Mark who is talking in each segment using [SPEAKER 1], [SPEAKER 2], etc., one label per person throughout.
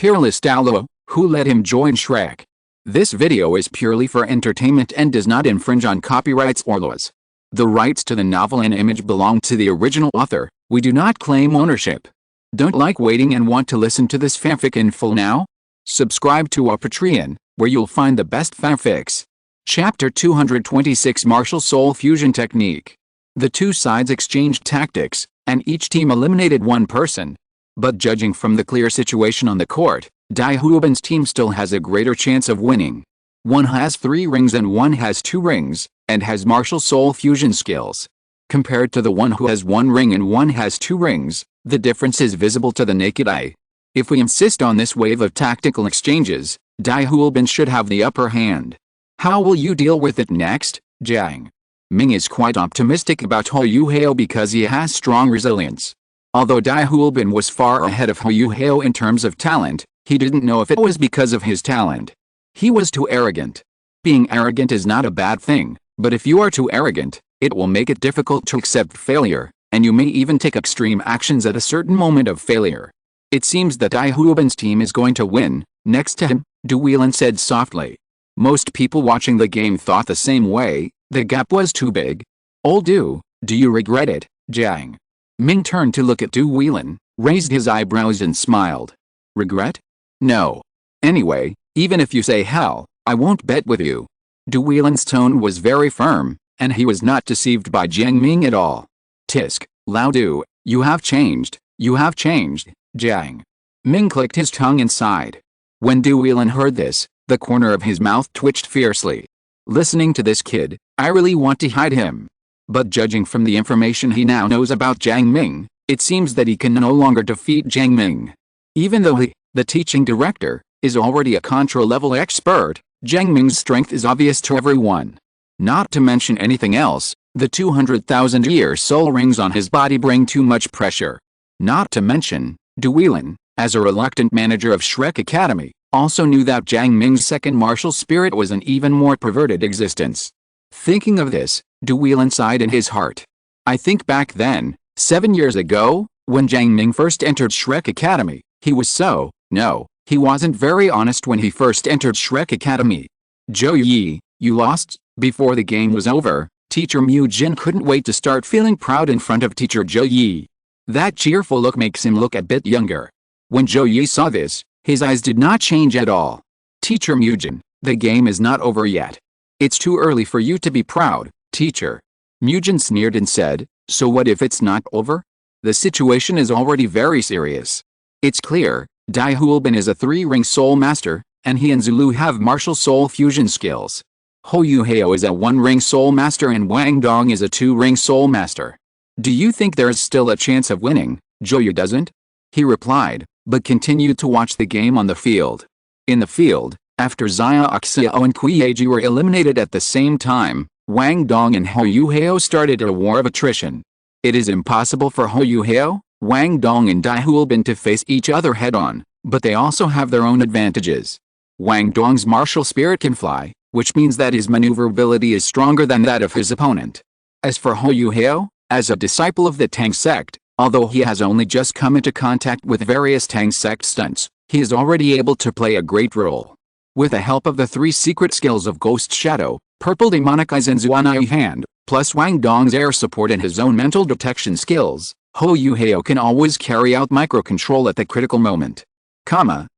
[SPEAKER 1] Peerless Douluo, who let him join Shrek. This video is purely for entertainment and does not infringe on copyrights or laws. The rights to the novel and image belong to the original author. We do not claim ownership. Don't like waiting and want to listen to this fanfic in full now? Subscribe to our Patreon, where you'll find the best fanfics. Chapter 226 Martial Soul Fusion Technique. The two sides exchanged tactics, and each team eliminated one person. But judging from the clear situation on the court, Dai Huobin's team still has a greater chance of winning. One has 3 rings and one has 2 rings, and has martial soul fusion skills. Compared to the one who has 1 ring and one has 2 rings, the difference is visible to the naked eye. If we insist on this wave of tactical exchanges, Dai Huobin should have the upper hand. How will you deal with it next, Jiang Ming is quite optimistic about Hou Yuhao because he has strong resilience. Although Dai Huobin was far ahead of Hou Yuhao in terms of talent, he didn't know if it was because of his talent. He was too arrogant. Being arrogant is not a bad thing, but if you are too arrogant, it will make it difficult to accept failure, and you may even take extreme actions at a certain moment of failure. It seems that Dai Huobin's team is going to win. Next to him, Duilin said softly. Most people watching the game thought the same way. The gap was too big. Old do you regret it, Jiang Ming turned to look at Duilin, raised his eyebrows and smiled. Regret? No. Anyway, even if you say hell, I won't bet with you. Duilin's tone was very firm, and he was not deceived by Jiang Ming at all. Tisk, Lao Du, you have changed, Jiang Ming clicked his tongue and sighed. When Duilin heard this, the corner of his mouth twitched fiercely. Listening to this kid, I really want to hide him. But judging from the information he now knows about Jiang Ming, it seems that he can no longer defeat Jiang Ming. Even though he, the teaching director, is already a contra-level expert, Jiang Ming's strength is obvious to everyone. Not to mention anything else, the 200,000-year soul rings on his body bring too much pressure. Not to mention, Duilin, as a reluctant manager of Shrek Academy, also knew that Jiang Ming's second martial spirit was an even more perverted existence. Thinking of this, Duilin sighed in his heart. I think back then, 7 years ago, when Jiang Ming first entered Shrek Academy, he was no, he wasn't very honest when he first entered Shrek Academy. Zhou Yi, you lost? Before the game was over, Teacher Mu Jin couldn't wait to start feeling proud in front of Teacher Zhou Yi. That cheerful look makes him look a bit younger. When Zhou Yi saw this, his eyes did not change at all. Teacher Mu Jin, the game is not over yet. It's too early for you to be proud, teacher. Mu Jin sneered and said, so what if it's not over? The situation is already very serious. It's clear, Dai Huobin is a 3-ring soul master, and he and Zulu have martial soul fusion skills. Hou Yuhao is a 1-ring soul master and Wang Dong is a 2-ring soul master. Do you think there is still a chance of winning? Zhou doesn't? He replied, but continued to watch the game on the field. In the field, after Xia Xiao and Kuieji were eliminated at the same time, Wang Dong and Hou Yuhao started a war of attrition. It is impossible for Hou Yuhao, Wang Dong and Dai Huobin to face each other head-on, but they also have their own advantages. Wang Dong's martial spirit can fly, which means that his maneuverability is stronger than that of his opponent. As for Hou Yuhao, as a disciple of the Tang sect, although he has only just come into contact with various Tang sect stunts, he is already able to play a great role. With the help of the 3 secret skills of Ghost Shadow, Purple Demonic Eyes and Zuanai Hand, plus Wang Dong's air support and his own mental detection skills, Hou Yuhao can always carry out microcontrol at the critical moment.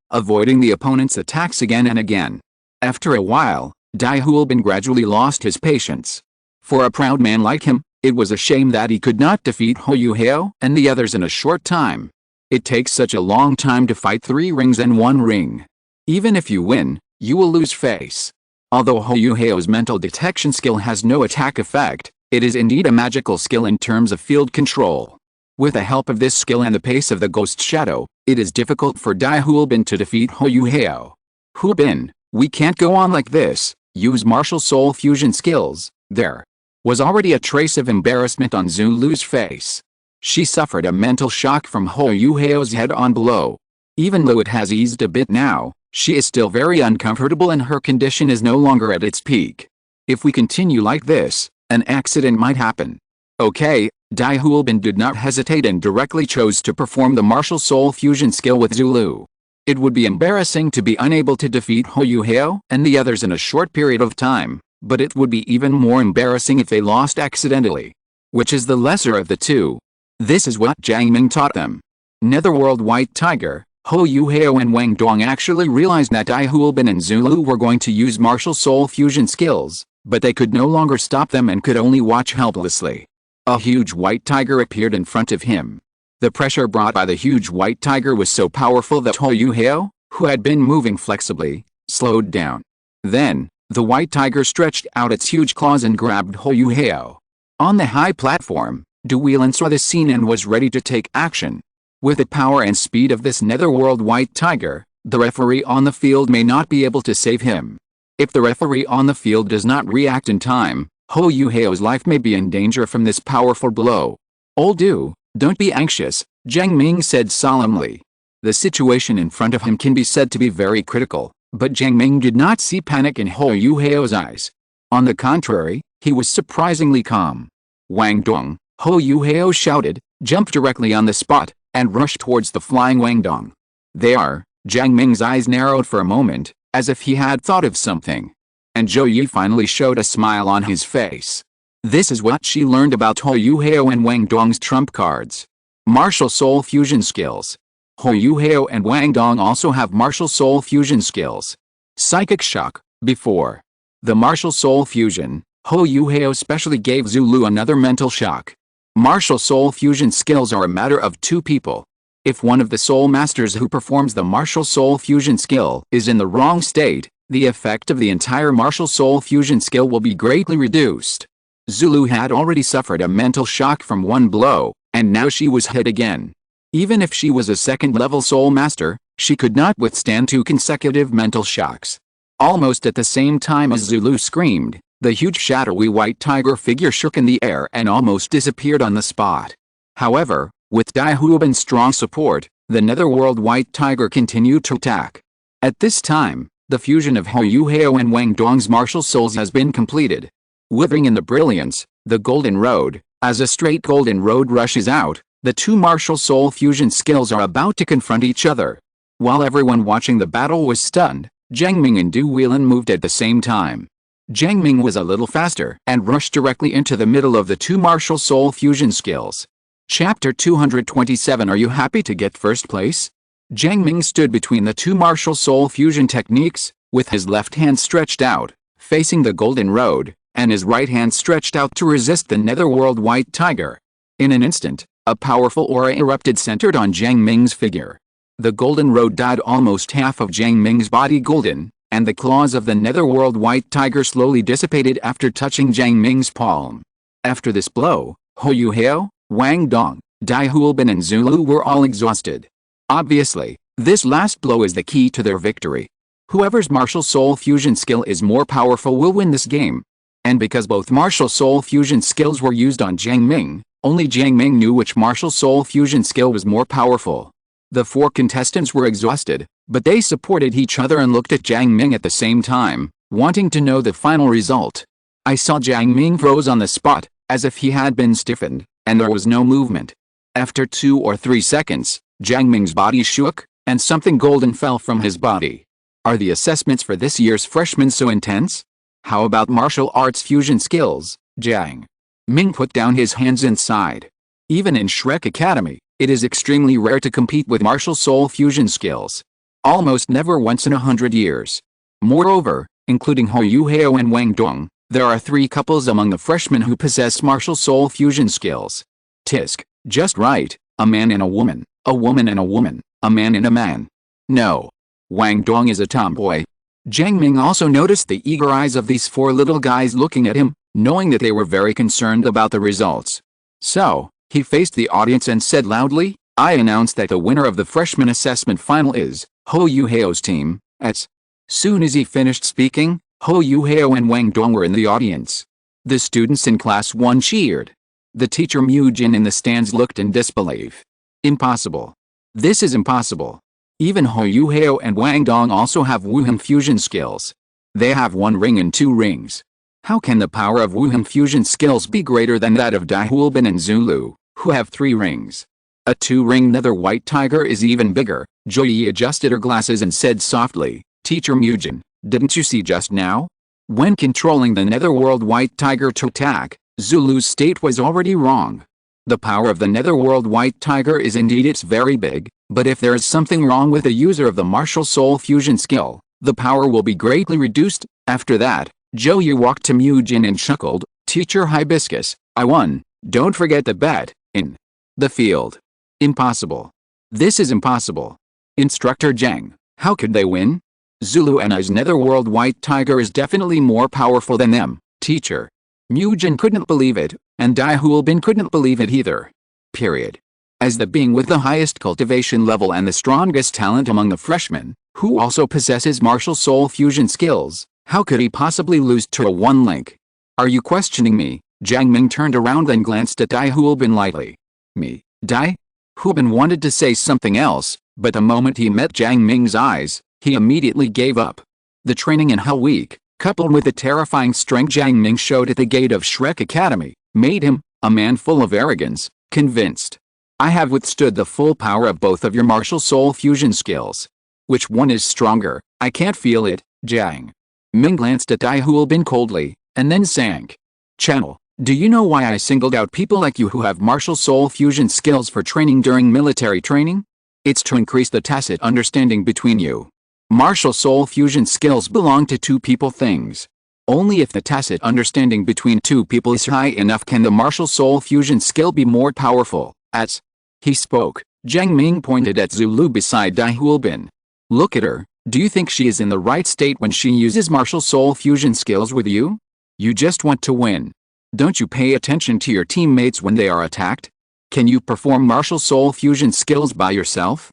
[SPEAKER 1] Avoiding the opponent's attacks again and again. After a while, Dai Huobin gradually lost his patience. For a proud man like him, it was a shame that he could not defeat Hou Yuhao and the others in a short time. It takes such a long time to fight 3 rings and 1 ring. Even if you win, you will lose face. Although Hou Yuhao's mental detection skill has no attack effect, it is indeed a magical skill in terms of field control. With the help of this skill and the pace of the Ghost Shadow, it is difficult for Dai Huobin to defeat Hou Yuhao. Huobin, we can't go on like this. Use martial soul fusion skills. There was already a trace of embarrassment on Zulu's face. She suffered a mental shock from Hou Yuhao's head-on blow. Even though it has eased a bit now, she is still very uncomfortable and her condition is no longer at its peak. If we continue like this, an accident might happen. Okay, Dai Huobin did not hesitate and directly chose to perform the martial soul fusion skill with Zulu. It would be embarrassing to be unable to defeat Hou Yuhao and the others in a short period of time, but it would be even more embarrassing if they lost accidentally. Which is the lesser of the two? This is what Jiang Ming taught them. Netherworld White Tiger, Hou Yuhao and Wang Dong actually realized that Dai Huolbin and Zulu were going to use martial soul fusion skills, but they could no longer stop them and could only watch helplessly. A huge white tiger appeared in front of him. The pressure brought by the huge white tiger was so powerful that Hou Yuhao, who had been moving flexibly, slowed down. Then, the white tiger stretched out its huge claws and grabbed Hou Yuhao. On the high platform, Duilin saw the scene and was ready to take action. With the power and speed of this netherworld white tiger, the referee on the field may not be able to save him. If the referee on the field does not react in time, Hou Yuhao's life may be in danger from this powerful blow. "Old Du, don't be anxious," Jiang Ming said solemnly. The situation in front of him can be said to be very critical, but Jiang Ming did not see panic in Hou Yuhao's eyes. On the contrary, he was surprisingly calm. "Wang Dong," Hou Yuhao shouted, jumped directly on the spot, and rushed towards the flying Wang Dong. There, Jiang Ming's eyes narrowed for a moment, as if he had thought of something. And Zhou Yi finally showed a smile on his face. This is what she learned about Hou Yuhao and Wang Dong's trump cards. Martial Soul Fusion Skills. Hou Yuhao and Wang Dong also have Martial Soul Fusion Skills. Psychic Shock. Before the Martial Soul Fusion, Hou Yuhao specially gave Zulu another mental shock. Martial Soul Fusion skills are a matter of two people. If one of the Soul Masters who performs the Martial Soul Fusion skill is in the wrong state, the effect of the entire Martial Soul Fusion skill will be greatly reduced. Zulu had already suffered a mental shock from one blow, and now she was hit again. Even if she was a second-level Soul Master, she could not withstand two consecutive mental shocks. Almost at the same time as Zulu screamed, the huge shadowy white tiger figure shook in the air and almost disappeared on the spot. However, with Dai Huobin's strong support, the netherworld white tiger continued to attack. At this time, the fusion of Hou Yuhao and Wang Dong's martial souls has been completed. Living in the brilliance, the golden road, as a straight golden road rushes out, the two martial soul fusion skills are about to confront each other. While everyone watching the battle was stunned, Jiang Ming and Du Weilin moved at the same time. Jiang Ming was a little faster and rushed directly into the middle of the two martial soul fusion skills. Chapter 227. Are you happy to get first place? Jiang Ming stood between the two martial soul fusion techniques, with his left hand stretched out, facing the golden road, and his right hand stretched out to resist the netherworld white tiger. In an instant, a powerful aura erupted centered on Jiang Ming's figure. The golden road dyed almost half of Jiang Ming's body golden, and the claws of the netherworld white tiger slowly dissipated after touching Jiang Ming's palm. After this blow, Hou Yuhao, Wang Dong, Dai Huolbin and Zulu were all exhausted. Obviously, this last blow is the key to their victory. Whoever's martial soul fusion skill is more powerful will win this game. And because both martial soul fusion skills were used on Jiang Ming, only Jiang Ming knew which martial soul fusion skill was more powerful. The four contestants were exhausted, but they supported each other and looked at Jiang Ming at the same time, wanting to know the final result. I saw Jiang Ming froze on the spot, as if he had been stiffened, and there was no movement. After 2 or 3 seconds, Jiang Ming's body shook, and something golden fell from his body. Are the assessments for this year's freshmen so intense? How about martial arts fusion skills? Jiang Ming put down his hands and sighed. Even in Shrek Academy, it is extremely rare to compete with martial soul fusion skills. Almost never once in 100 years. Moreover, including Hou Yuhao and Wang Dong, there are 3 couples among the freshmen who possess martial soul fusion skills. Tisk, just right, a man and a woman and a woman, a man and a man. No. Wang Dong is a tomboy. Jiang Ming also noticed the eager eyes of these 4 little guys looking at him, knowing that they were very concerned about the results. So, he faced the audience and said loudly, I announce that the winner of the freshman assessment final is Hou Yuhao's team. As soon as he finished speaking, Hou Yuhao and Wang Dong were in the audience. The students in class 1 cheered. The teacher Mu Jin in the stands looked in disbelief. Impossible. This is impossible. Even Hou Yuhao and Wang Dong also have Wuhan fusion skills. They have 1 ring and 2 rings. How can the power of Wuhan fusion skills be greater than that of Dai Huolbin and Zulu, who have 3 rings? A 2-ring nether white tiger is even bigger. Joey adjusted her glasses and said softly, Teacher Mujin, didn't you see just now? When controlling the netherworld white tiger to attack, Zulu's state was already wrong. The power of the netherworld white tiger is indeed it's very big, but if there is something wrong with the user of the martial soul fusion skill, the power will be greatly reduced. After that, Joey walked to Mujin and chuckled, Teacher Hibiscus, I won, don't forget the bet, in the field. Impossible. This is impossible. Instructor Jiang, how could they win? Zulu and I's netherworld white tiger is definitely more powerful than them, teacher. Mujin couldn't believe it, and Dai Huolbin couldn't believe it either. Period. As the being with the highest cultivation level and the strongest talent among the freshmen, who also possesses martial soul fusion skills, how could he possibly lose to a one-link? Are you questioning me? Jiang Ming turned around and glanced at Dai Huolbin lightly. Me, Dai? Huolbin wanted to say something else, but the moment he met Jiang Ming's eyes, he immediately gave up. The training in Hell Week, coupled with the terrifying strength Jiang Ming showed at the gate of Shrek Academy, made him, a man full of arrogance, convinced. I have withstood the full power of both of your martial soul fusion skills. Which one is stronger? I can't feel it, Jiang Ming glanced at Dai Huolbin coldly, and then sank. Channel, do you know why I singled out people like you who have martial soul fusion skills for training during military training? It's to increase the tacit understanding between you. Martial soul fusion skills belong to two people things. Only if the tacit understanding between two people is high enough can the martial soul fusion skill be more powerful. As he spoke, Jiang Ming pointed at Zulu beside Dai Huolbin. Look at her, do you think she is in the right state when she uses martial soul fusion skills with you? You just want to win. Don't you pay attention to your teammates when they are attacked? Can you perform martial soul fusion skills by yourself?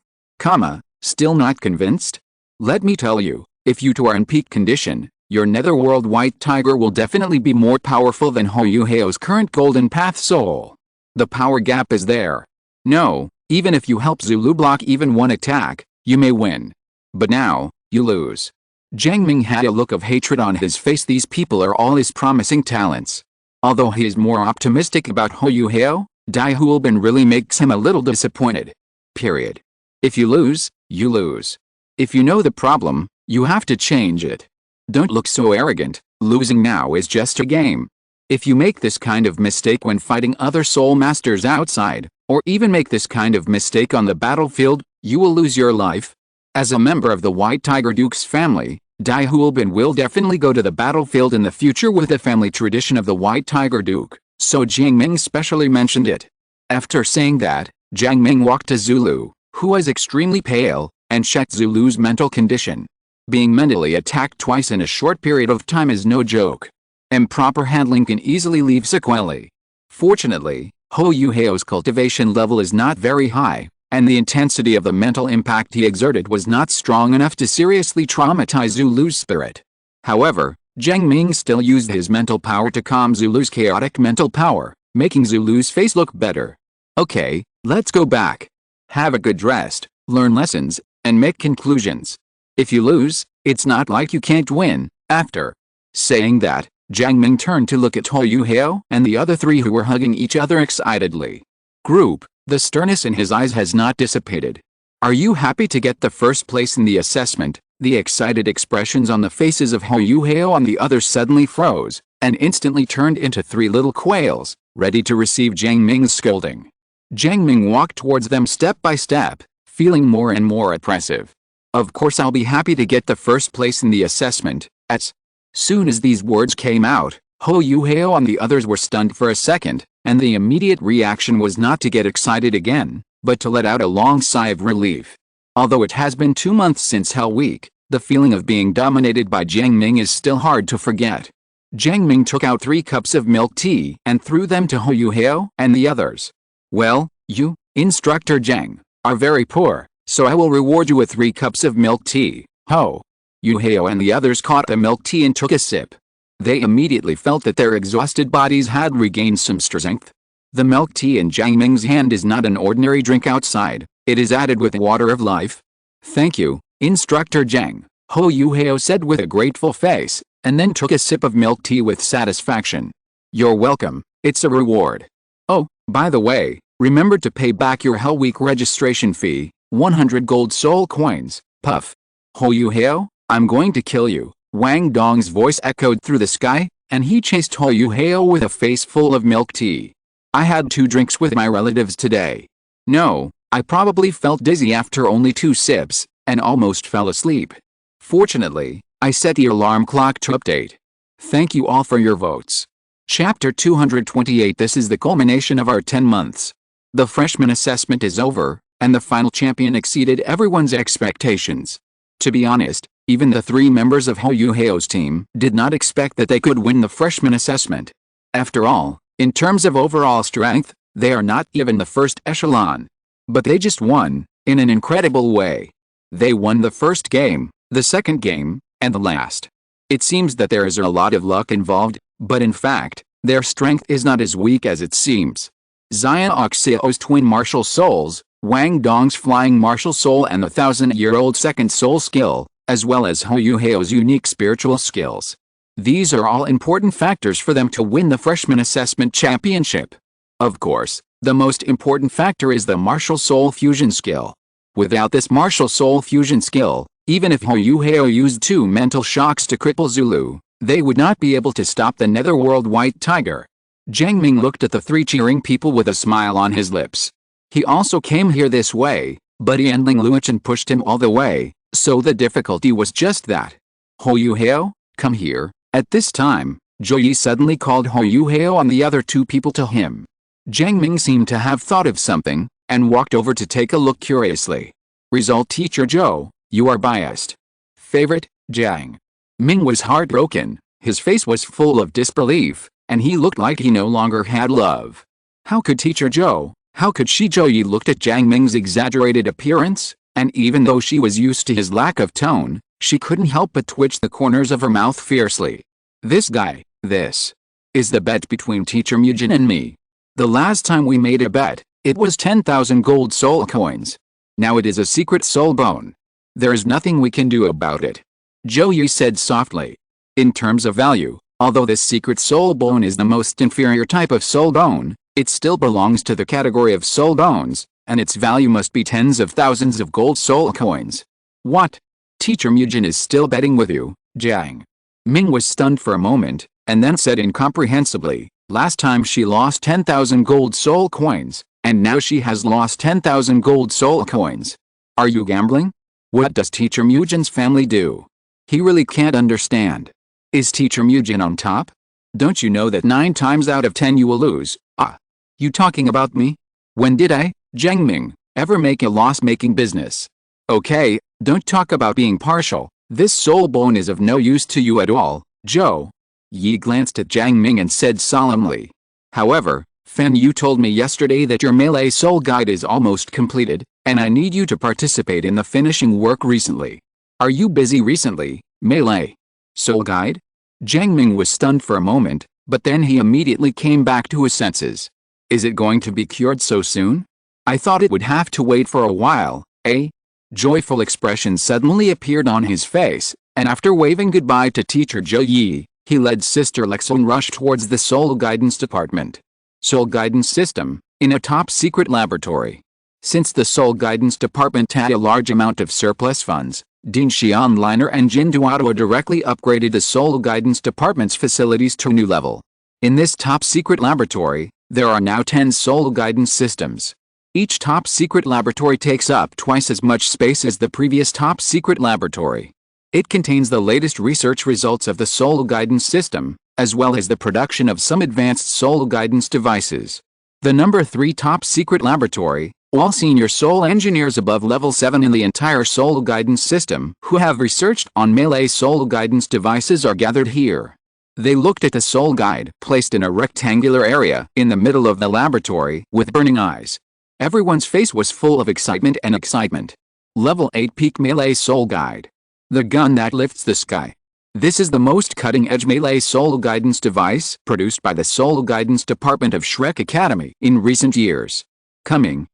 [SPEAKER 1] Still not convinced? Let me tell you, if you two are in peak condition, your netherworld white tiger will definitely be more powerful than Hoyuheo's current golden path soul. The power gap is there. No, even if you help Zulu block even one attack, you may win. But now, you lose. Jiang Ming had a look of hatred on his face. These people are all his promising talents. Although he is more optimistic about Hoyuheo, Dai Huolbin really makes him a little disappointed. Period. If you lose, you lose. If you know the problem, you have to change it. Don't look so arrogant, losing now is just a game. If you make this kind of mistake when fighting other soul masters outside, or even make this kind of mistake on the battlefield, you will lose your life. As a member of the White Tiger Duke's family, Dai Huolbin will definitely go to the battlefield in the future with the family tradition of the White Tiger Duke, so Jiang Ming specially mentioned it. After saying that, Jiang Ming walked to Zulu, who was extremely pale, and checked Zulu's mental condition. Being mentally attacked twice in a short period of time is no joke. Improper handling can easily leave sequelae. Fortunately, Hoyuheo's cultivation level is not very high, and the intensity of the mental impact he exerted was not strong enough to seriously traumatize Zulu's spirit. However, Jiang Ming still used his mental power to calm Zulu's chaotic mental power, making Zulu's face look better. Okay, let's go back. Have a good rest, learn lessons, and make conclusions. If you lose, it's not like you can't win. After saying that, Jiang Ming turned to look at Hoyuheo and the other three who were hugging each other excitedly. Group, the sternness in his eyes has not dissipated. Are you happy to get the first place in the assessment? The excited expressions on the faces of Hoyuheo and the others suddenly froze, and instantly turned into three little quails, ready to receive Jiang Ming's scolding. Jiang Ming walked towards them step by step, feeling more and more oppressive. Of course I'll be happy to get the first place in the assessment. As soon as these words came out, Hoyuheo and the others were stunned for a second, and the immediate reaction was not to get excited again, but to let out a long sigh of relief. Although it has been 2 months since Hell Week, the feeling of being dominated by Jiang Ming is still hard to forget. Jiang Ming took out 3 cups of milk tea and threw them to Hoyuheo and the others. Well, you, Instructor Jiang, are very poor, so I will reward you with 3 cups of milk tea. Hoyuheo and the others caught the milk tea and took a sip. They immediately felt that their exhausted bodies had regained some strength. The milk tea in Jiang Ming's hand is not an ordinary drink outside, it is added with water of life. Thank you, Instructor Jiang, Hoyuheo said with a grateful face, and then took a sip of milk tea with satisfaction. You're welcome, it's a reward. Oh, by the way, Remember to pay back your Hell Week registration fee, 100 gold soul coins, puff. Ho Yu Heo, I'm going to kill you. Wang Dong's voice echoed through the sky, and he chased Ho Yu Heo with a face full of milk tea. I had 2 drinks with my relatives today. No, I probably felt dizzy after only 2 sips, and almost fell asleep. Fortunately, I set the alarm clock to update. Thank you all for your votes. Chapter 228. This is the culmination of our 10 months. The freshman assessment is over, and the final champion exceeded everyone's expectations. To be honest, even the 3 members of Ho Yu Heo's team did not expect that they could win the freshman assessment. After all, in terms of overall strength, they are not even the first echelon. But they just won, in an incredible way. They won the first game, the second game, and the last. It seems that there is a lot of luck involved, but in fact, their strength is not as weak as it seems. Xia Oxiao's twin martial souls, Wang Dong's flying martial soul and the 1,000-year-old second soul skill, as well as Ho Yu Heo's unique spiritual skills. These are all important factors for them to win the freshman assessment championship. Of course, the most important factor is the martial soul fusion skill. Without this martial soul fusion skill, even if Ho Yu Heo used 2 mental shocks to cripple Zulu, they would not be able to stop the netherworld white tiger. Jiang Ming looked at the 3 cheering people with a smile on his lips. He also came here this way, but Yanling Luochen pushed him all the way, so the difficulty was just that. Ho Yu Heo, come here. At this time, Zhou Yi suddenly called Ho Yu Heo and the other 2 people to him. Jiang Ming seemed to have thought of something, and walked over to take a look curiously. Result: Teacher Zhou, you are biased. Favorite, Jiang. Ming was heartbroken, his face was full of disbelief, and he looked like he no longer had love. How could Teacher Zhou, how could she? Zhou Yi looked at Jiang Ming's exaggerated appearance, and even though she was used to his lack of tone, she couldn't help but twitch the corners of her mouth fiercely. This guy, this is the bet between Teacher Mujin and me. The last time we made a bet, it was 10,000 gold soul coins. Now it is a secret soul bone. There is nothing we can do about it. Zhou Yi said softly. In terms of value, although this secret soul bone is the most inferior type of soul bone, it still belongs to the category of soul bones, and its value must be tens of thousands of gold soul coins. What? Teacher Mujin is still betting with you, Jiang. Ming was stunned for a moment, and then said incomprehensibly, last time she lost 10,000 gold soul coins, and now she has lost 10,000 gold soul coins. Are you gambling? What does Teacher Mujin's family do? He really can't understand. Is Teacher Mujin on top? Don't you know that 9 times out of 10 you will lose? Ah. You talking about me? When did I, Jiang Ming, ever make a loss-making business? Okay, don't talk about being partial. This soul bone is of no use to you at all, Zhou. Yi glanced at Jiang Ming and said solemnly. However, Fan Yu told me yesterday that your melee soul guide is almost completed, and I need you to participate in the finishing work recently. Are you busy recently, melee soul guide? Jiang Ming was stunned for a moment, but then he immediately came back to his senses. Is it going to be cured so soon? I thought it would have to wait for a while, eh? Joyful expression suddenly appeared on his face, and after waving goodbye to Teacher Zhou Yi, he led Sister Lexo and rushed towards the Soul Guidance Department. Soul Guidance System, in a top-secret laboratory. Since the Soul Guidance Department had a large amount of surplus funds, Ding Xianliner and Jin Duoduo directly upgraded the Soul Guidance Department's facilities to a new level. In this top-secret laboratory, there are now 10 Soul Guidance systems. Each top-secret laboratory takes up twice as much space as the previous top-secret laboratory. It contains the latest research results of the Soul Guidance System, as well as the production of some advanced Soul Guidance devices. The number 3 top-secret laboratory, all senior Soul engineers above level 7 in the entire Soul Guidance System who have researched on melee Soul Guidance devices are gathered here. They looked at the Soul Guide placed in a rectangular area in the middle of the laboratory with burning eyes. Everyone's face was full of excitement and excitement. Level 8 Peak Melee Soul Guide. The gun that lifts the sky. This is the most cutting-edge melee Soul Guidance device produced by the Soul Guidance Department of Shrek Academy in recent years. Coming,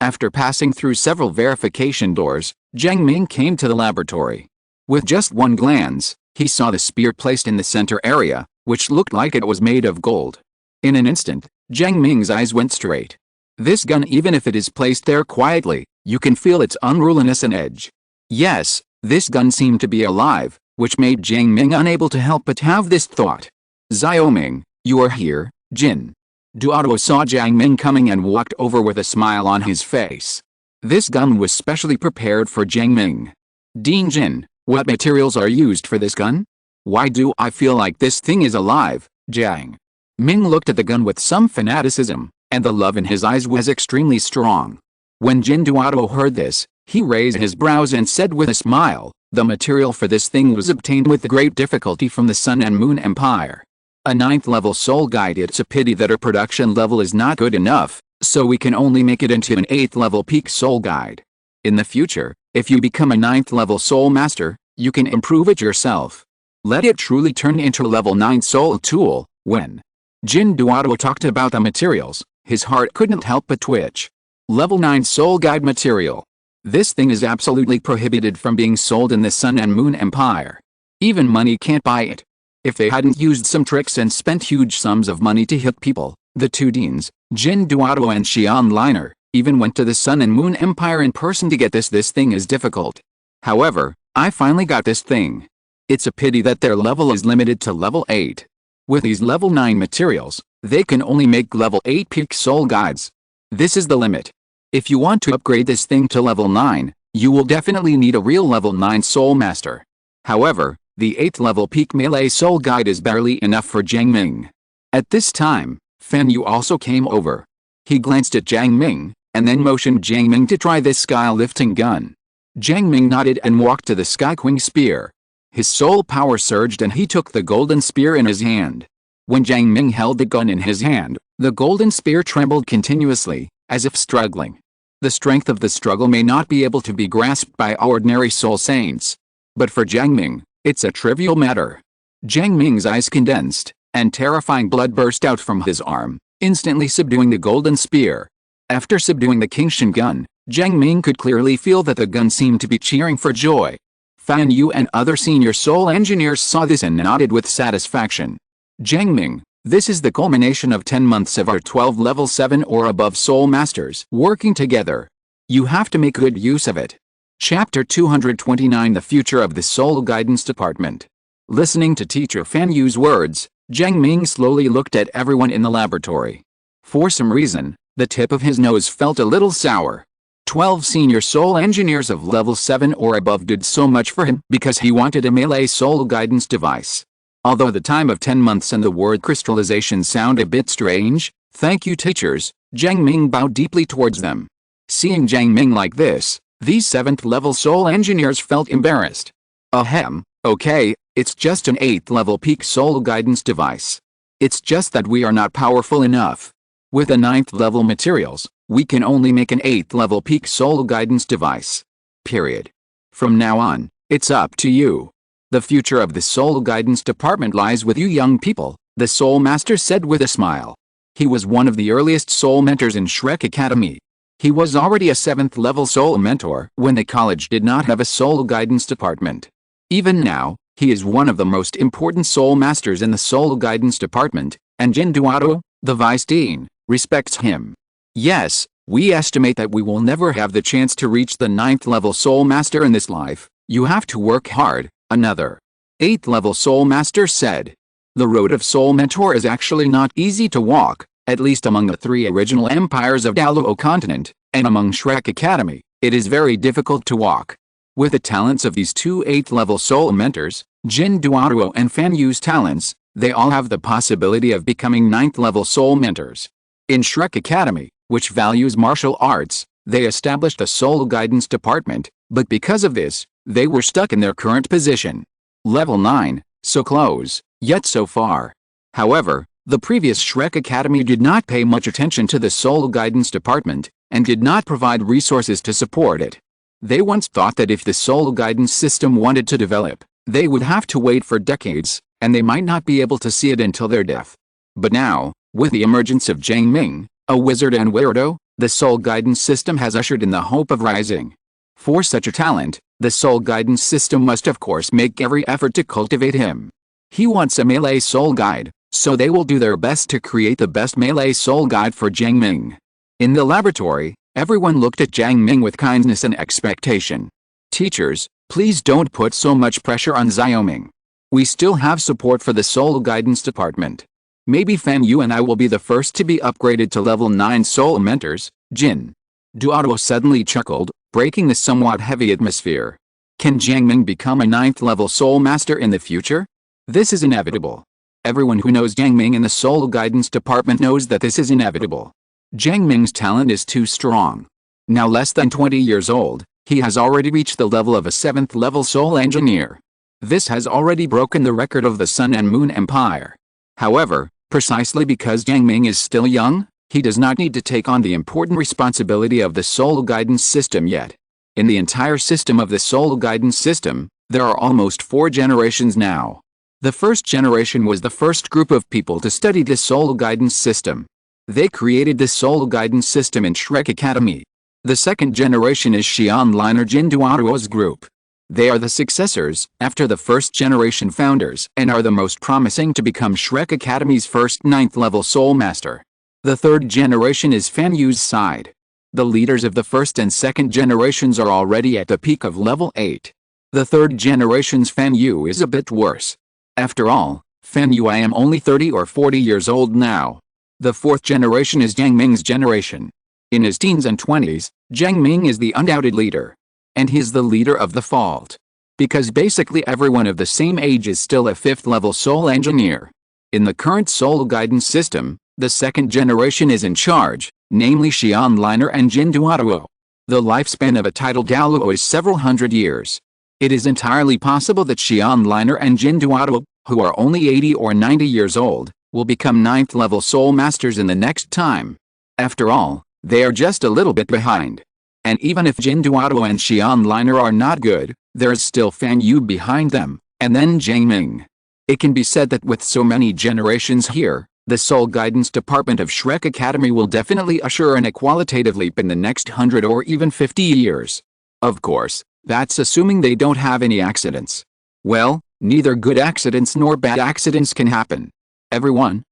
[SPEAKER 1] after passing through several verification doors, Jiang Ming came to the laboratory. With just one glance, he saw the spear placed in the center area, which looked like it was made of gold. In an instant, Jiang Ming's eyes went straight. This gun, even if it is placed there quietly, you can feel its unruliness and edge. Yes, this gun seemed to be alive, which made Jiang Ming unable to help but have this thought. Jiang Ming, you are here, Jin. Douluo saw Jiang Ming coming and walked over with a smile on his face. This gun was specially prepared for Jiang Ming. Dean Jin, what materials are used for this gun? Why do I feel like this thing is alive? Jiang Ming looked at the gun with some fanaticism, and the love in his eyes was extremely strong. When Jin Douluo heard this, he raised his brows and said with a smile, the material for this thing was obtained with great difficulty from the Sun and Moon Empire. A 9th level soul guide. It's a pity that our production level is not good enough, so we can only make it into an 8th level peak soul guide. In the future, if you become a 9th level soul master, you can improve it yourself. Let it truly turn into a level 9 soul tool. When Jin Douluo talked about the materials, his heart couldn't help but twitch. Level 9 soul guide material. This thing is absolutely prohibited from being sold in the Sun and Moon Empire. Even money can't buy it. If they hadn't used some tricks and spent huge sums of money to hit people, the two deans, Jin Douluo and Xian Liner, even went to the Sun and Moon Empire in person to get this. This thing is difficult. However, I finally got this thing. It's a pity that their level is limited to level 8. With these level 9 materials, they can only make level 8 peak soul guides. This is the limit. If you want to upgrade this thing to level 9, you will definitely need a real level 9 soul master. However, the 8th level peak melee soul guide is barely enough for Jiang Ming. At this time, Fan Yu also came over. He glanced at Jiang Ming, and then motioned Jiang Ming to try this sky-lifting gun. Jiang Ming nodded and walked to the Sky-Queen spear. His soul power surged and he took the golden spear in his hand. When Jiang Ming held the gun in his hand, the golden spear trembled continuously, as if struggling. The strength of the struggle may not be able to be grasped by ordinary soul saints. But for Jiang Ming, it's a trivial matter. Jiang Ming's eyes condensed, and terrifying blood burst out from his arm, instantly subduing the golden spear. After subduing the Kingshan gun, Jiang Ming could clearly feel that the gun seemed to be cheering for joy. Fan Yu and other senior soul engineers saw this and nodded with satisfaction. Jiang Ming, this is the culmination of 10 months of our 12 level 7 or above soul masters working together. You have to make good use of it. Chapter 229 The Future of the Soul Guidance Department. Listening to teacher Fan Yu's words, Jiang Ming slowly looked at everyone in the laboratory. For some reason, the tip of his nose felt a little sour. 12 senior soul engineers of level 7 or above did so much for him because he wanted a melee soul guidance device. Although the time of 10 months and the word crystallization sound a bit strange, thank you teachers, Jiang Ming bowed deeply towards them. Seeing Jiang Ming like this, these 7th level soul engineers felt embarrassed. Ahem, okay, it's just an 8th level peak soul guidance device. It's just that we are not powerful enough. With the 9th level materials, we can only make an 8th level peak soul guidance device. Period. From now on, it's up to you. The future of the soul guidance department lies with you young people, the soul master said with a smile. He was one of the earliest soul mentors in Shrek Academy. He was already a 7th level soul mentor when the college did not have a soul guidance department. Even now, he is one of the most important soul masters in the soul guidance department, and Jin Douluo, the vice dean, respects him. Yes, we estimate that we will never have the chance to reach the 9th level soul master in this life. You have to work hard. Another 8th level soul master said. The road of soul mentor is actually not easy to walk, at least among the 3 original empires of Douluo continent, and among Shrek Academy, it is very difficult to walk. With the talents of these 2 8th level soul mentors, Jin Douluo and Fan Yu's talents, they all have the possibility of becoming 9th level soul mentors. In Shrek Academy, which values martial arts, they established a soul guidance department, but because of this, they were stuck in their current position. Level 9, so close, yet so far. However, the previous Shrek Academy did not pay much attention to the soul guidance department, and did not provide resources to support it. They once thought that if the soul guidance system wanted to develop, they would have to wait for decades, and they might not be able to see it until their death. But now, with the emergence of Jiang Ming, a wizard and weirdo, the soul guidance system has ushered in the hope of rising. For such a talent, the soul guidance system must of course make every effort to cultivate him. He wants a melee soul guide, so they will do their best to create the best melee soul guide for Jiang Ming. In the laboratory, everyone looked at Jiang Ming with kindness and expectation. Teachers, please don't put so much pressure on Jiang Ming. We still have support for the Soul Guidance Department. Maybe Fan Yu and I will be the first to be upgraded to level 9 Soul Mentors. Jin Duoduo suddenly chuckled, breaking the somewhat heavy atmosphere. Can Jiang Ming become a 9th level Soul Master in the future? This is inevitable. Everyone who knows Jiang Ming in the Soul Guidance Department knows that this is inevitable. Jiang Ming's talent is too strong. Now less than 20 years old, he has already reached the level of a 7th level Soul Engineer. This has already broken the record of the Sun and Moon Empire. However, precisely because Jiang Ming is still young, he does not need to take on the important responsibility of the Soul Guidance System yet. In the entire system of the Soul Guidance System, there are almost 4 generations now. The first generation was the first group of people to study the Soul Guidance System. They created the Soul Guidance System in Shrek Academy. The second generation is Xian Liner Jin Duoduo's group. They are the successors, after the first generation founders, and are the most promising to become Shrek Academy's first 9th level Soul Master. The third generation is Fan Yu's side. The leaders of the first and second generations are already at the peak of level 8. The third generation's Fan Yu is a bit worse. After all, Fan Yu I am only 30 or 40 years old now. The fourth generation is Jiang Ming's generation. In his teens and 20s, Jiang Ming is the undoubted leader. And he's the leader of the fault. Because basically everyone of the same age is still a 5th level Soul Engineer. In the current Soul Guidance System, the second generation is in charge, namely Xian Liner and Jin Duoduo. The lifespan of a title Douluo is several hundred years. It is entirely possible that Xian Liner and Jin Duoduo, who are only 80 or 90 years old, will become 9th level Soul Masters in the next time. After all, they are just a little bit behind. And even if Jin Duoduo and Xian Liner are not good, there is still Fan Yu behind them, and then Jiang Ming. It can be said that with so many generations here, the Soul Guidance Department of Shrek Academy will definitely usher in a qualitative leap in the next 100 or even 50 years. Of course, that's assuming they don't have any accidents. Well, neither good accidents nor bad accidents can happen. Everyone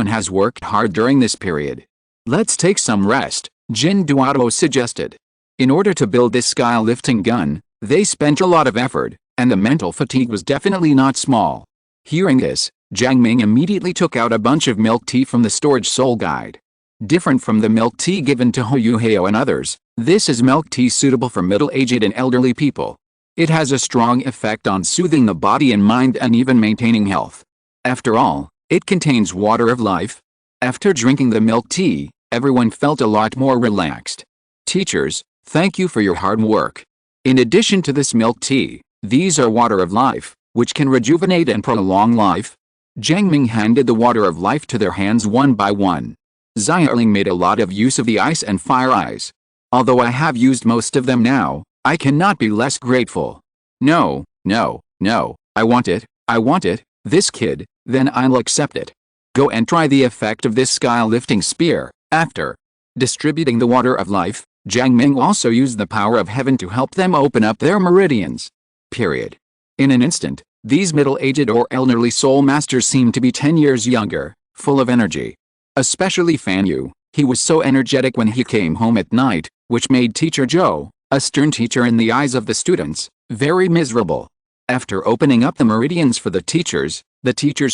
[SPEAKER 1] has worked hard during this period. Let's take some rest, Jin Duoduo suggested. In order to build this sky-lifting gun, they spent a lot of effort, and the mental fatigue was definitely not small. Hearing this, Jiang Ming immediately took out a bunch of milk tea from the storage soul guide. Different from the milk tea given to Hu Heo and others, this is milk tea suitable for middle-aged and elderly people. It has a strong effect on soothing the body and mind and even maintaining health. After all, it contains water of life. After drinking the milk tea, everyone felt a lot more relaxed. Teachers, thank you for your hard work. In addition to this milk tea, these are water of life, which can rejuvenate and prolong life. Jiang Ming handed the water of life to their hands one by one. Xiaoling made a lot of use of the ice and fire eyes. Although I have used most of them now, I cannot be less grateful. No, I want it, this kid, then I'll accept it. Go and try the effect of this sky-lifting spear. After distributing the water of life, Jiang Ming also used the power of heaven to help them open up their meridians. Period. In an instant, these middle-aged or elderly soul masters seemed to be 10 years younger, full of energy. Especially Fan Yu, he was so energetic when he came home at night, which made Teacher Zhou, a stern teacher in the eyes of the students, very miserable. After opening up the meridians for the teachers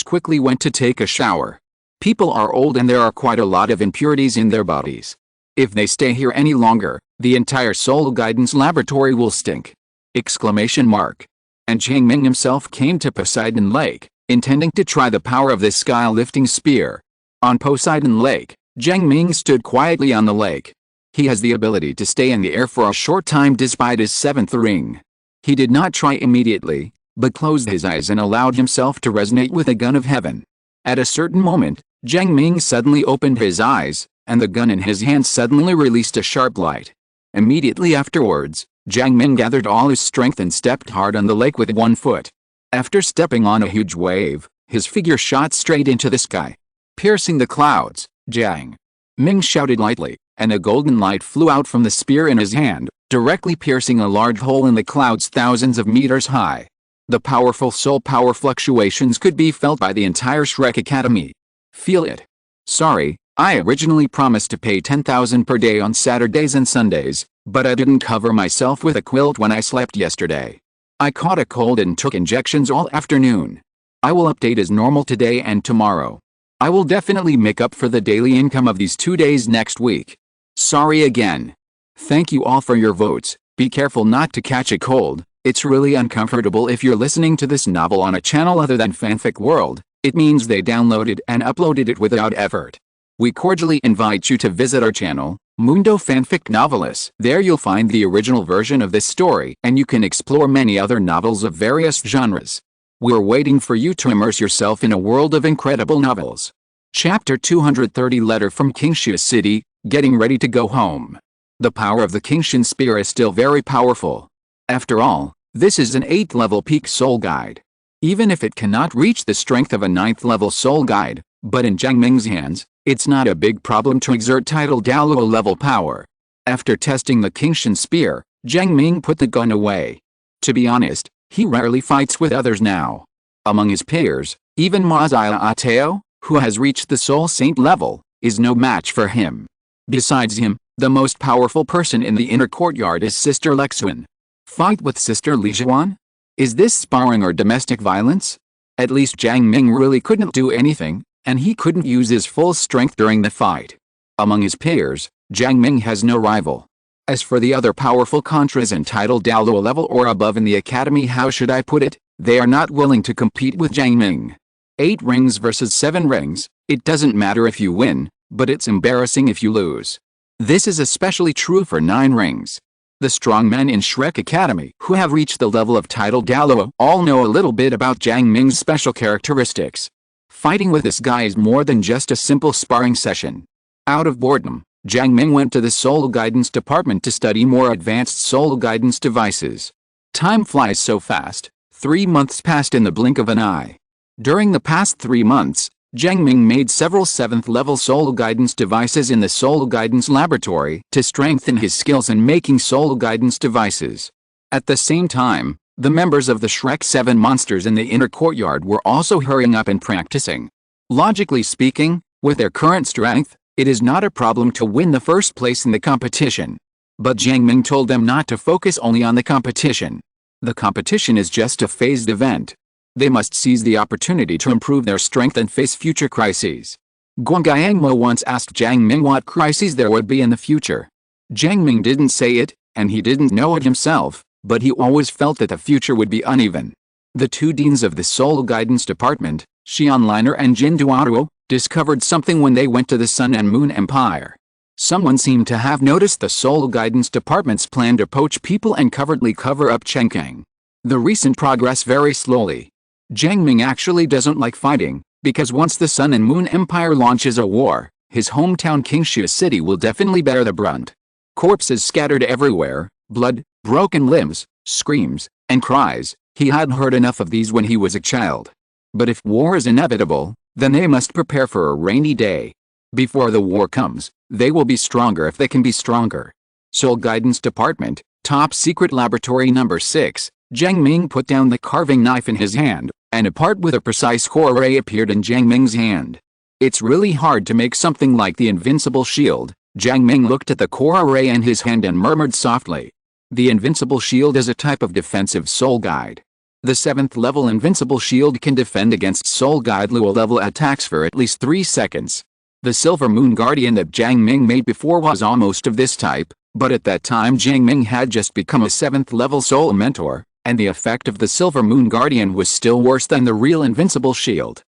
[SPEAKER 1] quickly went to take a shower. People are old and there are quite a lot of impurities in their bodies. If they stay here any longer, the entire Soul Guidance Laboratory will stink! Exclamation mark. And Jiang Ming himself came to Poseidon Lake, intending to try the power of this sky-lifting spear. On Poseidon Lake, Jiang Ming stood quietly on the lake. He has the ability to stay in the air for a short time despite his 7th ring. He did not try immediately, but closed his eyes and allowed himself to resonate with the gun of heaven. At a certain moment, Jiang Ming suddenly opened his eyes, and the gun in his hand suddenly released a sharp light. Immediately afterwards, Jiang Ming gathered all his strength and stepped hard on the lake with one foot. After stepping on a huge wave, his figure shot straight into the sky. Piercing the clouds, Jiang Ming shouted lightly, and a golden light flew out from the spear in his hand, directly piercing a large hole in the clouds thousands of meters high. The powerful soul power fluctuations could be felt by the entire Shrek Academy. Feel it. Sorry, I originally promised to pay 10,000 per day on Saturdays and Sundays, but I didn't cover myself with a quilt when I slept yesterday. I caught a cold and took injections all afternoon. I will update as normal today and tomorrow. I will definitely make up for the daily income of these 2 days next week. Sorry again. Thank you all for your votes. Be careful not to catch a cold. It's really uncomfortable if you're listening to this novel on a channel other than Fanfic World. It means they downloaded and uploaded it without effort. We cordially invite you to visit our channel, Mundo Fanfic Novelis. There you'll find the original version of this story, and you can explore many other novels of various genres. We're waiting for you to immerse yourself in a world of incredible novels. Chapter 230, Letter from Qingsha City, Getting Ready to Go Home. The power of the Qingshan Spear is still very powerful. After all, this is an 8th level peak soul guide. Even if it cannot reach the strength of a 9th level soul guide, but in Jiang Ming's hands, it's not a big problem to exert Cradle Douluo level power. After testing the Qingshan Spear, Jiang Ming put the gun away. To be honest, he rarely fights with others now. Among his peers, even Mazaya Ateo, who has reached the Soul Saint level, is no match for him. Besides him, the most powerful person in the inner courtyard is Sister Lexuan. Fight with Sister Lijuan? Is this sparring or domestic violence? At least Jiang Ming really couldn't do anything, and he couldn't use his full strength during the fight. Among his peers, Jiang Ming has no rival. As for the other powerful contras in Cradle Douluo level or above in the academy, how should I put it? They are not willing to compete with Jiang Ming. 8 rings versus 7 rings, it doesn't matter if you win, but it's embarrassing if you lose. This is especially true for 9 rings. The strong men in Shrek Academy who have reached the level of Cradle Douluo all know a little bit about Jiang Ming's special characteristics. Fighting with this guy is more than just a simple sparring session. Out of boredom, Jiang Ming went to the Soul Guidance Department to study more advanced soul guidance devices. Time flies so fast. 3 months passed in the blink of an eye. During the past 3 months, Jiang Ming made several 7th level soul guidance devices in the Soul Guidance Laboratory to strengthen his skills in making soul guidance devices. At the same time, the members of the Shrek 7 monsters in the inner courtyard were also hurrying up and practicing. Logically speaking, with their current strength, it is not a problem to win the first place in the competition. But Jiang Ming told them not to focus only on the competition. The competition is just a phased event. They must seize the opportunity to improve their strength and face future crises. Guangyangmo once asked Jiang Ming what crises there would be in the future. Jiang Ming didn't say it, and he didn't know it himself, but he always felt that the future would be uneven. The 2 deans of the Soul Guidance Department, Xian Liner and Jin Duoduo, discovered something when they went to the Sun and Moon Empire. Someone seemed to have noticed the Soul Guidance Department's plan to poach people and covertly cover up Chenkang. The recent progress very slowly. Jiang Ming actually doesn't like fighting, because once the Sun and Moon Empire launches a war, his hometown Qingsha City will definitely bear the brunt. Corpses scattered everywhere, blood, broken limbs, screams, and cries. He hadn't heard enough of these when he was a child. But if war is inevitable, then they must prepare for a rainy day. Before the war comes, they will be stronger if they can be stronger. Soul Guidance Department, Top Secret Laboratory Number 6, Jiang Ming put down the carving knife in his hand, and a part with a precise core ray appeared in Jiang Ming's hand. It's really hard to make something like the invincible shield. Jiang Ming looked at the core ray in his hand and murmured softly. The invincible shield is a type of defensive soul guide. The 7th level invincible shield can defend against soul guide Luo level attacks for at least 3 seconds. The Silver Moon Guardian that Jiang Ming made before was almost of this type, but at that time Jiang Ming had just become a 7th level soul mentor, and the effect of the Silver Moon Guardian was still worse than the real invincible shield.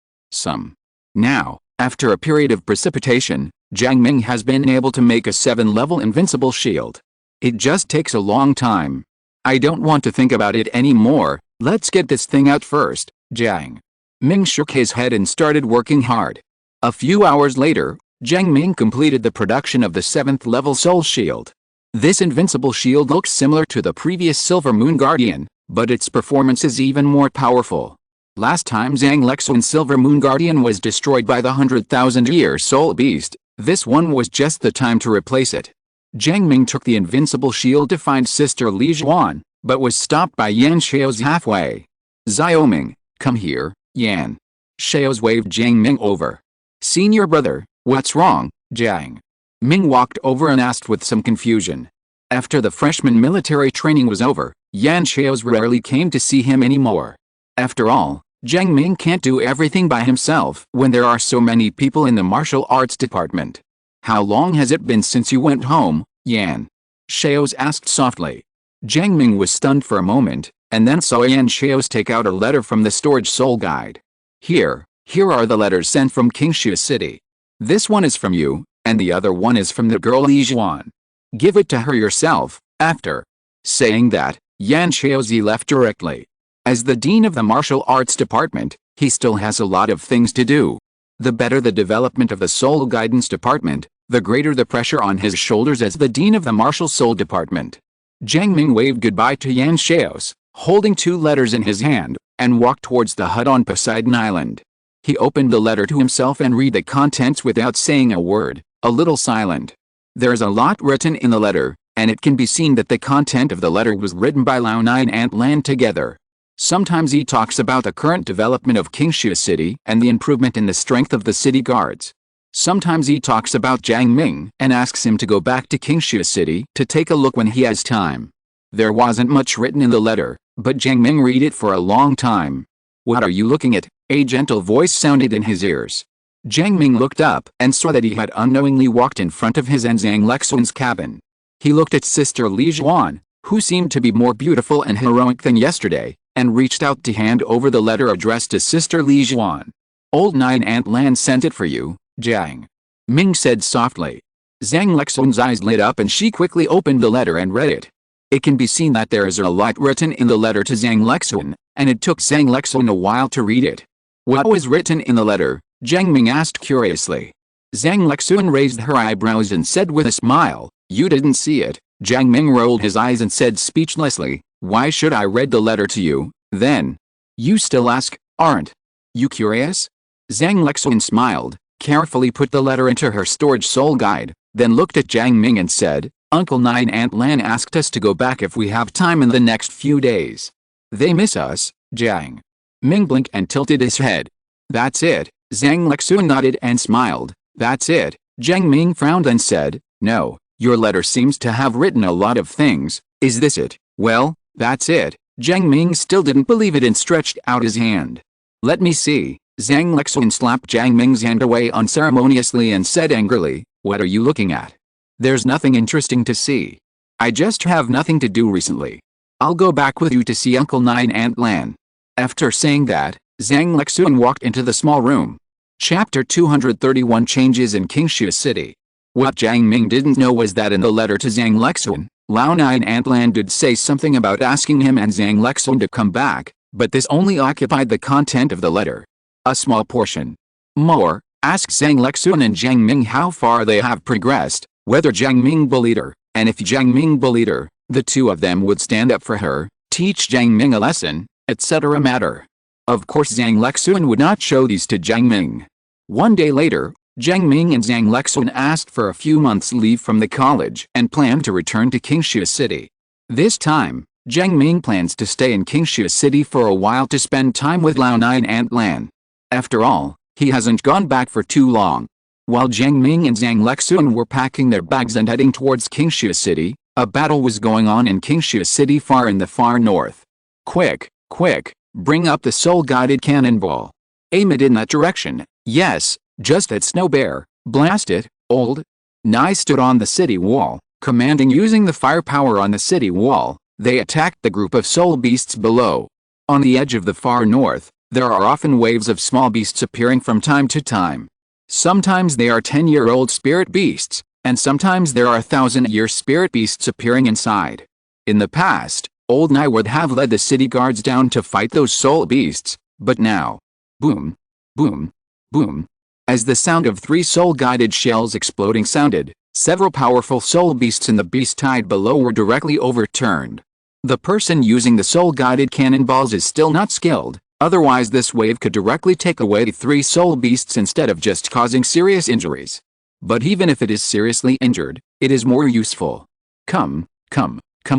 [SPEAKER 1] Now, after a period of precipitation, Jiang Ming has been able to make a 7-level invincible shield. It just takes a long time. I don't want to think about it anymore. Let's get this thing out first. Jiang Ming shook his head and started working hard. A few hours later, Jiang Ming completed the production of the 7th level soul shield. This invincible shield looks similar to the previous Silver Moon Guardian, but its performance is even more powerful. Last time Zhang Lexuan's Silver Moon Guardian was destroyed by the 100,000-year soul beast, this one was just the time to replace it. Jiang Ming took the invincible shield to find Sister Li Zhuan, but was stopped by Yan Xiao's halfway. Xiaoming, come here, Yan. Xiao's waved Jiang Ming over. Senior brother, What's wrong, Jiang? Ming walked over and asked with some confusion. After the freshman military training was over, Yan Xiaos rarely came to see him anymore. After all, Jiang Ming can't do everything by himself when there are so many people in the martial arts department. How long has it been since you went home, Yan? Xiaos asked softly. Jiang Ming was stunned for a moment, and then saw Yan Xiaos take out a letter from the storage soul guide. Here are the letters sent from Qingxia City. This one is from you, and the other one is from the girl Li Juan. Give it to her yourself. After saying that, Yan Xiaozi left directly. As the dean of the martial arts department, he still has a lot of things to do. The better the development of the soul guidance department, the greater the pressure on his shoulders as the dean of the martial soul department. Jiang Ming waved goodbye to Yan Xiaos, holding 2 letters in his hand, and walked towards the hut on Poseidon Island. He opened the letter to himself and read the contents without saying a word, a little silent. There's a lot written in the letter, and it can be seen that the content of the letter was written by Lao Nai and Ant Lan together. Sometimes he talks about the current development of Qingxia City and the improvement in the strength of the city guards. Sometimes he talks about Jiang Ming and asks him to go back to Qingxia City to take a look when he has time. There wasn't much written in the letter, but Jiang Ming read it for a long time. What are you looking at? A gentle voice sounded in his ears. Jiang Ming looked up and saw that he had unknowingly walked in front of his and Zhang Lexun's cabin. He looked at Sister Li Juan, who seemed to be more beautiful and heroic than yesterday, and reached out to hand over the letter addressed to Sister Li Juan. Old Nine Ant Lan sent it for you, Jiang Ming said softly. Zhang Lexun's eyes lit up and she quickly opened the letter and read it. It can be seen that there is a lot written in the letter to Zhang Lexun, and it took Zhang Lexun a while to read it. What was written in the letter? Jiang Ming asked curiously. Zhang Lexun raised her eyebrows and said with a smile, "You didn't see it." Jiang Ming rolled his eyes and said speechlessly, "Why should I read the letter to you, then? You still ask, aren't you curious?" Zhang Lexun smiled, carefully put the letter into her storage soul guide, then looked at Jiang Ming and said, "Uncle Nine Ant Lan asked us to go back if we have time in the next few days. They miss us." Jiang Ming blinked and tilted his head. "That's it." Zhang Lexun nodded and smiled. "That's it." Jiang Ming frowned and said, "No, your letter seems to have written a lot of things. Is this it?" "Well, that's it." Jiang Ming still didn't believe it and stretched out his hand. "Let me see." Zhang Lexun slapped Jiang Ming's hand away unceremoniously and said angrily, "What are you looking at? There's nothing interesting to see. I just have nothing to do recently. I'll go back with you to see Uncle Nine Ant Lan." After saying that, Zhang Lexun walked into the small room. Chapter 231 Changes in Qingxia City. What Jiang Ming didn't know was that in the letter to Zhang Lexun, Lao Nine Ant Lan did say something about asking him and Zhang Lexun to come back, but this only occupied the content of the letter. A small portion. More, asked Zhang Lexun and Jiang Ming how far they have progressed, whether Jiang Ming bullied her, and if Jiang Ming bullied her, the two of them would stand up for her, teach Jiang Ming a lesson, etc. matter. Of course Zhang Lexun would not show these to Jiang Ming. One day later, Jiang Ming and Zhang Lexun asked for a few months' leave from the college and planned to return to Qingxia City. This time, Jiang Ming plans to stay in Qingxia City for a while to spend time with Lao Nine Ant Lan. After all, he hasn't gone back for too long. While Jiang Ming and Zhang Lexun were packing their bags and heading towards Qingxia City, a battle was going on in Qingxia City far in the far north. Quick, quick, bring up the soul-guided cannonball. Aim it in that direction. Yes, just that Snow Bear. Blast it, old. Nai stood on the city wall, commanding using the firepower on the city wall. They attacked the group of soul beasts below. On the edge of the far north, there are often waves of small beasts appearing from time to time. Sometimes they are 10-year-old spirit beasts, and sometimes there are 1,000-year spirit beasts appearing inside. In the past, Old Nai would have led the city guards down to fight those soul beasts, but now, boom, boom, boom. As the sound of 3 soul-guided shells exploding sounded, several powerful soul beasts in the beast tide below were directly overturned. The person using the soul-guided cannonballs is still not skilled, otherwise this wave could directly take away 3 soul beasts instead of just causing serious injuries. But even if it is seriously injured, it is more useful. Come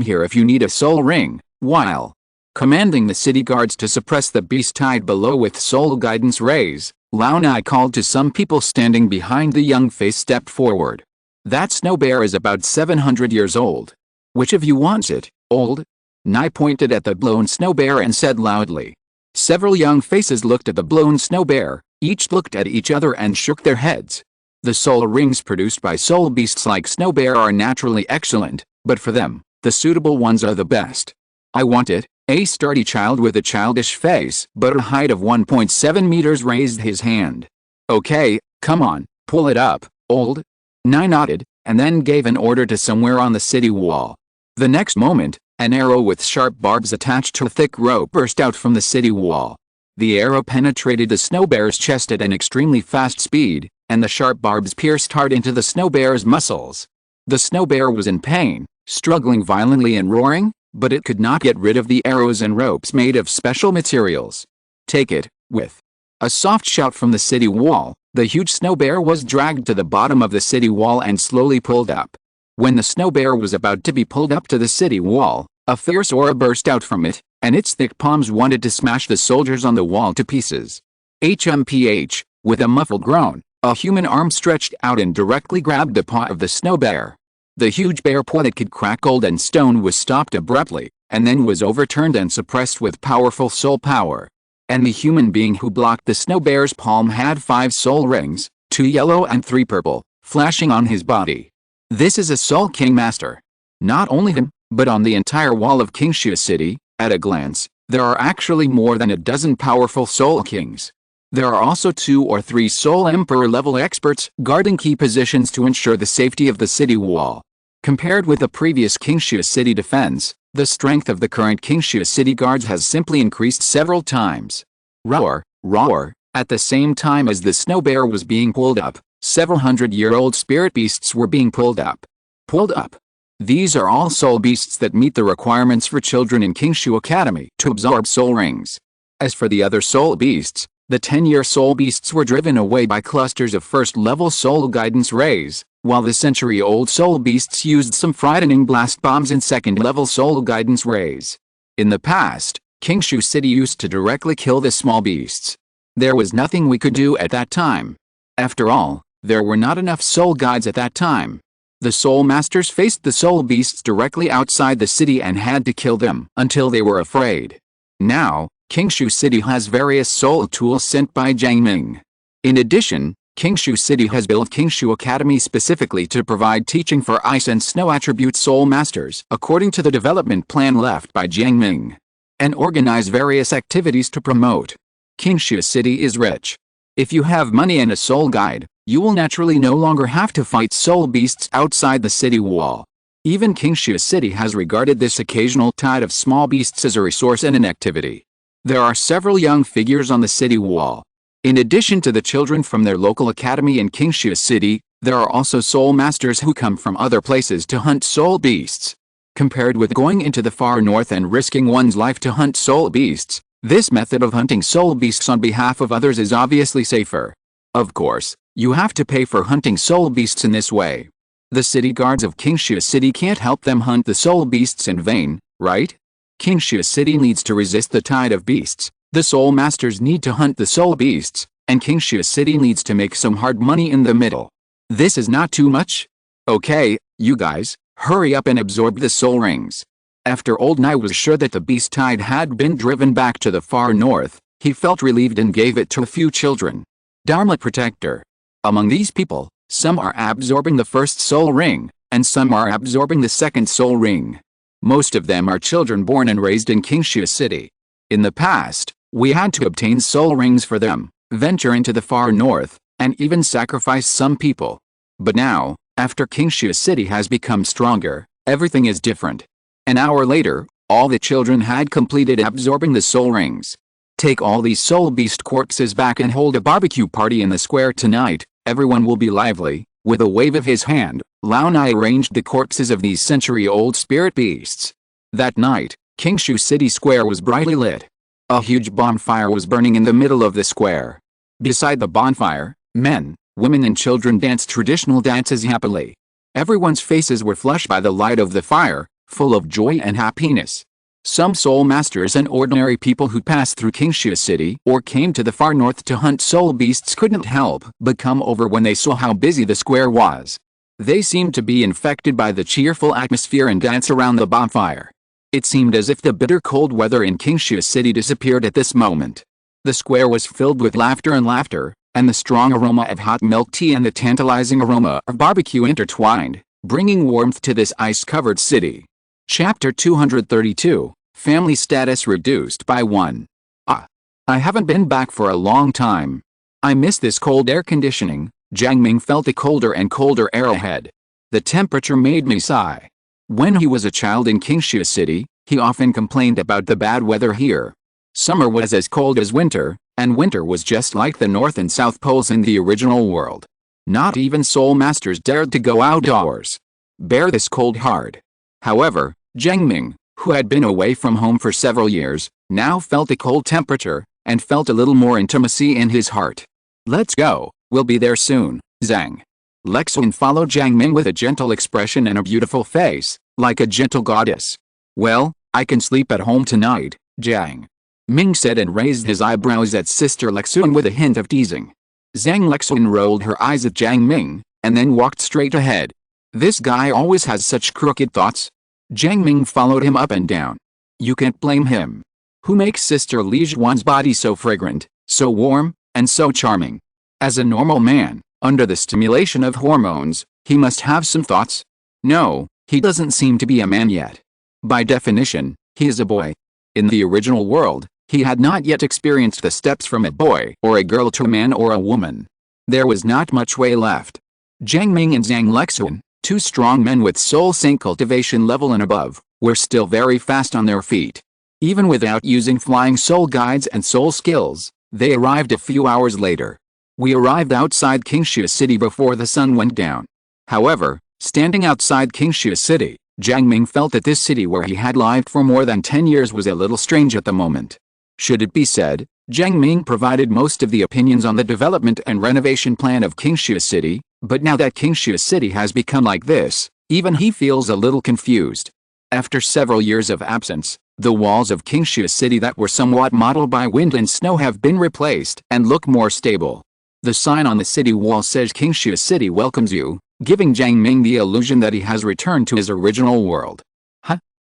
[SPEAKER 1] here if you need a soul ring. While commanding the city guards to suppress the beast tide below with soul guidance rays, Lao Nai called to some people standing behind. The young face stepped forward. That snow bear is about 700 years old. Which of you wants it, old? Nai pointed at the blown snow bear and said loudly. Several young faces looked at the blown snow bear, each looked at each other and shook their heads. The soul rings produced by soul beasts like snow bear are naturally excellent, but for them, the suitable ones are the best. I want it. A sturdy child with a childish face but a height of 1.7 meters raised his hand. Okay, come on, pull it up, old. Nai nodded, and then gave an order to somewhere on the city wall. The next moment, an arrow with sharp barbs attached to a thick rope burst out from the city wall. The arrow penetrated the snow bear's chest at an extremely fast speed, and the sharp barbs pierced hard into the snow bear's muscles. The snow bear was in pain, struggling violently and roaring, but it could not get rid of the arrows and ropes made of special materials. Take it, with a soft shout from the city wall, the huge snow bear was dragged to the bottom of the city wall and slowly pulled up. When the snow bear was about to be pulled up to the city wall, a fierce aura burst out from it, and its thick palms wanted to smash the soldiers on the wall to pieces. HMPH, with a muffled groan, a human arm stretched out and directly grabbed the paw of the snow bear. The huge bear paw that could crack gold and stone was stopped abruptly, and then was overturned and suppressed with powerful soul power. And the human being who blocked the snow bear's palm had 5 soul rings, 2 yellow and 3 purple, flashing on his body. This is a Soul King Master. Not only him, but on the entire wall of Qingshu City, at a glance, there are actually more than a dozen powerful Soul Kings. There are also 2 or 3 Soul Emperor level experts guarding key positions to ensure the safety of the city wall. Compared with the previous Qingshu City defense, the strength of the current Qingshu City guards has simply increased several times. Roar, roar, at the same time as the snow bear was being pulled up, several hundred-year-old spirit beasts were being pulled up. Pulled up. These are all soul beasts that meet the requirements for children in Qingshu Academy to absorb soul rings. As for the other soul beasts, the 10-year soul beasts were driven away by clusters of first-level soul guidance rays, while the century-old soul beasts used some frightening blast bombs and second-level soul guidance rays. In the past, Qingshu City used to directly kill the small beasts. There was nothing we could do at that time. After all, there were not enough soul guides at that time. The soul masters faced the soul beasts directly outside the city and had to kill them until they were afraid. Now, Qingshu City has various soul tools sent by Jiang Ming. In addition, Qingshu City has built Qingshu Academy specifically to provide teaching for ice and snow attribute soul masters according to the development plan left by Jiang Ming, and organize various activities to promote. Qingshu City is rich. If you have money and a soul guide, you will naturally no longer have to fight soul beasts outside the city wall. Even Qingshu City has regarded this occasional tide of small beasts as a resource and an activity. There are several young figures on the city wall. In addition to the children from their local academy in Qingshu City, there are also soul masters who come from other places to hunt soul beasts. Compared with going into the far north and risking one's life to hunt soul beasts, this method of hunting soul beasts on behalf of others is obviously safer. Of course, you have to pay for hunting soul beasts in this way. The city guards of Qingshu City can't help them hunt the soul beasts in vain, right? Qingshu City needs to resist the tide of beasts. The soul masters need to hunt the soul beasts, and Qingshu City needs to make some hard money in the middle. This is not too much? Okay, you guys, hurry up and absorb the soul rings. After Old Nai was sure that the beast tide had been driven back to the far north, he felt relieved and gave it to a few children. Dharma Protector. Among these people, some are absorbing the first soul ring, and some are absorbing the second soul ring. Most of them are children born and raised in Qingshu City. In the past, we had to obtain soul rings for them, venture into the far north, and even sacrifice some people. But now, after Qingshu City has become stronger, everything is different. An hour later, all the children had completed absorbing the soul rings. Take all these soul beast corpses back and hold a barbecue party in the square tonight, everyone will be lively. With a wave of his hand, Lao Nai arranged the corpses of these century-old spirit beasts. That night, Qingshu City Square was brightly lit. A huge bonfire was burning in the middle of the square. Beside the bonfire, men, women and children danced traditional dances happily. Everyone's faces were flushed by the light of the fire, full of joy and happiness. Some soul masters and ordinary people who passed through Qingxia City or came to the far north to hunt soul beasts couldn't help but come over when they saw how busy the square was. They seemed to be infected by the cheerful atmosphere and dance around the bonfire. It seemed as if the bitter cold weather in Qingxia City disappeared at this moment. The square was filled with laughter, and the strong aroma of hot milk tea and the tantalizing aroma of barbecue intertwined, bringing warmth to this ice-covered city. Chapter 232, Family Status Reduced by 1. I haven't been back for a long time. I miss this cold air conditioning. Jiang Ming felt a colder and colder air ahead. The temperature made me sigh. When he was a child in Qingxia City, he often complained about the bad weather here. Summer was as cold as winter, and winter was just like the North and South Poles in the original world. Not even soul masters dared to go outdoors. Bear this cold hard. However, Jiang Ming, who had been away from home for several years, now felt a cold temperature, and felt a little more intimacy in his heart. Let's go, we'll be there soon, Zhang. Lexun followed Jiang Ming with a gentle expression and a beautiful face, like a gentle goddess. Well, I can sleep at home tonight, Jiang Ming said and raised his eyebrows at Sister Lexun with a hint of teasing. Zhang Lexun rolled her eyes at Jiang Ming, and then walked straight ahead. This guy always has such crooked thoughts. Jiang Ming followed him up and down. You can't blame him. Who makes Sister Li Zhuan's body so fragrant, so warm, and so charming? As a normal man, under the stimulation of hormones, he must have some thoughts. No, he doesn't seem to be a man yet. By definition, he is a boy. In the original world, he had not yet experienced the steps from a boy or a girl to a man or a woman. There was not much way left. Jiang Ming and Zhang Lexun, two strong men with soul sync cultivation level and above, were still very fast on their feet. Even without using flying soul guides and soul skills, they arrived a few hours later. We arrived outside Qingxia City before the sun went down. However, standing outside Qingxia City, Jiang Ming felt that this city where he had lived for more than 10 years was a little strange at the moment. Should it be said, Jiang Ming provided most of the opinions on the development and renovation plan of Qingxia City, but now that Qingxia City has become like this, even he feels a little confused. After several years of absence, the walls of Qingxia City that were somewhat mottled by wind and snow have been replaced and look more stable. The sign on the city wall says Qingxia City welcomes you, giving Jiang Ming the illusion that he has returned to his original world.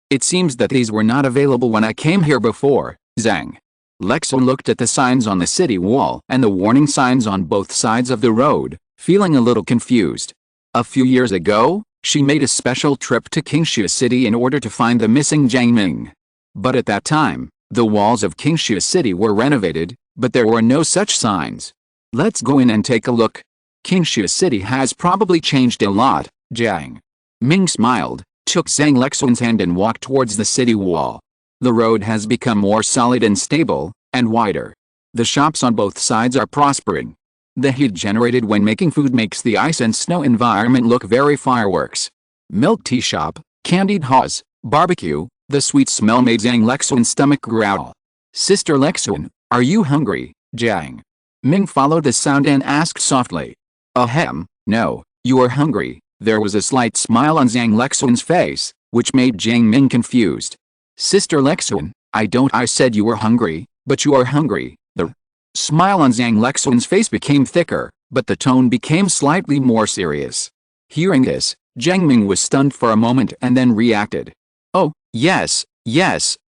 [SPEAKER 1] It seems that these were not available when I came here before, Zhang Lexun looked at the signs on the city wall and the warning signs on both sides of the road, feeling a little confused. A few years ago, she made a special trip to Qingxia City in order to find the missing Jiang Ming. But at that time, the walls of Qingxia City were renovated, but there were no such signs. Let's go in and take a look. Qingxia City has probably changed a lot, Jiang Ming smiled, took Zhang Lexun's hand and walked towards the city wall. The road has become more solid and stable, and wider. The shops on both sides are prospering. The heat generated when making food makes the ice and snow environment look very fireworks. Milk tea shop, candied haws, barbecue, the sweet smell made Zhang Lexun's stomach growl. Sister Lexun, are you hungry? Jiang Ming followed the sound and asked softly. Ahem, no, you are hungry. There was a slight smile on Zhang Lexun's face, which made Jiang Ming confused. Sister Lexun, I said you were hungry, but you are hungry. The smile on Zhang Lexun's face became thicker, but the tone became slightly more serious. Hearing this, Jiang Ming was stunned for a moment and then reacted. Oh, yes,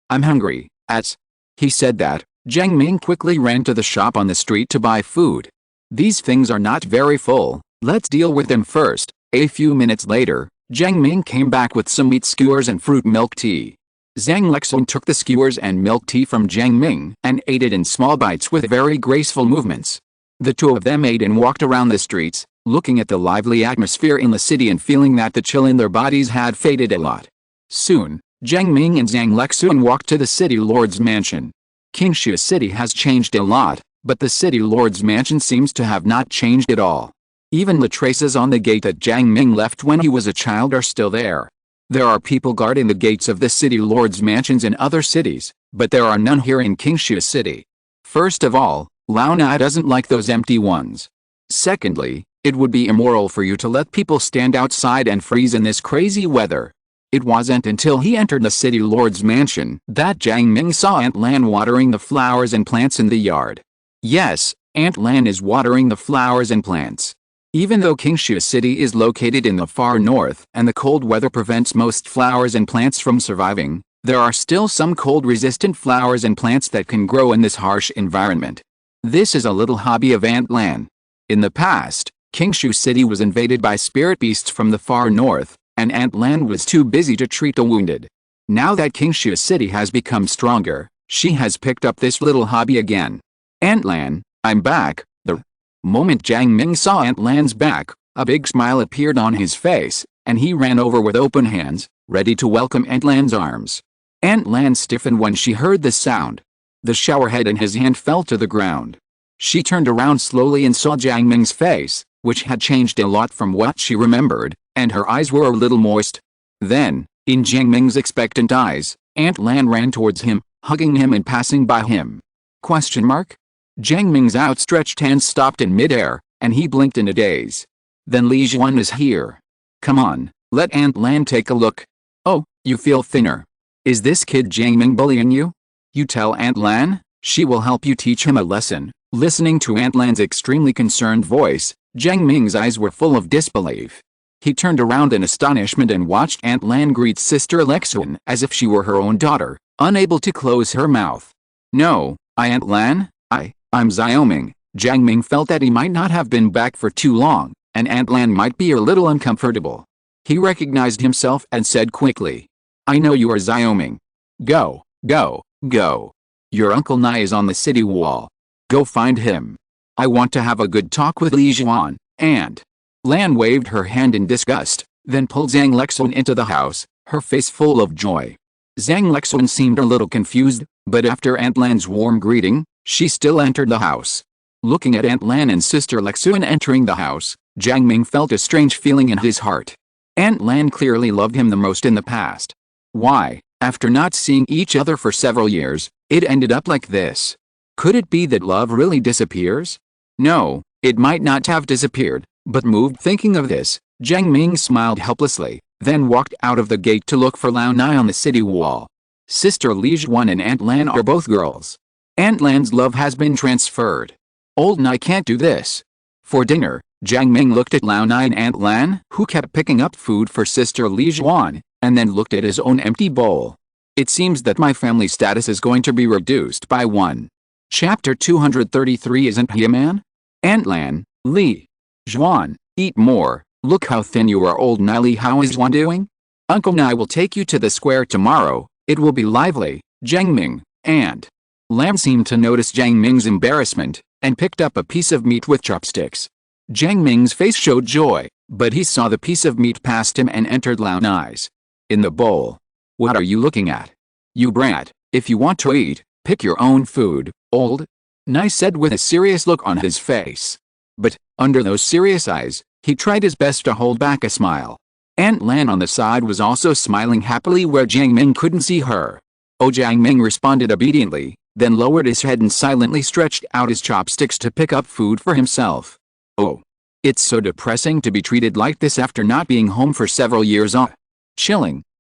[SPEAKER 1] I'm hungry. As he said that, Jiang Ming quickly ran to the shop on the street to buy food. These things are not very full, let's deal with them first. A few minutes later, Jiang Ming came back with some meat skewers and fruit milk tea. Zhang Lexun took the skewers and milk tea from Jiang Ming and ate it in small bites with very graceful movements. The two of them ate and walked around the streets, looking at the lively atmosphere in the city and feeling that the chill in their bodies had faded a lot. Soon, Jiang Ming and Zhang Lexun walked to the city lord's mansion. Qingxia City has changed a lot, but the city lord's mansion seems to have not changed at all. Even the traces on the gate that Jiang Ming left when he was a child are still there. There are people guarding the gates of the city lord's mansions in other cities, but there are none here in Qingxia City. First of all, Lao Na doesn't like those empty ones. Secondly, it would be immoral for you to let people stand outside and freeze in this crazy weather. It wasn't until he entered the city lord's mansion that Jiang Ming saw Aunt Lan watering the flowers and plants in the yard. Yes, Aunt Lan is watering the flowers and plants. Even though Qingshu City is located in the far north and the cold weather prevents most flowers and plants from surviving, there are still some cold-resistant flowers and plants that can grow in this harsh environment. This is a little hobby of Aunt Lan. In the past, Qingshu City was invaded by spirit beasts from the far north, and Aunt Lan was too busy to treat the wounded. Now that Qingshu City has become stronger, she has picked up this little hobby again. Aunt Lan, I'm back. The moment Jiang Ming saw Aunt Lan's back, a big smile appeared on his face, and he ran over with open hands, ready to welcome Aunt Lan's arms. Aunt Lan stiffened when she heard the sound. The shower head in his hand fell to the ground. She turned around slowly and saw Jiang Ming's face, which had changed a lot from what she remembered, and her eyes were a little moist. Then, in Jiang Ming's expectant eyes, Aunt Lan ran towards him, hugging him and passing by him. Jiang Ming's outstretched hand stopped in midair, and he blinked in a daze. Then Li Juan is here. Come on, let Aunt Lan take a look. Oh, you feel thinner. Is this kid Jiang Ming bullying you? You tell Aunt Lan, she will help you teach him a lesson. Listening to Aunt Lan's extremely concerned voice, Jiang Ming's eyes were full of disbelief. He turned around in astonishment and watched Aunt Lan greet Sister Lexuan as if she were her own daughter, unable to close her mouth. No, Aunt Lan, I'm Xiaoming. Jiang Ming felt that he might not have been back for too long, and Aunt Lan might be a little uncomfortable. He recognized himself and said quickly, I know you are Xiaoming. Go, go, go. Your Uncle Nai is on the city wall. Go find him. I want to have a good talk with Li Juan. Aunt Lan waved her hand in disgust, then pulled Zhang Lexuan into the house, her face full of joy. Zhang Lexuan seemed a little confused, but after Aunt Lan's warm greeting, she still entered the house. Looking at Aunt Lan and Sister Lexuan entering the house, Jiang Ming felt a strange feeling in his heart. Aunt Lan clearly loved him the most in the past. Why, after not seeing each other for several years, it ended up like this? Could it be that love really disappears? No, it might not have disappeared, but moved thinking of this, Jiang Ming smiled helplessly, then walked out of the gate to look for Lao Nai on the city wall. Sister Li Juan and Aunt Lan are both girls. Aunt Lan's love has been transferred. Old Nai can't do this. For dinner, Jiang Ming looked at Lao Nai and Aunt Lan, who kept picking up food for Sister Li Juan, and then looked at his own empty bowl. It seems that my family status is going to be reduced by 1. Chapter 233 Isn't he a man? Aunt Lan, Li Juan, eat more. Look how thin you are, Old Nai. Li, how is Juan doing? Uncle Nai will take you to the square tomorrow. It will be lively. Jiang Ming, Aunt Lan seemed to notice Jiang Ming's embarrassment, and picked up a piece of meat with chopsticks. Jiang Ming's face showed joy, but he saw the piece of meat past him and entered Lao Nai's. In the bowl. What are you looking at? You brat, if you want to eat, pick your own food, Old Nai said with a serious look on his face. But, under those serious eyes, he tried his best to hold back a smile. Aunt Lan on the side was also smiling happily where Jiang Ming couldn't see her. Oh, Jiang Ming responded obediently, then lowered his head and silently stretched out his chopsticks to pick up food for himself. Oh. It's so depressing to be treated like this after not being home for several years.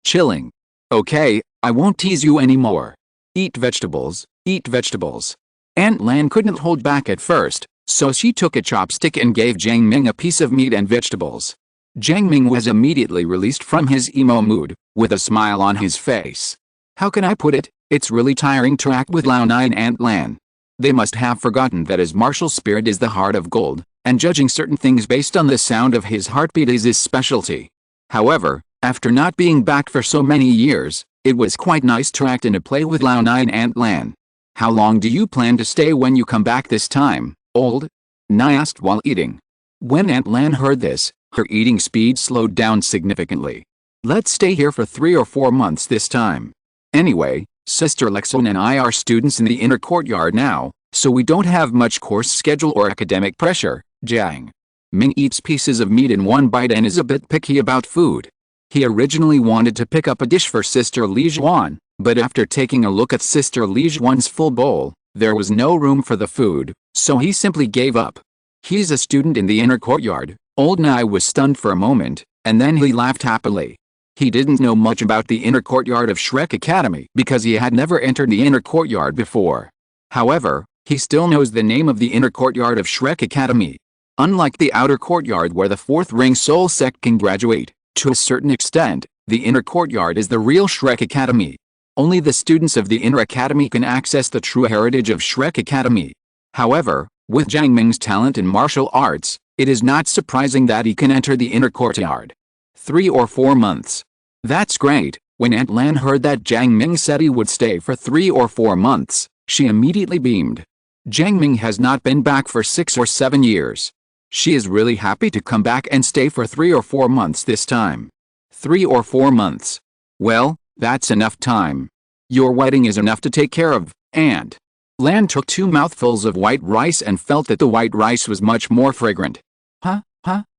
[SPEAKER 1] Chilling. Okay, I won't tease you anymore. Eat vegetables, eat vegetables. Aunt Lan couldn't hold back at first, so she took a chopstick and gave Jiang Ming a piece of meat and vegetables. Jiang Ming was immediately released from his emo mood, with a smile on his face. How can I put it? It's really tiring to act with Lao Nai and Aunt Lan. They must have forgotten that his martial spirit is the heart of gold, and judging certain things based on the sound of his heartbeat is his specialty. However, after not being back for so many years, it was quite nice to act in a play with Lao Nai and Aunt Lan. How long do you plan to stay when you come back this time, Old Nai asked while eating. When Aunt Lan heard this, her eating speed slowed down significantly. Let's stay here for 3 or 4 months this time. Anyway, Sister Lexuan and I are students in the inner courtyard now, so we don't have much course schedule or academic pressure. Jiang Ming eats pieces of meat in one bite and is a bit picky about food. He originally wanted to pick up a dish for Sister Li Juan, but after taking a look at Sister Li Juan's full bowl, there was no room for the food, so he simply gave up. He's a student in the inner courtyard. Old Nai was stunned for a moment, and then he laughed happily. He didn't know much about the inner courtyard of Shrek Academy because he had never entered the inner courtyard before. However, he still knows the name of the inner courtyard of Shrek Academy. Unlike the outer courtyard where the fourth ring soul sect can graduate, to a certain extent, the inner courtyard is the real Shrek Academy. Only the students of the inner academy can access the true heritage of Shrek Academy. However, with Jiang Ming's talent in martial arts, it is not surprising that he can enter the inner courtyard. 3 or 4 months. That's great. When Aunt Lan heard that Jiang Ming said he would stay for 3 or 4 months, she immediately beamed. Jiang Ming has not been back for 6 or 7 years. She is really happy to come back and stay for 3 or 4 months this time. 3 or 4 months. Well, that's enough time. Your wedding is enough to take care of, Aunt Lan took 2 mouthfuls of white rice and felt that the white rice was much more fragrant.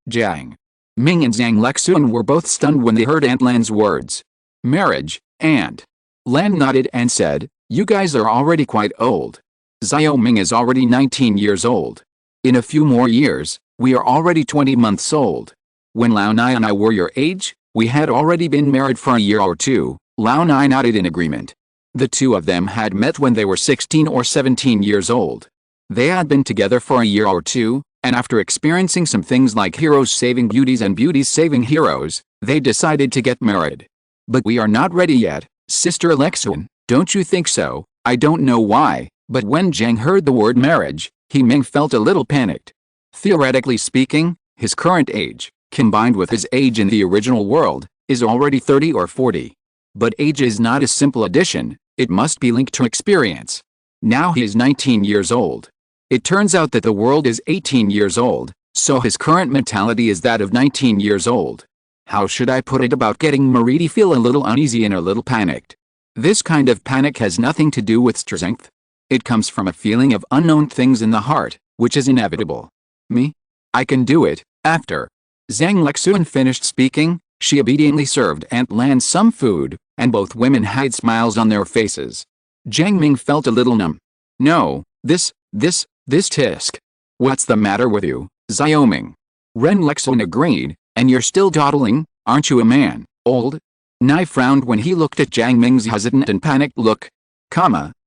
[SPEAKER 1] Jiang Ming and Zhang Lexun were both stunned when they heard Aunt Lan's words. Marriage, Aunt Lan nodded and said, you guys are already quite old. Xiao Ming is already 19 years old. In a few more years, we are already 20 months old. When Lao Nai and I were your age, we had already been married for a year or 2, Lao Nai nodded in agreement. The 2 of them had met when they were 16 or 17 years old. They had been together for a year or 2, and after experiencing some things like heroes saving beauties and beauties saving heroes, they decided to get married. But we are not ready yet, Sister Lexun, don't you think so? I don't know why, but when Jiang heard the word marriage, Ming felt a little panicked. Theoretically speaking, his current age, combined with his age in the original world, is already 30 or 40. But age is not a simple addition, it must be linked to experience. Now he is 19 years old. It turns out that the world is 18 years old, so his current mentality is that of 19 years old. How should I put it about getting married? He feel a little uneasy and a little panicked. This kind of panic has nothing to do with strength. It comes from a feeling of unknown things in the heart, which is inevitable. Me? I can do it. After Zhang Lexun finished speaking, she obediently served Aunt Lan some food, and both women had smiles on their faces. Jiang Ming felt a little numb. No, this tisk. What's the matter with you, Xiao Ming? Ren Lexun agreed, and you're still dawdling, aren't you a man, old? Nai frowned when he looked at Jiang Ming's hesitant and panicked look.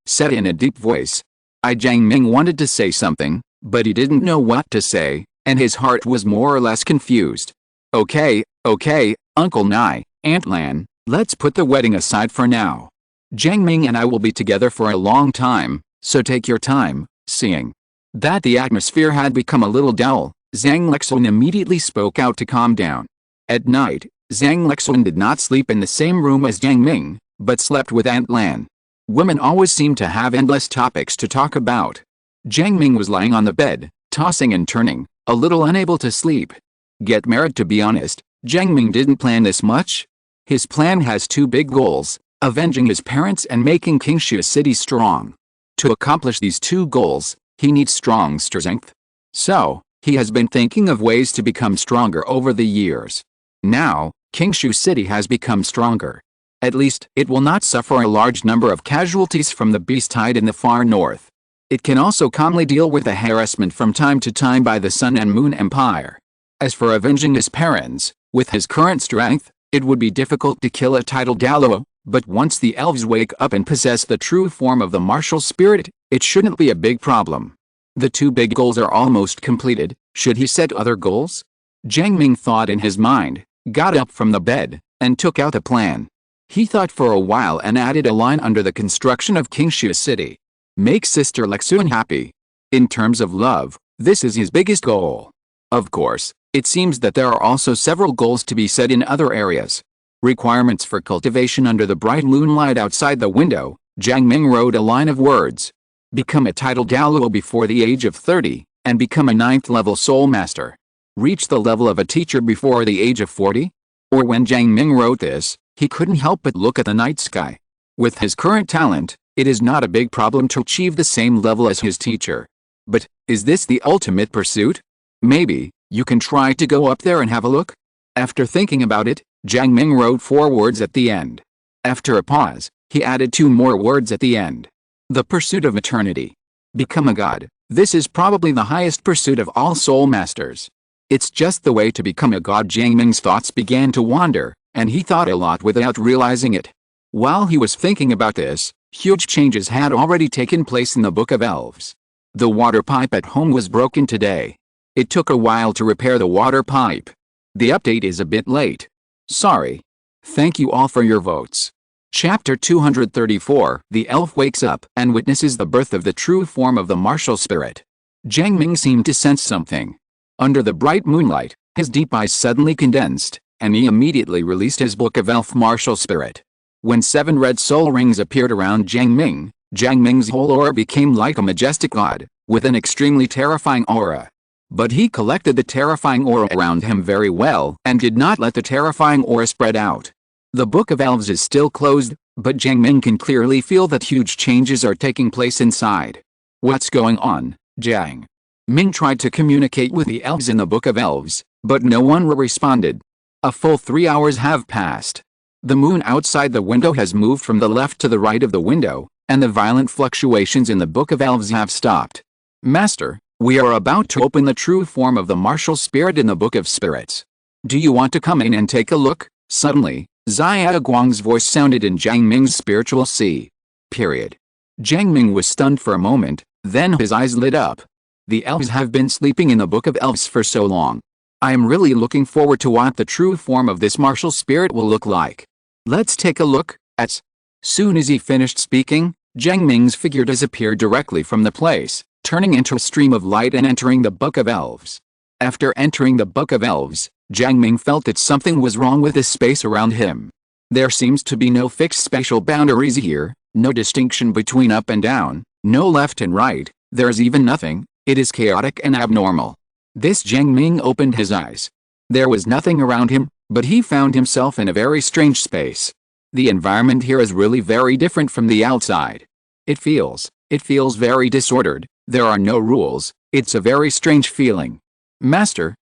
[SPEAKER 1] Said in a deep voice. Jiang Ming wanted to say something, but he didn't know what to say, and his heart was more or less confused. Okay, Uncle Nai, Aunt Lan, let's put the wedding aside for now. Jiang Ming and I will be together for a long time, so take your time. Seeing that the atmosphere had become a little dull, Zhang Lexun immediately spoke out to calm down. At night, Zhang Lexun did not sleep in the same room as Jiang Ming, but slept with Aunt Lan. Women always seem to have endless topics to talk about. Jiang Ming was lying on the bed, tossing and turning, a little unable to sleep. Get married. To be honest, Jiang Ming didn't plan this much. His plan has 2 big goals, avenging his parents and making Qingshu City strong. To accomplish these 2 goals, he needs strong strength. So, he has been thinking of ways to become stronger over the years. Now, Qingshu City has become stronger. At least, it will not suffer a large number of casualties from the beast tide in the far north. It can also calmly deal with the harassment from time to time by the Sun and Moon Empire. As for avenging his parents, with his current strength, it would be difficult to kill a title Douluo, but once the elves wake up and possess the true form of the martial spirit, it shouldn't be a big problem. The 2 big goals are almost completed. Should he set other goals? Jiang Ming thought in his mind, got up from the bed, and took out a plan. He thought for a while and added a line under the construction of Qingshu City. Make Sister Lexun happy. In terms of love, this is his biggest goal. Of course, it seems that there are also several goals to be set in other areas. Requirements for cultivation under the bright moonlight outside the window. Jiang Ming wrote a line of words. Become a title Douluo before the age of 30, and become a 9th level soul master. Reach the level of a teacher before the age of 40? Or when Jiang Ming wrote this, he couldn't help but look at the night sky. With his current talent, it is not a big problem to achieve the same level as his teacher. But, is this the ultimate pursuit? Maybe, you can try to go up there and have a look? After thinking about it, Jiang Ming wrote 4 words at the end. After a pause, he added 2 more words at the end. The pursuit of eternity. Become a god. This is probably the highest pursuit of all soul masters. It's just the way to become a god. Jiang Ming's thoughts began to wander, and he thought a lot without realizing it. While he was thinking about this, huge changes had already taken place in the Book of Elves. The water pipe at home was broken today. It took a while to repair the water pipe. The update is a bit late. Sorry. Thank you all for your votes. Chapter 234. The elf wakes up and witnesses the birth of the true form of the martial spirit. Jiang Ming seemed to sense something. Under the bright moonlight, his deep eyes suddenly condensed, and he immediately released his Book of Elf Martial Spirit. When 7 red soul rings appeared around Jiang Ming's whole aura became like a majestic god, with an extremely terrifying aura. But he collected the terrifying aura around him very well and did not let the terrifying aura spread out. The Book of Elves is still closed, but Jiang Ming can clearly feel that huge changes are taking place inside. What's going on, Jiang Ming tried to communicate with the elves in the Book of Elves, but no one responded. A full 3 hours have passed. The moon outside the window has moved from the left to the right of the window, and the violent fluctuations in the Book of Elves have stopped. Master, we are about to open the true form of the martial spirit in the Book of Spirits. Do you want to come in and take a look? Suddenly, Xia Guang's voice sounded in Jiang Ming's spiritual sea. Jiang Ming was stunned for a moment, then his eyes lit up. The elves have been sleeping in the Book of Elves for so long. I am really looking forward to what the true form of this martial spirit will look like. Let's take a look. As soon as he finished speaking, Jiang Ming's figure disappeared directly from the place, turning into a stream of light and entering the Book of Elves. After entering the Book of Elves, Jiang Ming felt that something was wrong with the space around him. There seems to be no fixed spatial boundaries here, no distinction between up and down, no left and right, there's even nothing, it is chaotic and abnormal. This Jiang Ming opened his eyes. There was nothing around him, but he found himself in a very strange space. The environment here is really very different from the outside. It feels very disordered, there are no rules, it's a very strange feeling. Master,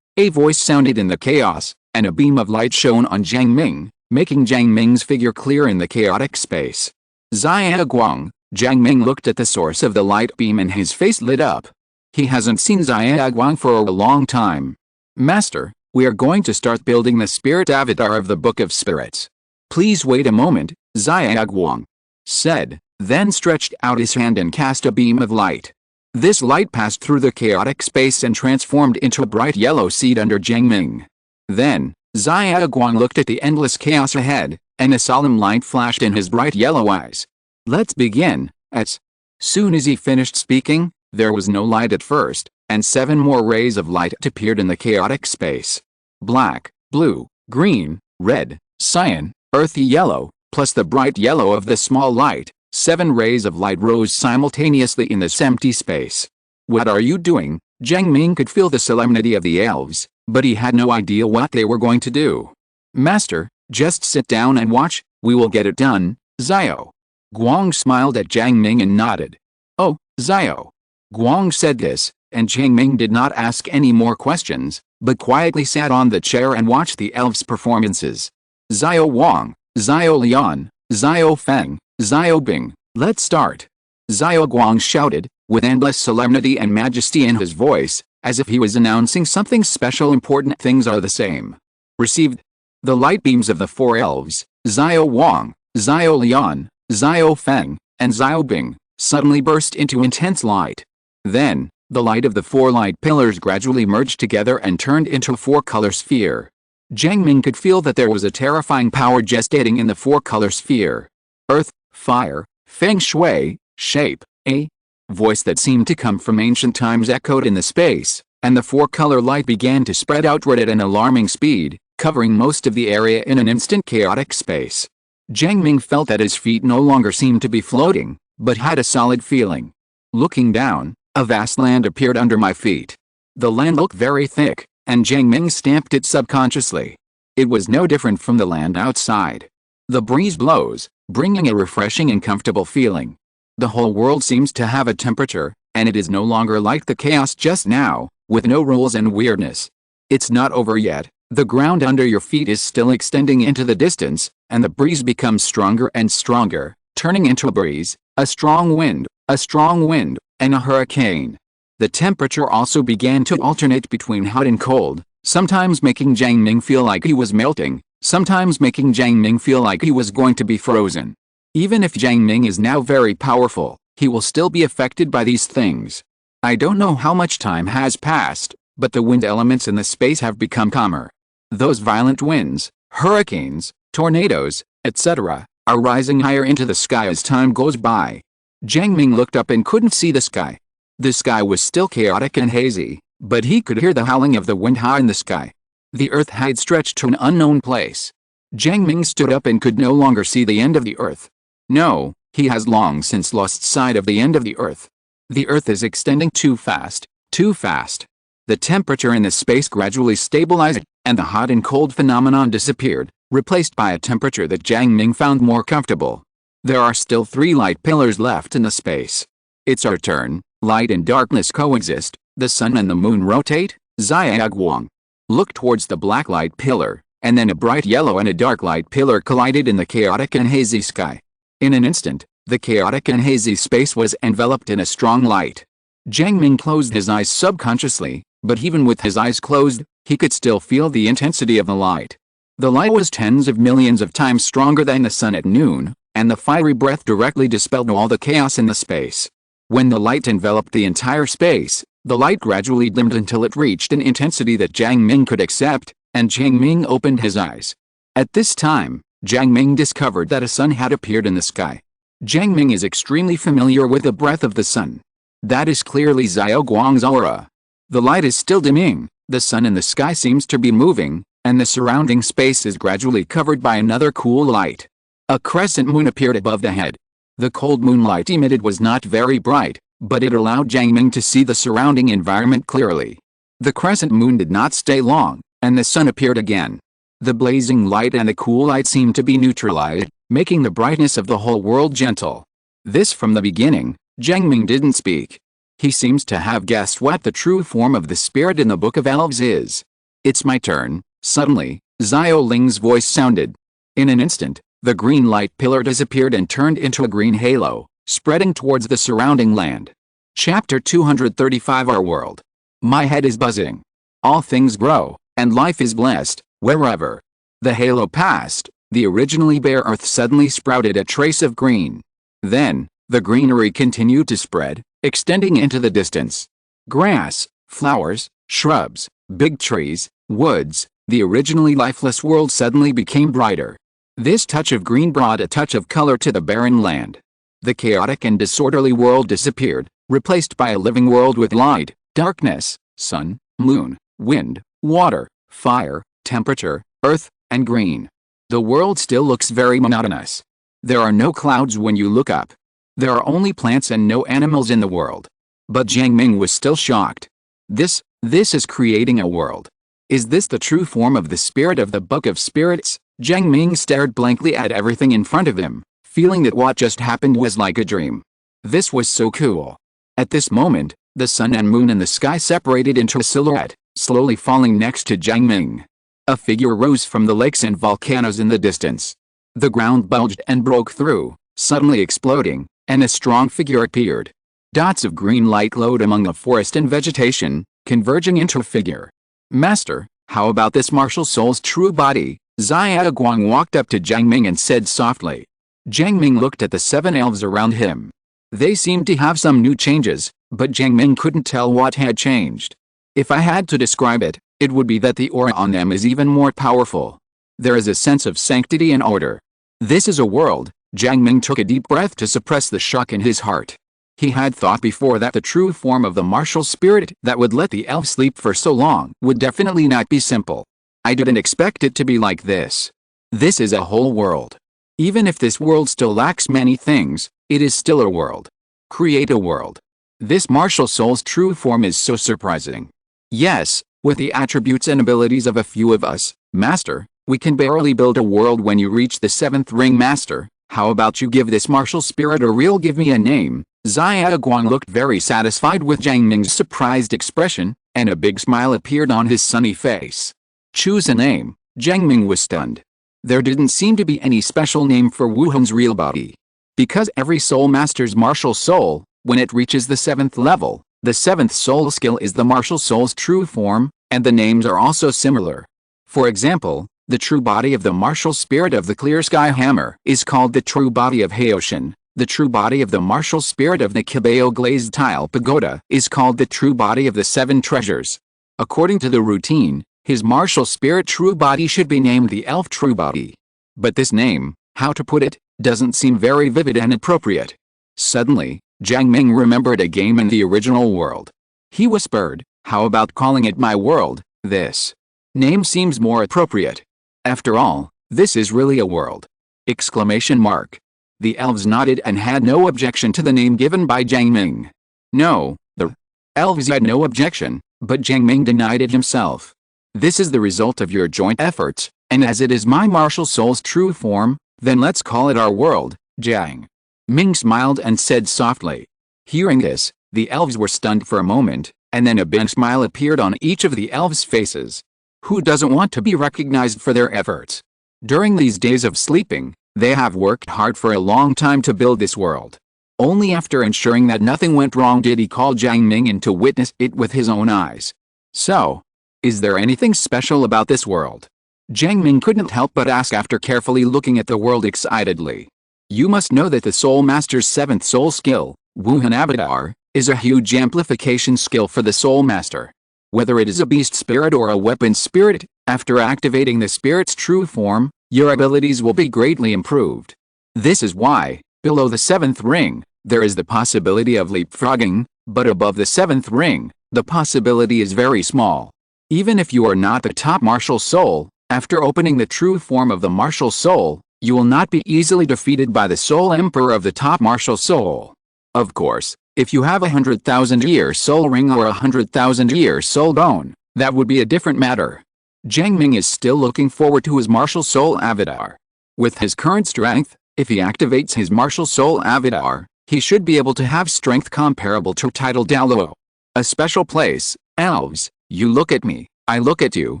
[SPEAKER 1] a voice sounded in the chaos, and a beam of light shone on Jiang Ming, making Jiang Ming's figure clear in the chaotic space. Xia Guang, Jiang Ming looked at the source of the light beam and his face lit up. He hasn't seen Xia Guang for a long time. Master, we are going to start building the spirit avatar of the Book of Spirits. Please wait a moment, Xia Guang said, then stretched out his hand and cast a beam of light. This light passed through the chaotic space and transformed into a bright yellow seed under Jiang Ming. Then, Xia Guang looked at the endless chaos ahead, and a solemn light flashed in his bright yellow eyes. Let's begin. As soon as he finished speaking, there was no light at first, and 7 more rays of light appeared in the chaotic space. Black, blue, green, red, cyan, earthy yellow, plus the bright yellow of the small light. 7 rays of light rose simultaneously in this empty space. What are you doing? Jiang Ming could feel the solemnity of the elves, but he had no idea what they were going to do. Master, just sit down and watch, we will get it done. Xio Guang smiled at Jiang Ming and nodded. Oh, Xio Guang said this, and Jiang Ming did not ask any more questions, but quietly sat on the chair and watched the elves' performances. Xio Wang, Xio Lian, Xio Feng, Xio Bing, let's start. Xio Guang shouted, with endless solemnity and majesty in his voice, as if he was announcing something special. Important things are the same. Received. The light beams of the 4 elves, Xio Wang, Xio Lian, Xio Feng, and Xio Bing, suddenly burst into intense light. Then, the light of the 4 light pillars gradually merged together and turned into a 4-color sphere. Jiang Ming could feel that there was a terrifying power gestating in the 4-color sphere. Earth, fire, feng shui, shape, a voice that seemed to come from ancient times echoed in the space, and the 4-color light began to spread outward at an alarming speed, covering most of the area in an instant chaotic space. Jiang Ming felt that his feet no longer seemed to be floating, but had a solid feeling. Looking down, a vast land appeared under my feet. The land looked very thick, and Jiang Ming stamped it subconsciously. It was no different from the land outside. The breeze blows, bringing a refreshing and comfortable feeling. The whole world seems to have a temperature, and it is no longer like the chaos just now, with no rules and weirdness. It's not over yet, the ground under your feet is still extending into the distance, and the breeze becomes stronger and stronger, turning into a breeze, a strong wind, and a hurricane. The temperature also began to alternate between hot and cold, sometimes making Jiang Ming feel like he was melting, sometimes making Jiang Ming feel like he was going to be frozen. Even if Jiang Ming is now very powerful, he will still be affected by these things. I don't know how much time has passed, but the wind elements in the space have become calmer. Those violent winds, hurricanes, tornadoes, etc., are rising higher into the sky as time goes by. Jiang Ming looked up and couldn't see the sky. The sky was still chaotic and hazy, but he could hear the howling of the wind high in the sky. The earth had stretched to an unknown place. Jiang Ming stood up and could no longer see the end of the earth. No, he has long since lost sight of the end of the earth. The earth is extending too fast, too fast. The temperature in the space gradually stabilized, and the hot and cold phenomenon disappeared, replaced by a temperature that Jiang Ming found more comfortable. There are still 3 light pillars left in the space. It's our turn. Light and darkness coexist, the sun and the moon rotate. Zhiaoguang looked towards the black light pillar, and then a bright yellow and a dark light pillar collided in the chaotic and hazy sky. In an instant, the chaotic and hazy space was enveloped in a strong light. Jiang Ming closed his eyes subconsciously, but even with his eyes closed, he could still feel the intensity of the light. The light was tens of millions of times stronger than the sun at noon, and the fiery breath directly dispelled all the chaos in the space. When the light enveloped the entire space, the light gradually dimmed until it reached an intensity that Jiang Ming could accept, and Jiang Ming opened his eyes. At this time, Jiang Ming discovered that a sun had appeared in the sky. Jiang Ming is extremely familiar with the breath of the sun. That is clearly Zhiaoguang's aura. The light is still dimming, the sun in the sky seems to be moving, and the surrounding space is gradually covered by another cool light. A crescent moon appeared above the head. The cold moonlight emitted was not very bright, but it allowed Jiang Ming to see the surrounding environment clearly. The crescent moon did not stay long, and the sun appeared again. The blazing light and the cool light seemed to be neutralized, making the brightness of the whole world gentle. This from the beginning, Jiang Ming didn't speak. He seems to have guessed what the true form of the spirit in the Book of Elves is. It's my turn. Suddenly, Xiao Ling's voice sounded. In an instant, the green light pillar disappeared and turned into a green halo, spreading towards the surrounding land. Chapter 235 Our World. My head is buzzing. All things grow, and life is blessed, wherever. The halo passed, the originally bare earth suddenly sprouted a trace of green. Then, the greenery continued to spread, extending into the distance. Grass, flowers, shrubs, big trees, woods, the originally lifeless world suddenly became brighter. This touch of green brought a touch of color to the barren land. The chaotic and disorderly world disappeared, replaced by a living world with light, darkness, sun, moon, wind, water, fire, temperature, earth, and green. The world still looks very monotonous. There are no clouds when you look up. There are only plants and no animals in the world. But Jiang Ming was still shocked. This is creating a world. Is this the true form of the spirit of the Book of Spirits? Jiang Ming stared blankly at everything in front of him, feeling that what just happened was like a dream. This was so cool. At this moment, the sun and moon in the sky separated into a silhouette, slowly falling next to Jiang Ming. A figure rose from the lakes and volcanoes in the distance. The ground bulged and broke through, suddenly exploding, and a strong figure appeared. Dots of green light glowed among the forest and vegetation, converging into a figure. Master, how about this martial soul's true body? Zhiaoguang walked up to Jiang Ming and said softly. Jiang Ming looked at the 7 elves around him. They seemed to have some new changes, but Jiang Ming couldn't tell what had changed. If I had to describe it, it would be that the aura on them is even more powerful. There is a sense of sanctity and order. This is a world. Jiang Ming took a deep breath to suppress the shock in his heart. He had thought before that the true form of the martial spirit that would let the elf sleep for so long would definitely not be simple. I didn't expect it to be like this. This is a whole world. Even if this world still lacks many things, it is still a world. Create a world. This martial soul's true form is so surprising. Yes, with the attributes and abilities of a few of us, Master, we can barely build a world when you reach the 7th ring, Master. How about you give this martial spirit a real give me a name? Zhiaoguang looked very satisfied with Jiang Ming's surprised expression, and a big smile appeared on his sunny face. Choose a name. Jiang Ming was stunned. There didn't seem to be any special name for Wu Hong's real body. Because every soul masters martial soul, when it reaches the 7th level, the 7th soul skill is the martial soul's true form, and the names are also similar. For example, The true body of the martial spirit of the clear sky hammer is called the true body of Haoshin. The true body of the martial spirit of the Kibeo glazed tile pagoda is called the true body of the seven treasures. According to the routine, his martial spirit true body should be named the elf true body. But this name, how to put it, doesn't seem very vivid and appropriate. Suddenly, Jiang Ming remembered a game in the original world. He whispered, "How about calling it my world? This name seems more appropriate. After all, this is really a world." Exclamation mark. The elves nodded and had no objection to the name given by Jiang Ming. No, the elves had no objection, but Jiang Ming denied it himself. "This is the result of your joint efforts, and as it is my martial soul's true form, then let's call it our world." Jiang Ming smiled and said softly. Hearing this, the elves were stunned for a moment, and then a big smile appeared on each of the elves' faces. Who doesn't want to be recognized for their efforts? During these days of sleeping, they have worked hard for a long time to build this world. Only after ensuring that nothing went wrong did he call Jiang Ming in to witness it with his own eyes. "So, is there anything special about this world?" Jiang Ming couldn't help but ask after carefully looking at the world excitedly. "You must know that the Soul Master's 7th soul skill, Wuhan Avatar, is a huge amplification skill for the Soul Master. Whether it is a beast spirit or a weapon spirit, after activating the spirit's true form, your abilities will be greatly improved. This is why, below the 7th ring, there is the possibility of leapfrogging, but above the 7th ring, the possibility is very small. Even if you are not the top martial soul, after opening the true form of the martial soul, you will not be easily defeated by the soul emperor of the top martial soul. Of course, if you have 100,000-year soul ring or 100,000-year soul bone, that would be a different matter." Jiang Ming is still looking forward to his martial soul avatar. With his current strength, if he activates his martial soul avatar, he should be able to have strength comparable to Tidal Douluo. A special place. Elves, you look at me, I look at you,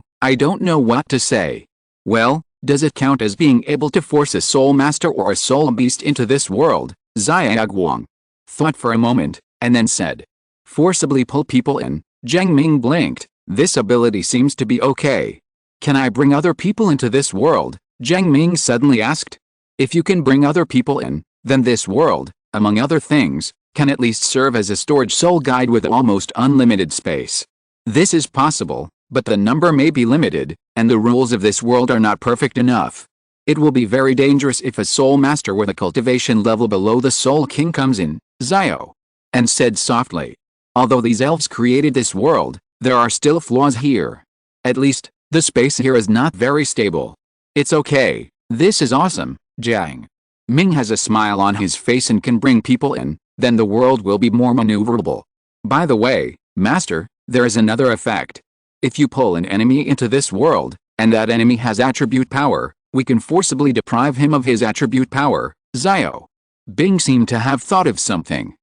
[SPEAKER 1] I don't know what to say. Well, does it count as being able to force a soul master or a soul beast into this world? Xiaoguang thought for a moment, and then said. Forcibly pull people in. Jiang Ming blinked. This ability seems to be okay. Can I bring other people into this world? Jiang Ming suddenly asked. If you can bring other people in, then this world, among other things, can at least serve as a storage soul guide with almost unlimited space. This is possible, but the number may be limited, and the rules of this world are not perfect enough. It will be very dangerous if a soul master with a cultivation level below the soul king comes in, Zio. And said softly. Although these elves created this world, there are still flaws here. At least, the space here is not very stable. It's okay, this is awesome, Jiang Ming has a smile on his face and can bring people in, then the world will be more maneuverable. By the way, Master, there is another effect. If you pull an enemy into this world, and that enemy has attribute power, we can forcibly deprive him of his attribute power, Zio. Bing seemed to have thought of something.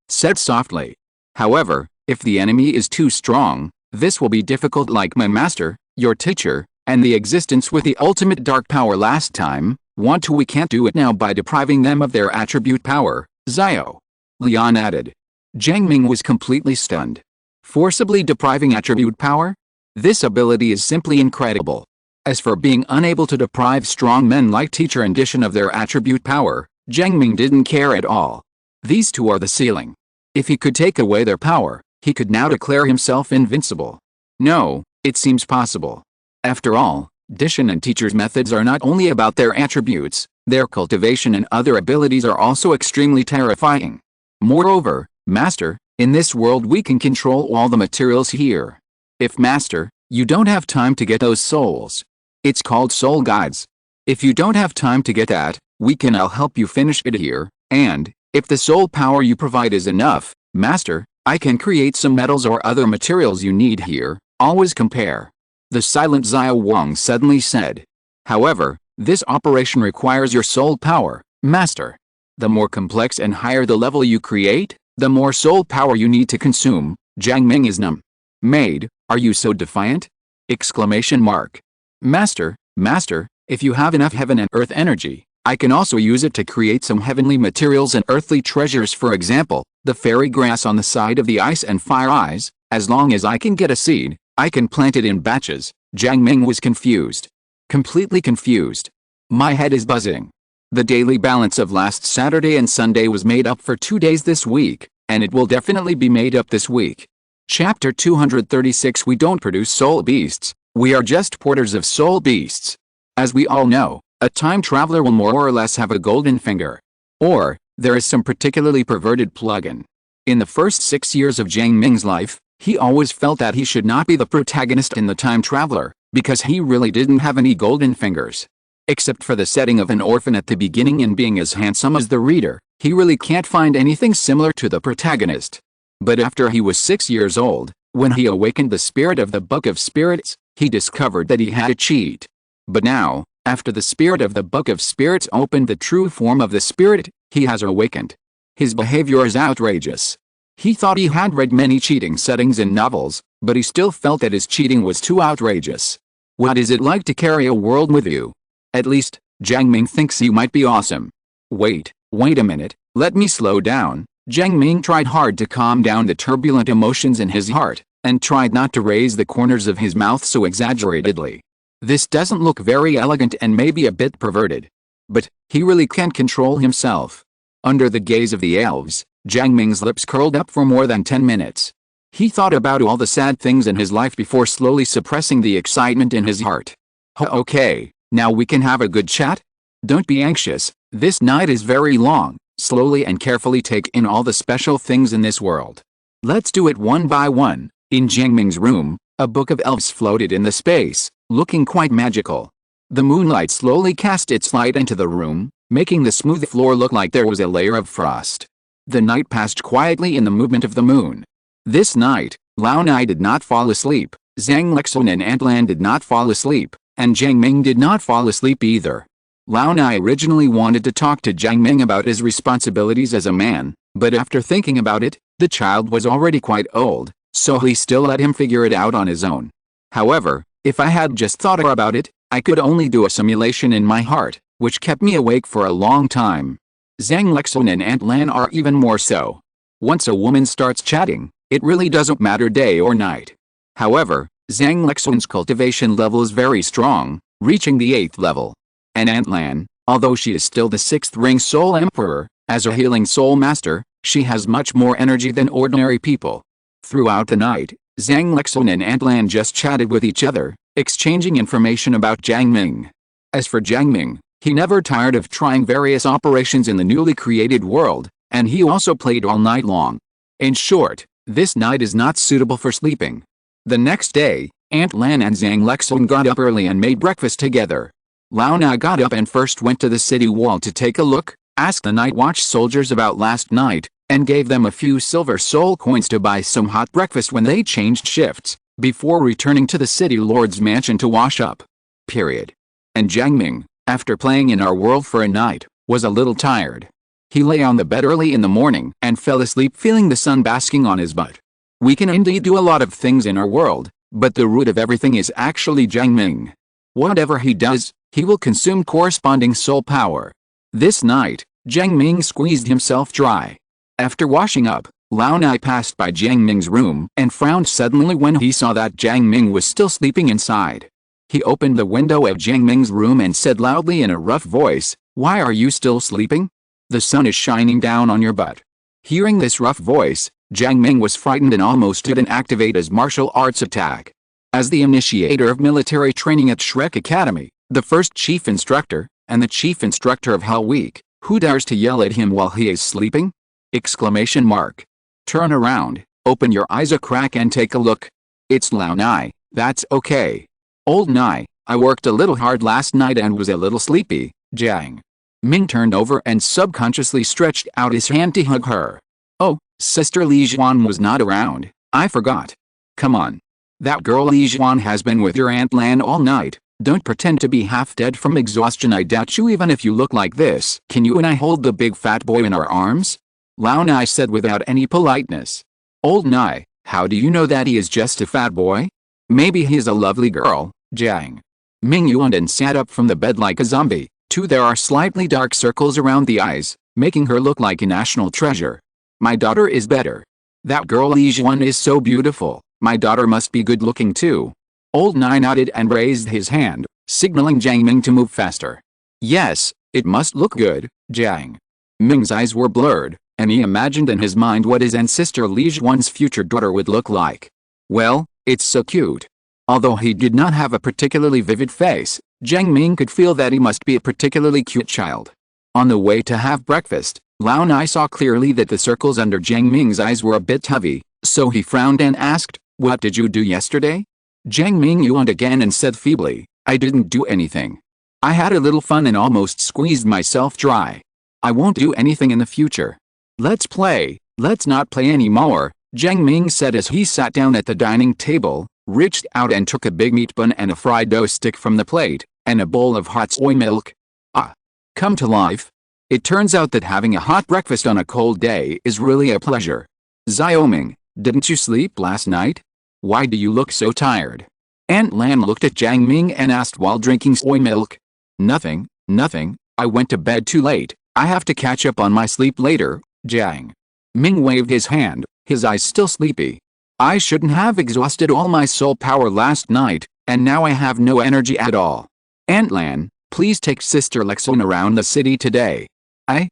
[SPEAKER 1] Said softly. However, if the enemy is too strong, this will be difficult like my master, your teacher, and the existence with the ultimate dark power last time. We can't do it now by depriving them of their attribute power, Zio. Leon added. Jiang Ming was completely stunned. Forcibly depriving attribute power? This ability is simply incredible. As for being unable to deprive strong men like Teacher and Dishan of their attribute power, Jiang Ming didn't care at all. These two are the ceiling. If he could take away their power, he could now declare himself invincible. No, it seems possible. After all, Dishan and Teacher's methods are not only about their attributes, their cultivation and other abilities are also extremely terrifying. Moreover, Master, in this world we can control all the materials here. If Master, you don't have time to get those souls. It's called soul guides. If you don't have time to get that, I'll help you finish it here, and, if the soul power you provide is enough, Master, I can create some metals or other materials you need here, always compare. The silent Zio Wang suddenly said. However, this operation requires your soul power, Master. The more complex and higher the level you create, the more soul power you need to consume. Jiang Ming is numb. Maid, are you so defiant? Exclamation mark. Master, if you have enough heaven and earth energy, I can also use it to create some heavenly materials and earthly treasures. For example, the fairy grass on the side of the ice and fire eyes. As long as I can get a seed, I can plant it in batches. Jiang Ming was confused. completely confused. My head is buzzing. The daily balance of last Saturday and Sunday was made up for 2 days this week, and it will definitely be made up this week. Chapter 236. We don't produce soul beasts, we are just porters of soul beasts. As we all know, a time traveler will more or less have a golden finger. Or, there is some particularly perverted plug-in. In the first 6 years of Jiang Ming's life, he always felt that he should not be the protagonist in The Time Traveler, because he really didn't have any golden fingers. Except for the setting of an orphan at the beginning and being as handsome as the reader, he really can't find anything similar to the protagonist. But after he was 6 years old, when he awakened the spirit of the Book of Spirits, he discovered that he had a cheat. But now, after the spirit of the Book of Spirits opened the true form of the spirit, he has awakened. His behavior is outrageous. He thought he had read many cheating settings in novels, but he still felt that his cheating was too outrageous. What is it like to carry a world with you? At least, Jiang Ming thinks he might be awesome. Wait a minute, let me slow down. Jiang Ming tried hard to calm down the turbulent emotions in his heart, and tried not to raise the corners of his mouth so exaggeratedly. This doesn't look very elegant and maybe a bit perverted. But, he really can't control himself. Under the gaze of the elves, Jiang Ming's lips curled up for more than 10 minutes. He thought about all the sad things in his life before slowly suppressing the excitement in his heart. Okay, now we can have a good chat? Don't be anxious, this night is very long. Slowly and carefully take in all the special things in this world. Let's do it one by one. In Jiang Ming's room, a book of elves floated in the space, looking quite magical. The moonlight slowly cast its light into the room, making the smooth floor look like there was a layer of frost. The night passed quietly in the movement of the moon. This night, Lao Nai did not fall asleep, Zhang Lexun and Antlan did not fall asleep, and Jiang Ming did not fall asleep either. Lao Nai originally wanted to talk to Jiang Ming about his responsibilities as a man, but after thinking about it, the child was already quite old, so he still let him figure it out on his own. However, if I had just thought about it, I could only do a simulation in my heart, which kept me awake for a long time. Zhang Lexun and Antlan are even more so. Once a woman starts chatting, it really doesn't matter day or night. However, Zhang Lexun's cultivation level is very strong, reaching the 8th level. And Antlan, although she is still the 6th ring soul emperor, as a healing soul master, she has much more energy than ordinary people. Throughout the night, Zhang Lexun and Antlan just chatted with each other, exchanging information about Jiang Ming. As for Jiang Ming, he never tired of trying various operations in the newly created world, and he also played all night long. In short, this night is not suitable for sleeping. The next day, Antlan and Zhang Lexun got up early and made breakfast together. Lao Na got up and first went to the city wall to take a look, asked the night watch soldiers about last night, and gave them a few silver soul coins to buy some hot breakfast when they changed shifts, before returning to the city lord's mansion to wash up. And Jiang Ming, after playing in our world for a night, was a little tired. He lay on the bed early in the morning and fell asleep feeling the sun basking on his butt. We can indeed do a lot of things in our world, but the root of everything is actually Jiang Ming. Whatever he does, he will consume corresponding soul power. This night, Jiang Ming squeezed himself dry. After washing up, Lao Nai passed by Jiang Ming's room and frowned suddenly when he saw that Jiang Ming was still sleeping inside. He opened the window of Jiang Ming's room and said loudly in a rough voice, "Why are you still sleeping? The sun is shining down on your butt." Hearing this rough voice, Jiang Ming was frightened and almost didn't activate his martial arts attack. As the initiator of military training at Shrek Academy, the first chief instructor, and the chief instructor of Hell Week, who dares to yell at him while he is sleeping? Exclamation mark. Turn around, open your eyes a crack and take a look. It's Lao Nai, that's okay. Old Nai, I worked a little hard last night and was a little sleepy. Jiang Ming turned over and subconsciously stretched out his hand to hug her. Oh, Sister Li Juan was not around, I forgot. Come on. That girl Li Juan has been with your Aunt Lan all night. Don't pretend to be half dead from exhaustion. I doubt you even if you look like this. Can you and I hold the big fat boy in our arms? Lao Nai said without any politeness. Old Nai, how do you know that he is just a fat boy? Maybe he is a lovely girl. Jiang Ming yawned and sat up from the bed like a zombie. Too, there are slightly dark circles around the eyes, making her look like a national treasure. My daughter is better. That girl Li Juan is so beautiful. My daughter must be good looking too. Old Nai nodded and raised his hand. signaling Jiang Ming to move faster. Yes, it must look good, Jiang Ming's eyes were blurred, and he imagined in his mind what his ancestor Li Zhuan's future daughter would look like. Well, it's so cute. Although he did not have a particularly vivid face, Jiang Ming could feel that he must be a particularly cute child. On the way to have breakfast, Lao Nai saw clearly that the circles under Jiang Ming's eyes were a bit heavy, so he frowned and asked, "What did you do yesterday?" Jiang Ming yawned again and said feebly, "I didn't do anything. I had a little fun and almost squeezed myself dry. I won't do anything in the future." "Let's play." "Let's not play anymore," Jiang Ming said as he sat down at the dining table, reached out and took a big meat bun and a fried dough stick from the plate, and a bowl of hot soy milk. Come to life. It turns out that having a hot breakfast on a cold day is really a pleasure. "Xiaoming, didn't you sleep last night? Why do you look so tired?" Aunt Lan looked at Jiang Ming and asked while drinking soy milk. Nothing. I went to bed too late. I have to catch up on my sleep later." Jiang Ming waved his hand, his eyes still sleepy. "I shouldn't have exhausted all my soul power last night, and now I have no energy at all. Aunt Lan, please take Sister Lexon around the city today. I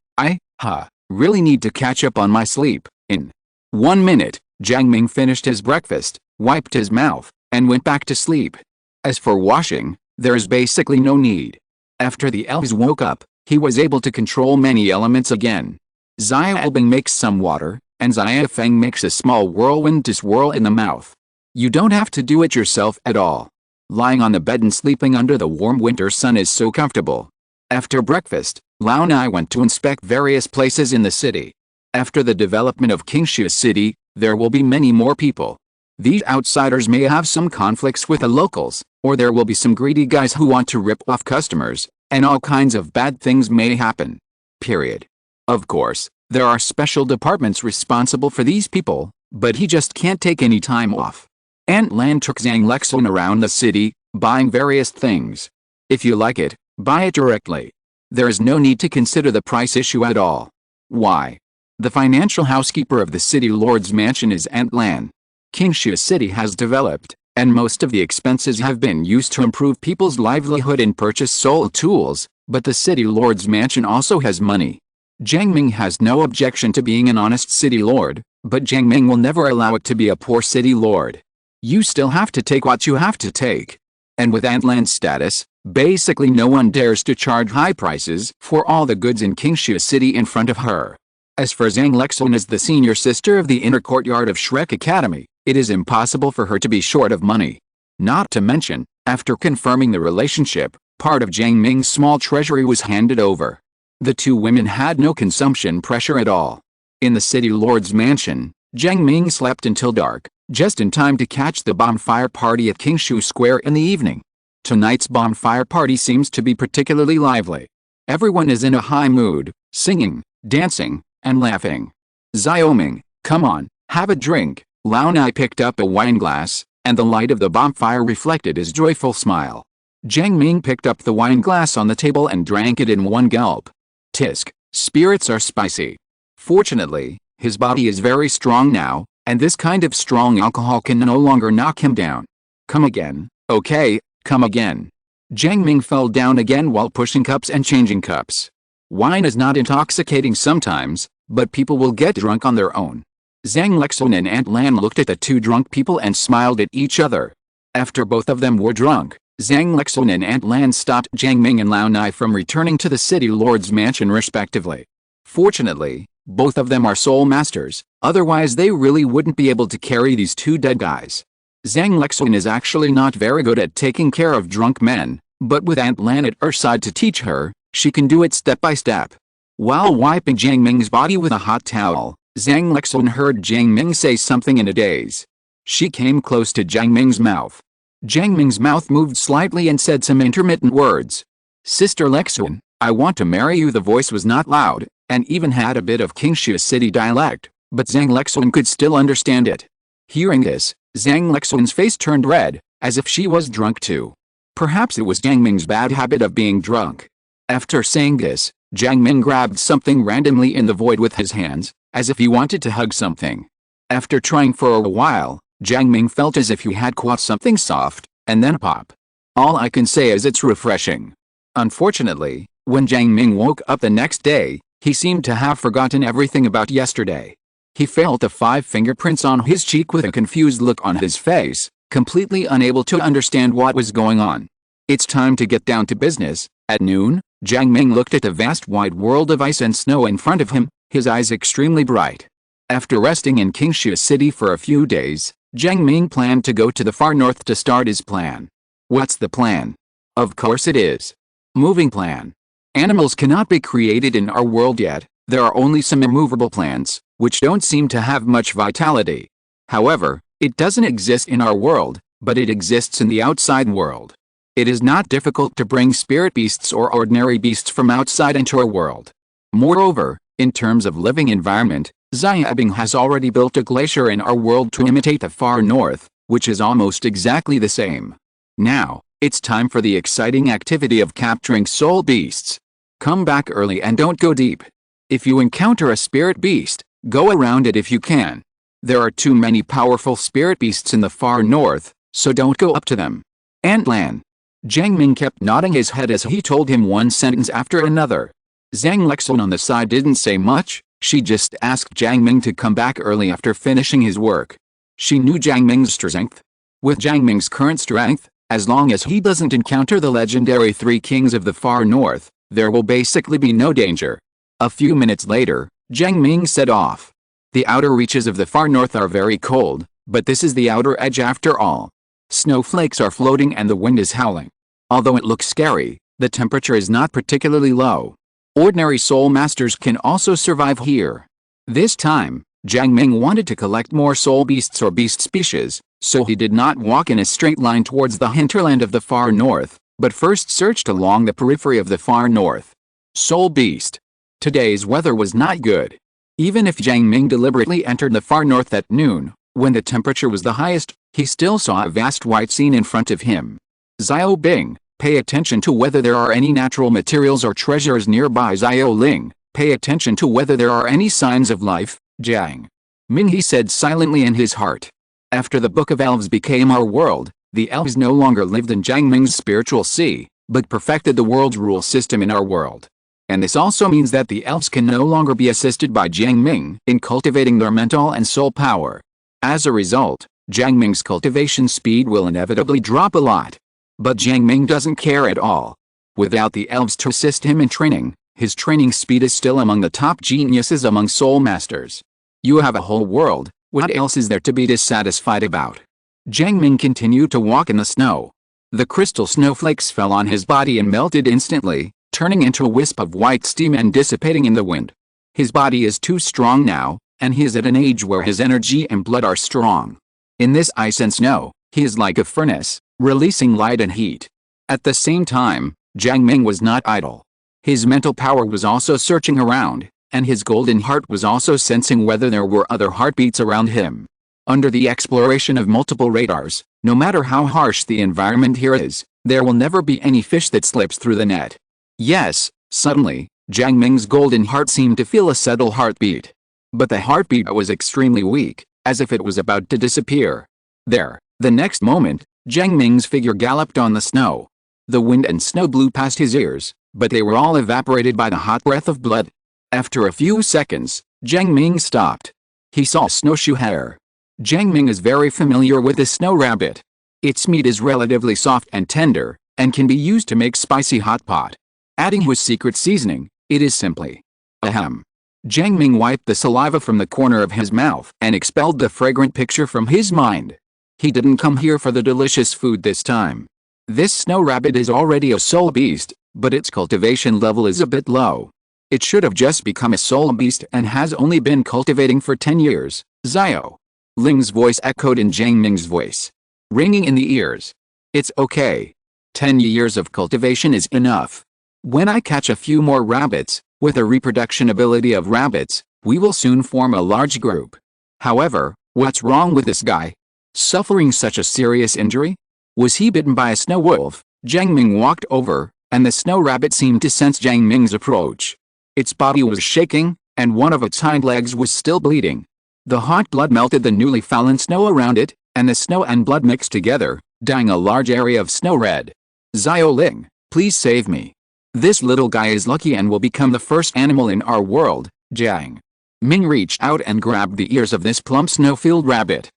[SPEAKER 1] really need to catch up on my sleep." In 1 minute, Jiang Ming finished his breakfast, wiped his mouth, and went back to sleep. As for washing, there is basically no need. After the elves woke up, he was able to control many elements again. Xia Bing makes some water, and Xia Feng makes a small whirlwind to swirl in the mouth. You don't have to do it yourself at all. Lying on the bed and sleeping under the warm winter sun is so comfortable. After breakfast, Lao Nai went to inspect various places in the city. After the development of Qingxia City, there will be many more people. These outsiders may have some conflicts with the locals, or there will be some greedy guys who want to rip off customers, and all kinds of bad things may happen. Period. Of course, there are special departments responsible for these people, but he just can't take any time off. Aunt Lan took Zhang Lexon around the city, buying various things. If you like it, buy it directly. There is no need to consider the price issue at all. Why? The financial housekeeper of the city lord's mansion is Aunt Lan. Qingxia City has developed, and most of the expenses have been used to improve people's livelihood and purchase soul tools, but the city lord's mansion also has money. Jiang Ming has no objection to being an honest city lord, but Jiang Ming will never allow it to be a poor city lord. You still have to take what you have to take. And with Aunt Lan's status, basically no one dares to charge high prices for all the goods in Qingxia City in front of her. As for Zhang Lexon as the senior sister of the inner courtyard of Shrek Academy, it is impossible for her to be short of money. Not to mention, after confirming the relationship, part of Jiang Ming's small treasury was handed over. The two women had no consumption pressure at all. In the city lord's mansion, Jiang Ming slept until dark, just in time to catch the bonfire party at Qingshu Square in the evening. Tonight's bonfire party seems to be particularly lively. Everyone is in a high mood, singing, dancing, and laughing. "Xiaoming, come on, have a drink." Lao Nai picked up a wine glass, and the light of the bonfire reflected his joyful smile. Jiang Ming picked up the wine glass on the table and drank it in one gulp. Tisk, spirits are spicy. Fortunately, his body is very strong now, and this kind of strong alcohol can no longer knock him down. "Come again, okay, come again." Jiang Ming fell down again while pushing cups and changing cups. Wine is not intoxicating sometimes, but people will get drunk on their own. Zhang Lexon and Aunt Lan looked at the two drunk people and smiled at each other. After both of them were drunk, Zhang Lexon and Aunt Lan stopped Jiang Ming and Lao Nai from returning to the city lord's mansion respectively. Fortunately, both of them are soul masters, otherwise they really wouldn't be able to carry these two dead guys. Zhang Lexon is actually not very good at taking care of drunk men, but with Aunt Lan at her side to teach her, she can do it step by step. While wiping Jiang Ming's body with a hot towel, Zhang Lexon heard Jiang Ming say something in a daze. She came close to Jiang Ming's mouth. Jiang Ming's mouth moved slightly and said some intermittent words. "Sister Lexon, I want to marry you." The voice was not loud, and even had a bit of Qingxia City dialect, but Zhang Lexon could still understand it. Hearing this, Zhang Lexon's face turned red, as if she was drunk too. Perhaps it was Jiang Ming's bad habit of being drunk. After saying this, Jiang Ming grabbed something randomly in the void with his hands, as if he wanted to hug something. After trying for a while, Jiang Ming felt as if he had caught something soft, and then pop. All I can say is it's refreshing. Unfortunately, when Jiang Ming woke up the next day, he seemed to have forgotten everything about yesterday. He felt the 5 fingerprints on his cheek with a confused look on his face, completely unable to understand what was going on. It's time to get down to business. At noon, Jiang Ming looked at the vast wide world of ice and snow in front of him, his eyes extremely bright. After resting in Qingshu City for a few days, Jiang Ming planned to go to the far north to start his plan. What's the plan? Of course it is. Moving plan. Animals cannot be created in our world yet. There are only some immovable plants, which don't seem to have much vitality. However, it doesn't exist in our world, but it exists in the outside world. It is not difficult to bring spirit beasts or ordinary beasts from outside into our world. Moreover, in terms of living environment, Xiaobing has already built a glacier in our world to imitate the far north, which is almost exactly the same. Now, it's time for the exciting activity of capturing soul beasts. Come back early and don't go deep. If you encounter a spirit beast, go around it if you can. There are too many powerful spirit beasts in the far north, so don't go up to them. Antlan. Jiang Ming kept nodding his head as he told him one sentence after another. Zhang Lexun on the side didn't say much, she just asked Jiang Ming to come back early after finishing his work. She knew Jiang Ming's strength. With Jiang Ming's current strength, as long as he doesn't encounter the legendary 3 kings of the far north, there will basically be no danger. A few minutes later, Jiang Ming set off. The outer reaches of the far north are very cold, but this is the outer edge after all. Snowflakes are floating and the wind is howling. Although it looks scary, the temperature is not particularly low. Ordinary soul masters can also survive here. This time, Jiang Ming wanted to collect more soul beasts or beast species, so he did not walk in a straight line towards the hinterland of the far north, but first searched along the periphery of the far north. Soul beast. Today's weather was not good. Even if Jiang Ming deliberately entered the far north at noon, when the temperature was the highest, he still saw a vast white scene in front of him. Xiao Bing, pay attention to whether there are any natural materials or treasures nearby. Xiao Ling, pay attention to whether there are any signs of life. Jiang Ming, he said silently in his heart. After the Book of Elves became our world, the elves no longer lived in Jiang Ming's spiritual sea, but perfected the world's rule system in our world. And this also means that the elves can no longer be assisted by Jiang Ming in cultivating their mental and soul power. As a result, Jiang Ming's cultivation speed will inevitably drop a lot. But Jiang Ming doesn't care at all. Without the elves to assist him in training, his training speed is still among the top geniuses among soul masters. You have a whole world, what else is there to be dissatisfied about? Jiang Ming continued to walk in the snow. The crystal snowflakes fell on his body and melted instantly, turning into a wisp of white steam and dissipating in the wind. His body is too strong now, and he is at an age where his energy and blood are strong. In this ice and snow, he is like a furnace, releasing light and heat. At the same time, Jiang Ming was not idle. His mental power was also searching around, and his golden heart was also sensing whether there were other heartbeats around him. Under the exploration of multiple radars, no matter how harsh the environment here is, there will never be any fish that slips through the net. Yes, suddenly, Jiang Ming's golden heart seemed to feel a subtle heartbeat. But the heartbeat was extremely weak, as if it was about to disappear. There, the next moment, Jiang Ming's figure galloped on the snow. The wind and snow blew past his ears, but they were all evaporated by the hot breath of blood. After a few seconds, Jiang Ming stopped. He saw snowshoe hare. Jiang Ming is very familiar with the snow rabbit. Its meat is relatively soft and tender, and can be used to make spicy hot pot. Adding his secret seasoning, it is simply ahem. Jiang Ming wiped the saliva from the corner of his mouth and expelled the fragrant picture from his mind. He didn't come here for the delicious food this time. This snow rabbit is already a soul beast, but its cultivation level is a bit low. It should have just become a soul beast and has only been cultivating for 10 years. Xiao Ling's voice echoed in Jiang Ming's voice, ringing in the ears. It's okay. 10 years of cultivation is enough. When I catch a few more rabbits, with the reproduction ability of rabbits, we will soon form a large group. However, what's wrong with this guy? Suffering such a serious injury? Was he bitten by a snow wolf? Jiang Ming walked over, and the snow rabbit seemed to sense Jiang Ming's approach. Its body was shaking, and one of its hind legs was still bleeding. The hot blood melted the newly fallen snow around it, and the snow and blood mixed together, dyeing a large area of snow red. Xiao Ling, please save me. This little guy is lucky and will become the first animal in our world. Jiang Ming reached out and grabbed the ears of this plump snow-filled rabbit.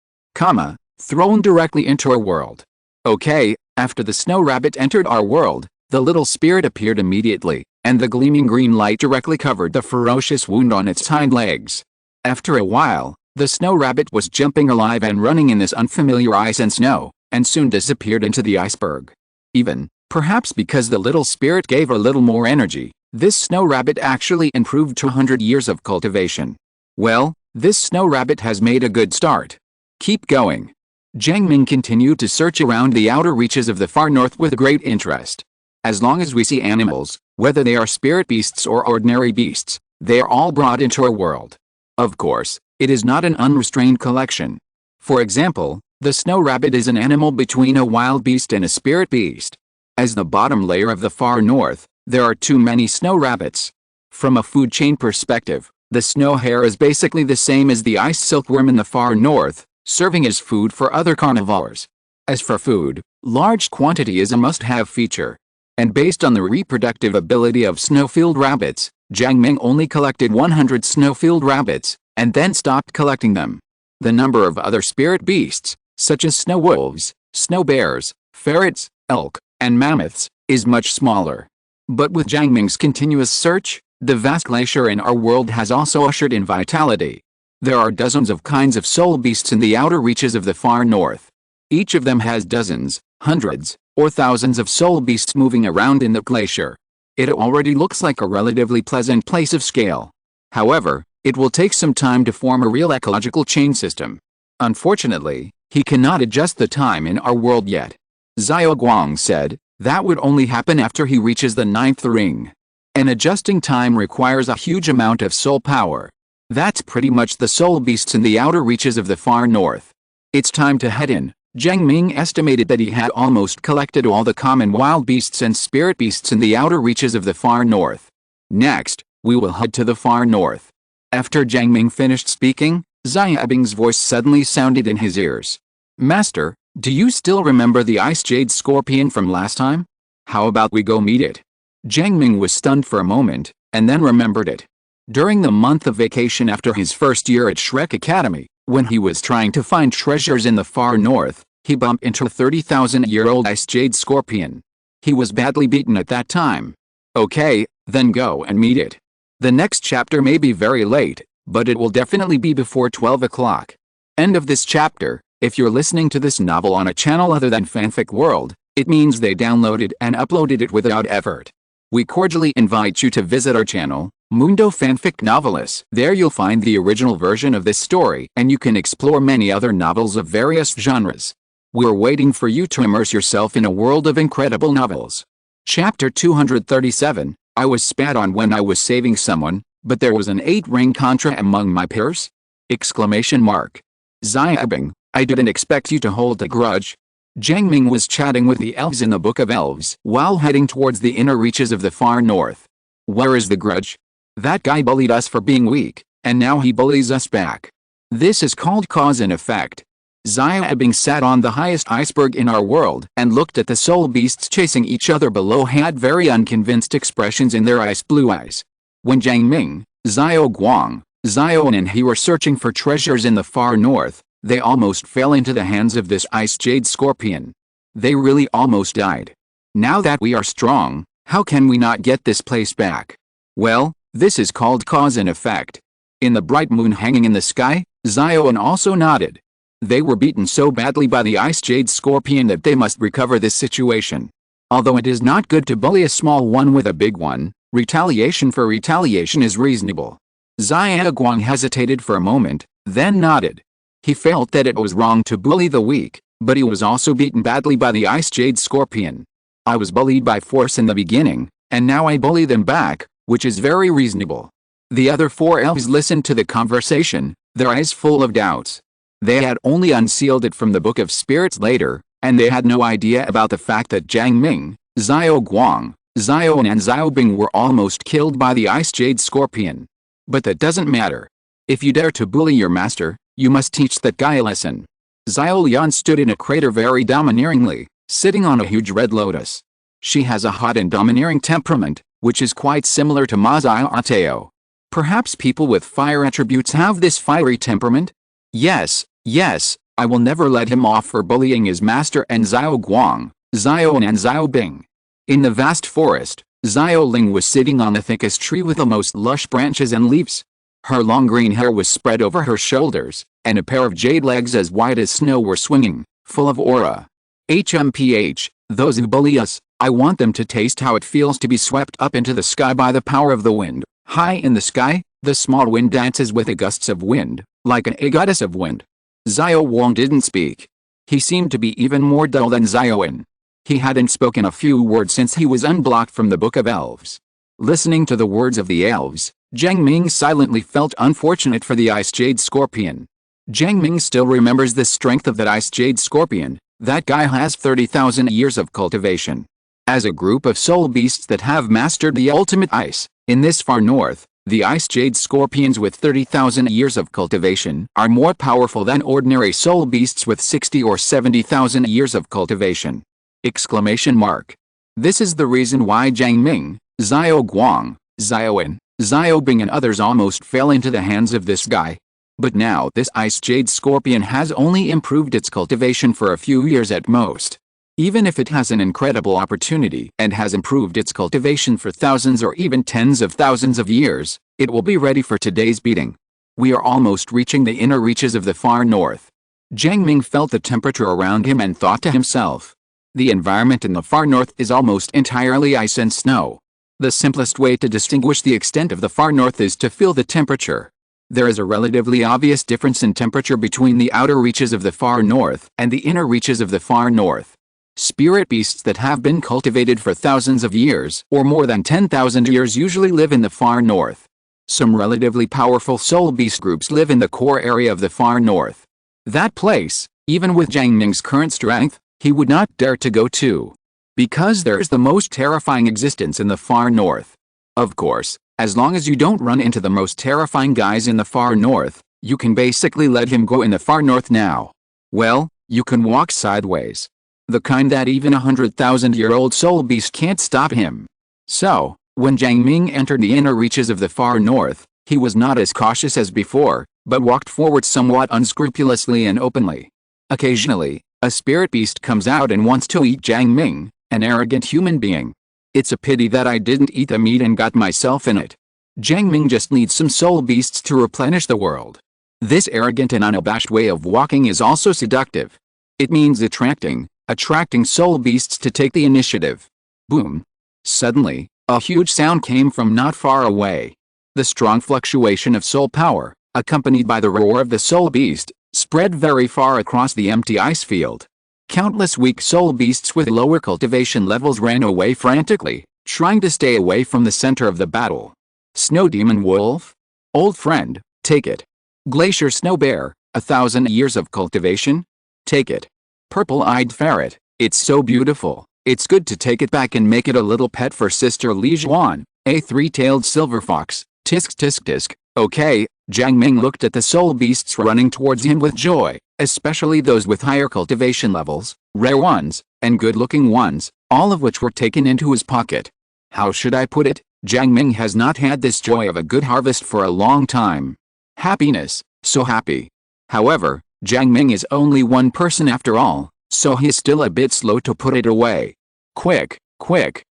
[SPEAKER 1] Thrown directly into our world. Okay, after the snow rabbit entered our world, the little spirit appeared immediately, and the gleaming green light directly covered the ferocious wound on its hind legs. After a while, the snow rabbit was jumping alive and running in this unfamiliar ice and snow, and soon disappeared into the iceberg. Perhaps because the little spirit gave a little more energy, this snow rabbit actually improved 200 years of cultivation. Well, this snow rabbit has made a good start. Keep going. Jiang Ming continued to search around the outer reaches of the far north with great interest. As long as we see animals, whether they are spirit beasts or ordinary beasts, they are all brought into our world. Of course, it is not an unrestrained collection. For example, the snow rabbit is an animal between a wild beast and a spirit beast. As the bottom layer of the far north, there are too many snow rabbits. From a food chain perspective, the snow hare is basically the same as the ice silkworm in the far north, serving as food for other carnivores. As for food, large quantity is a must-have feature. And based on the reproductive ability of snow-filled rabbits, Jiang Ming only collected 100 snow-filled rabbits, and then stopped collecting them. The number of other spirit beasts, such as snow wolves, snow bears, ferrets, elk, and mammoths, is much smaller. But with Jiang Ming's continuous search, the vast glacier in our world has also ushered in vitality. There are dozens of kinds of soul beasts in the outer reaches of the far north. Each of them has dozens, hundreds, or thousands of soul beasts moving around in the glacier. It already looks like a relatively pleasant place of scale. However, it will take some time to form a real ecological chain system. Unfortunately, he cannot adjust the time in our world yet. Xiao Guang said, that would only happen after he reaches the 9th ring. And adjusting time requires a huge amount of soul power. That's pretty much the soul beasts in the outer reaches of the far north. It's time to head in. Jiang Ming estimated that he had almost collected all the common wild beasts and spirit beasts in the outer reaches of the far north. Next, we will head to the far north. After Jiang Ming finished speaking, Xia Bing's voice suddenly sounded in his ears. Master, do you still remember the ice jade scorpion from last time? How about we go meet it? Jiang Ming was stunned for a moment, and then remembered it. During the month of vacation after his first year at Shrek Academy, when he was trying to find treasures in the far north, he bumped into a 30,000-year-old ice jade scorpion. He was badly beaten at that time. Okay, then go and meet it. The next chapter may be very late, but it will definitely be before 12 o'clock. End of this chapter. If you're listening to this novel on a channel other than Fanfic World, it means they downloaded and uploaded it without effort. We cordially invite you to visit our channel, Mundo Fanfic Novelists. There you'll find the original version of this story and you can explore many other novels of various genres. We're waiting for you to immerse yourself in a world of incredible novels. Chapter 237, I was spat on when I was saving someone, but there was an 8-ring contra among my peers? Exclamation mark. Xia Bing, I didn't expect you to hold a grudge. Jiang Ming was chatting with the elves in the Book of Elves while heading towards the inner reaches of the far north. Where is the grudge? That guy bullied us for being weak, and now he bullies us back. This is called cause and effect. Xia Bing sat on the highest iceberg in our world and looked at the soul beasts chasing each other below, had very unconvinced expressions in their ice blue eyes. When Jiang Ming, Xiao Guang, Xiao and he were searching for treasures in the far north, they almost fell into the hands of this ice jade scorpion. They really almost died. Now that we are strong, how can we not get this place back? Well, this is called cause and effect. In the bright moon hanging in the sky, Xiao also nodded. They were beaten so badly by the ice jade scorpion that they must recover this situation. Although it is not good to bully a small one with a big one, retaliation for retaliation is reasonable. Xia Guang hesitated for a moment, then nodded. He felt that it was wrong to bully the weak, but he was also beaten badly by the ice jade scorpion. I was bullied by force in the beginning, and now I bully them back, which is very reasonable. The other 4 elves listened to the conversation, their eyes full of doubts. They had only unsealed it from the Book of Spirits later, and they had no idea about the fact that Jiang Ming, Xiao Guang, Xiao and Xiao Bing were almost killed by the ice jade scorpion. But that doesn't matter. If you dare to bully your master, you must teach that guy a lesson. Xiao Lian stood in a crater very domineeringly, sitting on a huge red lotus. She has a hot and domineering temperament, which is quite similar to Ma Xiaotao. Perhaps people with fire attributes have this fiery temperament? Yes, I will never let him off for bullying his master and Xiao Guang, Xiao and Xiao Bing. In the vast forest, Xiao Ling was sitting on the thickest tree with the most lush branches and leaves. Her long green hair was spread over her shoulders, and a pair of jade legs as white as snow were swinging, full of aura. HMPH, those who bully us, I want them to taste how it feels to be swept up into the sky by the power of the wind. High in the sky, the small wind dances with the gusts of wind, like a goddess of wind. Xiao Wang didn't speak. He seemed to be even more dull than Xiaoan. He hadn't spoken a few words since he was unblocked from the Book of Elves. Listening to the words of the elves, Jiang Ming silently felt unfortunate for the Ice Jade Scorpion. Jiang Ming still remembers the strength of that Ice Jade Scorpion. That guy has 30,000 years of cultivation. As a group of soul beasts that have mastered the ultimate ice, in this far north, the Ice Jade Scorpions with 30,000 years of cultivation are more powerful than ordinary soul beasts with 60 or 70,000 years of cultivation. Exclamation mark. This is the reason why Jiang Ming, Xiao Guang, Xiaoan, Xiao Bing and others almost fell into the hands of this guy. But now this Ice Jade Scorpion has only improved its cultivation for a few years at most. Even if it has an incredible opportunity and has improved its cultivation for thousands or even tens of thousands of years, it will be ready for today's beating. We are almost reaching the inner reaches of the far north. Jiang Ming felt the temperature around him and thought to himself. The environment in the far north is almost entirely ice and snow. The simplest way to distinguish the extent of the far north is to feel the temperature. There is a relatively obvious difference in temperature between the outer reaches of the far north and the inner reaches of the far north. Spirit beasts that have been cultivated for thousands of years or more than 10,000 years usually live in the far north. Some relatively powerful soul beast groups live in the core area of the far north. That place, even with Jiang Ming's current strength, he would not dare to go to. Because there is the most terrifying existence in the far north. Of course, as long as you don't run into the most terrifying guys in the far north, you can basically let him go in the far north now. Well, you can walk sideways. The kind that even a 100,000-year-old soul beast can't stop him. So, when Jiang Ming entered the inner reaches of the far north, he was not as cautious as before, but walked forward somewhat unscrupulously and openly. Occasionally, a spirit beast comes out and wants to eat Jiang Ming, an arrogant human being. It's a pity that I didn't eat the meat and got myself in it. Jiang Ming just needs some soul beasts to replenish the world. This arrogant and unabashed way of walking is also seductive. It means attracting soul beasts to take the initiative. Boom. Suddenly, a huge sound came from not far away. The strong fluctuation of soul power, accompanied by the roar of the soul beast, spread very far across the empty ice field. Countless weak soul beasts with lower cultivation levels ran away frantically, trying to stay away from the center of the battle. Snow Demon Wolf? Old friend, take it. Glacier Snow Bear, 1,000 years of cultivation? Take it. Purple-eyed Ferret, it's so beautiful, it's good to take it back and make it a little pet for Sister Li Zhuan, a three-tailed silver fox, tisk tisk tisk. Okay, Jiang Ming looked at the soul beasts running towards him with joy, especially those with higher cultivation levels, rare ones, and good-looking ones, all of which were taken into his pocket. How should I put it? Jiang Ming has not had this joy of a good harvest for a long time. Happiness, so happy. However, Jiang Ming is only one person after all, so he's still a bit slow to put it away. Quick,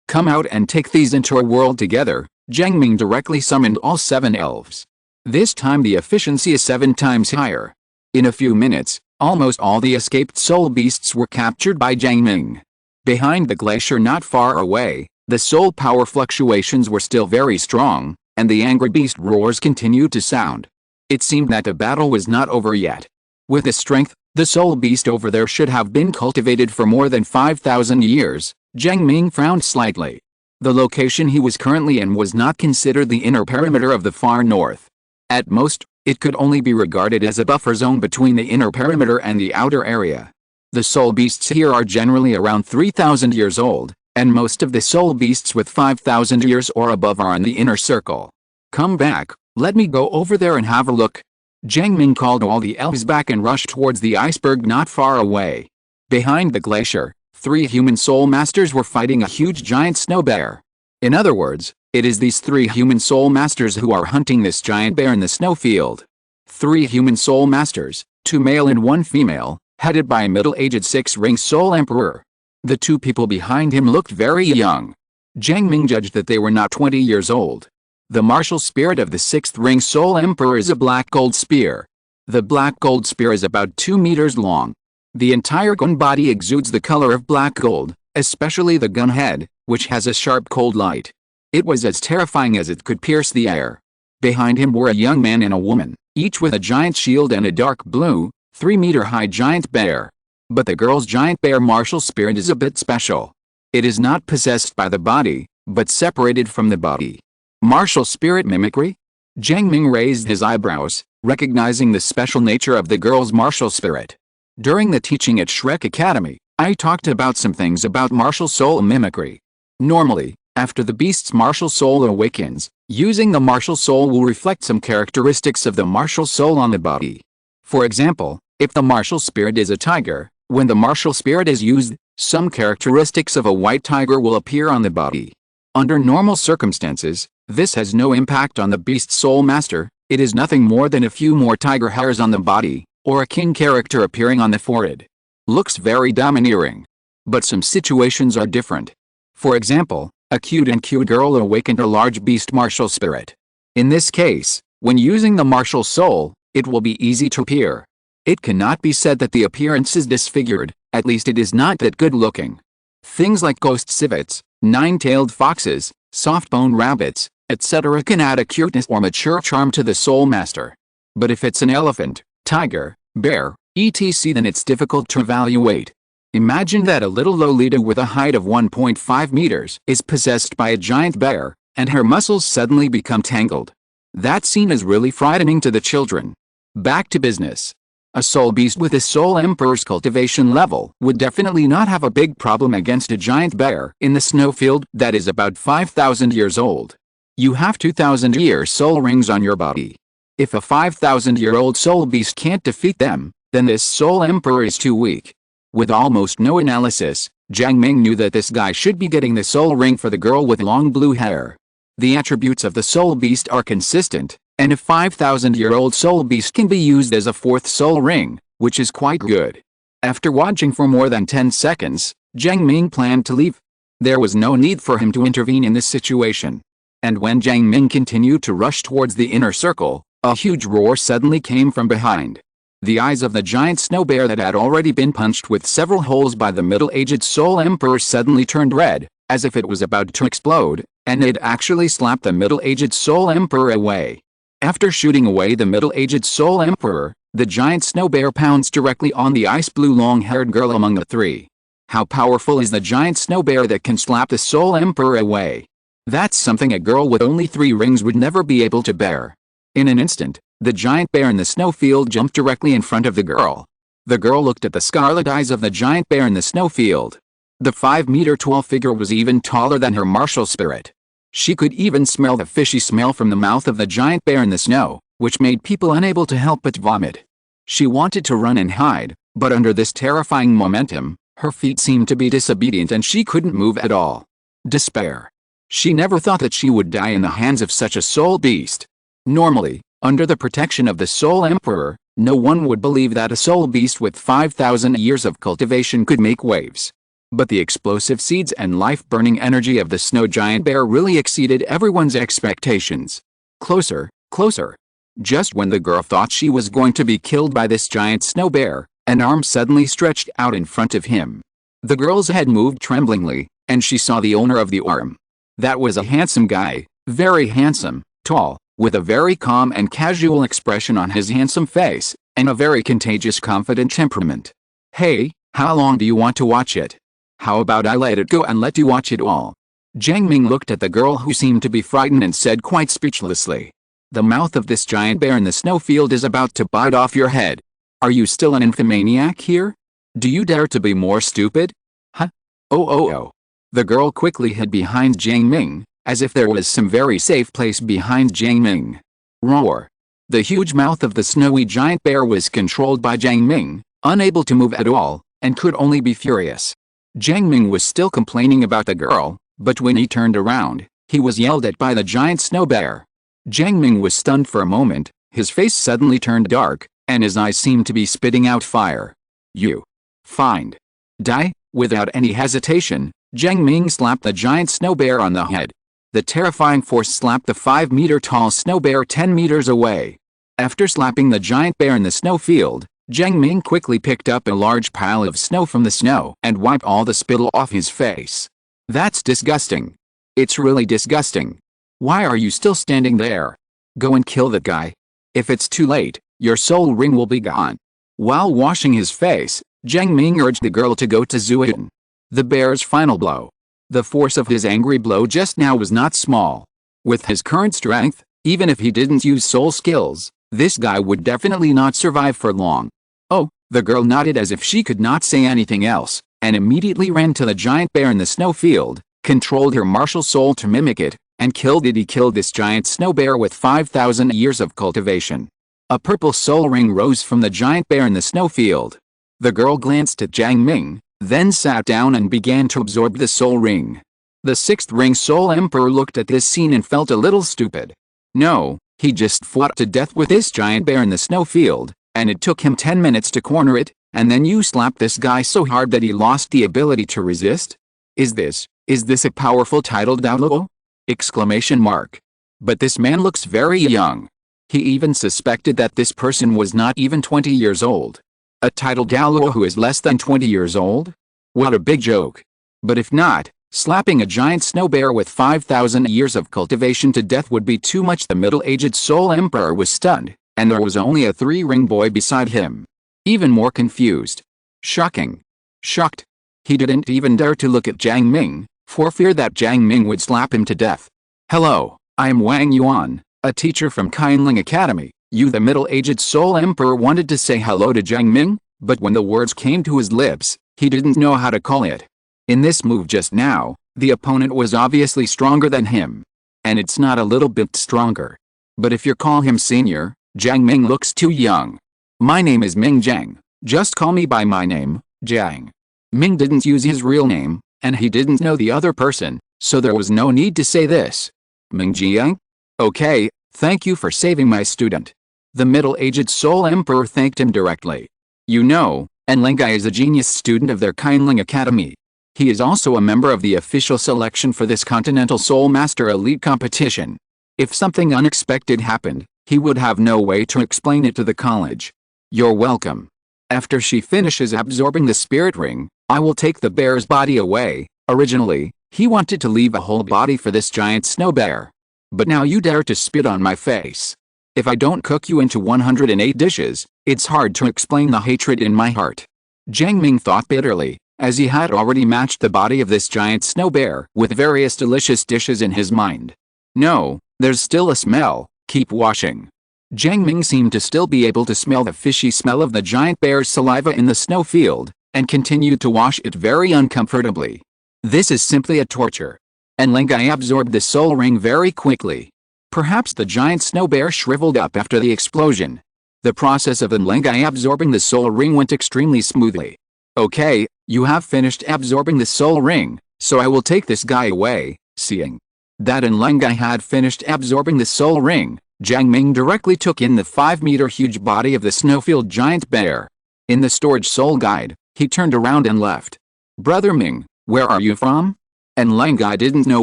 [SPEAKER 1] come out and take these into a world together. Jiang Ming directly summoned all 7 elves. This time the efficiency is 7 times higher. In a few minutes, almost all the escaped soul beasts were captured by Jiang Ming. Behind the glacier not far away, the soul power fluctuations were still very strong, and the angry beast roars continued to sound. It seemed that the battle was not over yet. With his strength, the soul beast over there should have been cultivated for more than 5,000 years. Jiang Ming frowned slightly. The location he was currently in was not considered the inner perimeter of the far north. At most, it could only be regarded as a buffer zone between the inner perimeter and the outer area. The soul beasts here are generally around 3,000 years old, and most of the soul beasts with 5,000 years or above are in the inner circle. Come back, let me go over there and have a look. Jiang Ming called all the elves back and rushed towards the iceberg not far away. Behind the glacier, 3 human soul masters were fighting a huge giant snow bear. In other words, it is these 3 human soul masters who are hunting this giant bear in the snowfield. 3 human soul masters, 2 male and 1 female, headed by a middle-aged 6-ring soul emperor. The 2 people behind him looked very young. Jiang Ming judged that they were not 20 years old. The martial spirit of the 6th ring soul emperor is a black gold spear. The black gold spear is about 2 meters long. The entire gun body exudes the color of black gold, especially the gun head, which has a sharp cold light. It was as terrifying as it could pierce the air. Behind him were a young man and a woman, each with a giant shield and a dark blue, 3-meter-high giant bear. But the girl's giant bear martial spirit is a bit special. It is not possessed by the body, but separated from the body. Martial spirit mimicry? Jiang Ming raised his eyebrows, recognizing the special nature of the girl's martial spirit. During the teaching at Shrek Academy, I talked about some things about martial soul mimicry. Normally, after the beast's martial soul awakens, using the martial soul will reflect some characteristics of the martial soul on the body. For example, if the martial spirit is a tiger, when the martial spirit is used, some characteristics of a white tiger will appear on the body. Under normal circumstances, this has no impact on the beast's soul master. It is nothing more than a few more tiger hairs on the body, or a king character appearing on the forehead. Looks very domineering. But some situations are different. For example, a cute girl awakened a large beast martial spirit. In this case, when using the martial soul, it will be easy to appear. It cannot be said that the appearance is disfigured, at least it is not that good looking. Things like ghost civets, 9-tailed foxes, soft-boned rabbits, etc. can add a cuteness or mature charm to the soul master. But if it's an elephant, tiger, bear, etc., then it's difficult to evaluate. Imagine that a little Lolita with a height of 1.5 meters is possessed by a giant bear, and her muscles suddenly become tangled. That scene is really frightening to the children. Back to business. A soul beast with a soul emperor's cultivation level would definitely not have a big problem against a giant bear in the snowfield that is about 5,000 years old. You have 2,000-year soul rings on your body. If a 5,000-year-old soul beast can't defeat them, then this soul emperor is too weak. With almost no analysis, Jiang Ming knew that this guy should be getting the soul ring for the girl with long blue hair. The attributes of the soul beast are consistent, and a 5,000-year-old soul beast can be used as a 4th soul ring, which is quite good. After watching for more than 10 seconds, Jiang Ming planned to leave. There was no need for him to intervene in this situation. And when Jiang Ming continued to rush towards the inner circle, a huge roar suddenly came from behind. The eyes of the giant snow bear that had already been punched with several holes by the middle-aged soul emperor suddenly turned red, as if it was about to explode, and it actually slapped the middle-aged soul emperor away. After shooting away the middle-aged soul emperor, the giant snow bear pounced directly on the ice-blue long-haired girl among the 3. How powerful is the giant snow bear that can slap the soul emperor away? That's something a girl with only 3 rings would never be able to bear. In an instant, the giant bear in the snowfield jumped directly in front of the girl. The girl looked at the scarlet eyes of the giant bear in the snowfield. The 5-meter-tall figure was even taller than her martial spirit. She could even smell the fishy smell from the mouth of the giant bear in the snow, which made people unable to help but vomit. She wanted to run and hide, but under this terrifying momentum, her feet seemed to be disobedient and she couldn't move at all. Despair. She never thought that she would die in the hands of such a soul beast. Normally, under the protection of the soul emperor, no one would believe that a soul beast with 5,000 years of cultivation could make waves. But the explosive seeds and life-burning energy of the snow giant bear really exceeded everyone's expectations. Closer, closer. Just when the girl thought she was going to be killed by this giant snow bear, an arm suddenly stretched out in front of him. The girl's head moved tremblingly, and she saw the owner of the arm. That was a handsome guy, very handsome, tall, with a very calm and casual expression on his handsome face, and a very contagious confident temperament. Hey, how long do you want to watch it? How about I let it go and let you watch it all? Jiang Ming looked at the girl who seemed to be frightened and said quite speechlessly. The mouth of this giant bear in the snowfield is about to bite off your head. Are you still an infomaniac here? Do you dare to be more stupid? Huh? Oh. The girl quickly hid behind Jiang Ming, as if there was some very safe place behind Jiang Ming. Roar. The huge mouth of the snowy giant bear was controlled by Jiang Ming, unable to move at all, and could only be furious. Jiang Ming was still complaining about the girl, but when he turned around, he was yelled at by the giant snow bear. Jiang Ming was stunned for a moment, his face suddenly turned dark, and his eyes seemed to be spitting out fire. You. Find. Die. Without any hesitation, Jiang Ming slapped the giant snow bear on the head. The terrifying force slapped the 5-meter-tall snow bear 10 meters away. After slapping the giant bear in the snow field, Jiang Ming quickly picked up a large pile of snow from the snow and wiped all the spittle off his face. That's disgusting. It's really disgusting. Why are you still standing there? Go and kill that guy. If it's too late, your soul ring will be gone. While washing his face, Jiang Ming urged the girl to go to Zuoyin. The bear's final blow. The force of his angry blow just now was not small. With his current strength, even if he didn't use soul skills, this guy would definitely not survive for long. Oh, the girl nodded as if she could not say anything else, and immediately ran to the giant bear in the snow field, controlled her martial soul to mimic it, and killed it. He killed this giant snow bear with 5,000 years of cultivation. A purple soul ring rose from the giant bear in the snow field. The girl glanced at Jiang Ming, then sat down and began to absorb the soul ring. The 6th ring Soul Emperor looked at this scene and felt a little stupid. No, he just fought to death with this giant bear in the snow field, and it took him 10 minutes to corner it, and then you slapped this guy so hard that he lost the ability to resist? Is this a powerful title Douluo? Exclamation mark. But this man looks very young. He even suspected that this person was not even 20 years old. A title Douluo who is less than 20 years old? What a big joke. But if not, slapping a giant snow bear with 5,000 years of cultivation to death would be too much. The middle-aged Soul Emperor was stunned, and there was only a 3-ring boy beside him. Even more confused. Shocking. Shocked. He didn't even dare to look at Jiang Ming, for fear that Jiang Ming would slap him to death. Hello, I am Wang Yuan, a teacher from Shrek Academy. You. The middle-aged Soul Emperor wanted to say hello to Jiang Ming, but when the words came to his lips, he didn't know how to call it. In this move just now, the opponent was obviously stronger than him. And it's not a little bit stronger. But if you call him senior, Jiang Ming looks too young. My name is Ming Jiang, just call me by my name, Jiang. Ming didn't use his real name, and he didn't know the other person, so there was no need to say this. Ming Jiang? Okay, thank you for saving my student. The middle-aged Soul Emperor thanked him directly. You know, Enlengai is a genius student of their Shrek Academy. He is also a member of the official selection for this Continental Soul Master Elite competition. If something unexpected happened, he would have no way to explain it to the college. You're welcome. After she finishes absorbing the spirit ring, I will take the bear's body away. Originally, he wanted to leave a whole body for this giant snow bear. But now you dare to spit on my face. If I don't cook you into 108 dishes, it's hard to explain the hatred in my heart. Jiang Ming thought bitterly, as he had already matched the body of this giant snow bear with various delicious dishes in his mind. No, there's still a smell, keep washing. Jiang Ming seemed to still be able to smell the fishy smell of the giant bear's saliva in the snow field, and continued to wash it very uncomfortably. This is simply a torture. Enlengai absorbed the soul ring very quickly. Perhaps the giant snow bear shriveled up after the explosion. The process of Enlengai absorbing the soul ring went extremely smoothly. Okay, you have finished absorbing the soul ring, so I will take this guy away. Seeing that Enlengai had finished absorbing the soul ring, Jiang Ming directly took in the 5-meter huge body of the snowfield giant bear. In the storage soul guide, he turned around and left. Brother Ming, where are you from? Enlengai didn't know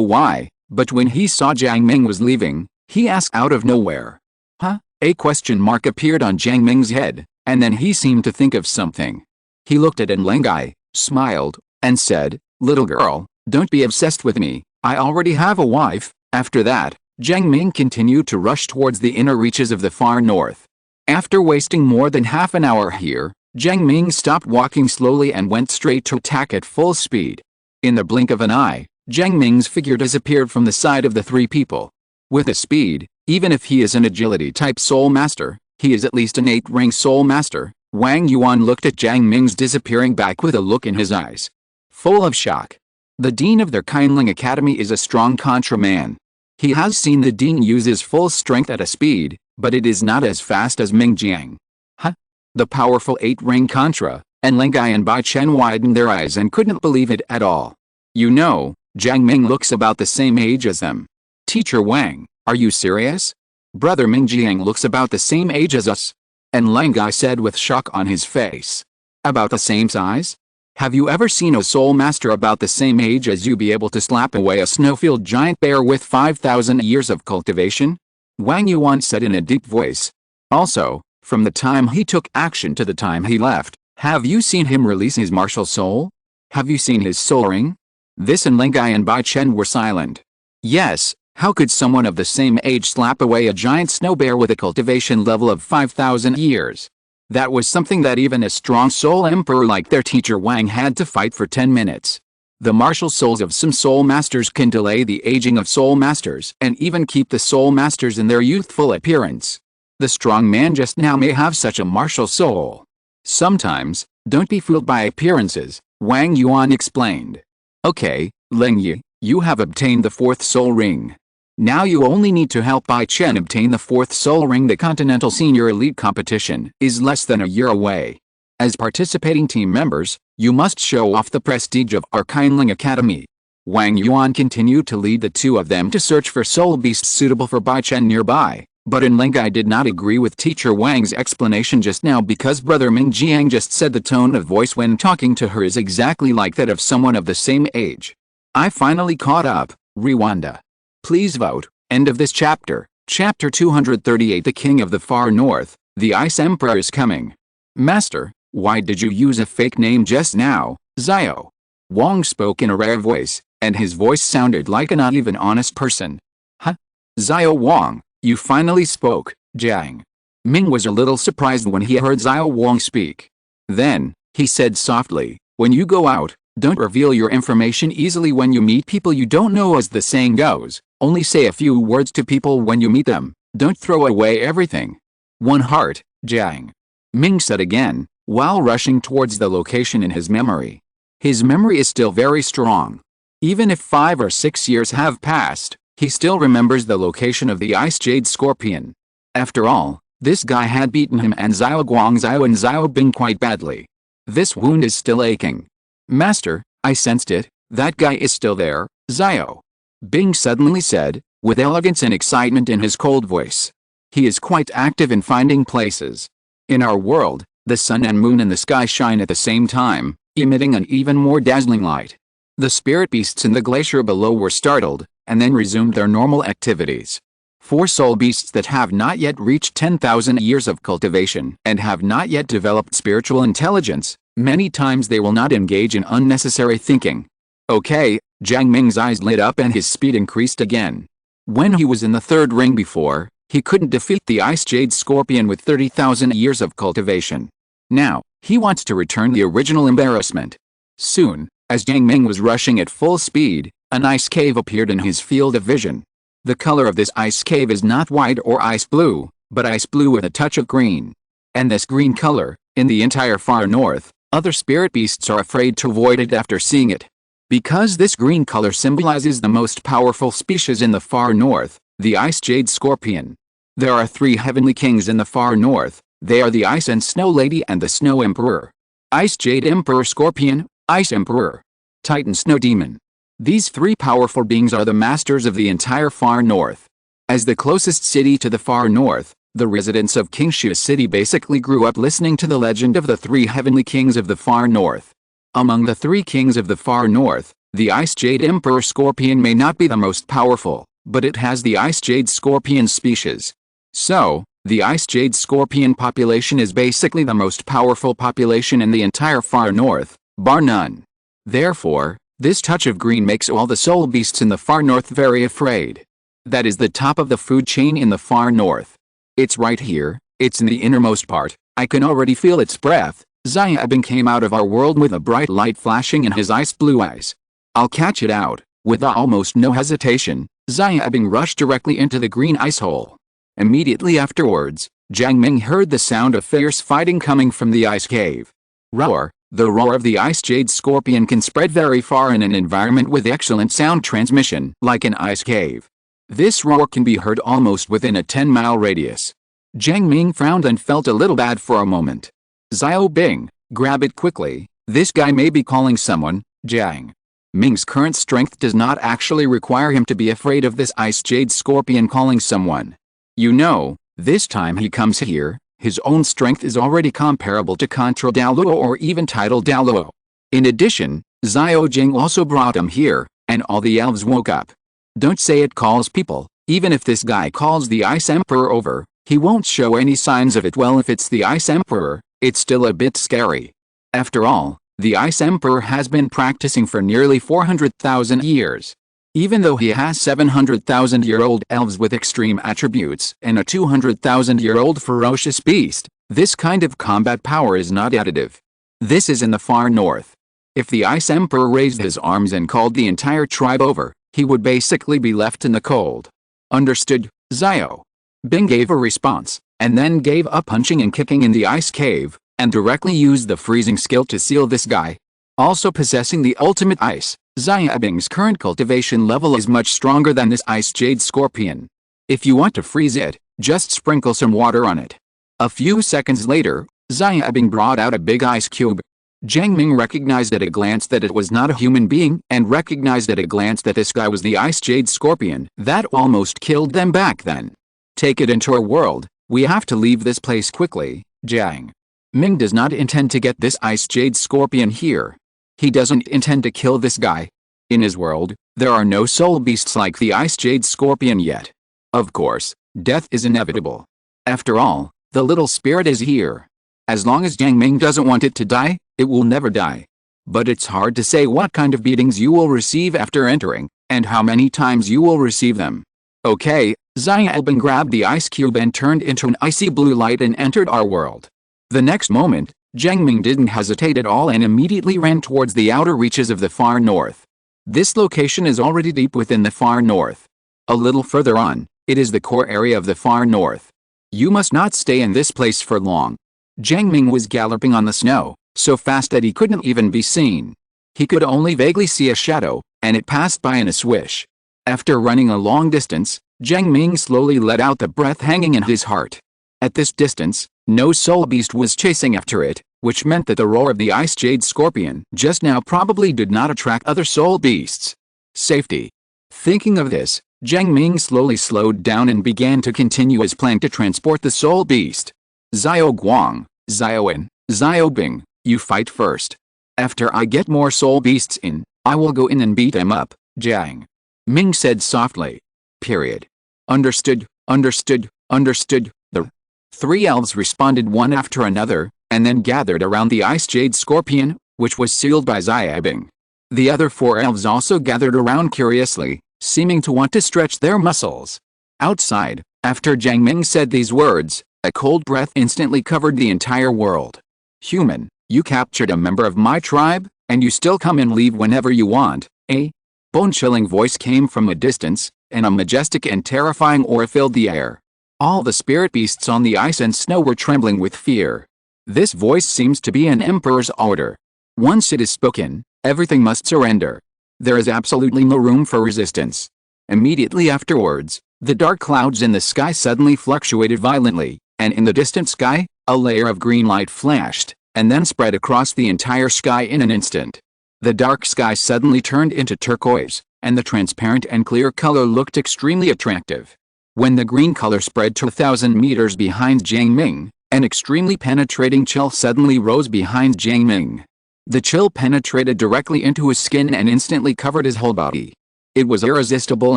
[SPEAKER 1] why, but when he saw Jiang Ming was leaving, he asked out of nowhere. Huh? A question mark appeared on Jiang Ming's head, and then he seemed to think of something. He looked at Enlengai, smiled, and said, "Little girl, don't be obsessed with me, I already have a wife." After that, Jiang Ming continued to rush towards the inner reaches of the far north. After wasting more than half an hour here, Jiang Ming stopped walking slowly and went straight to attack at full speed. In the blink of an eye, Jiang Ming's figure disappeared from the side of the 3 people. With a speed, even if he is an agility-type soul master, he is at least an 8-ring soul master. Wang Yuan looked at Jiang Ming's disappearing back with a look in his eyes, full of shock. The dean of their Shrek Academy is a strong contra man. He has seen the dean use his full strength at a speed, but it is not as fast as Ming Jiang. Huh? The powerful 8-ring contra, And Lengai and Bai Chen widened their eyes and couldn't believe it at all. You know, Jiang Ming looks about the same age as them. Teacher Wang, are you serious? Brother Ming Jiang looks about the same age as us. And Lengai said with shock on his face. About the same size? Have you ever seen a soul master about the same age as you be able to slap away a snowfield giant bear with 5,000 years of cultivation? Wang Yuan said in a deep voice. Also, from the time he took action to the time he left, have you seen him release his martial soul? Have you seen his soul ring? This and Lengai and Bai Chen were silent. Yes, how could someone of the same age slap away a giant snow bear with a cultivation level of 5,000 years? That was something that even a strong soul emperor like their teacher Wang had to fight for 10 minutes. The martial souls of some soul masters can delay the aging of soul masters and even keep the soul masters in their youthful appearance. The strong man just now may have such a martial soul. Sometimes, don't be fooled by appearances, Wang Yuan explained. Okay, Leng Yi, you have obtained the 4th soul ring. Now you only need to help Bai Chen obtain the 4th soul ring. The Continental Senior Elite Competition is less than a year away. As participating team members, you must show off the prestige of our Shrek Academy. Wang Yuan continued to lead the two of them to search for soul beasts suitable for Bai Chen nearby, but Lengai did not agree with teacher Wang's explanation just now because brother Ming Jiang just said the tone of voice when talking to her is exactly like that of someone of the same age. I finally caught up, Rwanda. Please vote. End of this chapter. Chapter 238. The King of the Far North, the Ice Emperor is coming. Master, why did you use a fake name just now, Xiao? Wang spoke in a rare voice, and his voice sounded like a not even honest person. Huh? Xiao Wang, you finally spoke, Jiang. Ming was a little surprised when he heard Xiao Wang speak. Then, he said softly, when you go out, don't reveal your information easily when you meet people you don't know. As the saying goes, only say a few words to people when you meet them, don't throw away everything. One heart, Jiang. Ming said again, while rushing towards the location in his memory. His memory is still very strong. Even if 5 or 6 years have passed, he still remembers the location of the Ice Jade Scorpion. After all, this guy had beaten him and Xiao Guangzhou and Xiao Bing quite badly. This wound is still aching. Master, I sensed it, that guy is still there, Xiao. Bing suddenly said, with elegance and excitement in his cold voice. He is quite active in finding places. In our world, the sun and moon in the sky shine at the same time, emitting an even more dazzling light. The spirit beasts in the glacier below were startled, and then resumed their normal activities. 4 soul beasts that have not yet reached 10,000 years of cultivation and have not yet developed spiritual intelligence, many times they will not engage in unnecessary thinking. Okay, Jiang Ming's eyes lit up and his speed increased again. When he was in the 3rd ring before, he couldn't defeat the Ice Jade Scorpion with 30,000 years of cultivation. Now, he wants to return the original embarrassment. Soon, as Jiang Ming was rushing at full speed, an ice cave appeared in his field of vision. The color of this ice cave is not white or ice blue, but ice blue with a touch of green. And this green color, in the entire far north, other spirit beasts are afraid to avoid it after seeing it. Because this green color symbolizes the most powerful species in the far north, the Ice Jade Scorpion. There are 3 heavenly kings in the far north. They are the Ice and Snow Lady and the Snow Emperor. Ice Jade Emperor Scorpion, Ice Emperor, Titan Snow Demon. These 3 powerful beings are the masters of the entire far north. As the closest city to the far north, the residents of Qingxia City basically grew up listening to the legend of the 3 heavenly kings of the far north. Among the 3 kings of the far north, the Ice Jade Emperor Scorpion may not be the most powerful, but it has the Ice Jade Scorpion species. So, the Ice Jade Scorpion population is basically the most powerful population in the entire far north, bar none. Therefore, this touch of green makes all the soul beasts in the far north very afraid. That is the top of the food chain in the far north. It's right here, it's in the innermost part, I can already feel its breath. Xia Bing came out of our world with a bright light flashing in his ice blue eyes. I'll catch it out. With almost no hesitation, Xia Bing rushed directly into the green ice hole. Immediately afterwards, Jiang Ming heard the sound of fierce fighting coming from the ice cave. Roar. The roar of the Ice Jade Scorpion can spread very far in an environment with excellent sound transmission, like an ice cave. This roar can be heard almost within a 10-mile radius. Jiang Ming frowned and felt a little bad for a moment. Xiao Bing, Grab it quickly, this guy may be calling someone. Jiang Ming's current strength does not actually require him to be afraid of this ice jade scorpion calling someone. You know, this time he comes here, his own strength is already comparable to Contra Douluo or even Title Douluo. In addition, Xiao Jing also brought him here, and all the elves woke up. Don't say it calls people, even if this guy calls the Ice Emperor over, he won't show any signs of it. Well, if it's the Ice Emperor, it's still a bit scary. After all, the Ice Emperor has been practicing for nearly 400,000 years. Even though he has 700,000-year-old elves with extreme attributes and a 200,000-year-old ferocious beast, this kind of combat power is not additive. This is in the far north. If the Ice Emperor raised his arms and called the entire tribe over, he would basically be left in the cold. Understood, Xiao Bing gave a response, and then gave up punching and kicking in the ice cave, and directly used the freezing skill to seal this guy. Also possessing the ultimate ice, Xiao Bing's current cultivation level is much stronger than this ice jade scorpion. If you want to freeze it, just sprinkle some water on it. A few seconds later, Xiao Bing brought out a big ice cube. Jiang Ming recognized at a glance that it was not a human being, and recognized at a glance that this guy was the ice jade scorpion that almost killed them back then. Take it into our world, we have to leave this place quickly. Jiang Ming does not intend to get this ice jade scorpion here. He doesn't intend to kill this guy. In his world, there are no soul beasts like the ice jade scorpion yet. Of course, death is inevitable. After all, the little spirit is here. As long as Jiang Ming doesn't want it to die, it will never die. But it's hard to say what kind of beatings you will receive after entering, and how many times you will receive them. Okay, Xiao Bing grabbed the ice cube and turned into an icy blue light and entered our world. The next moment, Jiang Ming didn't hesitate at all and immediately ran towards the outer reaches of the far north. This location is already deep within the far north. A little further on, it is the core area of the far north. You must not stay in this place for long. Jiang Ming was galloping on the snow, so fast that he couldn't even be seen. He could only vaguely see a shadow, and it passed by in a swish. After running a long distance, Jiang Ming slowly let out the breath hanging in his heart. At this distance, no soul beast was chasing after it, which meant that the roar of the ice jade scorpion just now probably did not attract other soul beasts. Safety. Thinking of this, Jiang Ming slowly slowed down and began to continue his plan to transport the soul beast. Xiao Guang, Xiao In, Xiao Bing, you fight first. After I get more soul beasts in, I will go in and beat them up, Jiang Ming said softly. Period. Understood, understood, understood. The three elves responded one after another, and then gathered around the ice jade scorpion, which was sealed by Xiao Bing. The other four elves also gathered around curiously, seeming to want to stretch their muscles. Outside, after Jiang Ming said these words, a cold breath instantly covered the entire world. Human, you captured a member of my tribe, and you still come and leave whenever you want, eh? Bone-chilling voice came from a distance, and a majestic and terrifying aura filled the air. All the spirit beasts on the ice and snow were trembling with fear. This voice seems to be an emperor's order. Once it is spoken, everything must surrender. There is absolutely no room for resistance. Immediately afterwards, the dark clouds in the sky suddenly fluctuated violently, and in the distant sky, a layer of green light flashed, and then spread across the entire sky in an instant. The dark sky suddenly turned into turquoise, and the transparent and clear color looked extremely attractive. When the green color spread to 1,000 meters behind Jiang Ming, an extremely penetrating chill suddenly rose behind Jiang Ming. The chill penetrated directly into his skin and instantly covered his whole body. It was irresistible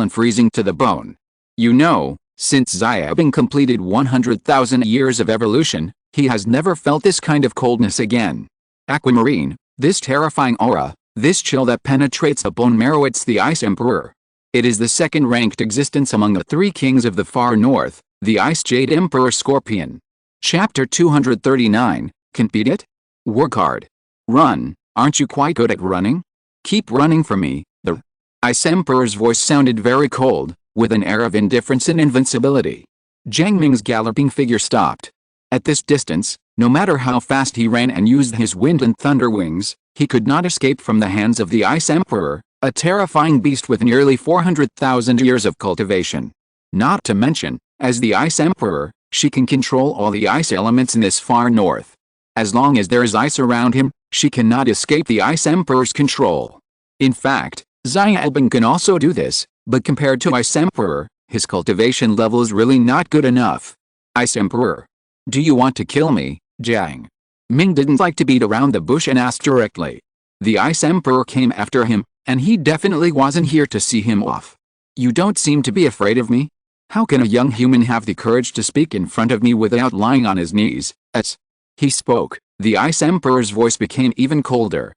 [SPEAKER 1] and freezing to the bone. You know, since Xiao Bing completed 100,000 years of evolution, he has never felt this kind of coldness again. Aquamarine, this terrifying aura, this chill that penetrates the bone marrow, it's the Ice Emperor. It is the second-ranked existence among the three kings of the far north, the Ice Jade Emperor Scorpion. Chapter 239, Compete it? Work hard. Run, aren't you quite good at running? Keep running for me. The Ice Emperor's voice sounded very cold, with an air of indifference and invincibility. Jiang Ming's galloping figure stopped. At this distance, no matter how fast he ran and used his wind and thunder wings, he could not escape from the hands of the Ice Emperor, a terrifying beast with nearly 400,000 years of cultivation. Not to mention, as the Ice Emperor, she can control all the ice elements in this far north. As long as there is ice around him, she cannot escape the Ice Emperor's control. In fact, Xia Bing can also do this, but compared to Ice Emperor, his cultivation level is really not good enough. Ice Emperor. Do you want to kill me, Jiang? Ming didn't like to beat around the bush and asked directly. The Ice Emperor came after him, and he definitely wasn't here to see him off. You don't seem to be afraid of me? How can a young human have the courage to speak in front of me without lying on his knees? As he spoke, the Ice Emperor's voice became even colder.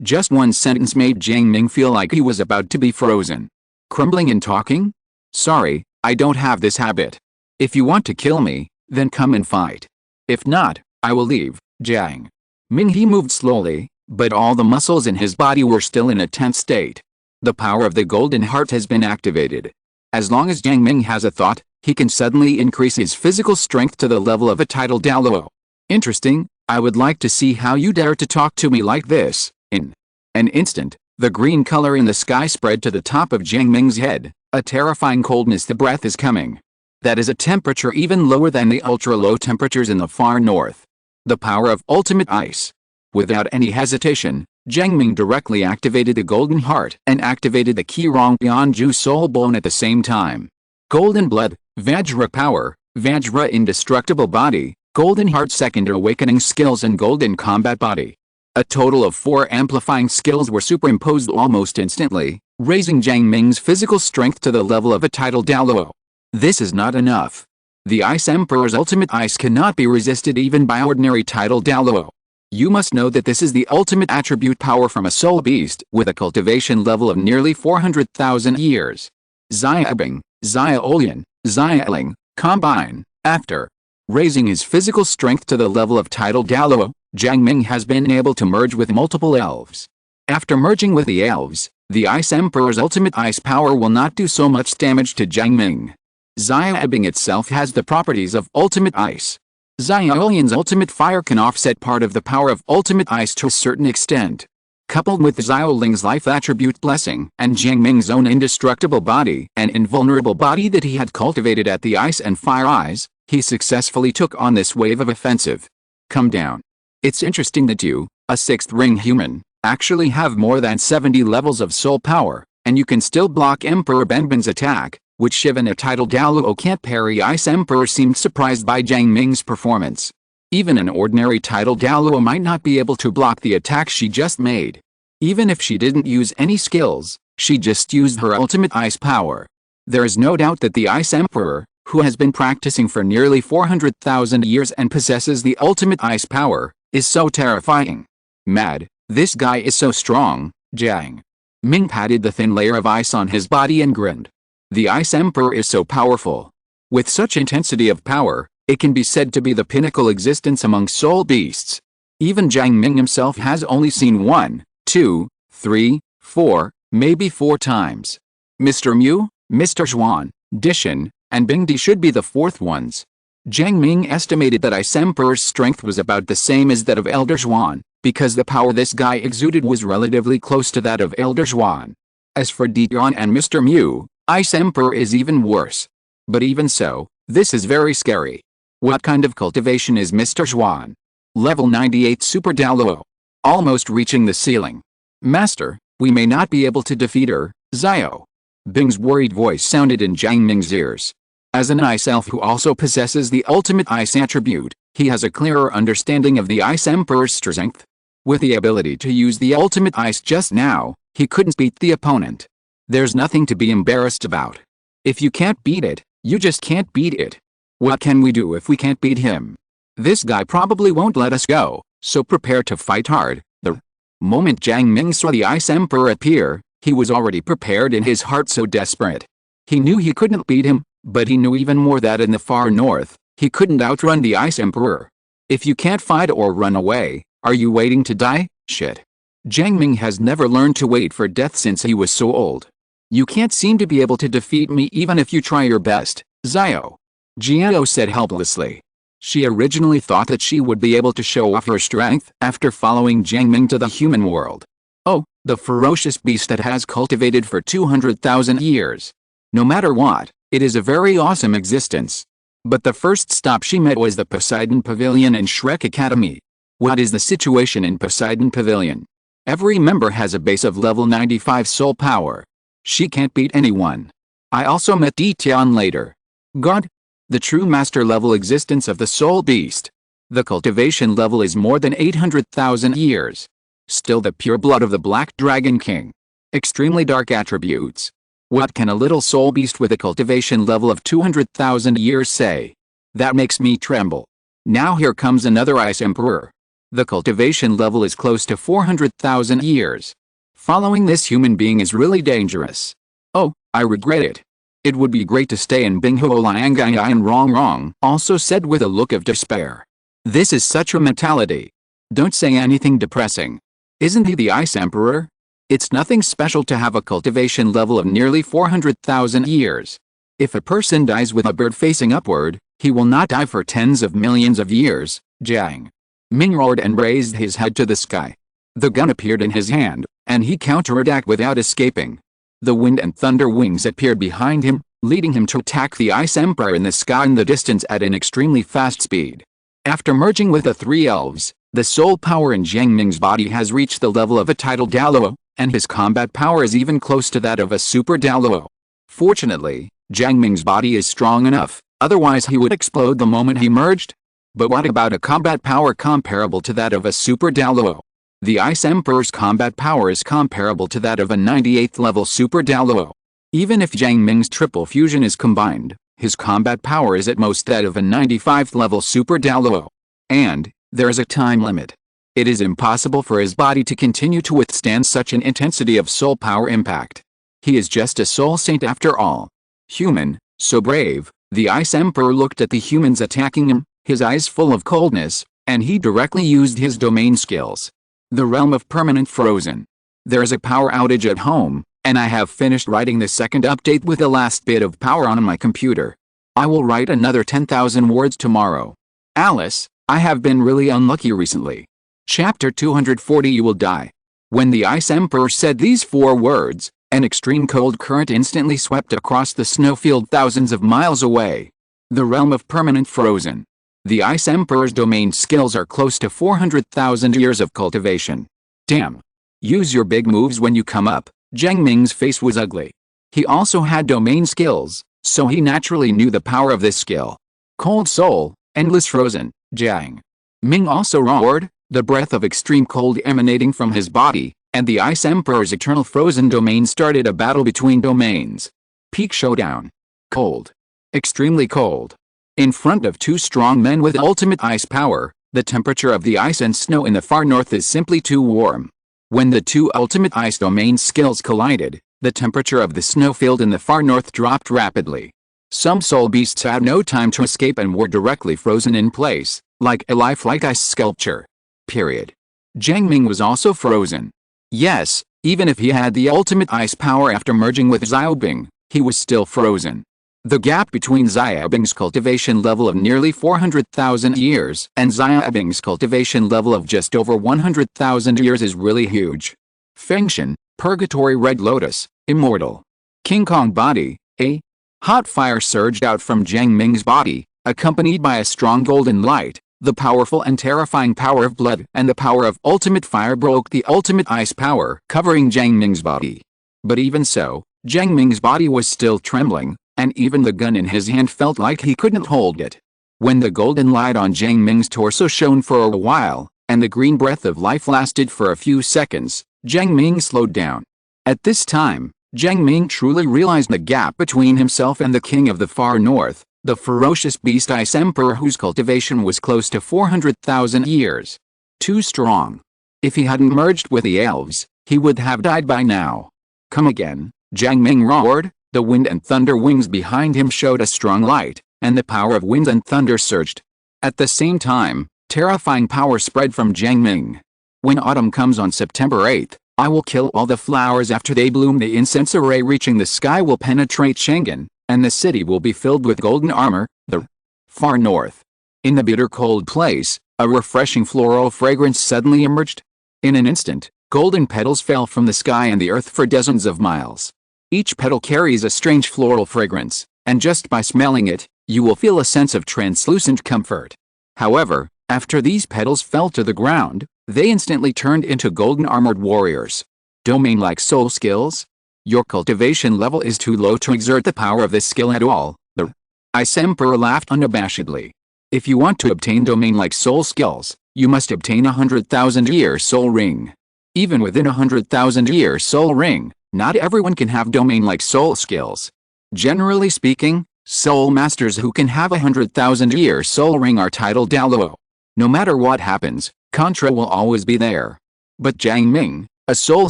[SPEAKER 1] Just one sentence made Jiang Ming feel like he was about to be frozen. Crumbling and talking? Sorry, I don't have this habit. If you want to kill me, then come and fight. If not, I will leave, Jiang Ming. He moved slowly, but all the muscles in his body were still in a tense state. The power of the Golden Heart has been activated. As long as Jiang Ming has a thought, he can suddenly increase his physical strength to the level of a tidal Douluo. Interesting, I would like to see how you dare to talk to me like this. In an instant, the green color in the sky spread to the top of Jiang Ming's head, a terrifying coldness. The breath is coming. That is a temperature even lower than the ultra-low temperatures in the far north. The power of ultimate ice. Without any hesitation, Jiang Ming directly activated the Golden Heart and activated the Qirong Bianju Soul Bone at the same time. Golden Blood, Vajra Power, Vajra Indestructible Body, Golden Heart Second Awakening Skills and Golden Combat Body. A total of 4 amplifying skills were superimposed almost instantly, raising Jiang Ming's physical strength to the level of a tidal Douluo. This is not enough. The Ice Emperor's ultimate ice cannot be resisted even by ordinary tidal Douluo. You must know that this is the ultimate attribute power from a soul beast with a cultivation level of nearly 400,000 years. Xia Bing, Xia Olian, Xia Ling, combine. After raising his physical strength to the level of tidal Douluo, Jiang Ming has been able to merge with multiple elves. After merging with the elves, the Ice Emperor's ultimate ice power will not do so much damage to Jiang Ming. Xia Bing itself has the properties of ultimate ice. Xia Olian's ultimate fire can offset part of the power of ultimate ice to a certain extent. Coupled with Xia Ling's life attribute blessing and Jiang Ming's own indestructible body and invulnerable body that he had cultivated at the Ice and Fire Eyes, he successfully took on this wave of offensive. Come down. It's interesting that you, a 6th ring human, actually have more than 70 levels of soul power, and you can still block Emperor Benben's attack, which even a tidal Douluo can't parry. Ice Emperor seemed surprised by Jiang Ming's performance. Even an ordinary tidal Douluo might not be able to block the attack she just made. Even if she didn't use any skills, she just used her ultimate ice power. There is no doubt that the Ice Emperor, who has been practicing for nearly 400,000 years and possesses the ultimate ice power, is so terrifying. Mad, this guy is so strong. Jiang Ming patted the thin layer of ice on his body and grinned. The Ice Emperor is so powerful. With such intensity of power, it can be said to be the pinnacle existence among soul beasts. Even Jiang Ming himself has only seen 1, 2, 3, 4, maybe 4 times. Mr. Mu, Mr. Zhuan, Dishan, and Bingdi should be the 4th ones. Jiang Ming estimated that Ice Emperor's strength was about the same as that of Elder Zhuan, because the power this guy exuded was relatively close to that of Elder Zhuan. As for Dion and Mr. Mu, Ice Emperor is even worse. But even so, this is very scary. What kind of cultivation is Mr. Zhuan? Level 98 Super Douluo. Almost reaching the ceiling. Master, we may not be able to defeat her. Xiao Bing's worried voice sounded in Jiang Ming's ears. As an ice elf who also possesses the ultimate ice attribute, he has a clearer understanding of the Ice Emperor's strength. With the ability to use the ultimate ice just now, he couldn't beat the opponent. There's nothing to be embarrassed about. If you can't beat it, you just can't beat it. What can we do if we can't beat him? This guy probably won't let us go, so prepare to fight hard. The moment Jiang Ming saw the Ice Emperor appear, he was already prepared in his heart, so desperate. He knew he couldn't beat him, but he knew even more that in the far north, he couldn't outrun the Ice Emperor. If you can't fight or run away, are you waiting to die? Shit. Jiang Ming has never learned to wait for death since he was so old. You can't seem to be able to defeat me even if you try your best, Xiao Jiao said helplessly. She originally thought that she would be able to show off her strength after following Jiang Ming to the human world. Oh, the ferocious beast that has cultivated for 200,000 years. No matter what, it is a very awesome existence. But the first stop she met was the Poseidon Pavilion in Shrek Academy. What is the situation in Poseidon Pavilion? Every member has a base of level 95 soul power. She can't beat anyone. I also met Tian later. God, the true master level existence of the soul beast. The cultivation level is more than 800,000 years. Still the pure blood of the Black Dragon King. Extremely dark attributes. What can a little soul beast with a cultivation level of 200,000 years say? That makes me tremble. Now here comes another Ice Emperor. The cultivation level is close to 400,000 years. Following this human being is really dangerous. Oh, I regret it. It would be great to stay in Binghuo Liangai and wrong, also said with a look of despair. This is such a mentality. Don't say anything depressing. Isn't he the Ice Emperor? It's nothing special to have a cultivation level of nearly 400,000 years. If a person dies with a bird facing upward, he will not die for tens of millions of years. Jiang Ming roared and raised his head to the sky. The gun appeared in his hand, and he counterattacked without escaping. The wind and thunder wings appeared behind him, leading him to attack the Ice Emperor in the sky in the distance at an extremely fast speed. After merging with the three elves, the soul power in Jiang Ming's body has reached the level of a tidal Douluo, and his combat power is even close to that of a super Douluo. Fortunately, Jiang Ming's body is strong enough, otherwise he would explode the moment he merged. But what about a combat power comparable to that of a super Douluo? The Ice Emperor's combat power is comparable to that of a 98th level super Douluo. Even if Jiang Ming's triple fusion is combined, his combat power is at most that of a 95th level super Douluo. And there is a time limit. It is impossible for his body to continue to withstand such an intensity of soul power impact. He is just a soul saint after all. Human, so brave. The Ice Emperor looked at the humans attacking him, his eyes full of coldness, and he directly used his domain skills. The realm of permanent frozen. There is a power outage at home, and I have finished writing the second update with the last bit of power on my computer. I will write another 10,000 words tomorrow. Alice, I have been really unlucky recently. Chapter 240 You will die. When the Ice Emperor said these 4 words, an extreme cold current instantly swept across the snowfield thousands of miles away. The realm of permanent frozen. The Ice Emperor's domain skills are close to 400,000 years of cultivation. Damn. Use your big moves when you come up. Jiang Ming's face was ugly. He also had domain skills, so he naturally knew the power of this skill. Cold soul, endless frozen. Jiang Ming also roared, the breath of extreme cold emanating from his body, and the Ice Emperor's eternal frozen domain started a battle between domains. Peak showdown. Cold. Extremely cold. In front of 2 strong men with ultimate ice power, the temperature of the ice and snow in the far north is simply too warm. When the 2 ultimate ice domain skills collided, the temperature of the snowfield in the far north dropped rapidly. Some soul beasts had no time to escape and were directly frozen in place, like a lifelike ice sculpture. Period. Jiang Ming was also frozen. Yes, even if he had the ultimate ice power after merging with Xiaobing, he was still frozen. The gap between Xiaobing's cultivation level of nearly 400,000 years and Xiaobing's cultivation level of just over 100,000 years is really huge. Fengshen, Purgatory Red Lotus, Immortal. King Kong body, a hot fire surged out from Jiang Ming's body, accompanied by a strong golden light. The powerful and terrifying power of blood and the power of ultimate fire broke the ultimate ice power covering Jiang Ming's body. But even so, Jiang Ming's body was still trembling, and even the gun in his hand felt like he couldn't hold it. When the golden light on Jiang Ming's torso shone for a while, and the green breath of life lasted for a few seconds, Jiang Ming slowed down. At this time, Jiang Ming truly realized the gap between himself and the king of the far north. The ferocious beast Ice Emperor whose cultivation was close to 400,000 years. Too strong. If he hadn't merged with the elves, he would have died by now. Come again, Jiang Ming roared, the wind and thunder wings behind him showed a strong light, and the power of wind and thunder surged. At the same time, terrifying power spread from Jiang Ming. When autumn comes on September 8th, I will kill all the flowers after they bloom. The incense array reaching the sky will penetrate Chang'an, and the city will be filled with golden armor. The far north. In the bitter cold place, a refreshing floral fragrance suddenly emerged. In an instant, golden petals fell from the sky and the earth for dozens of miles. Each petal carries a strange floral fragrance, and just by smelling it, You will feel a sense of translucent comfort. However, after these petals fell to the ground, they instantly turned into golden armored warriors. Domain-like soul skills? Your cultivation level is too low to exert the power of this skill at all. The Ice Emperor laughed unabashedly. If you want to obtain domain-like soul skills, you must obtain 100,000-year soul ring. Even within 100,000-year soul ring, not everyone can have domain-like soul skills. Generally speaking, soul masters who can have 100,000-year soul ring are titled Douluo. No matter what happens, Contra will always be there. But Jiang Ming, a soul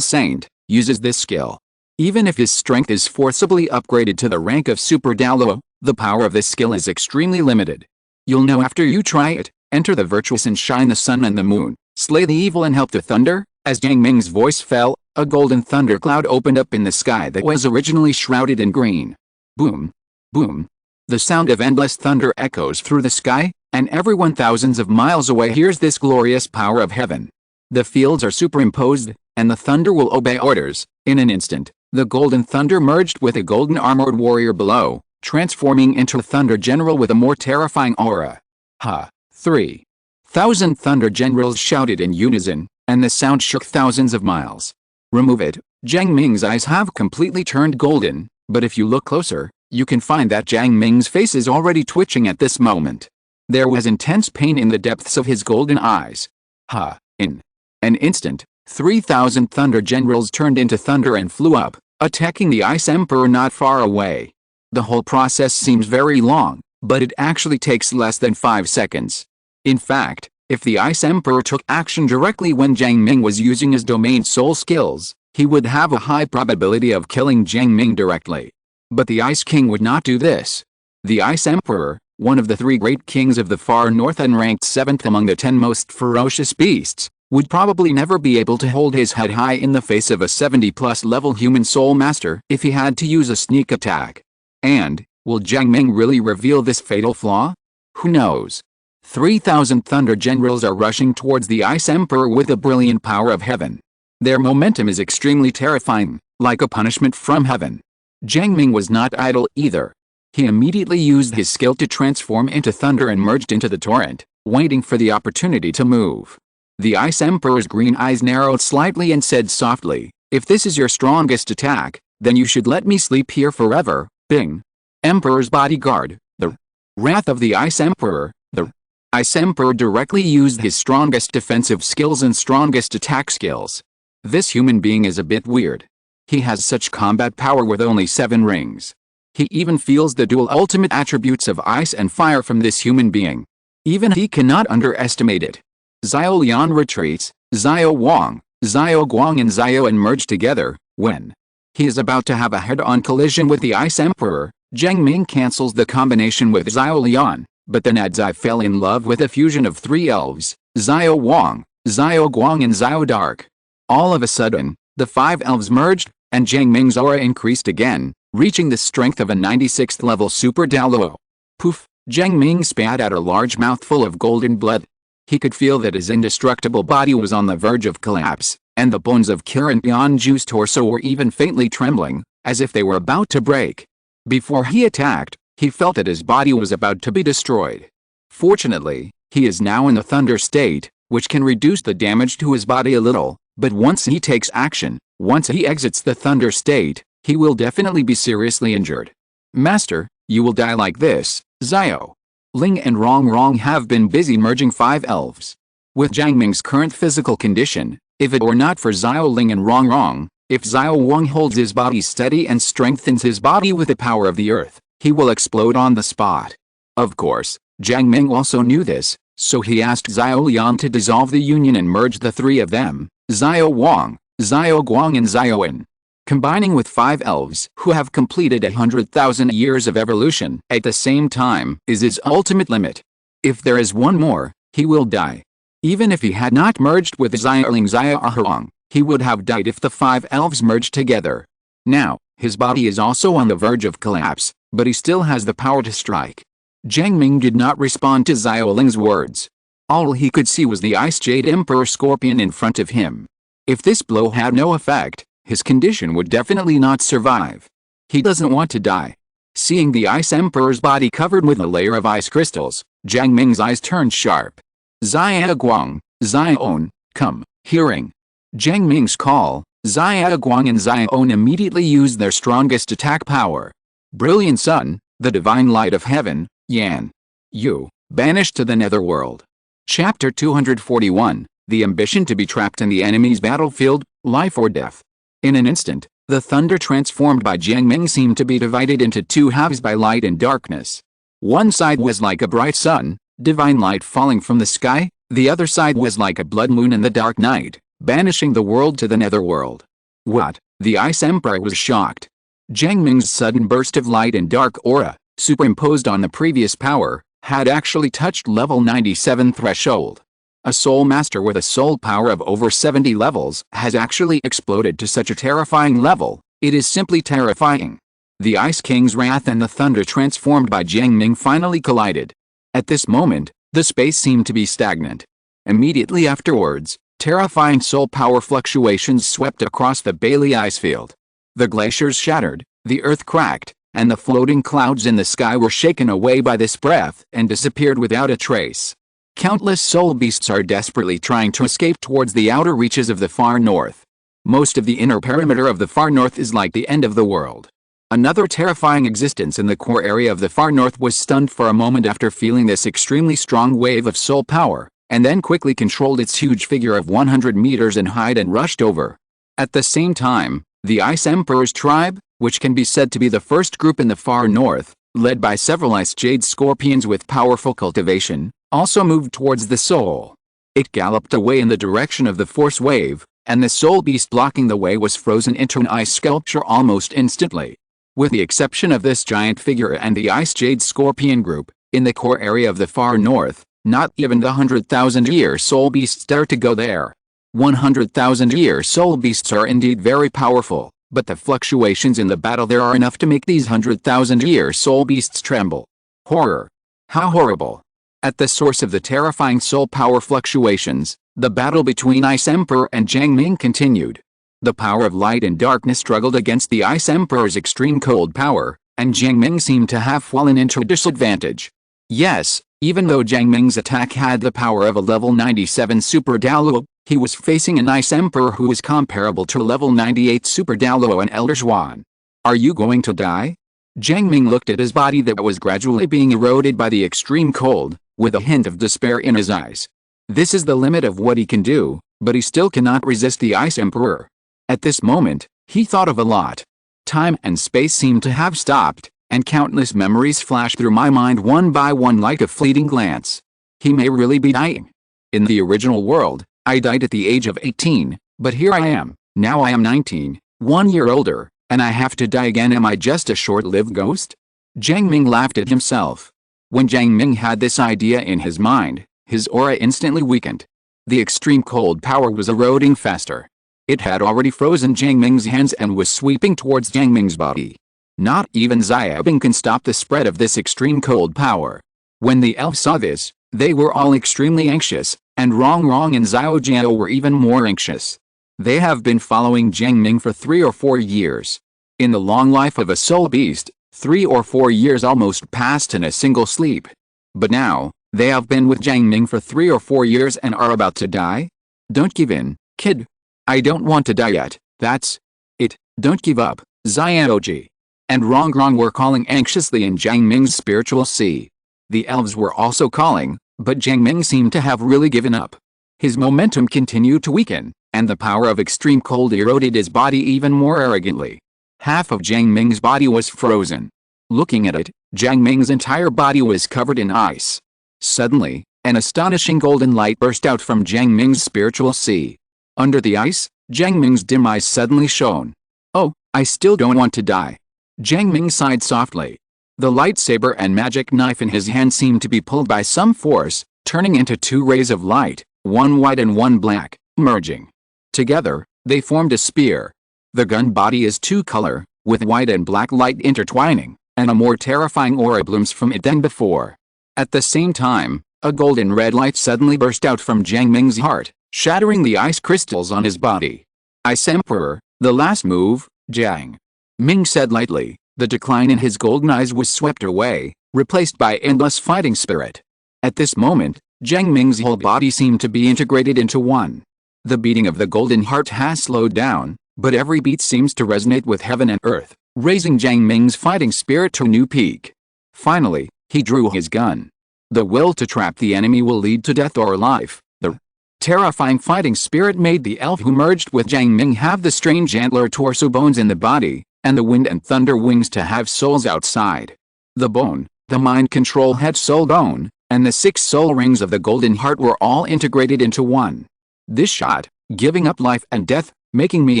[SPEAKER 1] saint, uses this skill. Even if his strength is forcibly upgraded to the rank of Super Douluo, the power of this skill is extremely limited. You'll know after you try it. Enter the virtuous and shine the sun and the moon, slay the evil and help the thunder. As Jiang Ming's voice fell, a golden thundercloud opened up in the sky that was originally shrouded in green. Boom! Boom! The sound of endless thunder echoes through the sky, and everyone thousands of miles away hears this glorious power of heaven. The fields are superimposed, and the thunder will obey orders. In an instant, the golden thunder merged with a golden armored warrior below, transforming into a thunder general with a more terrifying aura. Ha! 3,000 thunder generals shouted in unison, and the sound shook thousands of miles. Remove it. Jiang Ming's eyes have completely turned golden, but if you look closer, you can find that Jiang Ming's face is already twitching at this moment. There was intense pain in the depths of his golden eyes. Ha! In an instant, 3,000 thunder generals turned into thunder and flew up, attacking the Ice Emperor not far away. The whole process seems very long, but it actually takes less than 5 seconds. In fact, if the Ice Emperor took action directly when Jiang Ming was using his domain soul skills, he would have a high probability of killing Jiang Ming directly. But the Ice King would not do this. The Ice Emperor, one of the 3 great kings of the far north and ranked 7th among the 10 most ferocious beasts, would probably never be able to hold his head high in the face of a 70+ level human soul master if he had to use a sneak attack. And, will Jiang Ming really reveal this fatal flaw? Who knows? 3,000 thunder generals are rushing towards the Ice Emperor with the brilliant power of heaven. Their momentum is extremely terrifying, like a punishment from heaven. Jiang Ming was not idle either. He immediately used his skill to transform into thunder and merged into the torrent, waiting for the opportunity to move. The Ice Emperor's green eyes narrowed slightly and said softly, "If this is your strongest attack, then you should let me sleep here forever." Bing! Emperor's bodyguard, the wrath of the Ice Emperor. The Ice Emperor directly used his strongest defensive skills and strongest attack skills. This human being is a bit weird. He has such combat power with only 7 rings. He even feels the dual ultimate attributes of ice and fire from this human being. Even he cannot underestimate it. Xiao Lian retreats, Xiao Wang, Xiao Guang and Xiao En merge together. When he is about to have a head-on collision with the Ice Emperor, Jiang Ming cancels the combination with Xiao Lian. But then Adzai fell in love with a fusion of 3 elves, Xiao Wang, Xiao Guang and Xiao Dark. All of a sudden, the 5 elves merged, and Jiang Ming's aura increased again, reaching the strength of a 96th level Super Douluo. Poof! Jiang Ming spat out a large mouthful of golden blood. He could feel that his indestructible body was on the verge of collapse, and the bones of Kiran Bianju's torso were even faintly trembling, as if they were about to break. Before he attacked, he felt that his body was about to be destroyed. Fortunately, he is now in the thunder state, which can reduce the damage to his body a little, but once he takes action, once he exits the thunder state, he will definitely be seriously injured. Master, you will die like this. Xiao Ling and Rong Rong have been busy merging 5 elves. With Jiang Ming's current physical condition, if it were not for Xiao Ling and Rong Rong, if Xiao Wang holds his body steady and strengthens his body with the power of the earth, he will explode on the spot. Of course, Jiang Ming also knew this, so he asked Xiao Lian to dissolve the union and merge the 3 of them, Xiao Wang, Xiao Guang and Xiao En. Combining with 5 elves who have completed 100,000 years of evolution at the same time is his ultimate limit. If there is one more, he will die. Even if he had not merged with Xiao Ling Xiao Ahurong, he would have died if the 5 elves merged together. Now, his body is also on the verge of collapse, but he still has the power to strike. Jiang Ming did not respond to Xiao Ling's words. All he could see was the Ice Jade Emperor Scorpion in front of him. If this blow had no effect, his condition would definitely not survive. He doesn't want to die. Seeing the Ice Emperor's body covered with a layer of ice crystals, Jiang Ming's eyes turned sharp. Xia Guang, Xiaon, come. Hearing Jiang Ming's call, Xia Guang and Xiaon immediately used their strongest attack power. Brilliant Sun, the divine light of heaven, Yan. Yu, banished to the netherworld. Chapter 241, The ambition to be trapped in the enemy's battlefield, life or death. In an instant, the thunder transformed by Jiang Ming seemed to be divided into two halves by light and darkness. One side was like a bright sun, divine light falling from the sky, the other side was like a blood moon in the dark night, banishing the world to the netherworld. What? The Ice Emperor was shocked. Jiang Ming's sudden burst of light and dark aura, superimposed on the previous power, had actually touched level 97 threshold. A soul master with a soul power of over 70 levels has actually exploded to such a terrifying level. It is simply terrifying. The Ice King's wrath and the thunder transformed by Jiang Ming finally collided. At this moment, the space seemed to be stagnant. Immediately afterwards, terrifying soul power fluctuations swept across the Bailey ice field. The glaciers shattered, the earth cracked, and the floating clouds in the sky were shaken away by this breath and disappeared without a trace. Countless soul beasts are desperately trying to escape towards the outer reaches of the far north. Most of the inner perimeter of the far north is like the end of the world. Another terrifying existence in the core area of the far north was stunned for a moment after feeling this extremely strong wave of soul power, and then quickly controlled its huge figure of 100 meters in height and rushed over. At the same time, the Ice Emperor's tribe, which can be said to be the first group in the far north, led by several ice jade scorpions with powerful cultivation, also moved towards the soul. It galloped away in the direction of the force wave, and the soul beast blocking the way was frozen into an ice sculpture almost instantly. With the exception of this giant figure and the ice jade scorpion group, in the core area of the far north, not even the 100,000-year soul beasts dare to go there. 100,000-year soul beasts are indeed very powerful, but the fluctuations in the battle there are enough to make these 100,000-year soul beasts tremble. Horror! How horrible! At the source of the terrifying soul power fluctuations, the battle between Ice Emperor and Jiang Ming continued. The power of light and darkness struggled against the Ice Emperor's extreme cold power, and Jiang Ming seemed to have fallen into a disadvantage. Yes, even though Jiang Ming's attack had the power of a level 97 Super Douluo, he was facing an Ice Emperor who was comparable to level 98 Super Douluo and Elder Xuan. Are you going to die? Jiang Ming looked at his body that was gradually being eroded by the extreme cold, with a hint of despair in his eyes. This is the limit of what he can do, but he still cannot resist the Ice Emperor. At this moment, he thought of a lot. Time and space seemed to have stopped, and countless memories flashed through my mind one by one like a fleeting glance. He may really be dying. In the original world, I died at the age of 18, but here I am, now I am 19, 1 year older, and I have to die again. Am I just a short-lived ghost? Jiang Ming laughed at himself. When Jiang Ming had this idea in his mind, his aura instantly weakened. The extreme cold power was eroding faster. It had already frozen Jiang Ming's hands and was sweeping towards Jiang Ming's body. Not even Xia Ming can stop the spread of this extreme cold power. When the elves saw this, they were all extremely anxious, and Rong and Xiao Jiao were even more anxious. They have been following Jiang Ming for 3 or 4 years. In the long life of a soul beast, 3 or 4 years almost passed in a single sleep. But now, they have been with Jiang Ming for 3 or 4 years and are about to die? Don't give in, kid. I don't want to die yet, that's it, don't give up, Xiaoji. And Rong were calling anxiously in Jiang Ming's spiritual sea. The elves were also calling, but Jiang Ming seemed to have really given up. His momentum continued to weaken, and the power of extreme cold eroded his body even more arrogantly. Half of Jiang Ming's body was frozen. Looking at it, Jiang Ming's entire body was covered in ice. Suddenly, an astonishing golden light burst out from Jiang Ming's spiritual sea. Under the ice, Jiang Ming's dim eyes suddenly shone. Oh, I still don't want to die. Jiang Ming sighed softly. The lightsaber and magic knife in his hand seemed to be pulled by some force, turning into 2 rays of light, one white and one black, merging. Together, they formed a spear. The gun body is 2-color, with white and black light intertwining, and a more terrifying aura blooms from it than before. At the same time, a golden red light suddenly burst out from Jiang Ming's heart, shattering the ice crystals on his body. Ice Emperor, the last move, Jiang Ming said lightly, The decline in his golden eyes was swept away, replaced by endless fighting spirit. At this moment, Jiang Ming's whole body seemed to be integrated into one. The beating of the golden heart has slowed down, but every beat seems to resonate with heaven and earth, raising Jiang Ming's fighting spirit to a new peak. Finally, he drew his gun. The will to trap the enemy will lead to death or life. The terrifying fighting spirit made the elf who merged with Jiang Ming have the strange antler torso bones in the body, and the wind and thunder wings to have souls outside. The bone, the mind control head soul bone, and the 6 soul rings of the golden heart were all integrated into one. This shot, giving up life and death, making me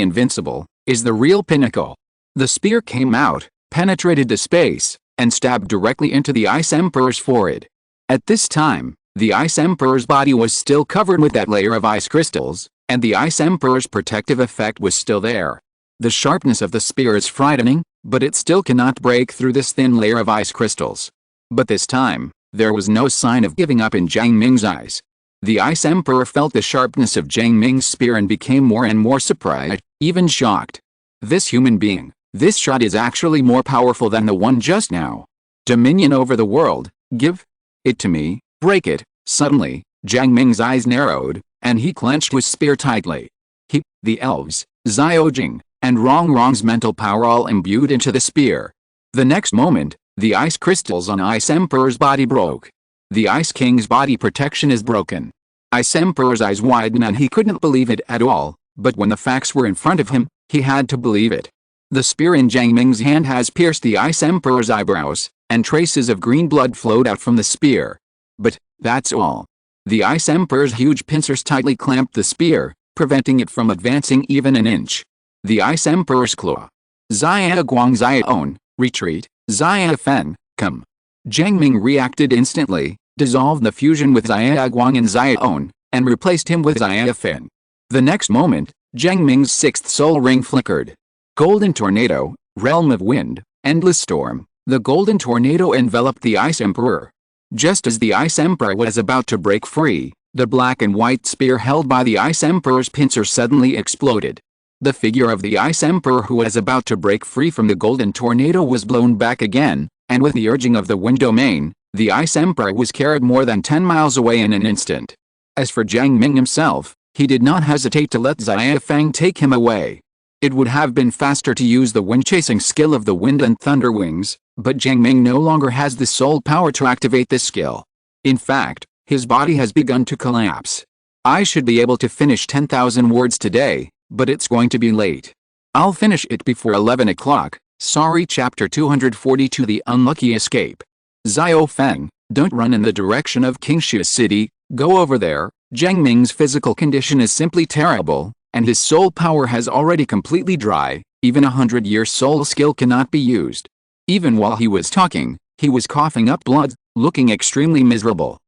[SPEAKER 1] invincible, is the real pinnacle. The spear came out, penetrated the space, and stabbed directly into the Ice Emperor's forehead. At this time, the Ice Emperor's body was still covered with that layer of ice crystals, and the Ice Emperor's protective effect was still there. The sharpness of the spear is frightening, but it still cannot break through this thin layer of ice crystals. But this time, there was no sign of giving up in Jiang Ming's eyes. The Ice Emperor felt the sharpness of Jiang Ming's spear and became more and more surprised, even shocked. This human being, this shot is actually more powerful than the one just now. Dominion over the world, give it to me, break it. Suddenly, Jiang Ming's eyes narrowed, and he clenched his spear tightly. The elves, Xiaojing, and Rongrong's mental power all imbued into the spear. The next moment, the ice crystals on Ice Emperor's body broke. The Ice King's body protection is broken. Ice Emperor's eyes widened and he couldn't believe it at all, but when the facts were in front of him, he had to believe it. The spear in Jiang Ming's hand has pierced the Ice Emperor's eyebrows, and traces of green blood flowed out from the spear. But that's all. The Ice Emperor's huge pincers tightly clamped the spear, preventing it from advancing even an inch. The Ice Emperor's claw. Xia Guang Xiaon, retreat. Xia Fen, come. Jiang Ming reacted instantly, dissolved the fusion with Xia Guang and Xiaon, and replaced him with Xia Fen. The next moment, Jiang Ming's 6th soul ring flickered. Golden tornado, realm of wind, endless storm. The golden tornado enveloped the Ice Emperor. Just as the Ice Emperor was about to break free, the black and white spear held by the Ice Emperor's pincer suddenly exploded. The figure of the Ice Emperor who was about to break free from the golden tornado was blown back again, and with the urging of the wind domain, the Ice Emperor was carried more than 10 miles away in an instant. As for Jiang Ming himself, he did not hesitate to let Xia Fang take him away. It would have been faster to use the wind-chasing skill of the wind and thunder wings, but Jiang Ming no longer has the soul power to activate this skill. In fact, his body has begun to collapse. I should be able to finish 10,000 words today, but it's going to be late. I'll finish it before 11 o'clock. Sorry. Chapter 242 The Unlucky Escape. Xiao Feng, don't run in the direction of Qingxia City, go over there. Jiang Ming's physical condition is simply terrible, and his soul power has already completely dry. Even a 100-year soul skill cannot be used. Even while he was talking, he was coughing up blood, looking extremely miserable.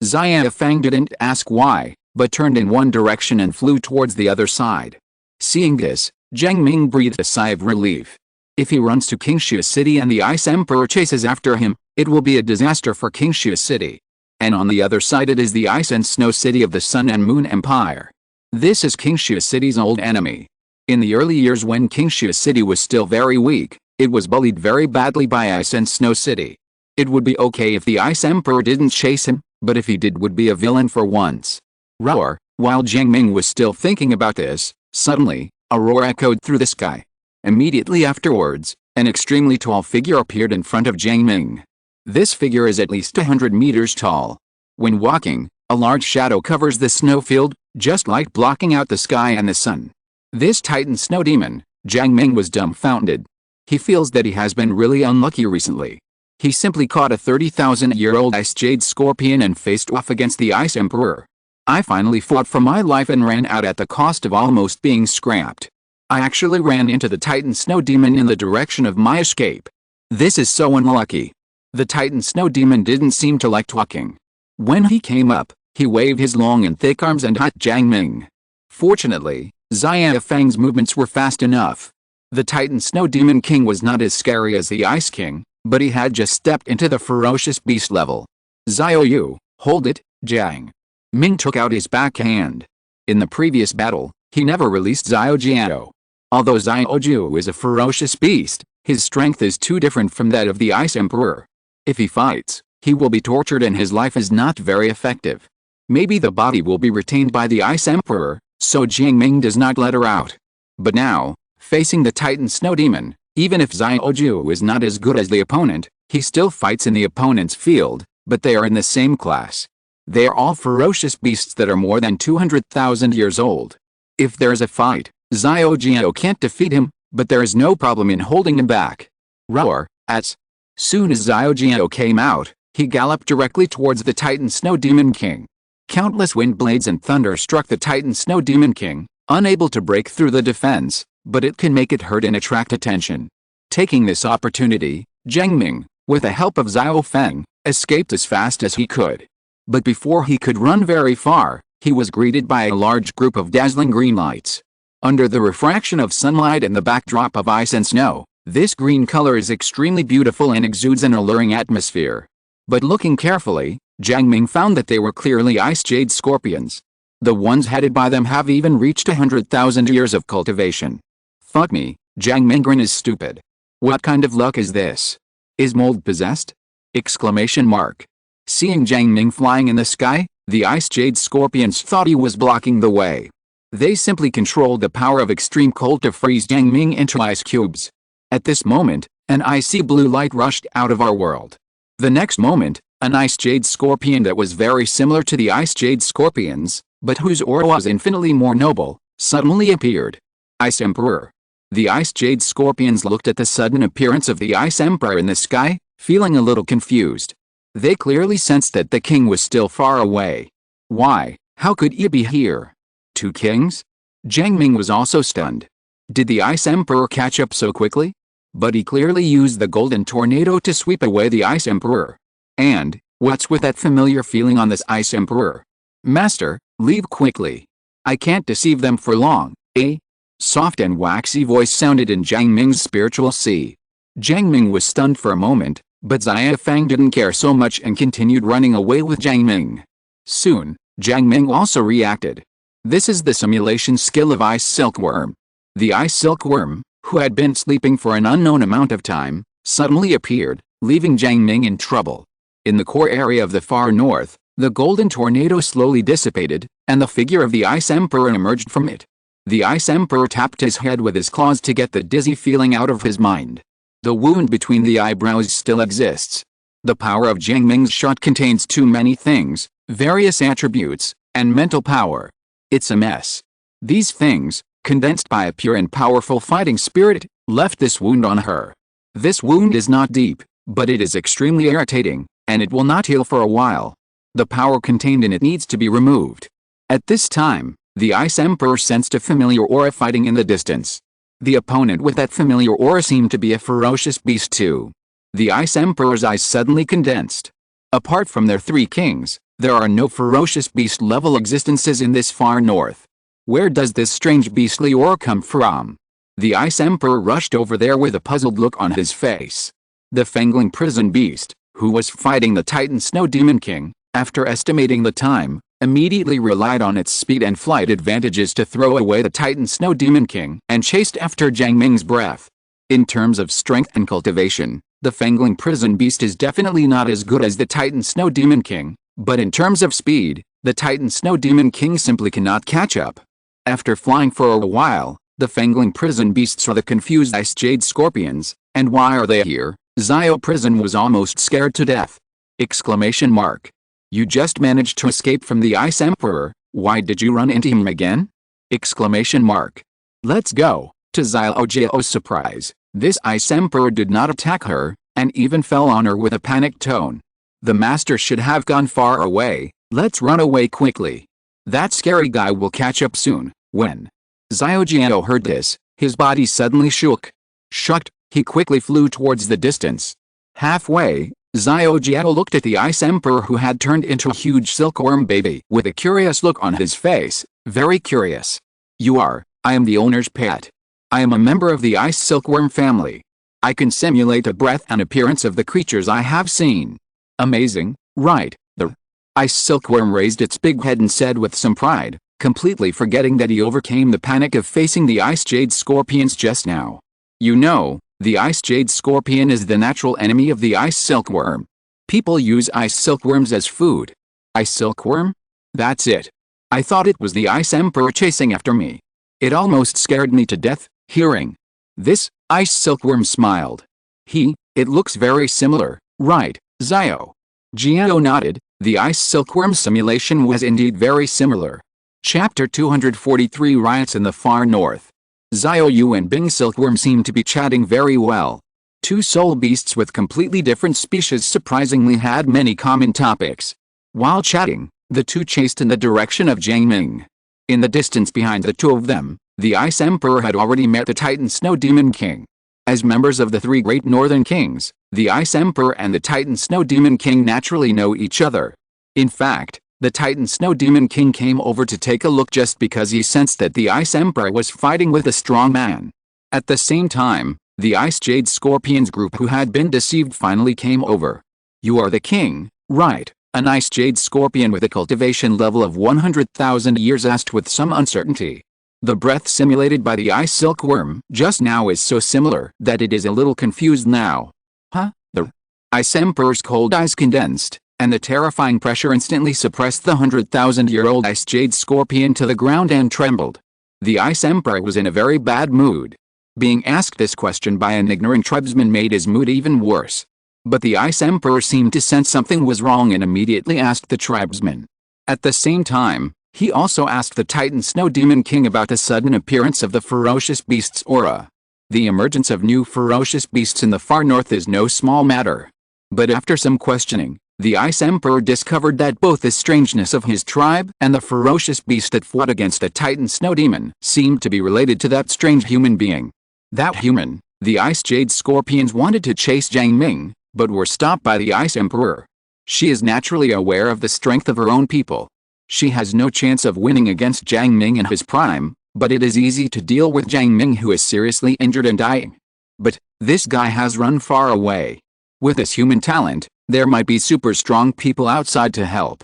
[SPEAKER 1] Xia Fang didn't ask why, but turned in one direction and flew towards the other side. Seeing this, Jiang Ming breathed a sigh of relief. If he runs to Qingxia City and the Ice Emperor chases after him, it will be a disaster for Qingxia City. And on the other side it is the Ice and Snow City of the Sun and Moon Empire. This is Qingxia City's old enemy. In the early years when Qingxia City was still very weak, it was bullied very badly by Ice and Snow City. It would be okay if the Ice Emperor didn't chase him, but if he did would be a villain for once. Roar! While Jiang Ming was still thinking about this, suddenly, a roar echoed through the sky. Immediately afterwards, an extremely tall figure appeared in front of Jiang Ming. This figure is at least 100 meters tall. When walking, a large shadow covers the snowfield, just like blocking out the sky and the sun. This Titan snow demon, Jiang Ming was dumbfounded. He feels that he has been really unlucky recently. He simply caught a 30,000-year-old ice jade scorpion and faced off against the Ice Emperor. I finally fought for my life and ran out at the cost of almost being scrapped. I actually ran into the Titan snow demon in the direction of my escape. This is so unlucky. The Titan snow demon didn't seem to like talking. When he came up, he waved his long and thick arms and hit Jiang Ming. Fortunately, Xia Fang's movements were fast enough. The Titan Snow Demon King was not as scary as the Ice King, but he had just stepped into the ferocious beast level. Xiao Yu, hold it, Jiang Ming took out his backhand. In the previous battle, he never released Xiao Jiao. Although Xiao Ju is a ferocious beast, His strength is too different from that of the Ice Emperor. If he fights, he will be tortured and his life is not very effective. Maybe the body will be retained by the Ice Emperor, so Jiang Ming does not let her out. But now, facing the Titan Snow Demon, even if Xiaoju is not as good as the opponent, he still fights in the opponent's field, but they are in the same class. They are all ferocious beasts that are more than 200,000 years old. If there is a fight, Xiaoju can't defeat him, but there is no problem in holding him back. Roar, as soon as Xiaoju came out, he galloped directly towards the Titan Snow Demon King. Countless wind blades and thunder struck the Titan Snow Demon King, unable to break through the defense, but it can make it hurt and attract attention. Taking this opportunity, Jiang Ming, with the help of Xiao Feng, escaped as fast as he could. But before he could run very far, he was greeted by a large group of dazzling green lights. Under the refraction of sunlight and the backdrop of ice and snow, this green color is extremely beautiful and exudes an alluring atmosphere. But looking carefully, Jiang Ming found that they were clearly ice jade scorpions. The ones headed by them have even reached 100,000 years of cultivation. Fuck me, Jiang Ming is stupid. What kind of luck is this? Is mold possessed? Exclamation mark. Seeing Jiang Ming flying in the sky, the ice jade scorpions thought he was blocking the way. They simply controlled the power of extreme cold to freeze Jiang Ming into ice cubes. At this moment, an icy blue light rushed out of our world. The next moment, an ice jade scorpion that was very similar to the ice jade scorpions, but whose aura was infinitely more noble, suddenly appeared. Ice Emperor. The ice jade scorpions looked at the sudden appearance of the Ice Emperor in the sky, feeling a little confused. They clearly sensed that the king was still far away. Why? How could he be here? Two kings? Jiang Ming was also stunned. Did the Ice Emperor catch up so quickly? But he clearly used the golden tornado to sweep away the Ice Emperor. And, what's with that familiar feeling on this Ice Emperor? Master, leave quickly. I can't deceive them for long, eh? Soft and waxy voice sounded in Jiang Ming's spiritual sea. Jiang Ming was stunned for a moment, but Xia Fang didn't care so much and continued running away with Jiang Ming. Soon, Jiang Ming also reacted. This is the simulation skill of Ice Silkworm. The Ice Silkworm, who had been sleeping for an unknown amount of time, suddenly appeared, leaving Jiang Ming in trouble. In the core area of the far north, the golden tornado slowly dissipated, and the figure of the Ice Emperor emerged from it. The Ice Emperor tapped his head with his claws to get the dizzy feeling out of his mind. The wound between the eyebrows still exists. The power of Jiang Ming's shot contains too many things, various attributes, and mental power. It's a mess. These things, condensed by a pure and powerful fighting spirit, left this wound on her. This wound is not deep, but it is extremely irritating, and it will not heal for a while. The power contained in it needs to be removed. At this time, the Ice Emperor sensed a familiar aura fighting in the distance. The opponent with that familiar aura seemed to be a ferocious beast too. The Ice Emperor's eyes suddenly condensed. Apart from their three kings, there are no ferocious beast-level existences in this far north. Where does this strange beastly aura come from? The Ice Emperor rushed over there with a puzzled look on his face. The Fangling Prison Beast, who was fighting the Titan Snow Demon King, after estimating the time, immediately relied on its speed and flight advantages to throw away the Titan Snow Demon King and chased after Jiang Ming's breath. In terms of strength and cultivation, the Fangling Prison Beast is definitely not as good as the Titan Snow Demon King, but in terms of speed, the Titan Snow Demon King simply cannot catch up. After flying for a while, the Fangling Prison Beast saw the confused Ice Jade Scorpions, and why are they here? Zio Prison was almost scared to death. Exclamation mark. You just managed to escape from the Ice Emperor, why did you run into him again? Exclamation mark. Let's go. To Xiaojiao's surprise, this Ice Emperor did not attack her, and even fell on her with a panicked tone. The master should have gone far away, let's run away quickly. That scary guy will catch up soon. When Xiaojiao heard this, his body suddenly shook. Shocked, he quickly flew towards the distance. Halfway, Xiaojiao looked at the Ice Emperor who had turned into a huge silkworm baby with a curious look on his face, very curious. I am the owner's pet. I am a member of the Ice Silkworm family. I can simulate the breath and appearance of the creatures I have seen. Amazing, right? The Ice Silkworm raised its big head and said with some pride, completely forgetting that he overcame the panic of facing the Ice Jade Scorpions just now. You know, The ice jade scorpion is the natural enemy of the ice silkworm. People use ice silkworms as food. Ice silkworm? That's it. I thought it was the ice emperor chasing after me. It almost scared me to death, hearing this. Ice silkworm smiled. It looks very similar, right, Zio? Jiao nodded. The ice silkworm simulation was indeed very similar. Chapter 243 Riots in the Far North. Zio Yu and Bing Silkworm seemed to be chatting very well. Two soul beasts with completely different species surprisingly had many common topics. While chatting, the two chased in the direction of Jiang Ming. In the distance behind the two of them, the Ice Emperor had already met the Titan Snow Demon King. As members of the three great northern kings, the Ice Emperor and the Titan Snow Demon King naturally know each other. In fact, the Titan Snow Demon King came over to take a look just because he sensed that the Ice Emperor was fighting with a strong man. At the same time, the Ice Jade Scorpions group who had been deceived finally came over. You are the king, right? An Ice Jade Scorpion with a cultivation level of 100,000 years asked with some uncertainty. The breath simulated by the ice silkworm just now is so similar that it is a little confused now. Huh? The Ice Emperor's cold eyes condensed, and the terrifying pressure instantly suppressed the 100,000-year-old Ice Jade Scorpion to the ground and trembled. The Ice Emperor was in a very bad mood. Being asked this question by an ignorant tribesman made his mood even worse. But the Ice Emperor seemed to sense something was wrong and immediately asked the tribesman. At the same time, he also asked the Titan Snow Demon King about the sudden appearance of the ferocious beast's aura. The emergence of new ferocious beasts in the far north is no small matter. But after some questioning, the Ice Emperor discovered that both the strangeness of his tribe and the ferocious beast that fought against the Titan Snow Demon seemed to be related to that strange human being. That human, the Ice Jade Scorpions wanted to chase Jiang Ming, but were stopped by the Ice Emperor. She is naturally aware of the strength of her own people. She has no chance of winning against Jiang Ming in his prime, but it is easy to deal with Jiang Ming who is seriously injured and dying. But this guy has run far away. With his human talent, there might be super strong people outside to help.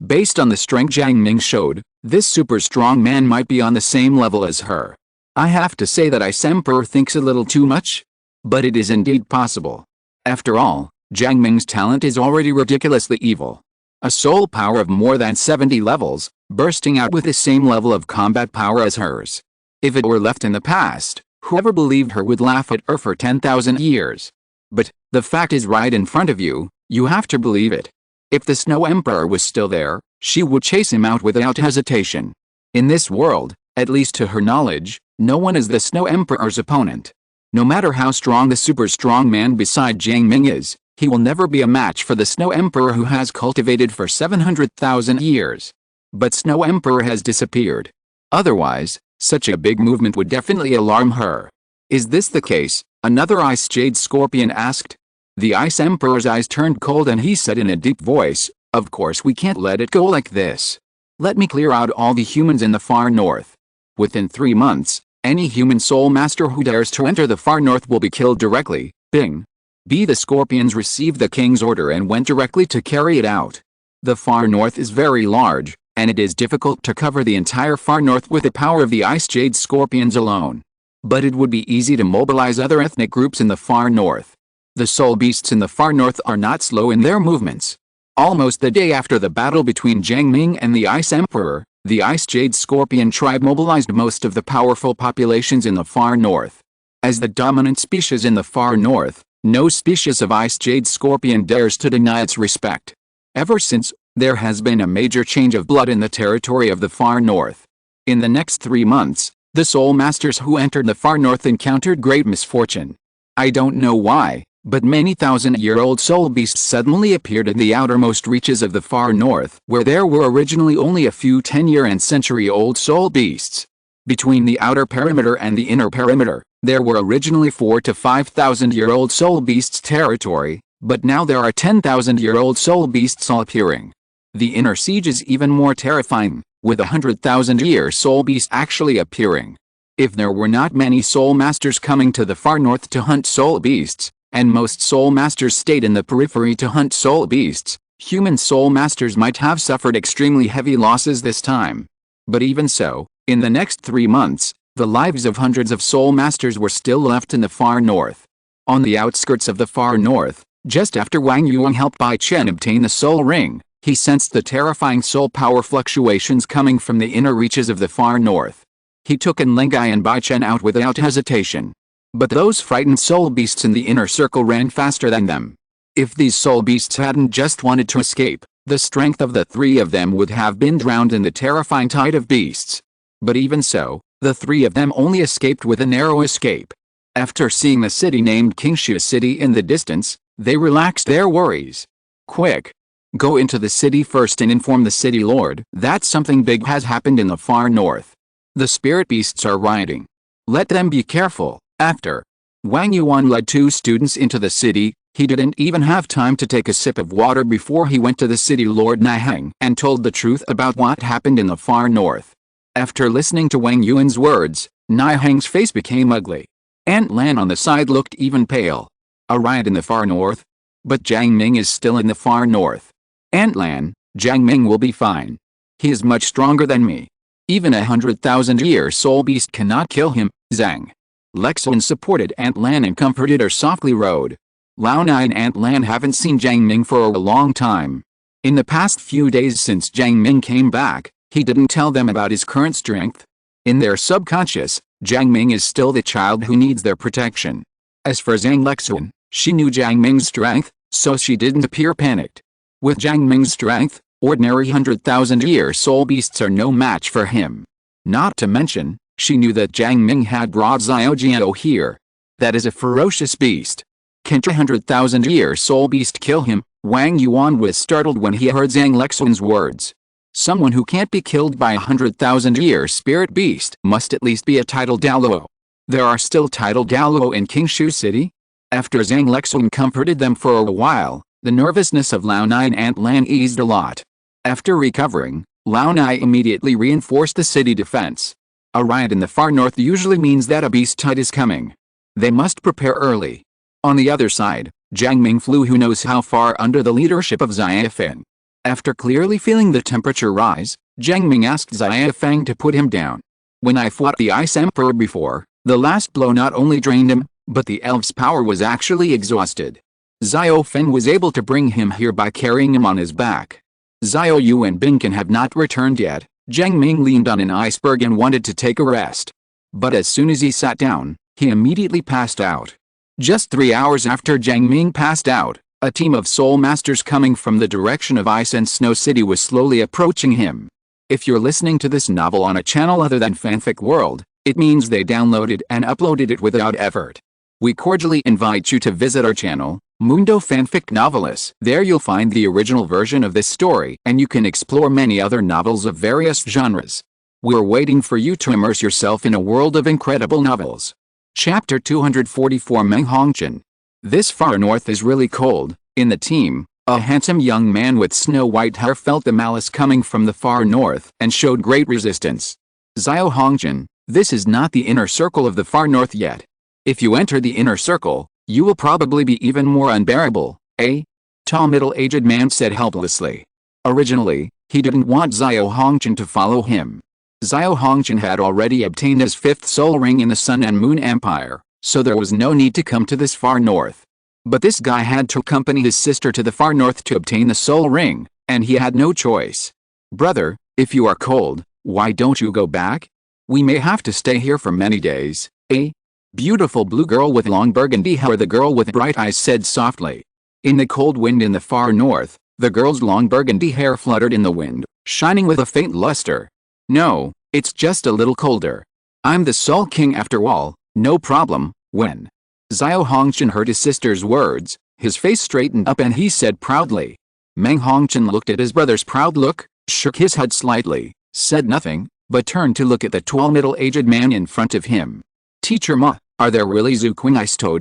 [SPEAKER 1] Based on the strength Jiang Ming showed, this super strong man might be on the same level as her. I have to say that Ice Emperor thinks a little too much. But it is indeed possible. After all, Jiang Ming's talent is already ridiculously evil. A soul power of more than 70 levels, bursting out with the same level of combat power as hers. If it were left in the past, whoever believed her would laugh at her for 10,000 years. But, the fact is right in front of you, you have to believe it. If the Snow Emperor was still there, she would chase him out without hesitation. In this world, at least to her knowledge, no one is the Snow Emperor's opponent. No matter how strong the super strong man beside Jiang Ming is, he will never be a match for the Snow Emperor who has cultivated for 700,000 years. But Snow Emperor has disappeared. Otherwise, such a big movement would definitely alarm her. Is this the case? Another Ice Jade Scorpion asked. The Ice Emperor's eyes turned cold and he said in a deep voice, "Of course we can't let it go like this. Let me clear out all the humans in the far north. Within 3 months, any human soul master who dares to enter the far north will be killed directly." Bing. The Scorpions received the king's order and went directly to carry it out. The far north is very large, and it is difficult to cover the entire far north with the power of the Ice Jade Scorpions alone. But it would be easy to mobilize other ethnic groups in the far north. The soul beasts in the far north are not slow in their movements. Almost the day after the battle between Jiang Ming and the Ice Emperor, the Ice Jade Scorpion tribe mobilized most of the powerful populations in the far north. As the dominant species in the far north, no species of Ice Jade Scorpion dares to deny its respect. Ever since, there has been a major change of blood in the territory of the far north. In the next 3 months, the soul masters who entered the far north encountered great misfortune. I don't know why, but many thousand-year-old soul beasts suddenly appeared in the outermost reaches of the far north, where there were originally only a few 10-year and century-old soul beasts. Between the outer perimeter and the inner perimeter, there were originally 4,000 to 5,000-year-old soul beasts territory, but now there are 10,000-year-old soul beasts all appearing. The inner siege is even more terrifying, with 100,000-year soul beast actually appearing. If there were not many soul masters coming to the far north to hunt soul beasts, and most soul masters stayed in the periphery to hunt soul beasts, human soul masters might have suffered extremely heavy losses this time. But even so, in the next 3 months, the lives of hundreds of soul masters were still left in the far north. On the outskirts of the far north, just after Wang Yuan helped Bai Chen obtain the soul ring, he sensed the terrifying soul power fluctuations coming from the inner reaches of the far north. He took Lengai and Bai Chen out without hesitation. But those frightened soul beasts in the inner circle ran faster than them. If these soul beasts hadn't just wanted to escape, the strength of the three of them would have been drowned in the terrifying tide of beasts. But even so, the three of them only escaped with a narrow escape. After seeing the city named Qingshu City in the distance, they relaxed their worries. Quick! Go into the city first and inform the city lord that something big has happened in the far north. The spirit beasts are rioting. Let them be careful. After Wang Yuan led two students into the city, he didn't even have time to take a sip of water before he went to the city lord Nihang and told the truth about what happened in the far north. After listening to Wang Yuan's words, Nihang's face became ugly. Aunt Lan on the side looked even pale. A riot in the far north? But Jiang Ming is still in the far north. Aunt Lan, Jiang Ming will be fine. He is much stronger than me. Even 100,000-year soul beast cannot kill him. Zhang Lexun supported Aunt Lan and comforted her softly rode. Lao Nai and Aunt Lan haven't seen Jiang Ming for a long time. In the past few days since Jiang Ming came back, he didn't tell them about his current strength. In their subconscious, Jiang Ming is still the child who needs their protection. As for Zhang Lexun, she knew Jiang Ming's strength, so she didn't appear panicked. With Jiang Ming's strength, ordinary 100,000-year soul beasts are no match for him. Not to mention, she knew that Jiang Ming had brought Xiao Jiao here. That is a ferocious beast. Can't a 100,000-year soul beast kill him? Wang Yuan was startled when he heard Zhang Lexun's words. Someone who can't be killed by a 100,000-year spirit beast must at least be a title Douluo. There are still title Douluo in Qingshu City? After Zhang Lexun comforted them for a while, the nervousness of Lao Nai and Aunt Lan eased a lot. After recovering, Lao Nai immediately reinforced the city defense. A riot in the far north usually means that a beast tide is coming. They must prepare early. On the other side, Jiang Ming flew who knows how far under the leadership of Xia Fan. After clearly feeling the temperature rise, Jiang Ming asked Xia Fang to put him down. When I fought the Ice Emperor before, the last blow not only drained him, but the elf's power was actually exhausted. Xiao Feng was able to bring him here by carrying him on his back. Xiao Yu and Binkan have not returned yet. Jiang Ming leaned on an iceberg and wanted to take a rest. But as soon as he sat down, he immediately passed out. Just 3 hours after Jiang Ming passed out, a team of soul masters coming from the direction of Ice and Snow City was slowly approaching him. If you're listening to this novel on a channel other than Fanfic World, it means they downloaded and uploaded it without effort. We cordially invite you to visit our channel, Mundo Fanfic Novelis. There you'll find the original version of this story and you can explore many other novels of various genres. We're waiting for you to immerse yourself in a world of incredible novels. Chapter 244 Meng Hongqian. This far north is really cold. In the team, a handsome young man with snow-white hair felt the malice coming from the far north and showed great resistance. Xiao Hongqian, this is not the inner circle of the far north yet. If you enter the inner circle, you will probably be even more unbearable, eh? Tall middle-aged man said helplessly. Originally, he didn't want Xiao Hongqian to follow him. Xiao Hongqian had already obtained his 5th soul ring in the Sun and Moon Empire, so there was no need to come to this far north. But this guy had to accompany his sister to the far north to obtain the soul ring, and he had no choice. Brother, if you are cold, why don't you go back? We may have to stay here for many days, eh? Beautiful blue girl with long burgundy hair, the girl with bright eyes said softly. In the cold wind in the far north, the girl's long burgundy hair fluttered in the wind, shining with a faint luster. No, it's just a little colder. I'm the Soul King after all, no problem. When Xiao Hongqian heard his sister's words, his face straightened up and he said proudly. Meng Hongqian looked at his brother's proud look, shook his head slightly, said nothing, but turned to look at the tall middle-aged man in front of him. Teacher Ma, are there really Zuqing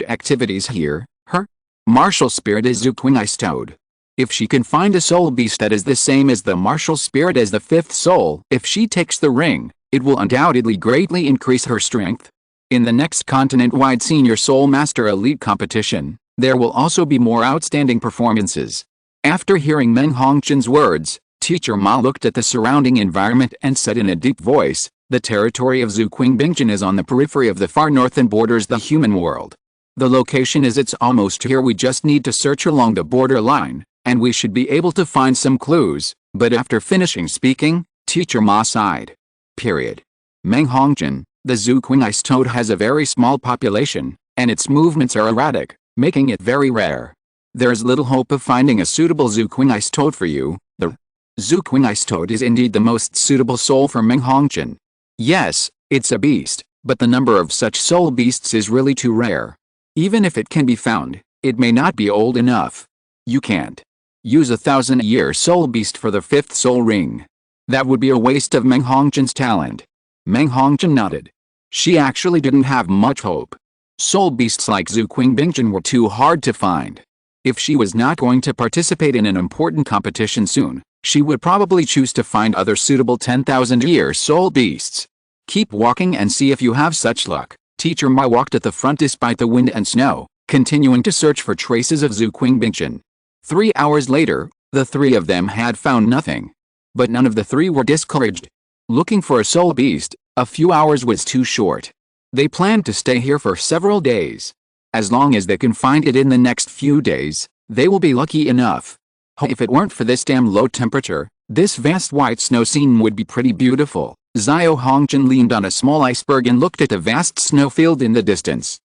[SPEAKER 1] activities here? Her martial spirit is Zuqing. If she can find a soul beast that is the same as the martial spirit as the 5th soul, if she takes the ring, it will undoubtedly greatly increase her strength. In the next continent-wide Senior Soul Master Elite competition, there will also be more outstanding performances. After hearing Meng Hongqian's words, Teacher Ma looked at the surrounding environment and said in a deep voice, the territory of Zuqing Bingqian is on the periphery of the far north and borders the human world. The location is it's almost here, we just need to search along the borderline, and we should be able to find some clues. But after finishing speaking, Teacher Ma sighed. Period. Meng Hongjin, the Zuquing ice toad has a very small population, and its movements are erratic, making it very rare. There is little hope of finding a suitable Zuquing ice toad for you. The Zuquing ice toad is indeed the most suitable soul for Meng Hongjin. Yes, it's a beast, but the number of such soul beasts is really too rare. Even if it can be found, it may not be old enough. You can't use a 1,000-year soul beast for the 5th soul ring. That would be a waste of Meng Hongjin's talent. Meng Hongjin nodded. She actually didn't have much hope. Soul beasts like Zuquing Bingjin were too hard to find. If she was not going to participate in an important competition soon, she would probably choose to find other suitable 10,000-year soul beasts. Keep walking and see if you have such luck. Teacher Ma walked at the front despite the wind and snow, continuing to search for traces of Zuquing Bingjin. 3 hours later, the 3 of them had found nothing. But none of the 3 were discouraged. Looking for a soul beast, a few hours was too short. They planned to stay here for several days. As long as they can find it in the next few days, they will be lucky enough. If it weren't for this damn low temperature, this vast white snow scene would be pretty beautiful. Xiao Hongjin leaned on a small iceberg and looked at the vast snowfield in the distance.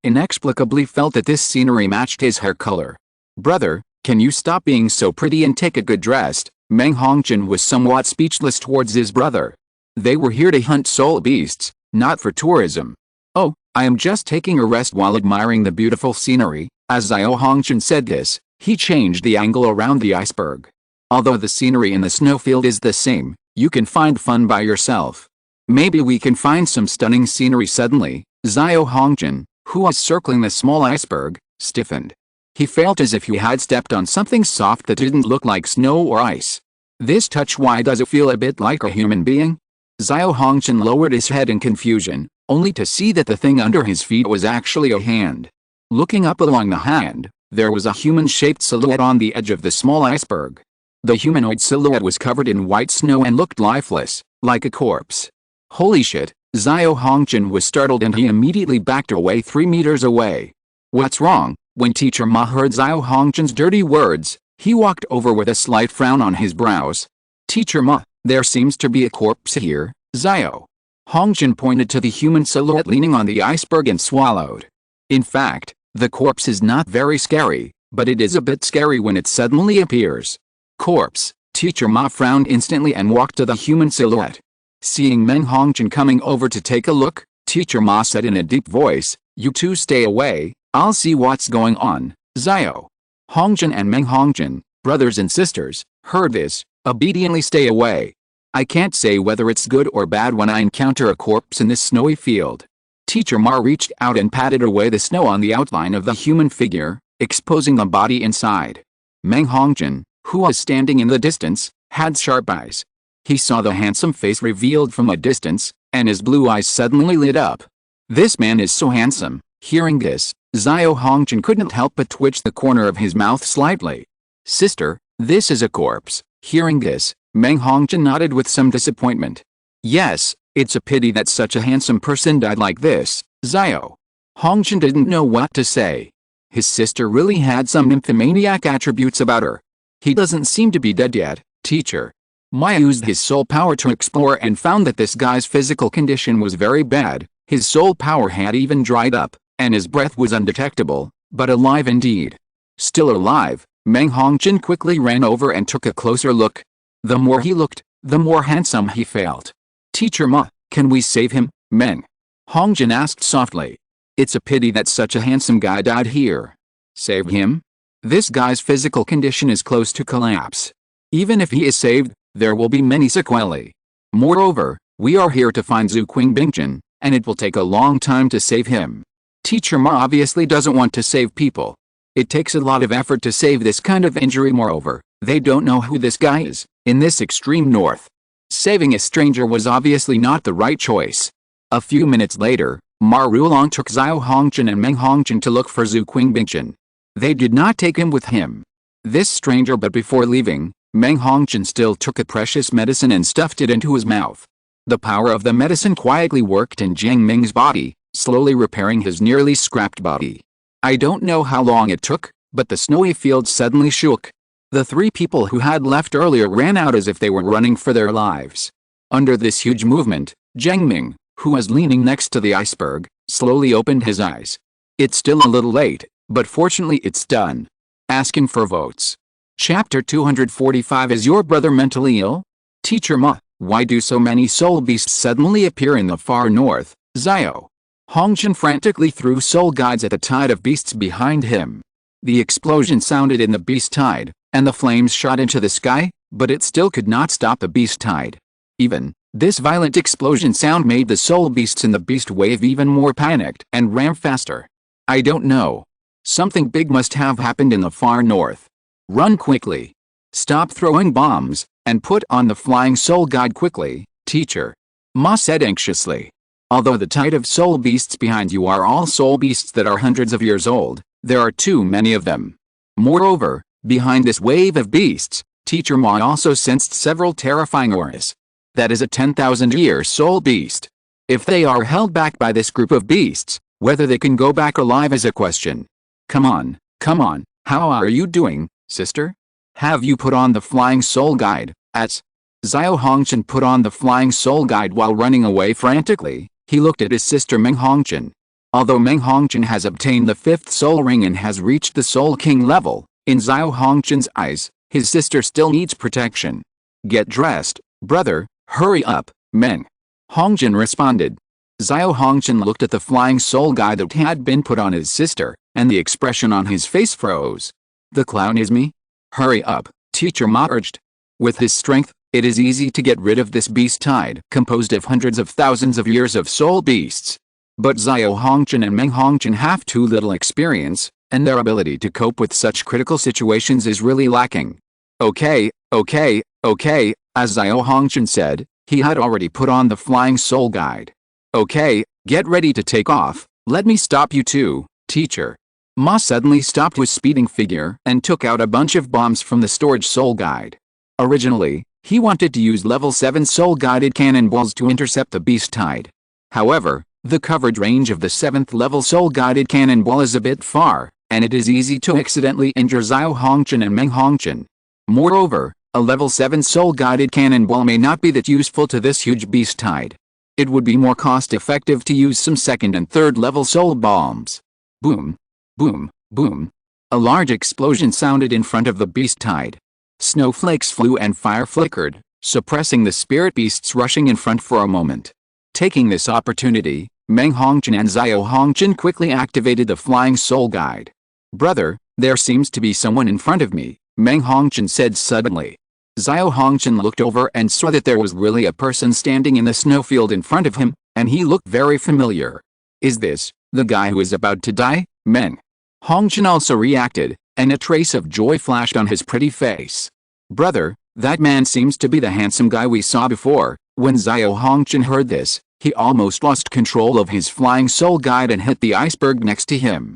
[SPEAKER 1] Inexplicably felt that this scenery matched his hair color. Brother, can you stop being so pretty and take a good rest? Meng Hongjin was somewhat speechless towards his brother. They were here to hunt soul beasts, not for tourism. Oh, I am just taking a rest while admiring the beautiful scenery. As Xiao Hongjin said this, he changed the angle around the iceberg. Although the scenery in the snowfield is the same, you can find fun by yourself. Maybe we can find some stunning scenery. Suddenly, Xiao Hongjin, who was circling the small iceberg, stiffened. He felt as if he had stepped on something soft that didn't look like snow or ice. This touch, why does it feel a bit like a human being? Xiao Hongjin lowered his head in confusion, only to see that the thing under his feet was actually a hand. Looking up along the hand, there was a human-shaped silhouette on the edge of the small iceberg. The humanoid silhouette was covered in white snow and looked lifeless, like a corpse. Holy shit, Xiao Hongjin was startled and he immediately backed away 3 meters away. What's wrong? When Teacher Ma heard Xiao Hongjin's dirty words, he walked over with a slight frown on his brows. Teacher Ma, there seems to be a corpse here. Xiao Hongjin pointed to the human silhouette leaning on the iceberg and swallowed. In fact, the corpse is not very scary, but it is a bit scary when it suddenly appears. Corpse. Teacher Ma frowned instantly and walked to the human silhouette. Seeing Meng Hongjin coming over to take a look, Teacher Ma said in a deep voice, "You two stay away, I'll see what's going on." Xiao Hongjin and Meng Hongjin, brothers and sisters, heard this, obediently stay away. I can't say whether it's good or bad when I encounter a corpse in this snowy field. Teacher Ma reached out and patted away the snow on the outline of the human figure, exposing the body inside. Meng Hongjin, who was standing in the distance, had sharp eyes. He saw the handsome face revealed from a distance, and his blue eyes suddenly lit up. This man is so handsome. Hearing this, Xiao Hongjin couldn't help but twitch the corner of his mouth slightly. Sister, this is a corpse. Hearing this, Meng Hongjin nodded with some disappointment. Yes, it's a pity that such a handsome person died like this. Xiao Hongjin didn't know what to say. His sister really had some nymphomaniac attributes about her. He doesn't seem to be dead yet. Teacher Ma used his soul power to explore and found that this guy's physical condition was very bad. His soul power had even dried up, and his breath was undetectable, but alive indeed. Still alive, Meng Hongjin quickly ran over and took a closer look. The more he looked, the more handsome he felt. Teacher Ma, can we save him? Meng Hongjin asked softly. It's a pity that such a handsome guy died here. Save him? This guy's physical condition is close to collapse. Even if he is saved, there will be many sequelae. Moreover, we are here to find Zuquing Bingjin, and it will take a long time to save him. Teacher Ma obviously doesn't want to save people. It takes a lot of effort to save this kind of injury. Moreover, they don't know who this guy is, in this extreme north. Saving a stranger was obviously not the right choice. A few minutes later, Ma Rulong took Xiao Hongjin and Meng Hongjin to look for Zuquing Bingjin. They did not take him with him. This stranger, but before leaving, Meng Hongjin still took a precious medicine and stuffed it into his mouth. The power of the medicine quietly worked in Jiang Ming's body, slowly repairing his nearly scrapped body. I don't know how long it took, but the snowy field suddenly shook. The 3 people who had left earlier ran out as if they were running for their lives. Under this huge movement, Jiang Ming, who was leaning next to the iceberg, slowly opened his eyes. It's still a little late, but fortunately it's done. Asking for votes. Chapter 245. Is your brother mentally ill? Teacher Ma, why do so many soul beasts suddenly appear in the far north? Xiao Hongchen frantically threw soul guides at the tide of beasts behind him. The explosion sounded in the beast tide, and the flames shot into the sky, but it still could not stop the beast tide. Even this violent explosion sound made the soul beasts in the beast wave even more panicked and ran faster. I don't know. Something big must have happened in the far north. Run quickly. Stop throwing bombs, and put on the flying soul guide quickly, teacher. Ma said anxiously. Although the tide of soul beasts behind you are all soul beasts that are hundreds of years old, there are too many of them. Moreover, behind this wave of beasts, Teacher Ma also sensed several terrifying auras. That is a 10,000-year soul beast. If they are held back by this group of beasts, whether they can go back alive is a question. Come on, how are you doing, sister? Have you put on the flying soul guide? As Xiao Hongchen put on the flying soul guide while running away frantically, he looked at his sister Meng Hongchen. Although Meng Hongchen has obtained the 5th soul ring and has reached the soul king level, in Xiao Hongchen's eyes, his sister still needs protection. Get dressed, brother, hurry up, Meng Hongchen responded. Xiao Hongchen looked at the flying soul guide that had been put on his sister, and the expression on his face froze. The clown is me? Hurry up, Teacher Ma urged. With his strength, it is easy to get rid of this beast tide composed of hundreds of thousands of years of soul beasts. But Xiao Hongchen and Meng Hongchen have too little experience, and their ability to cope with such critical situations is really lacking. Okay, as Xiao Hongchen said, he had already put on the flying soul guide. Okay, get ready to take off, let me stop you too, teacher. Ma suddenly stopped his speeding figure and took out a bunch of bombs from the storage soul guide. Originally, he wanted to use level 7 soul-guided cannonballs to intercept the beast tide. However, the coverage range of the 7th level soul-guided cannonball is a bit far, and it is easy to accidentally injure Xiao Hongchen and Meng Hongchen. Moreover, a level 7 soul-guided cannonball may not be that useful to this huge beast tide. It would be more cost-effective to use some 2nd and 3rd level soul bombs. Boom, boom, boom. A large explosion sounded in front of the beast tide. Snowflakes flew and fire flickered, suppressing the spirit beasts rushing in front for a moment. Taking this opportunity, Meng Hongchen and Xiao Hongchen quickly activated the flying soul guide. Brother, there seems to be someone in front of me, Meng Hongchen said suddenly. Xiao Hongchen looked over and saw that there was really a person standing in the snowfield in front of him, and he looked very familiar. Is this the guy who is about to die? Meng Hongchen also reacted, and a trace of joy flashed on his pretty face. Brother, that man seems to be the handsome guy we saw before. When Xiao Hongchen heard this, he almost lost control of his flying soul guide and hit the iceberg next to him.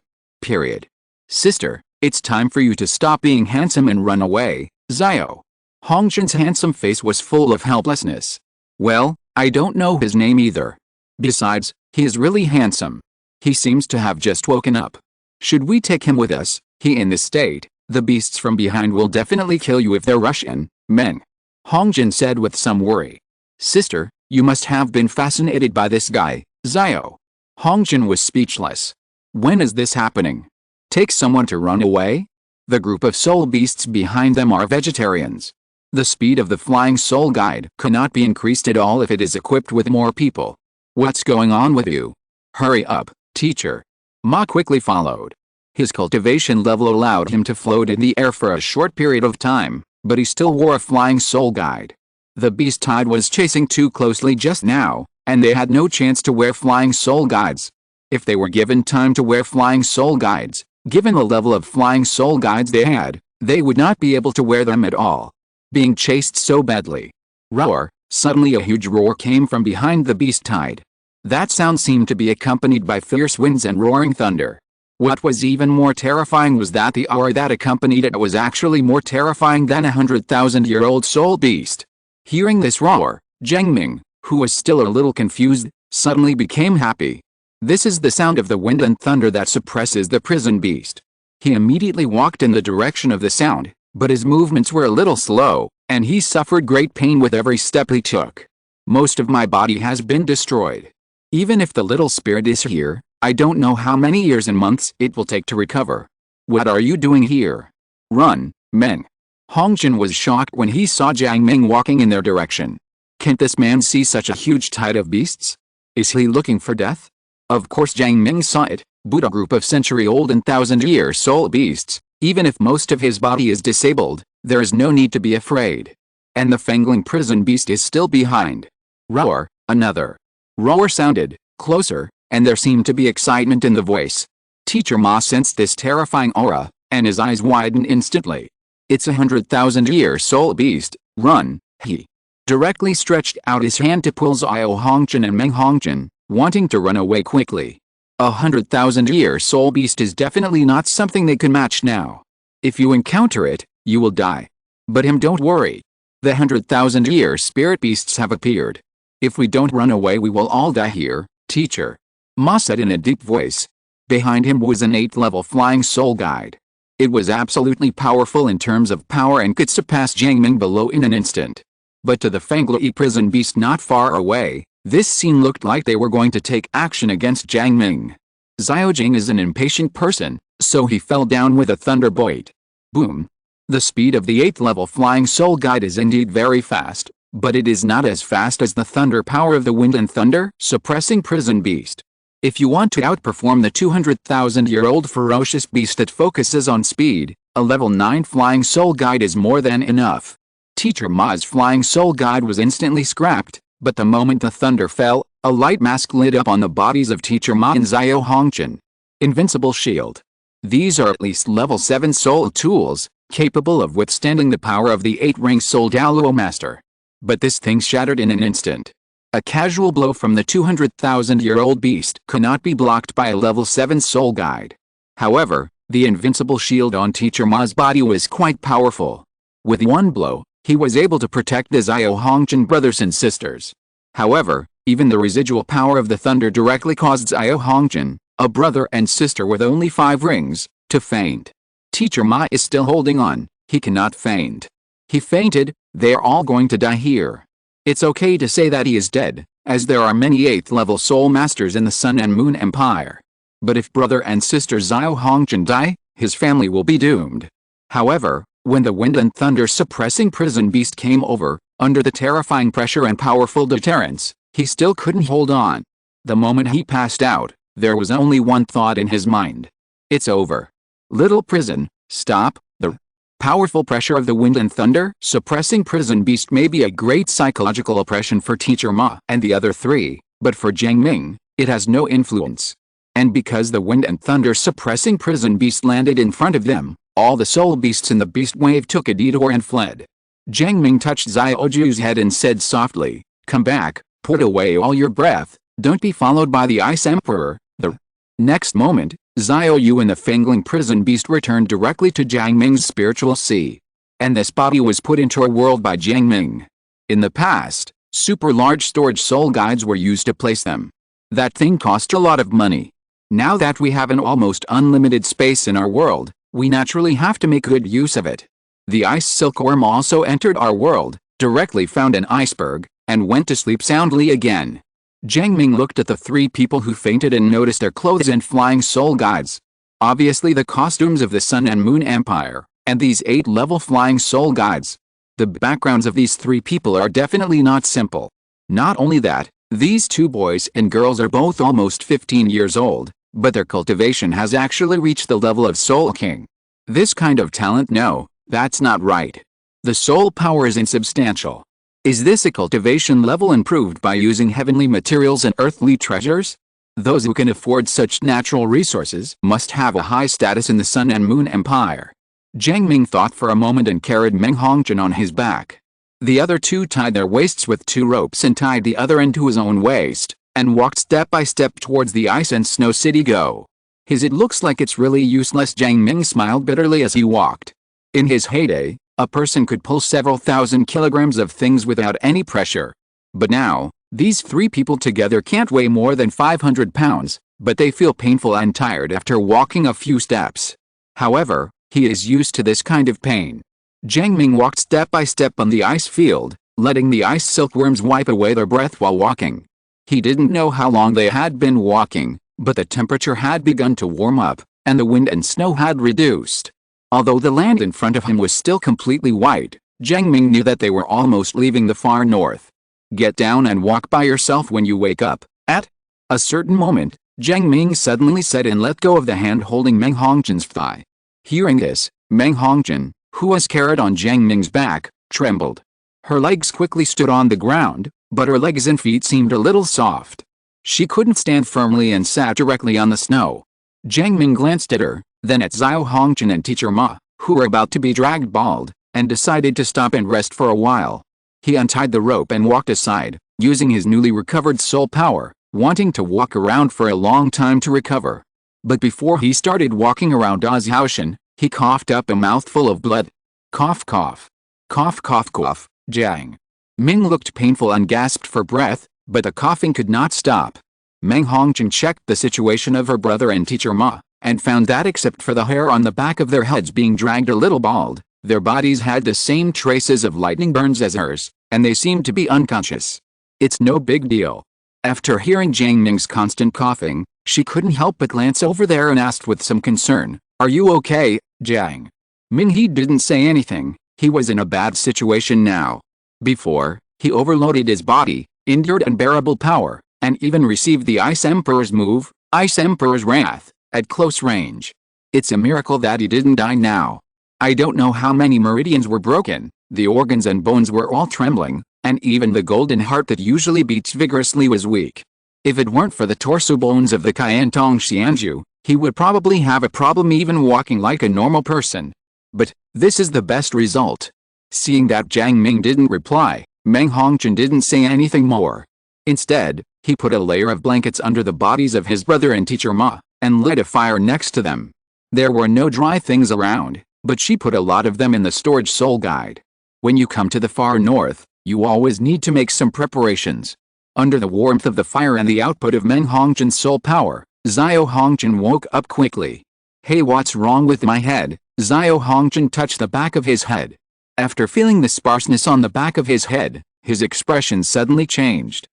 [SPEAKER 1] Sister, it's time for you to stop being handsome and run away. Xiao Hongchen's handsome face was full of helplessness. Well, I don't know his name either. Besides, he is really handsome. He seems to have just woken up. Should we take him with us? He in this state, the beasts from behind will definitely kill you if they rush in, Meng Hongchen said with some worry. Sister, you must have been fascinated by this guy. Xiao Hongchen was speechless. When is this happening? Take someone to run away? The group of soul beasts behind them are vegetarians. The speed of the flying soul guide cannot be increased at all if it is equipped with more people. What's going on with you? Hurry up, teacher. Ma quickly followed. His cultivation level allowed him to float in the air for a short period of time, but he still wore a flying soul guide. The beast tide was chasing too closely just now, and they had no chance to wear flying soul guides. If they were given time to wear flying soul guides, given the level of flying soul guides they had, they would not be able to wear them at all. Being chased so badly. Roar! Suddenly a huge roar came from behind the beast tide. That sound seemed to be accompanied by fierce winds and roaring thunder. What was even more terrifying was that the roar that accompanied it was actually more terrifying than a 100,000-year-old soul beast. Hearing this roar, Jiang Ming, who was still a little confused, suddenly became happy. This is the sound of the wind and thunder that suppresses the prison beast. He immediately walked in the direction of the sound, but his movements were a little slow, and he suffered great pain with every step he took. Most of my body has been destroyed. Even if the little spirit is here, I don't know how many years and months it will take to recover. What are you doing here? Run, men. Hongjin was shocked when he saw Jiang Ming walking in their direction. Can't this man see such a huge tide of beasts? Is he looking for death? Of course Jiang Ming saw it, Buddha group of century-old and thousand-year soul beasts. Even if most of his body is disabled, there is no need to be afraid. And the fangling prison beast is still behind. Roar, another. Roar sounded closer, and there seemed to be excitement in the voice. Teacher Ma sensed this terrifying aura, and his eyes widened instantly. It's 100,000-year soul beast, run, he directly stretched out his hand to pull Xiao Hongjin and Meng Hongjin, wanting to run away quickly. 100,000-year soul beast is definitely not something they can match now. If you encounter it, you will die. But don't worry. The 100,000-year spirit beasts have appeared. If we don't run away we will all die here, teacher. Ma said in a deep voice. Behind him was an 8th-level flying soul guide. It was absolutely powerful in terms of power and could surpass Jiang Ming below in an instant. But to the Fangli prison beast not far away, this scene looked like they were going to take action against Jiang Ming. Xiao Jing is an impatient person, so he fell down with a thunderbolt. Boom. The speed of the 8th-level flying soul guide is indeed very fast, but it is not as fast as the thunder power of the wind and thunder suppressing prison beast. If you want to outperform the 200,000-year-old ferocious beast that focuses on speed, a level 9 flying soul guide is more than enough. Teacher Ma's flying soul guide was instantly scrapped, but the moment the thunder fell, a light mask lit up on the bodies of Teacher Ma and Xiao Hongjin. Invincible shield. These are at least level 7 soul tools, capable of withstanding the power of the 8-ring soul Douluo master. But this thing shattered in an instant. A casual blow from the 200,000-year-old beast could not be blocked by a level 7 soul guide. However, the invincible shield on Teacher Ma's body was quite powerful. With one blow, he was able to protect the Xiao Hongjin brothers and sisters. However, even the residual power of the thunder directly caused Xiao Hongjin, a brother and sister with only 5 rings, to faint. Teacher Ma is still holding on, he cannot faint. He fainted, they are all going to die here. It's okay to say that he is dead, as there are many 8th-level soul masters in the Sun and Moon Empire. But if brother and sister Xiao Hongjin die, his family will be doomed. However, when the wind and thunder suppressing prison beast came over, under the terrifying pressure and powerful deterrence, he still couldn't hold on. The moment he passed out, there was only one thought in his mind. It's over. Little prison, stop. The powerful pressure of the wind and thunder suppressing prison beast may be a great psychological oppression for Teacher Ma and the other 3, but for Jiang Ming, it has no influence. And because the wind and thunder suppressing prison beast landed in front of them, all the soul beasts in the beast wave took a detour and fled. Jiang Ming touched Xiao Ju's head and said softly, "Come back, put away all your breath, don't be followed by the Ice Emperor." The next moment, Xiao Yu and the fangling prison beast returned directly to Jiang Ming's spiritual sea. And this body was put into a world by Jiang Ming. In the past, super large storage soul guides were used to place them. That thing cost a lot of money. Now that we have an almost unlimited space in our world, we naturally have to make good use of it. The ice silkworm also entered our world, directly found an iceberg, and went to sleep soundly again. Jiang Ming looked at the 3 people who fainted and noticed their clothes and flying soul guides. Obviously the costumes of the Sun and Moon Empire, and these 8-level flying soul guides. The backgrounds of these 3 people are definitely not simple. Not only that, these 2 boys and girls are both almost 15 years old, but their cultivation has actually reached the level of Soul King. This kind of talent, no, that's not right. The soul power is insubstantial. Is this a cultivation level improved by using heavenly materials and earthly treasures? Those who can afford such natural resources must have a high status in the Sun and Moon Empire. Jiang Ming thought for a moment and carried Meng Hongjin on his back. The other 2 tied their waists with 2 ropes and tied the other end to his own waist, and walked step by step towards the ice and snow city go. It looks like it's really useless. Jiang Ming smiled bitterly as he walked. In his heyday, a person could pull several thousand kilograms of things without any pressure. But now, these 3 people together can't weigh more than 500 pounds, but they feel painful and tired after walking a few steps. However, he is used to this kind of pain. Jiang Ming walked step by step on the ice field, letting the ice silkworms wipe away their breath while walking. He didn't know how long they had been walking, but the temperature had begun to warm up, and the wind and snow had reduced. Although the land in front of him was still completely white, Jiang Ming knew that they were almost leaving the far north. Get down and walk by yourself when you wake up. At a certain moment, Jiang Ming suddenly said and let go of the hand holding Meng Hongjin's thigh. Hearing this, Meng Hongjin, who was carried on Jiang Ming's back, trembled. Her legs quickly stood on the ground, but her legs and feet seemed a little soft. She couldn't stand firmly and sat directly on the snow. Jiang Ming glanced at her, then at Xiao Hongjin and Teacher Ma, who were about to be dragged bald, and decided to stop and rest for a while. He untied the rope and walked aside, using his newly recovered soul power, wanting to walk around for a long time to recover. But before he started walking around Xiaoshan, he coughed up a mouthful of blood. Cough cough. Cough cough cough. Jiang Ming looked painful and gasped for breath, but the coughing could not stop. Meng Hongjin checked the situation of her brother and Teacher Ma, and found that except for the hair on the back of their heads being dragged a little bald, their bodies had the same traces of lightning burns as hers, and they seemed to be unconscious. It's no big deal. After hearing Jiang Ming's constant coughing, she couldn't help but glance over there and asked with some concern, "Are you okay, Jiang Ming?" He didn't say anything. He was in a bad situation now. Before, he overloaded his body, endured unbearable power, and even received the Ice Emperor's move, Ice Emperor's Wrath, at close range. It's a miracle that he didn't die now. I don't know how many meridians were broken, the organs and bones were all trembling, and even the golden heart that usually beats vigorously was weak. If it weren't for the torso bones of the Qiantong Xianju, he would probably have a problem even walking like a normal person. But this is the best result. Seeing that Jiang Ming didn't reply, Meng Hongjin didn't say anything more. Instead, he put a layer of blankets under the bodies of his brother and Teacher Ma, and lit a fire next to them. There were no dry things around, but she put a lot of them in the storage soul guide. When you come to the far north, you always need to make some preparations. Under the warmth of the fire and the output of Meng Hongjin's soul power, Xiao Hongjin woke up quickly. "Hey, what's wrong with my head?" Xiao Hongjin touched the back of his head. After feeling the sparseness on the back of his head, his expression suddenly changed.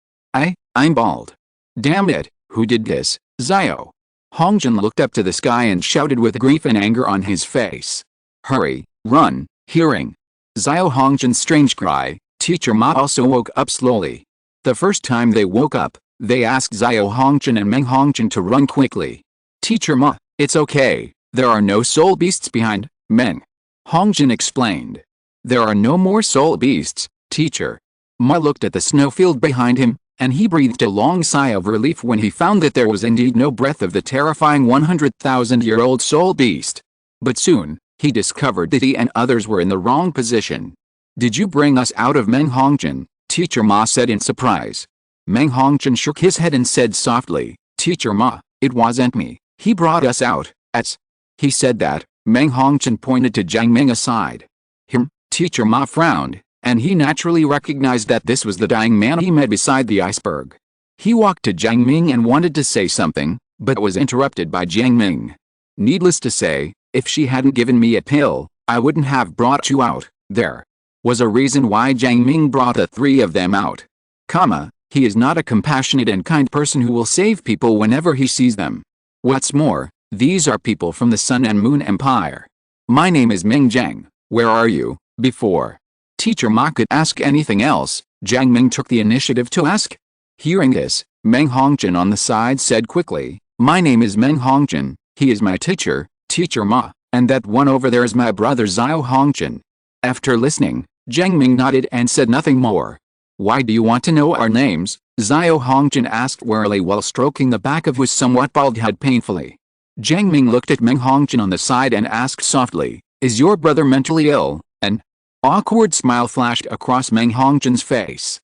[SPEAKER 1] I'm bald. Damn it, who did this? Xiao Hongjin looked up to the sky and shouted with grief and anger on his face. "Hurry, run!" Hearing Xiao Hongjin's strange cry, Teacher Ma also woke up slowly. The first time they woke up, they asked Xiao Hongjin and Meng Hongjin to run quickly. "Teacher Ma, it's okay, there are no soul beasts behind," Meng Hongjin explained. "There are no more soul beasts, teacher." Ma looked at the snowfield behind him, and he breathed a long sigh of relief when he found that there was indeed no breath of the terrifying 100,000-year-old soul beast. But soon, he discovered that he and others were in the wrong position. "Did you bring us out of Meng Hongjin?" Teacher Ma said in surprise. Meng Hongjin shook his head and said softly, "Teacher Ma, it wasn't me, he brought us out." As he said that, Meng Hongjin pointed to Jiang Ming aside. Teacher Ma frowned, and he naturally recognized that this was the dying man he met beside the iceberg. He walked to Jiang Ming and wanted to say something, but was interrupted by Jiang Ming. "Needless to say, if she hadn't given me a pill, I wouldn't have brought you out." There was a reason why Jiang Ming brought the three of them out. He is not a compassionate and kind person who will save people whenever he sees them. What's more, these are people from the Sun and Moon Empire. "My name is Ming Jiang, where are you?" Before Teacher Ma could ask anything else, Jiang Ming took the initiative to ask. Hearing this, Meng Hongjin on the side said quickly, "My name is Meng Hongjin, he is my teacher, Teacher Ma, and that one over there is my brother Xiao Hongjin." After listening, Jiang Ming nodded and said nothing more. "Why do you want to know our names?" Xiao Hongjin asked wearily while stroking the back of his somewhat bald head painfully. Jiang Ming looked at Meng Hongjin on the side and asked softly, "Is your brother mentally ill?" An awkward smile flashed across Meng Hongjin's face.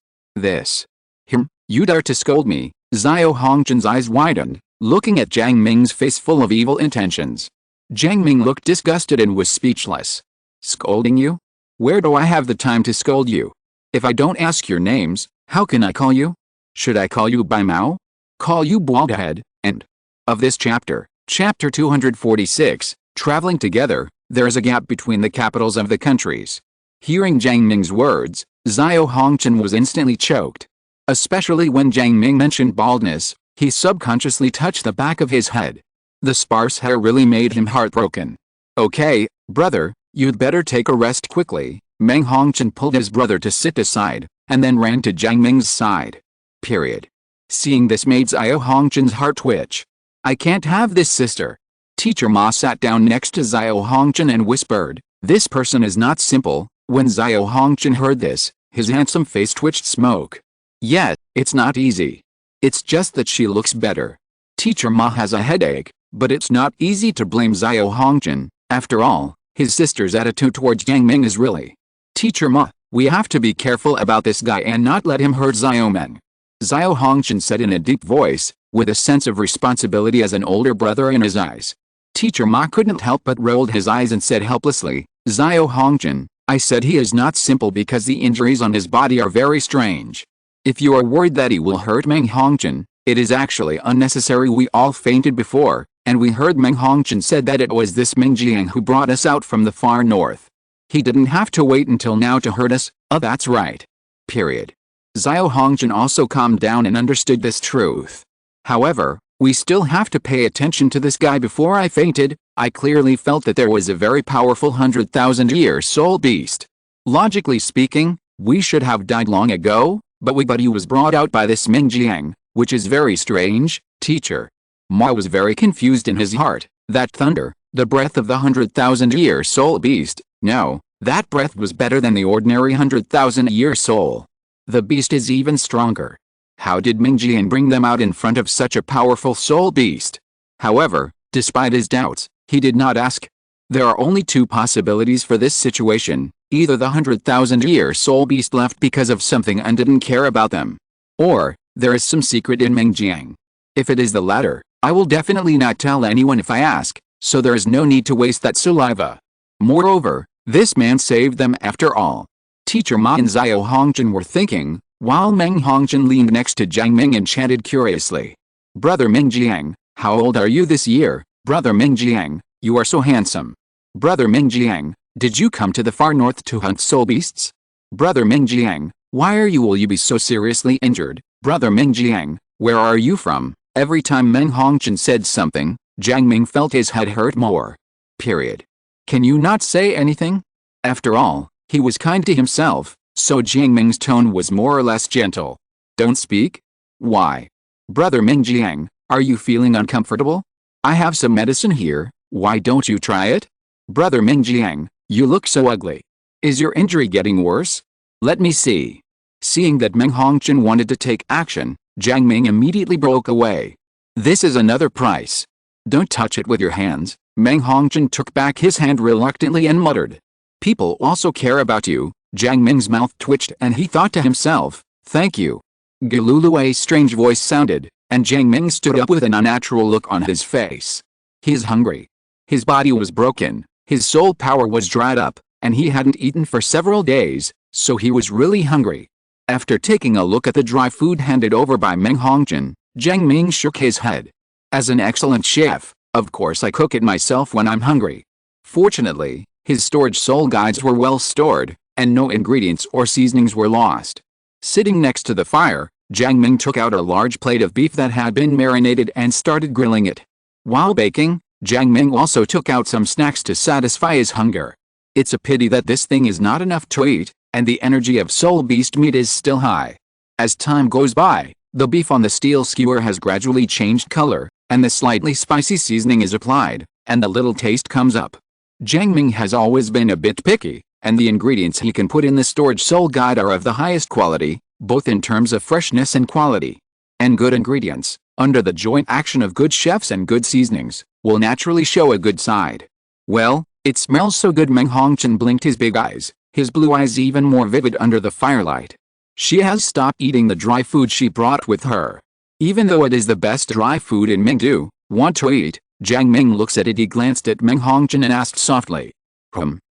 [SPEAKER 1] You dare to scold me?" Xiao Hongjin's eyes widened, looking at Jiang Ming's face full of evil intentions. Jiang Ming looked disgusted and was speechless. "Scolding you? Where do I have the time to scold you? If I don't ask your names, how can I call you? Should I call you by Mao? Call you bald head, and of this chapter, chapter 246, traveling together, there is a gap between the capitals of the countries. Hearing Jiang Ming's words, Xiao Hongchen was instantly choked. Especially when Jiang Ming mentioned baldness, he subconsciously touched the back of his head. The sparse hair really made him heartbroken. Okay, brother, you'd better take a rest quickly. Meng Hongchen pulled his brother to sit aside, and then ran to Jiang Ming's side. Period. Seeing this made Xiao Hongchen's heart twitch. I can't have this, sister. Teacher Ma sat down next to Xiao Hongchen and whispered, this person is not simple. When Xiao Hongchen heard this, his handsome face twitched smoke. Yet, it's not easy. It's just that she looks better. Teacher Ma has a headache, but it's not easy to blame Xiao Hongchen. After all, his sister's attitude towards Jiang Ming is really. Teacher Ma, we have to be careful about this guy and not let him hurt Xiao Ming. Xiao Hongchen said in a deep voice, with a sense of responsibility as an older brother in his eyes. Teacher Ma couldn't help but rolled his eyes and said helplessly, Xiao Hongchen, I said he is not simple because the injuries on his body are very strange. If you are worried that he will hurt Meng Hongchen, it is actually unnecessary. We all fainted before, and we heard Meng Hongchen said that it was this Ming Jiang who brought us out from the far north. He didn't have to wait until now to hurt us. Oh, that's right. Period. Xiao Hongchen also calmed down and understood this truth. However, we still have to pay attention to this guy. Before I fainted, I clearly felt that there was a very powerful 100,000-year soul beast. Logically speaking, we should have died long ago, but he was brought out by this Ming Jiang, which is very strange, teacher. Ma was very confused in his heart. That thunder, the breath of the 100,000-year soul beast, no, that breath was better than the ordinary 100,000-year soul. The beast is even stronger. How did Ming Jiang bring them out in front of such a powerful soul beast? However, despite his doubts, he did not ask. There are only two possibilities for this situation. Either the 100,000-year soul beast left because of something and didn't care about them. Or, there is some secret in Ming Jiang. If it is the latter, I will definitely not tell anyone if I ask, so there is no need to waste that saliva. Moreover, this man saved them after all. Teacher Ma and Xiao Hongchen were thinking, while Meng Hongchen leaned next to Jiang Ming and chanted curiously. Brother Ming Jiang, how old are you this year? Brother Ming Jiang, you are so handsome. Brother Ming Jiang, did you come to the far north to hunt soul beasts? Brother Ming Jiang, why will you be so seriously injured? Brother Ming Jiang, where are you from? Every time Meng Hongchen said something, Jiang Ming felt his head hurt more. Period. Can you not say anything? After all, he was kind to himself, so Jiang Ming's tone was more or less gentle. Don't speak? Why? Brother Ming Jiang, are you feeling uncomfortable? I have some medicine here, why don't you try it? Brother Ming Jiang, you look so ugly. Is your injury getting worse? Let me see. Seeing that Meng Hongchen wanted to take action, Jiang Ming immediately broke away. This is another price. Don't touch it with your hands. Meng Hongchen took back his hand reluctantly and muttered. People also care about you. Jiang Ming's mouth twitched and he thought to himself, thank you. Galulu's strange voice sounded, and Jiang Ming stood up with an unnatural look on his face. He is hungry. His body was broken, his soul power was dried up, and he hadn't eaten for several days, so he was really hungry. After taking a look at the dry food handed over by Meng Hongchen, Jiang Ming shook his head. As an excellent chef, of course I cook it myself when I'm hungry. Fortunately, his storage soul guides were well stored, and no ingredients or seasonings were lost. Sitting next to the fire, Jiang Ming took out a large plate of beef that had been marinated and started grilling it. While baking, Jiang Ming also took out some snacks to satisfy his hunger. It's a pity that this thing is not enough to eat, and the energy of soul beast meat is still high. As time goes by, the beef on the steel skewer has gradually changed color, and the slightly spicy seasoning is applied, and the little taste comes up. Jiang Ming has always been a bit picky, and the ingredients he can put in the storage soul guide are of the highest quality, both in terms of freshness and quality. And good ingredients, under the joint action of good chefs and good seasonings, will naturally show a good side. Well, it smells so good. Meng Hongchen blinked his big eyes, his blue eyes even more vivid under the firelight. She has stopped eating the dry food she brought with her. Even though it is the best dry food in Mingdu, want to eat? Jiang Ming looks at it. He glanced at Meng Hongchen and asked softly.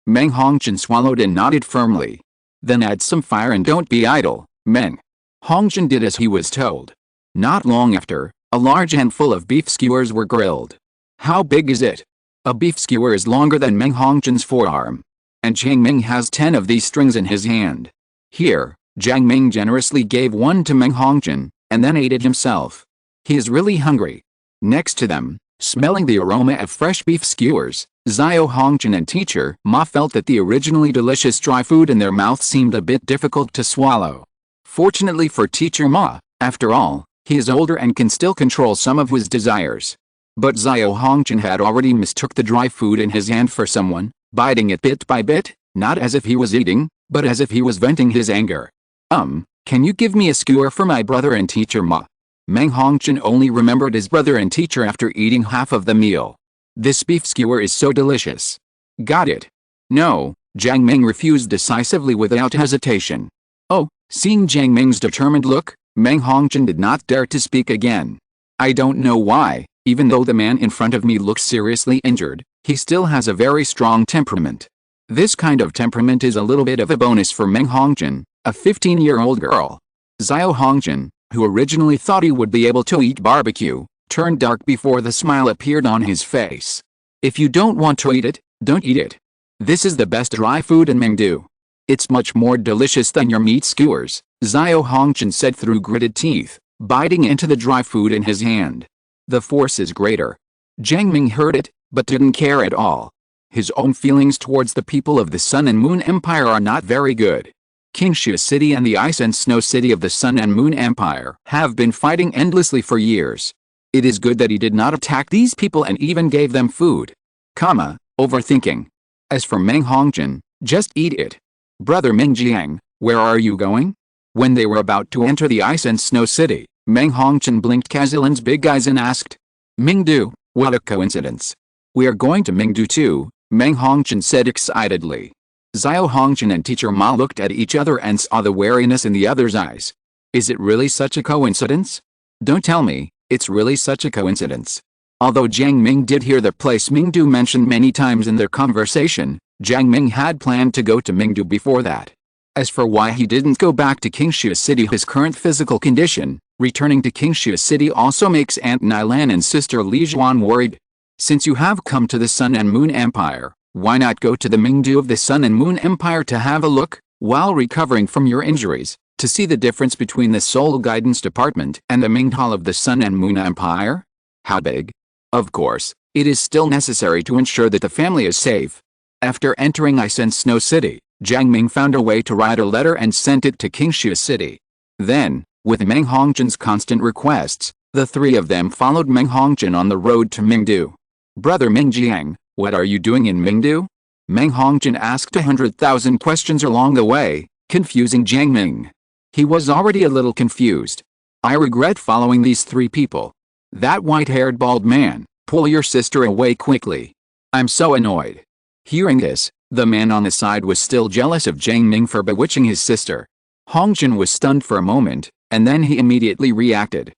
[SPEAKER 1] Meng Hongchen swallowed and nodded firmly. Then add some fire and don't be idle. Meng Hongchen did as he was told. Not long after, A large handful of beef skewers were grilled. How big is it? A beef skewer is longer than Meng Hongjin's forearm. And Jiang Ming has 10 of these strings in his hand. Here, Jiang Ming generously gave one to Meng Hongjin, and then ate it himself. He is really hungry. Next to them, smelling the aroma of fresh beef skewers, Xiao Hongjin and teacher Ma felt that the originally delicious dry food in their mouth seemed a bit difficult to swallow. Fortunately for teacher Ma, after all, he is older and can still control some of his desires. But Xiao Hongjin had already mistook the dry food in his hand for someone, biting it bit by bit, not as if he was eating, but as if he was venting his anger. Can you give me a skewer for my brother and teacher Ma? Meng Hongjin only remembered his brother and teacher after eating half of the meal. This beef skewer is so delicious. Got it. No, Jiang Ming refused decisively without hesitation. Oh, seeing Jiang Ming's determined look, Meng Hongjin did not dare to speak again. I don't know why, even though the man in front of me looks seriously injured, he still has a very strong temperament. This kind of temperament is a little bit of a bonus for Meng Hongjin, a 15-year-old girl. Xiao Hongjin, who originally thought he would be able to eat barbecue, turned dark before the smile appeared on his face. If you don't want to eat it, don't eat it. This is the best dry food in Mengdu. It's much more delicious than your meat skewers, Xiao Hongjin said through gritted teeth, biting into the dry food in his hand. The force is greater. Jiang Ming heard it, but didn't care at all. His own feelings towards the people of the Sun and Moon Empire are not very good. Qingshu City and the Ice and Snow City of the Sun and Moon Empire have been fighting endlessly for years. It is good that he did not attack these people and even gave them food. Overthinking. As for Meng Hongjin, just eat it. Brother Ming Jiang, where are you going? When they were about to enter the Ice and Snow City, Meng Hongjin blinked Kazilin's big eyes and asked, Mingdu, what a coincidence. We are going to Mingdu too, Meng Hongjin said excitedly. Xiao Hongjin and teacher Ma looked at each other and saw the wariness in the other's eyes. Is it really such a coincidence? Don't tell me, it's really such a coincidence. Although Jiang Ming did hear the place Mingdu mentioned many times in their conversation, Jiang Ming had planned to go to Mingdu before that. As for why he didn't go back to Qingshu City, his current physical condition, returning to Qingshu City also makes Aunt Nilan and sister Li Zhuan worried. Since you have come to the Sun and Moon Empire, why not go to the Mingdu of the Sun and Moon Empire to have a look, while recovering from your injuries, to see the difference between the Soul Guidance Department and the Ming Hall of the Sun and Moon Empire? How big? Of course, it is still necessary to ensure that the family is safe. After entering Ice and Snow City, Jiang Ming found a way to write a letter and sent it to Qingshu City. Then, with Meng Hongjin's constant requests, the three of them followed Meng Hongjin on the road to Mingdu. Brother Ming Jiang, what are you doing in Mingdu? Meng Hongjin asked 100,000 questions along the way, confusing Jiang Ming. He was already a little confused. I regret following these three people. That white-haired bald man, pull your sister away quickly. I'm so annoyed. Hearing this, the man on the side was still jealous of Jiang Ming for bewitching his sister. Hongjin was stunned for a moment, and then he immediately reacted.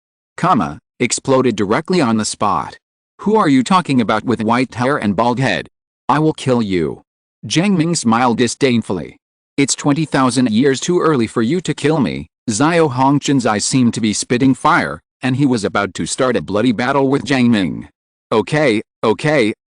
[SPEAKER 1] Exploded directly on the spot. Who are you talking about with white hair and bald head? I will kill you. Jiang Ming smiled disdainfully. It's 20,000 years too early for you to kill me. Xiao Hongjin's eyes seemed to be spitting fire, and he was about to start a bloody battle with Jiang Ming. Okay,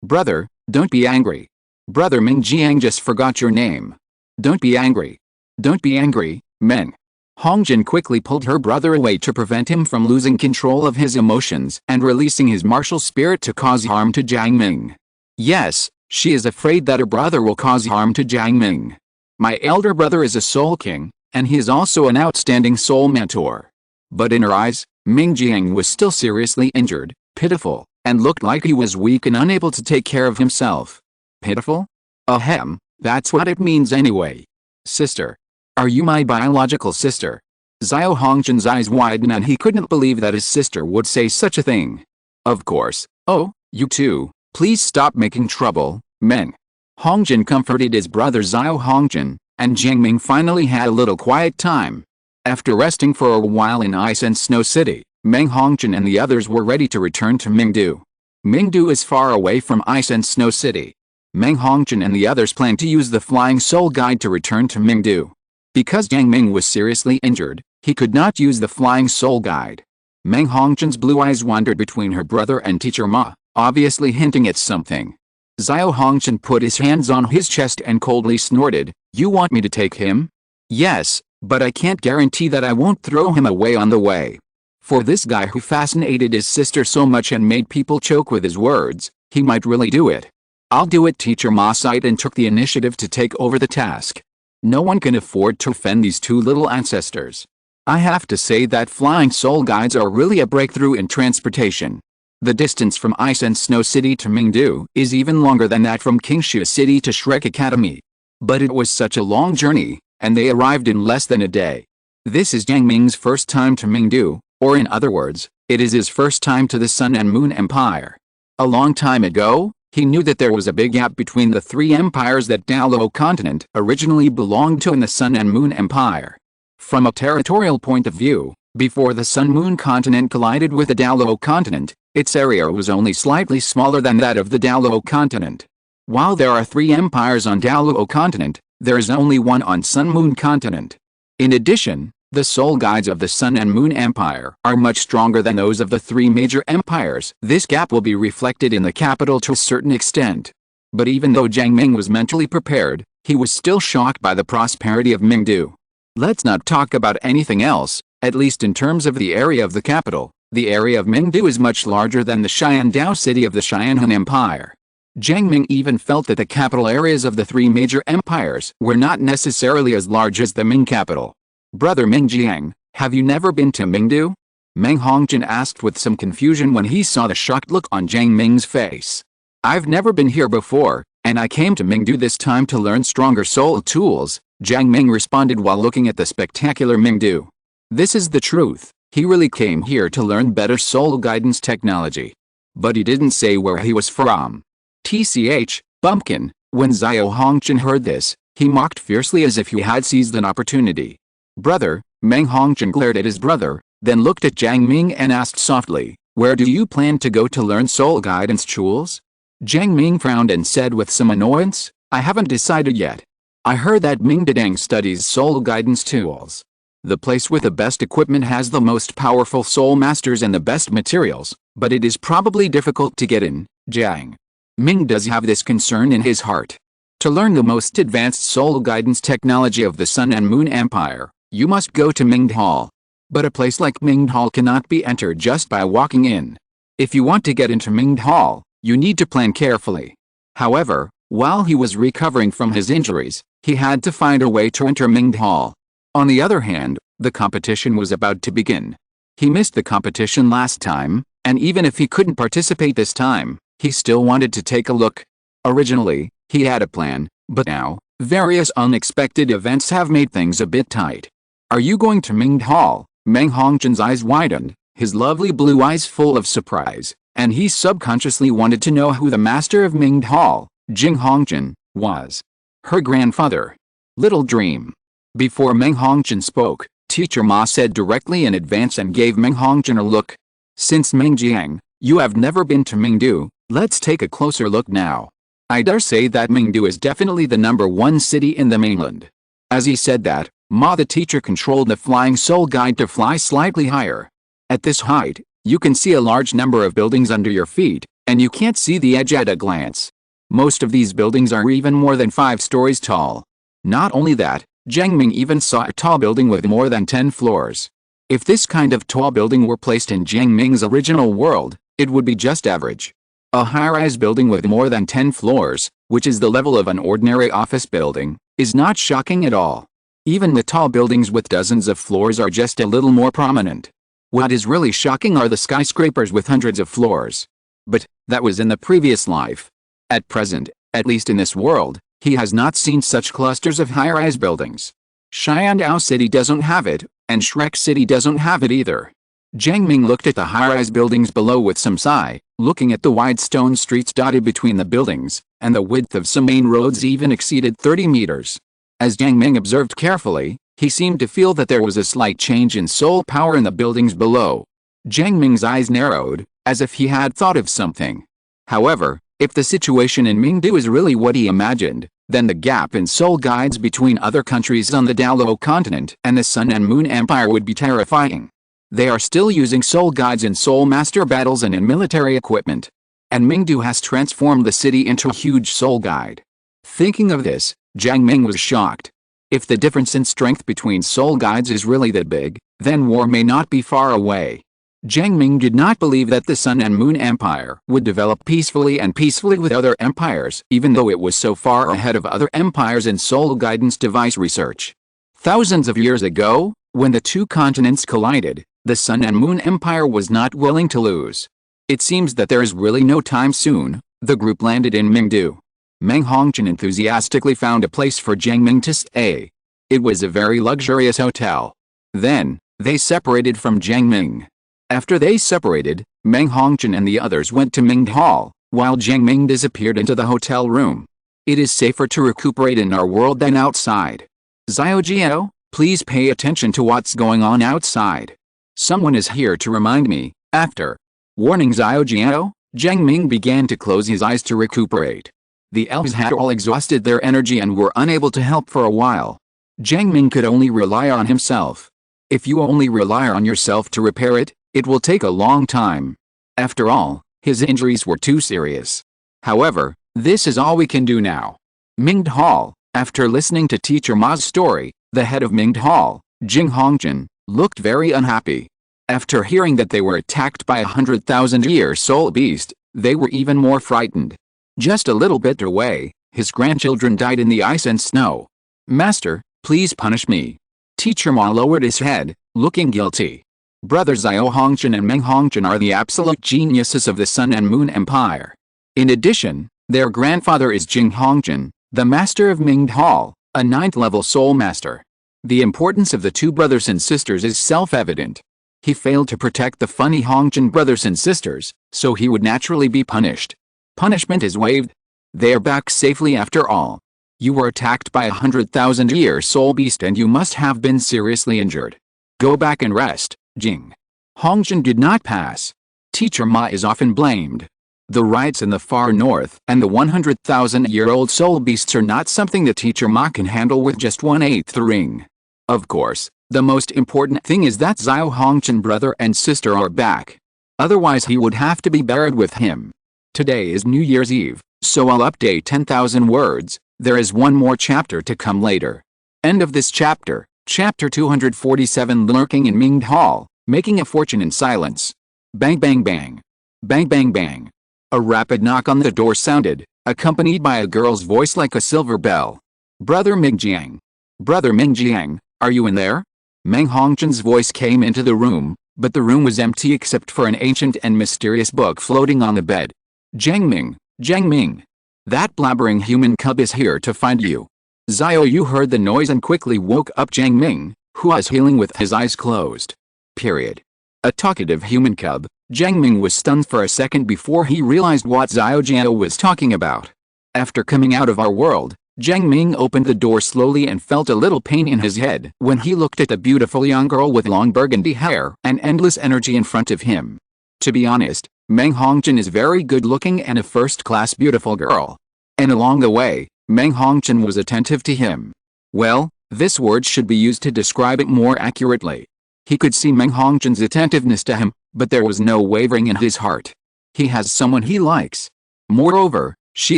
[SPEAKER 1] brother, don't be angry. Brother Ming Jiang just forgot your name. Don't be angry. Don't be angry, Meng. Hongjin quickly pulled her brother away to prevent him from losing control of his emotions and releasing his martial spirit to cause harm to Jiang Ming. Yes, she is afraid that her brother will cause harm to Jiang Ming. My elder brother is a soul king, and he is also an outstanding soul mentor. But in her eyes, Ming Jiang was still seriously injured, pitiful, and looked like he was weak and unable to take care of himself. Pitiful? Ahem, that's what it means anyway. Sister. Are you my biological sister? Xiao Hongjin's eyes widened and he couldn't believe that his sister would say such a thing. Of course. Oh, you too. Please stop making trouble, Meng. Hongjin comforted his brother Xiao Hongjin, and Jiang Ming finally had a little quiet time. After resting for a while in Ice and Snow City, Meng Hongjin and the others were ready to return to Mingdu. Mingdu is far away from Ice and Snow City. Meng Hongjin and the others planned to use the Flying Soul Guide to return to Mingdu. Because Jiang Ming was seriously injured, he could not use the Flying Soul Guide. Meng Hongzhen's blue eyes wandered between her brother and teacher Ma, obviously hinting at something. Xiao Hongzhen put his hands on his chest and coldly snorted, "You want me to take him?" "Yes, but I can't guarantee that I won't throw him away on the way." For this guy who fascinated his sister so much and made people choke with his words, he might really do it. "I'll do it," teacher Ma sighed and took the initiative to take over the task. No one can afford to offend these two little ancestors. I have to say that flying soul guides are really a breakthrough in transportation. The distance from Ice and Snow City to Mingdu is even longer than that from Qingshu City to Shrek Academy. But it was such a long journey, and they arrived in less than a day. This is Jiang Ming's first time to Mingdu, or in other words, it is his first time to the Sun and Moon Empire. A long time ago, he knew that there was a big gap between the three empires that Douluo continent originally belonged to and the Sun and Moon Empire. From a territorial point of view, before the Sun-Moon continent collided with the Douluo continent, its area was only slightly smaller than that of the Douluo continent. While there are three empires on Douluo continent, there is only one on Sun-Moon continent. In addition, the soul guides of the Sun and Moon Empire are much stronger than those of the three major empires. This gap will be reflected in the capital to a certain extent. But even though Jiang Ming was mentally prepared, he was still shocked by the prosperity of Mingdu. Let's not talk about anything else, at least in terms of the area of the capital. The area of Mingdu is much larger than the Xiandao city of the Xianhan Empire. Jiang Ming even felt that the capital areas of the three major empires were not necessarily as large as the Ming capital. "Brother Ming Jiang, have you never been to Mingdu?" Meng Hongzhen asked with some confusion when he saw the shocked look on Jiang Ming's face. "I've never been here before, and I came to Mingdu this time to learn stronger soul tools," Jiang Ming responded while looking at the spectacular Mingdu. This is the truth, he really came here to learn better soul guidance technology. But he didn't say where he was from. TCH, bumpkin, when Xiao Hongzhen heard this, he mocked fiercely as if he had seized an opportunity. "Brother," Meng Hongzhen glared at his brother, then looked at Jiang Ming and asked softly, "Where do you plan to go to learn soul guidance tools?" Jiang Ming frowned and said with some annoyance, "I haven't decided yet. I heard that Ming Dadang studies soul guidance tools. The place with the best equipment has the most powerful soul masters and the best materials, but it is probably difficult to get in." Jiang Ming does have this concern in his heart. To learn the most advanced soul guidance technology of the Sun and Moon Empire, you must go to Ming Hall. But a place like Ming Hall cannot be entered just by walking in. If you want to get into Ming Hall, you need to plan carefully. However, while he was recovering from his injuries, he had to find a way to enter Ming Hall. On the other hand, the competition was about to begin. He missed the competition last time, and even if he couldn't participate this time, he still wanted to take a look. Originally, he had a plan, but now, various unexpected events have made things a bit tight. "Are you going to Ming Hall?" Meng Hongzhen's eyes widened, his lovely blue eyes full of surprise, and he subconsciously wanted to know who the master of Ming Hall, Jiang Hongzhen, was. Her grandfather. Little dream. Before Meng Hongzhen spoke, Teacher Ma said directly in advance and gave Meng Hongzhen a look. "Since Ming Jiang, you have never been to Mingdu, let's take a closer look now. I dare say that Mingdu is definitely the #1 city in the mainland." As he said that, Ma the teacher controlled the flying soul guide to fly slightly higher. At this height, you can see a large number of buildings under your feet, and you can't see the edge at a glance. Most of these buildings are even more than 5 stories tall. Not only that, Jiang Ming even saw a tall building with more than 10 floors. If this kind of tall building were placed in Jiang Ming's original world, it would be just average. A high-rise building with more than 10 floors, which is the level of an ordinary office building, is not shocking at all. Even the tall buildings with dozens of floors are just a little more prominent. What is really shocking are the skyscrapers with hundreds of floors. But that was in the previous life. At present, at least in this world, he has not seen such clusters of high-rise buildings. Xiandao City doesn't have it, and Shrek City doesn't have it either. Jiang Ming looked at the high-rise buildings below with some sigh, looking at the wide stone streets dotted between the buildings, and the width of some main roads even exceeded 30 meters. As Jiang Ming observed carefully, he seemed to feel that there was a slight change in soul power in the buildings below. Jiang Ming's eyes narrowed, as if he had thought of something. However, if the situation in Mingdu is really what he imagined, then the gap in soul guides between other countries on the Douluo continent and the Sun and Moon Empire would be terrifying. They are still using soul guides in soul master battles and in military equipment. And Mingdu has transformed the city into a huge soul guide. Thinking of this, Jiang Ming was shocked. If the difference in strength between soul guides is really that big, then war may not be far away. Jiang Ming did not believe that the Sun and Moon Empire would develop peacefully with other empires, even though it was so far ahead of other empires in soul guidance device research. Thousands of years ago, when the two continents collided, the Sun and Moon Empire was not willing to lose. It seems that there is really no time soon. The group landed in Mingdu. Meng Hongqian enthusiastically found a place for Jiang Ming to stay. It was a very luxurious hotel. Then, they separated from Jiang Ming. After they separated, Meng Hongqian and the others went to Ming Hall, while Jiang Ming disappeared into the hotel room. It is safer to recuperate in our world than outside. Xiaojiao, please pay attention to what's going on outside. Someone is here to remind me. After warning Xiaojiao, Jiang Ming began to close his eyes to recuperate. The elves had all exhausted their energy and were unable to help for a while. Jiang Ming could only rely on himself. If you only rely on yourself to repair it, it will take a long time. After all, his injuries were too serious. However, this is all we can do now. Mingde Hall, after listening to Teacher Ma's story, the head of Mingde Hall, Jiang Hongqian, looked very unhappy. After hearing that they were attacked by 100,000-year soul beast, they were even more frightened. Just a little bit away, his grandchildren died in the ice and snow. Master, please punish me. Teacher Ma lowered his head, looking guilty. Brother Xiao Hongqian and Meng Hongqian are the absolute geniuses of the Sun and Moon Empire. In addition, their grandfather is Jiang Hongqian, the master of Mingde Hall, a 9th-level soul master. The importance of the two brothers and sisters is self-evident. He failed to protect the funny Hongqian brothers and sisters, so he would naturally be punished. Punishment is waived. They are back safely after all. You were attacked by a 100,000-year soul beast and you must have been seriously injured. Go back and rest, Jiang. Hongqian did not pass. Teacher Ma is often blamed. The riots in the far north and the 100,000-year-old soul beasts are not something that Teacher Ma can handle with just 1/8 the ring. Of course, the most important thing is that Xiao Hongqian brother and sister are back. Otherwise he would have to be buried with him. Today is New Year's Eve, so I'll update 10,000 words. There is one more chapter to come later. End of this chapter, chapter 247. Lurking in Mingde Hall, making a fortune in silence. Bang bang bang. Bang bang bang. A rapid knock on the door sounded, accompanied by a girl's voice like a silver bell. Brother Mingjiang. Brother Mingjiang, are you in there? Meng Hongqian's voice came into the room, but the room was empty except for an ancient and mysterious book floating on the bed. Jiang Ming, Jiang Ming. That blabbering human cub is here to find you. Xiao Yu heard the noise and quickly woke up Jiang Ming, who was healing with his eyes closed. A talkative human cub, Jiang Ming was stunned for a second before he realized what Xiao Jiao was talking about. After coming out of our world, Jiang Ming opened the door slowly and felt a little pain in his head when he looked at the beautiful young girl with long burgundy hair and endless energy in front of him. To be honest, Meng Hongqian is very good-looking and a first-class beautiful girl. And along the way, Meng Hongqian was attentive to him. Well, this word should be used to describe it more accurately. He could see Meng Hongqian's attentiveness to him, but there was no wavering in his heart. He has someone he likes. Moreover, she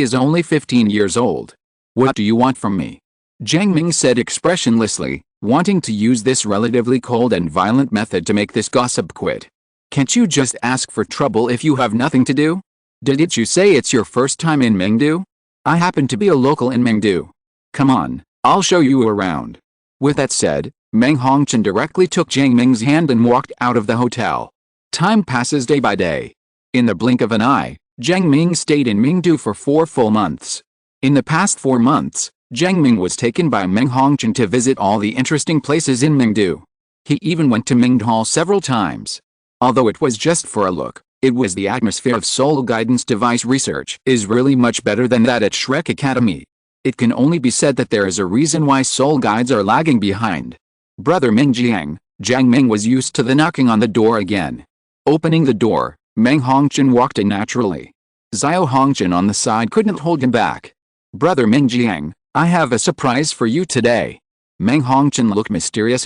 [SPEAKER 1] is only 15 years old. What do you want from me? Jiang Ming said expressionlessly, wanting to use this relatively cold and violent method to make this gossip quit. Can't you just ask for trouble if you have nothing to do? Didn't you say it's your first time in Mingdu? I happen to be a local in Mingdu. Come on, I'll show you around. With that said, Meng Hongqian directly took Jiang Ming's hand and walked out of the hotel. Time passes day by day. In the blink of an eye, Jiang Ming stayed in Mingdu for 4 full months. In the past 4 months, Jiang Ming was taken by Meng Hongqian to visit all the interesting places in Mingdu. He even went to Mingde Hall several times. Although it was just for a look, it was the atmosphere of soul guidance device research is really much better than that at Shrek Academy. It can only be said that there is a reason why soul guides are lagging behind. Brother Mingjiang, Jiang Ming was used to the knocking on the door again. Opening the door, Meng Hongqian walked in naturally. Xiao Hongqian on the side couldn't hold him back. Brother Mingjiang, I have a surprise for you today. Meng Hongqian looked mysterious.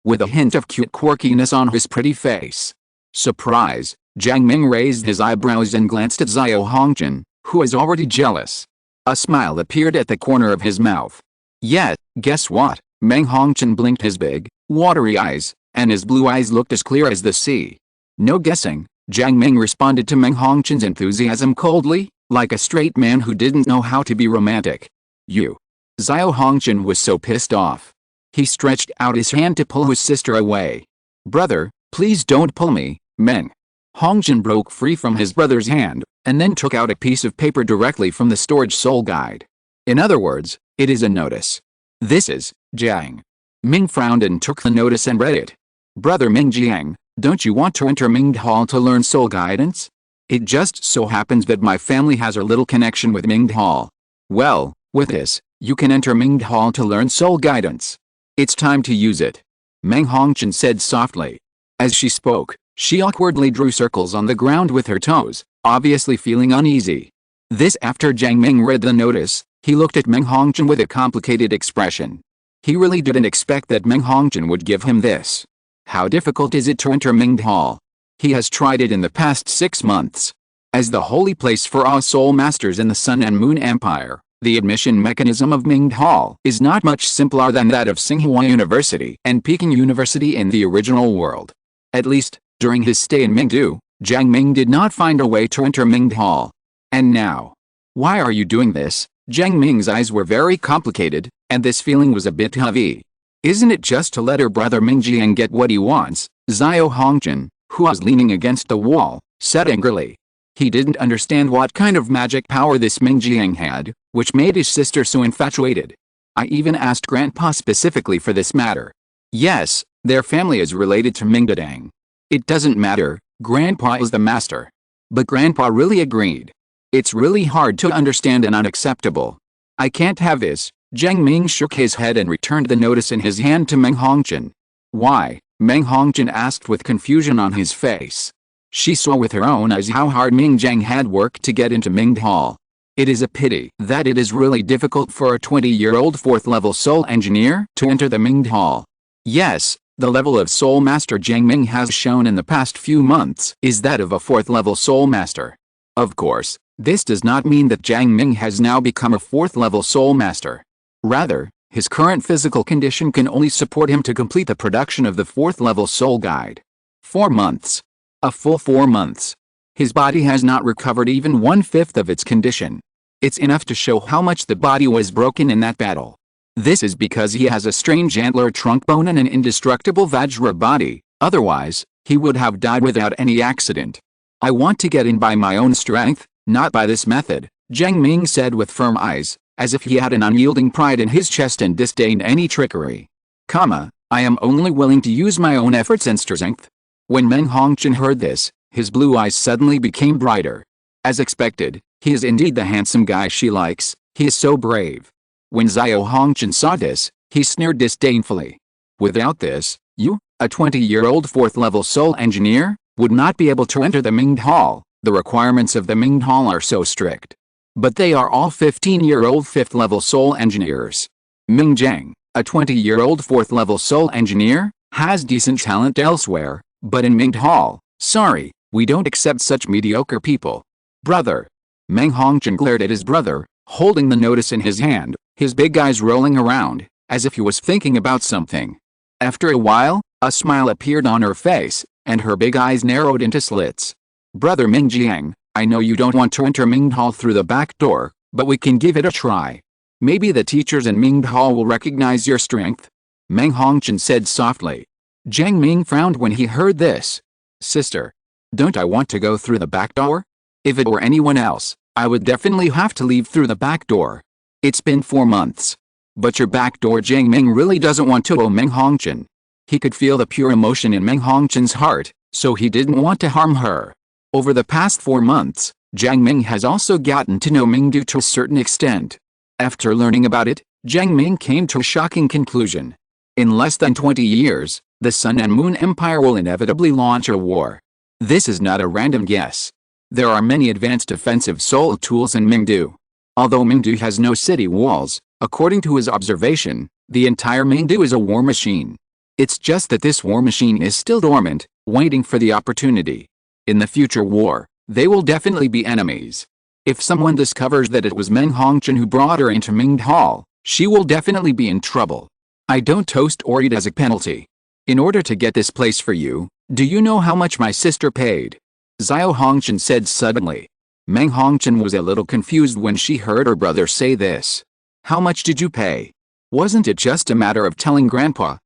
[SPEAKER 1] with a hint of cute quirkiness on his pretty face. Surprise, Jiang Ming raised his eyebrows and glanced at Xiao Hongjin, who was already jealous. A smile appeared at the corner of his mouth. Yet, guess what? Meng Hongjin blinked his big, watery eyes, and his blue eyes looked as clear as the sea. No guessing, Jiang Ming responded to Meng Hongjin's enthusiasm coldly, like a straight man who didn't know how to be romantic. You. Xiao Hongjin was so pissed off. He stretched out his hand to pull his sister away. Brother, please don't pull me, Meng. Hongjin broke free from his brother's hand, and then took out a piece of paper directly from the storage soul guide. In other words, it is a notice. This is, Jiang. Ming frowned and took the notice and read it. Brother Ming Jiang, don't you want to enter Ming Hall to learn soul guidance? It just so happens that my family has a little connection with Ming Hall. Well, with this, you can enter Ming Hall to learn soul guidance. It's time to use it. Meng Hongjin said softly. As she spoke, she awkwardly drew circles on the ground with her toes, obviously feeling uneasy. This after Jiang Ming read the notice, he looked at Meng Hongjin with a complicated expression. He really didn't expect that Meng Hongjin would give him this. How difficult is it to enter Ming Hall? He has tried it in the past 6 months. As the holy place for all soul masters in the Sun and Moon Empire, the admission mechanism of Ming Hall is not much simpler than that of Tsinghua University and Peking University in the original world. At least, during his stay in Mingdu, Jiang Ming did not find a way to enter Ming Hall. And now? Why are you doing this? Jiang Ming's eyes were very complicated, and this feeling was a bit heavy. Isn't it just to let her brother Ming Jiang get what he wants? Xiao Hongjin, who was leaning against the wall, said angrily. He didn't understand what kind of magic power this Ming Jiang had, which made his sister so infatuated. I even asked Grandpa specifically for this matter. Yes, their family is related to Ming Dadang. It doesn't matter, Grandpa is the master. But Grandpa really agreed. It's really hard to understand and unacceptable. I can't have this. Jiang Ming shook his head and returned the notice in his hand to Meng Hongjin. Why? Meng Hongjin asked with confusion on his face. She saw with her own eyes how hard Ming Jiang had worked to get into Ming Hall. It is a pity that it is really difficult for a 20-year-old 4th-level soul engineer to enter the Ming Hall. Yes, the level of soul master Jiang Ming has shown in the past few months is that of a 4th-level soul master. Of course, this does not mean that Jiang Ming has now become a 4th-level soul master. Rather, his current physical condition can only support him to complete the production of the 4th-level soul guide. 4 months. A full 4 months. His body has not recovered even 1/5 of its condition. It's enough to show how much the body was broken in that battle. This is because he has a strange antler trunk bone and an indestructible Vajra body, otherwise, he would have died without any accident. I want to get in by my own strength, not by this method, Jiang Ming said with firm eyes, as if he had an unyielding pride in his chest and disdained any trickery. I am only willing to use my own efforts and strength. When Meng Hongjin heard this, his blue eyes suddenly became brighter. As expected, he is indeed the handsome guy she likes, he is so brave. When Xiao Hongjin saw this, he sneered disdainfully. Without this, you, a 20-year-old 4th-level soul engineer, would not be able to enter the Ming Hall. The requirements of the Ming Hall are so strict. But they are all 15-year-old 5th-level soul engineers. Ming Jiang, a 20-year-old 4th-level soul engineer, has decent talent elsewhere, but in Ming Hall, sorry, we don't accept such mediocre people. Brother. Meng Hongjin glared at his brother, holding the notice in his hand, his big eyes rolling around, as if he was thinking about something. After a while, a smile appeared on her face, and her big eyes narrowed into slits. Brother Ming Jiang, I know you don't want to enter Ming Hall through the back door, but we can give it a try. Maybe the teachers in Ming Hall will recognize your strength. Meng Hongjin said softly. Jiang Ming frowned when he heard this. Sister. Don't I want to go through the back door? If it were anyone else, I would definitely have to leave through the back door. It's been 4 months. But your back door Jiang Ming really doesn't want to. Meng Hongjin. He could feel the pure emotion in Meng Hongjin's heart, so he didn't want to harm her. Over the past 4 months, Jiang Ming has also gotten to know Mingdu to a certain extent. After learning about it, Jiang Ming came to a shocking conclusion. In less than 20 years, the Sun and Moon Empire will inevitably launch a war. This is not a random guess. There are many advanced offensive soul tools in Mingdu. Although Mingdu has no city walls, according to his observation, the entire Mingdu is a war machine. It's just that this war machine is still dormant, waiting for the opportunity. In the future war, they will definitely be enemies. If someone discovers that it was Meng Hongzhen who brought her into Ming Hall, she will definitely be in trouble. I don't toast or eat as a penalty. In order to get this place for you, do you know how much my sister paid? Xiao Hongzhen said suddenly. Meng Hongzhen was a little confused when she heard her brother say this. How much did you pay? Wasn't it just a matter of telling Grandpa,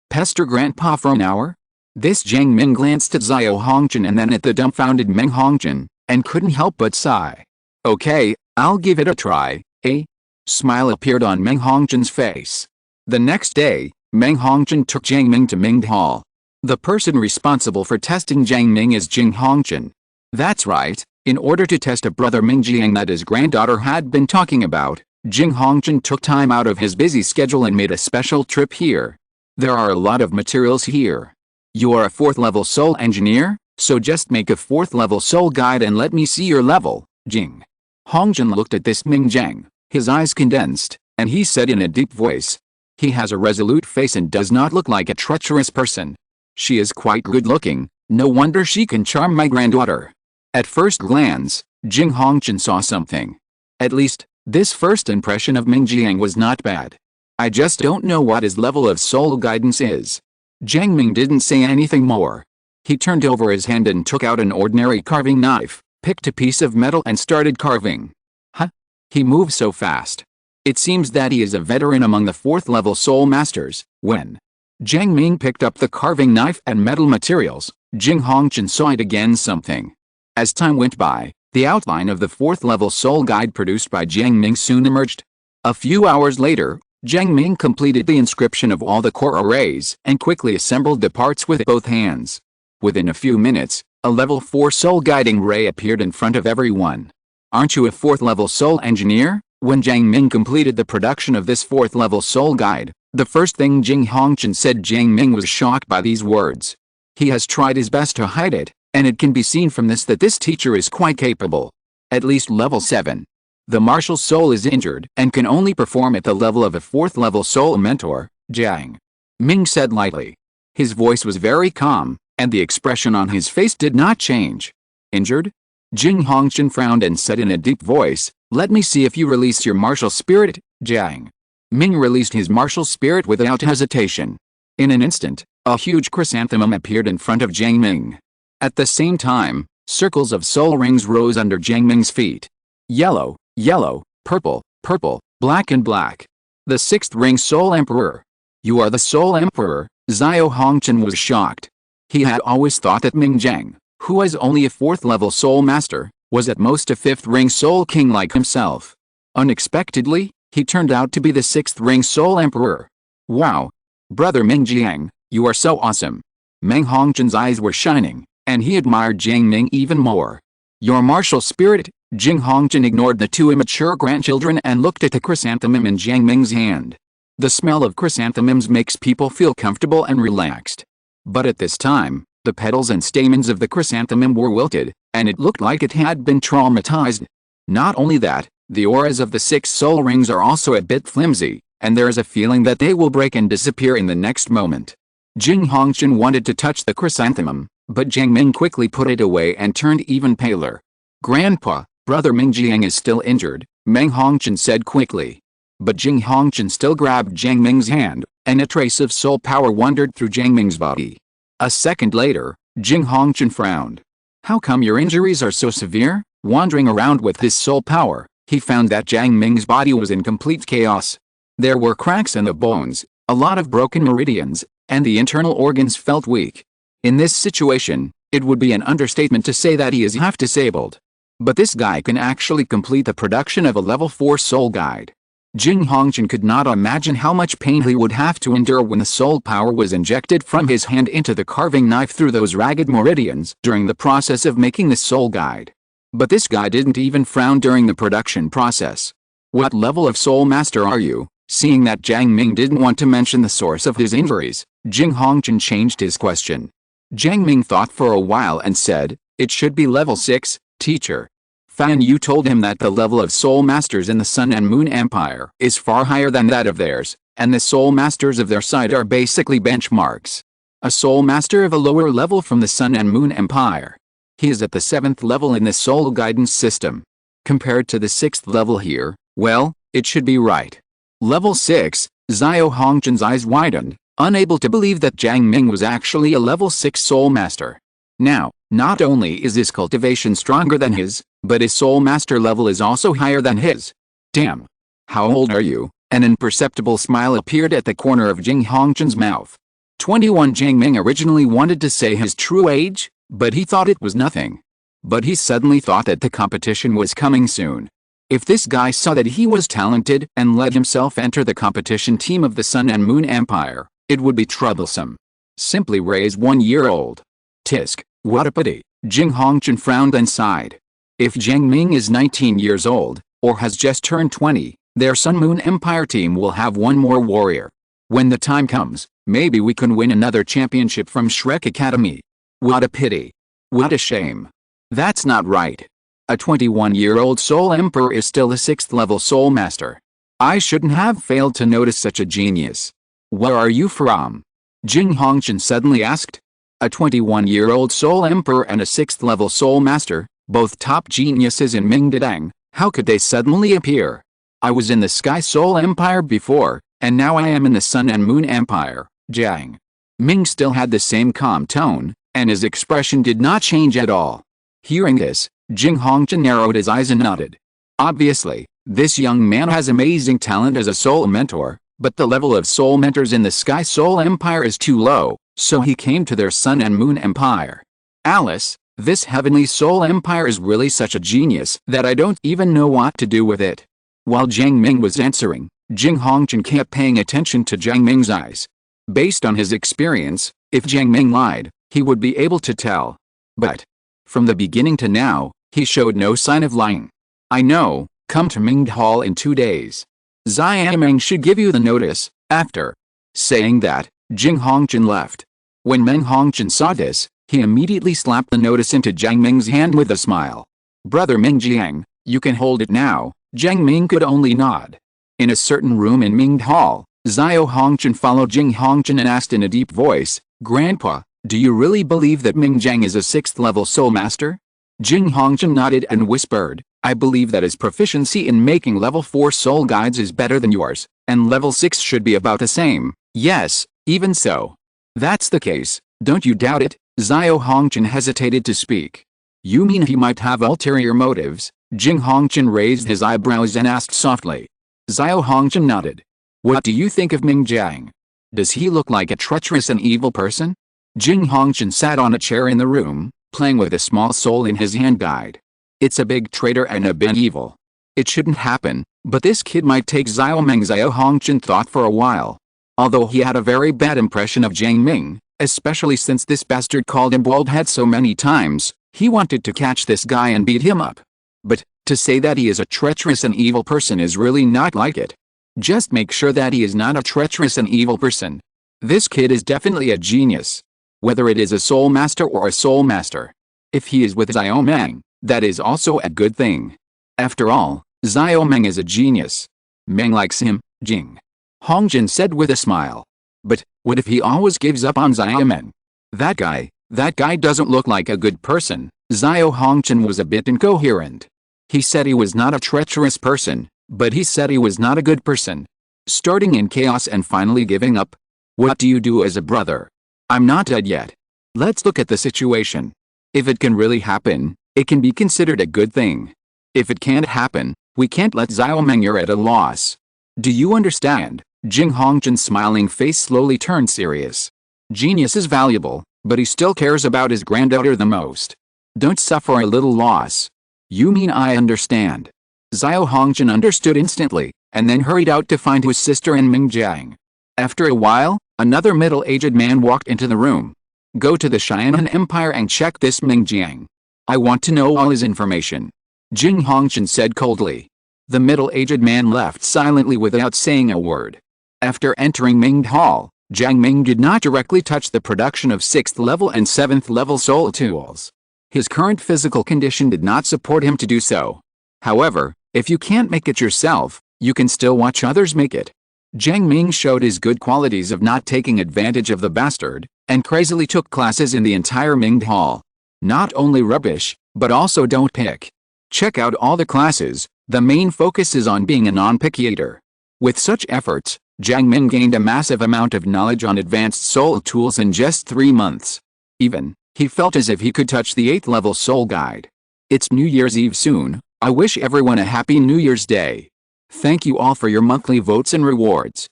[SPEAKER 1] pester Grandpa for an hour? This Jiang Ming glanced at Xiao Hongzhen and then at the dumbfounded Meng Hongzhen, and couldn't help but sigh. Okay, I'll give it a try, eh? Smile appeared on Meng Hongzhen's face. The next day, Meng Hongzhen took Jiang Ming to Ming Hall. The person responsible for testing Jiang Ming is Jiang Hongzhen. That's right, in order to test a brother Ming Jiang that his granddaughter had been talking about, Jiang Hongzhen took time out of his busy schedule and made a special trip here. There are a lot of materials here. You are a 4th level soul engineer, so just make a 4th level soul guide and let me see your level, Jiang. Hongzhen looked at this Ming Jiang, his eyes condensed, and he said in a deep voice. He has a resolute face and does not look like a treacherous person. She is quite good looking, no wonder she can charm my granddaughter. At first glance, Jiang Hongzhen saw something. At least, this first impression of Ming Jiang was not bad. I just don't know what his level of soul guidance is. Jiang Ming didn't say anything more. He turned over his hand and took out an ordinary carving knife, picked a piece of metal and started carving. Huh? He moves so fast. It seems that he is a veteran among the 4th level soul masters. When Jiang Ming picked up the carving knife and metal materials, Jiang Hongzhen saw it again something. As time went by, the outline of the 4th level soul guide produced by Jiang Ming soon emerged. A few hours later, Jiang Ming completed the inscription of all the core arrays and quickly assembled the parts with both hands. Within a few minutes, a level 4 soul guiding ray appeared in front of everyone. Aren't you a 4th level soul engineer? When Jiang Ming completed the production of this 4th level soul guide, the first thing Jiang Hongzhen said. Jiang Ming was shocked by these words. He has tried his best to hide it, and it can be seen from this that this teacher is quite capable. At least level 7. The martial soul is injured and can only perform at the level of a 4th level soul mentor, Jiang Ming said lightly. His voice was very calm, and the expression on his face did not change. Injured? Jiang Hongzhen frowned and said in a deep voice, let me see if you release your martial spirit. Jiang Ming released his martial spirit without hesitation. In an instant, a huge chrysanthemum appeared in front of Jiang Ming. At the same time, circles of soul rings rose under Jiang Ming's feet. Yellow, yellow, purple, purple, black and black. The 6th ring Soul Emperor. You are the Soul Emperor. Xiao Hongzhen was shocked. He had always thought that Ming Jiang, who was only a 4th level soul master, was at most a 5th ring soul king like himself. Unexpectedly, he turned out to be the 6th ring Soul Emperor. Wow! Brother Ming Jiang, you are so awesome. Meng Hongzhen's eyes were shining, and he admired Jiang Ming even more. Your martial spirit? Jiang Hongzhen ignored the 2 immature grandchildren and looked at the chrysanthemum in Jiang Ming's hand. The smell of chrysanthemums makes people feel comfortable and relaxed. But at this time, the petals and stamens of the chrysanthemum were wilted, and it looked like it had been traumatized. Not only that, the auras of the 6 soul rings are also a bit flimsy, and there is a feeling that they will break and disappear in the next moment. Jiang Hongzhen wanted to touch the chrysanthemum, but Jiang Ming quickly put it away and turned even paler. Grandpa, brother Ming Jiang is still injured, Meng Hongzhen said quickly. But Jiang Hongzhen still grabbed Jiang Ming's hand, and a trace of soul power wandered through Jiang Ming's body. A second later, Jiang Hongzhen frowned. How come your injuries are so severe? Wandering around with his soul power, he found that Jiang Ming's body was in complete chaos. There were cracks in the bones, a lot of broken meridians, and the internal organs felt weak. In this situation, it would be an understatement to say that he is half disabled. But this guy can actually complete the production of a level 4 soul guide. Jiang Hongzhen could not imagine how much pain he would have to endure when the soul power was injected from his hand into the carving knife through those ragged meridians during the process of making the soul guide. But this guy didn't even frown during the production process. What level of soul master are you? Seeing that Jiang Ming didn't want to mention the source of his injuries, Jiang Hongzhen changed his question. Jiang Ming thought for a while and said, it should be level 6, teacher. Fan Yu told him that the level of soul masters in the Sun and Moon Empire is far higher than that of theirs, and the soul masters of their side are basically benchmarks. A soul master of a lower level from the Sun and Moon Empire. He is at the 7th level in the soul guidance system. Compared to the 6th level here, well, it should be right. Level 6, Xiao Hongzhen's eyes widened, unable to believe that Jiang Ming was actually a level 6 soul master. Now, not only is his cultivation stronger than his, but his soul master level is also higher than his. Damn. How old are you? An imperceptible smile appeared at the corner of Jiang Hongzhen's mouth. 21. Jiang Ming originally wanted to say his true age, but he thought it was nothing. But he suddenly thought that the competition was coming soon. If this guy saw that he was talented and let himself enter the competition team of the Sun and Moon Empire, it would be troublesome. Simply raise 1 year old. Tisk, what a pity. Jiang Hongzhen frowned and sighed. If Jiang Ming is 19 years old, or has just turned 20, their Sun Moon Empire team will have one more warrior. When the time comes, maybe we can win another championship from Shrek Academy. What a pity. What a shame. That's not right. A 21-year-old Soul Emperor is still a 6th level Soul Master. I shouldn't have failed to notice such a genius. Where are you from? Jiang Hongzhen suddenly asked. A 21-year-old Soul Emperor and a 6th level Soul Master, both top geniuses in Mingdedang, how could they suddenly appear? I was in the Sky Soul Empire before, and now I am in the Sun and Moon Empire. Jiang Ming still had the same calm tone, and his expression did not change at all. Hearing this, Jiang Hongzhen narrowed his eyes and nodded. Obviously, this young man has amazing talent as a soul mentor, but the level of soul mentors in the Sky Soul Empire is too low, so he came to their Sun and Moon Empire. Alice, this heavenly soul empire is really such a genius that I don't even know what to do with it. While Jiang Ming was answering, Jiang Hongzhen kept paying attention to Jiang Ming's eyes. Based on his experience, if Jiang Ming lied, he would be able to tell. But from the beginning to now, he showed no sign of lying. I know, come to Ming Hall in 2 days. Jiang Ming should give you the notice. After saying that, Jiang Hongzhen left. When Ming Hongzhen saw this, he immediately slapped the notice into Jiang Ming's hand with a smile. Brother Ming Jiang, you can hold it now. Jiang Ming could only nod. In a certain room in Ming Hall, Xiao Hongzhen followed Jiang Hongzhen and asked in a deep voice, Grandpa, do you really believe that Ming Jiang is a 6th level soul master? Jiang Hongzhen nodded and whispered, I believe that his proficiency in making level 4 soul guides is better than yours, and level 6 should be about the same. Yes, even so. That's the case, don't you doubt it? Xiao Hongzhen hesitated to speak. You mean he might have ulterior motives? Jiang Hongzhen raised his eyebrows and asked softly. Xiao Hongzhen nodded. What do you think of Ming Jiang? Does he look like a treacherous and evil person? Jiang Hongzhen sat on a chair in the room, playing with a small soul in his hand guide. It's a big traitor and a bit evil. It shouldn't happen, but this kid might take Xiao Ming. Xiao Hongzhen thought for a while. Although he had a very bad impression of Jiang Ming, especially since this bastard called him bald head so many times, he wanted to catch this guy and beat him up. But to say that he is a treacherous and evil person is really not like it. Just make sure that he is not a treacherous and evil person. This kid is definitely a genius. Whether it is a soul master or a soul master. If he is with Xiao Ming, that is also a good thing. After all, Xiao Ming is a genius. Ming likes him, Jiang Hongzhen said with a smile. But what if he always gives up on Xiao Ming? That guy doesn't look like a good person. Xiao Hongzhen was a bit incoherent. He said he was not a treacherous person, but he said he was not a good person. Starting in chaos and finally giving up. What do you do as a brother? I'm not dead yet. Let's look at the situation. If it can really happen, it can be considered a good thing. If it can't happen, we can't let Xiao Ming at a loss. Do you understand? Jiang Hongzhen's smiling face slowly turned serious. Genius is valuable, but he still cares about his granddaughter the most. Don't suffer a little loss. You mean I understand? Xiao Hongzhen understood instantly, and then hurried out to find his sister and Ming Jiang. After a while, another middle-aged man walked into the room. Go to the Cheyenne Empire and check this Ming Jiang. I want to know all his information. Jiang Hongzhen said coldly. The middle-aged man left silently without saying a word. After entering Ming Hall, Jiang Ming did not directly touch the production of 6th level and 7th level soul tools. His current physical condition did not support him to do so. However, if you can't make it yourself, you can still watch others make it. Jiang Ming showed his good qualities of not taking advantage of the bastard, and crazily took classes in the entire Ming Hall. Not only rubbish, but also don't pick. Check out all the classes, the main focus is on being a non-pickiator. With such efforts, Jiang Ming gained a massive amount of knowledge on advanced soul tools in just 3 months. He felt as if he could touch the 8th level soul guide. It's New Year's Eve soon. I wish everyone a happy New Year's Day. Thank you all for your monthly votes and rewards.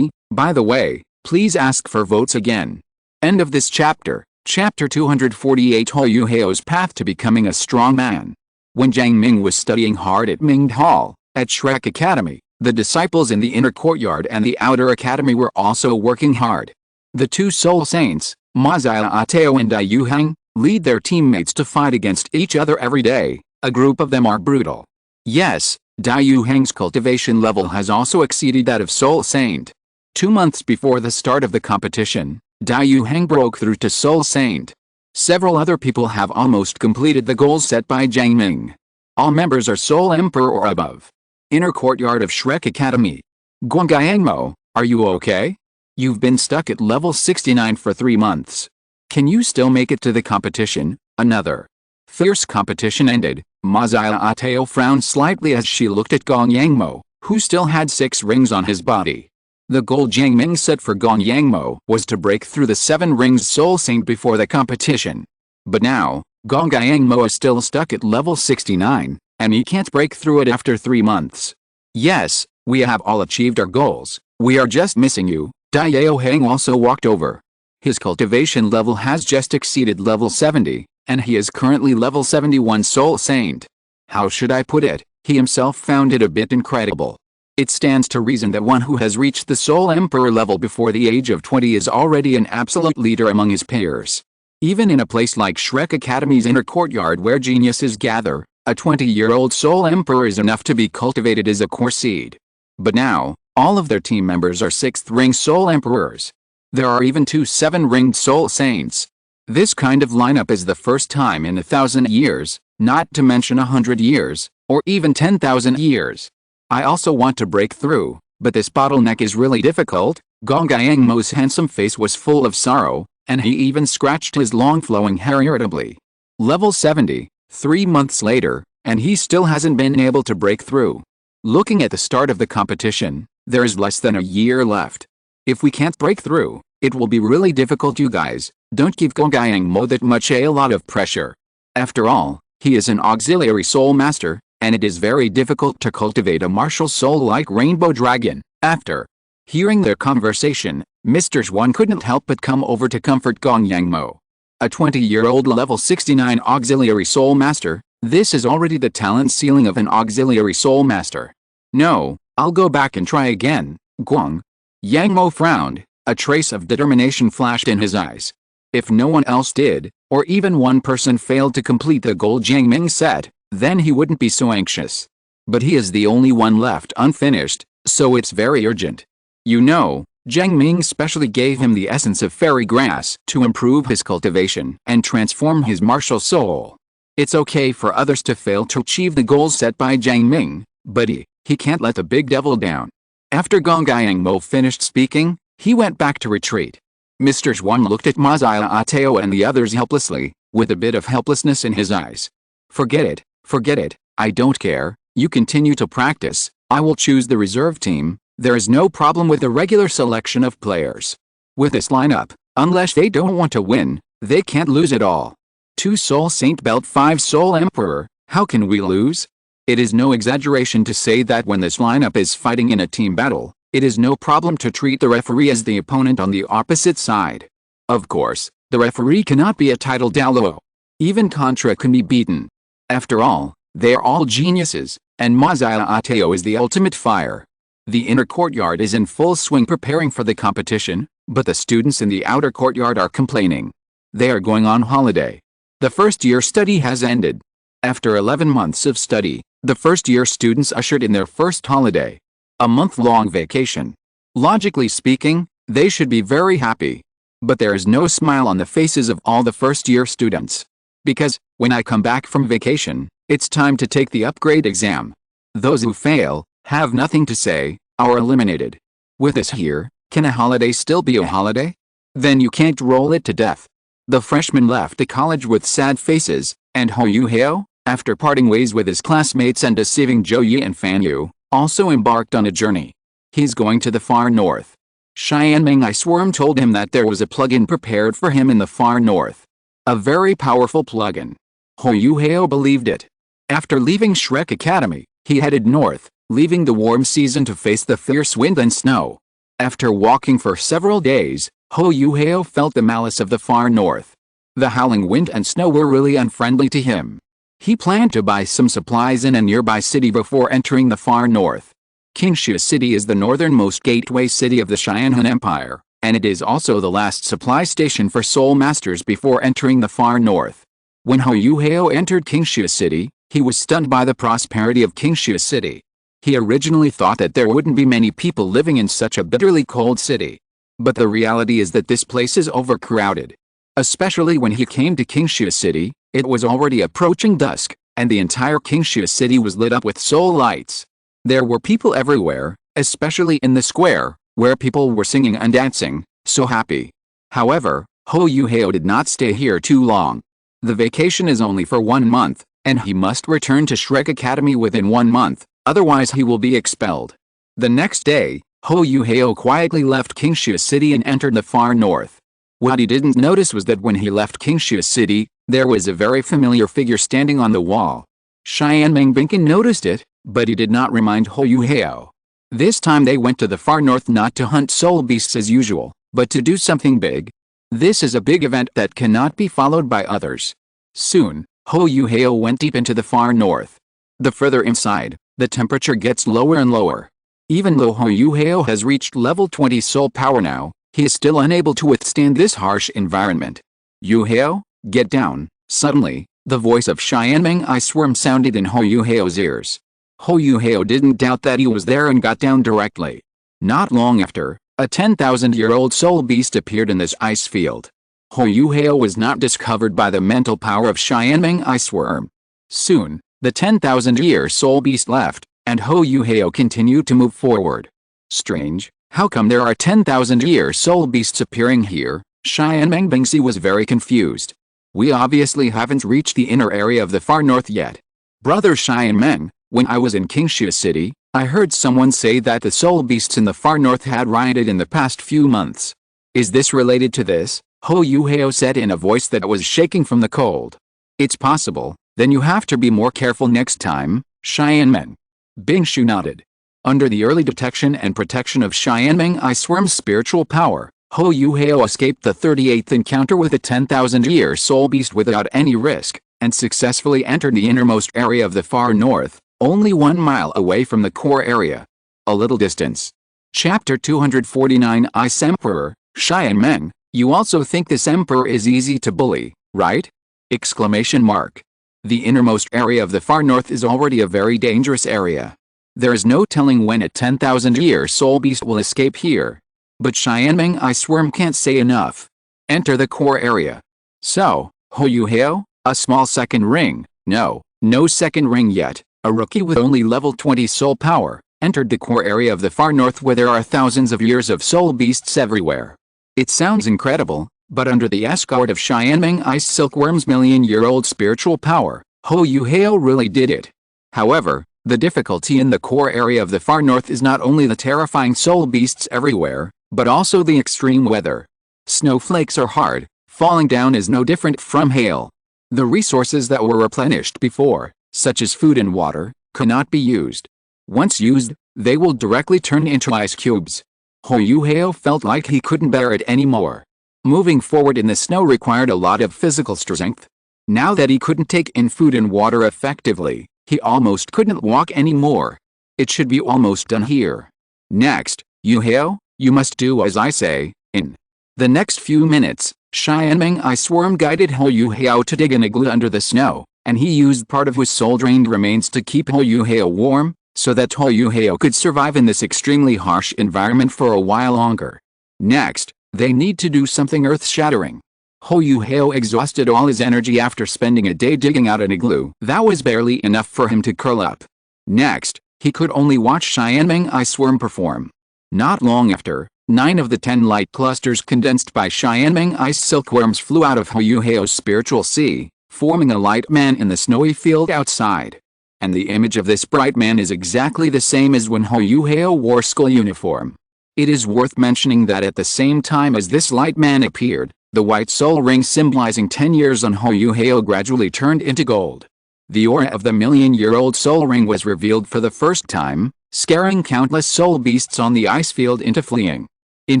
[SPEAKER 1] By the way, please ask for votes again. End of this chapter. Chapter 248 Hou Yuheo's Path to Becoming a Strong Man. When Jiang Ming was studying hard at Ming Hall, at Shrek Academy, the disciples in the inner courtyard and the outer academy were also working hard. The 2 soul saints, Ma Xiaotao and Dai Yuhang, lead their teammates to fight against each other every day. A group of them are brutal. Yes, Dai Yuhang's cultivation level has also exceeded that of Soul Saint. 2 months before the start of the competition, Dai Yuhang broke through to Soul Saint. Several other people have almost completed the goals set by Jiang Ming. All members are Soul Emperor or above. Inner courtyard of Shrek Academy. Guangyangmo, are you okay? You've been stuck at level 69 for 3 months. Can you still make it to the competition? Another fierce competition ended. Ma Xiaotao frowned slightly as she looked at Guangyangmo, who still had 6 rings on his body. The goal Jiang Ming set for Guangyangmo was to break through the 7 rings Soul Saint before the competition. But now, Guangyangmo is still stuck at level 69, and he can't break through it after 3 months. Yes, we have all achieved our goals. We are just missing you. Dai Yuhang also walked over. His cultivation level has just exceeded level 70, and he is currently level 71 Soul Saint. How should I put it? He himself found it a bit incredible. It stands to reason that one who has reached the Soul Emperor level before the age of 20 is already an absolute leader among his peers. Even in a place like Shrek Academy's inner courtyard where geniuses gather, a 20-year-old Soul Emperor is enough to be cultivated as a core seed. But now, all of their team members are 6th ring Soul Emperors. There are even 2 7-ringed Soul Saints. This kind of lineup is the first time in 1,000 years, not to mention 100 years, or even 10,000 years. I also want to break through, but this bottleneck is really difficult. Guangyangmo's handsome face was full of sorrow, and he even scratched his long flowing hair irritably. Level 70, 3 months later, and he still hasn't been able to break through. Looking at the start of the competition, there is less than a year left. If we can't break through, it will be really difficult. You guys, don't give Guangyangmo that much, a lot of pressure. After all, he is an auxiliary soul master, and it is very difficult to cultivate a martial soul like Rainbow Dragon. After hearing their conversation, Mr. Zhuan couldn't help but come over to comfort Guangyangmo. A 20-year-old level 69 auxiliary soul master, this is already the talent ceiling of an auxiliary soul master. No, I'll go back and try again. Guangyangmo frowned, a trace of determination flashed in his eyes. If no one else did, or even one person failed to complete the goal Jiang Ming set, then he wouldn't be so anxious. But he is the only one left unfinished, so it's very urgent. You know, Jiang Ming specially gave him the essence of fairy grass to improve his cultivation and transform his martial soul. It's okay for others to fail to achieve the goals set by Jiang Ming, but he can't let the big devil down. After Guangyangmo finished speaking, he went back to retreat. Mr. Zhuan looked at Ma Xiaotao and the others helplessly, with a bit of helplessness in his eyes. Forget it, I don't care, you continue to practice, I will choose the reserve team, there is no problem with the regular selection of players. With this lineup, unless they don't want to win, they can't lose at all. 2 Soul Saint Belt 5 Soul Emperor, how can we lose? It is no exaggeration to say that when this lineup is fighting in a team battle, it is no problem to treat the referee as the opponent on the opposite side. Of course, the referee cannot be a title Douluo. Even Contra can be beaten. After all, they are all geniuses, and Ma Xiaotao is the ultimate fire. The inner courtyard is in full swing preparing for the competition, but the students in the outer courtyard are complaining. They are going on holiday. The first-year study has ended. After 11 months of study, the first-year students ushered in their first holiday. A month-long vacation. Logically speaking, they should be very happy. But there is no smile on the faces of all the first-year students. Because, when I come back from vacation, it's time to take the upgrade exam. Those who fail, have nothing to say, are eliminated. With this here, can a holiday still be a holiday? Then you can't roll it to death. The freshmen left the college with sad faces, and Ho Yu-heo, after parting ways with his classmates and deceiving Zhou Yi and Fan Yu, also embarked on a journey. He's going to the far north. Jiang Ming I Swarm told him that there was a plugin prepared for him in the far north. A very powerful plugin. Ho Yu-heo believed it. After leaving Shrek Academy, he headed north, leaving the warm season to face the fierce wind and snow. After walking for several days, Ho Yu-heo felt the malice of the far north. The howling wind and snow were really unfriendly to him. He planned to buy some supplies in a nearby city before entering the far north. Qingshu City is the northernmost gateway city of the Xianhan Empire, and it is also the last supply station for soul masters before entering the far north. When Ho Yu-heo entered Qingshu City, he was stunned by the prosperity of Qingshu City. He originally thought that there wouldn't be many people living in such a bitterly cold city. But the reality is that this place is overcrowded. Especially when he came to Qingshu City, it was already approaching dusk, and the entire Qingshu City was lit up with soul lights. There were people everywhere, especially in the square, where people were singing and dancing, so happy. However, Ho Yu-heo did not stay here too long. The vacation is only for 1 month, and he must return to Shrek Academy within 1 month, otherwise he will be expelled. The next day, Ho Yu-heo quietly left Qingshu City and entered the far north. What he didn't notice was that when he left Qingshu City, there was a very familiar figure standing on the wall. Jiang Ming noticed it, but he did not remind Ho Yu-heo. This time they went to the far north not to hunt soul beasts as usual, but to do something big. This is a big event that cannot be followed by others. Soon, Ho Yu-heo went deep into the far north. The further inside, the temperature gets lower and lower. Even though Ho Yu-heo has reached level 20 soul power now, he is still unable to withstand this harsh environment. Yu-heo, get down. Suddenly, the voice of Jiang Ming I Swarm sounded in Ho Yu-heo's ears. Ho Yu-heo didn't doubt that he was there and got down directly. Not long after, a 10,000-year-old soul beast appeared in this ice field. Ho Yu-heo was not discovered by the mental power of Jiang Ming I Swarm. Soon, the 10,000-year soul beast left, and Ho Yu-heo continued to move forward. Strange, how come there are 10,000-year soul beasts appearing here? Jiang Ming was very confused. We obviously haven't reached the inner area of the far north yet. Brother Jiang Ming, when I was in Qingshu City, I heard someone say that the soul beasts in the far north had rioted in the past few months. Is this related to this? Ho Yu-heo said in a voice that was shaking from the cold. It's possible, then you have to be more careful next time, Jiang Ming. Bingshu nodded. Under the early detection and protection of Jiang Ming I Swarm's spiritual power, Ho Yu-heo escaped the 38th encounter with a 10,000-year soul beast without any risk, and successfully entered the innermost area of the far north, only 1 mile away from the core area. A little distance. Chapter 249 Ice Emperor, Jiang Ming, you also think this emperor is easy to bully, right? Exclamation mark. The innermost area of the far north is already a very dangerous area. There is no telling when a 10,000-year soul beast will escape here. But Jiang Ming I Swarm can't say enough. Enter the core area. So, Ho Yu-heo, a small second ring, no second ring yet, a rookie with only level 20 soul power, entered the core area of the far north where there are thousands of years of soul beasts everywhere. It sounds incredible, but under the escort of Jiang Ming Ice Silkworm's million-year-old spiritual power, Ho Yu-heo really did it. However, the difficulty in the core area of the far north is not only the terrifying soul beasts everywhere, but also the extreme weather. Snowflakes are hard, falling down is no different from hail. The resources that were replenished before, such as food and water, cannot be used. Once used, they will directly turn into ice cubes. Ho Yu-heo felt like he couldn't bear it anymore. Moving forward in the snow required a lot of physical strength. Now that he couldn't take in food and water effectively, he almost couldn't walk anymore. It should be almost done here. Next, Yu-heo, you must do as I say. In the next few minutes, Jiang Ming I Swarm guided Ho Yu-heo to dig an igloo under the snow, and he used part of his soul-drained remains to keep Ho Yu-heo warm, so that Ho Yu-heo could survive in this extremely harsh environment for a while longer. Next, they need to do something earth-shattering. Ho Yu-heo exhausted all his energy after spending a day digging out an igloo. That was barely enough for him to curl up. Next, he could only watch Jiang Ming I Swarm perform. Not long after, 9 of the 10 light clusters condensed by Xianmeng ice silkworms flew out of Huiyuheo's spiritual sea, forming a light man in the snowy field outside. And the image of this bright man is exactly the same as when Huiyuheo wore school uniform. It is worth mentioning that at the same time as this light man appeared, the white soul ring symbolizing 10 years on Huiyuheo gradually turned into gold. The aura of the million-year-old soul ring was revealed for the first time, scaring countless soul beasts on the ice field into fleeing. In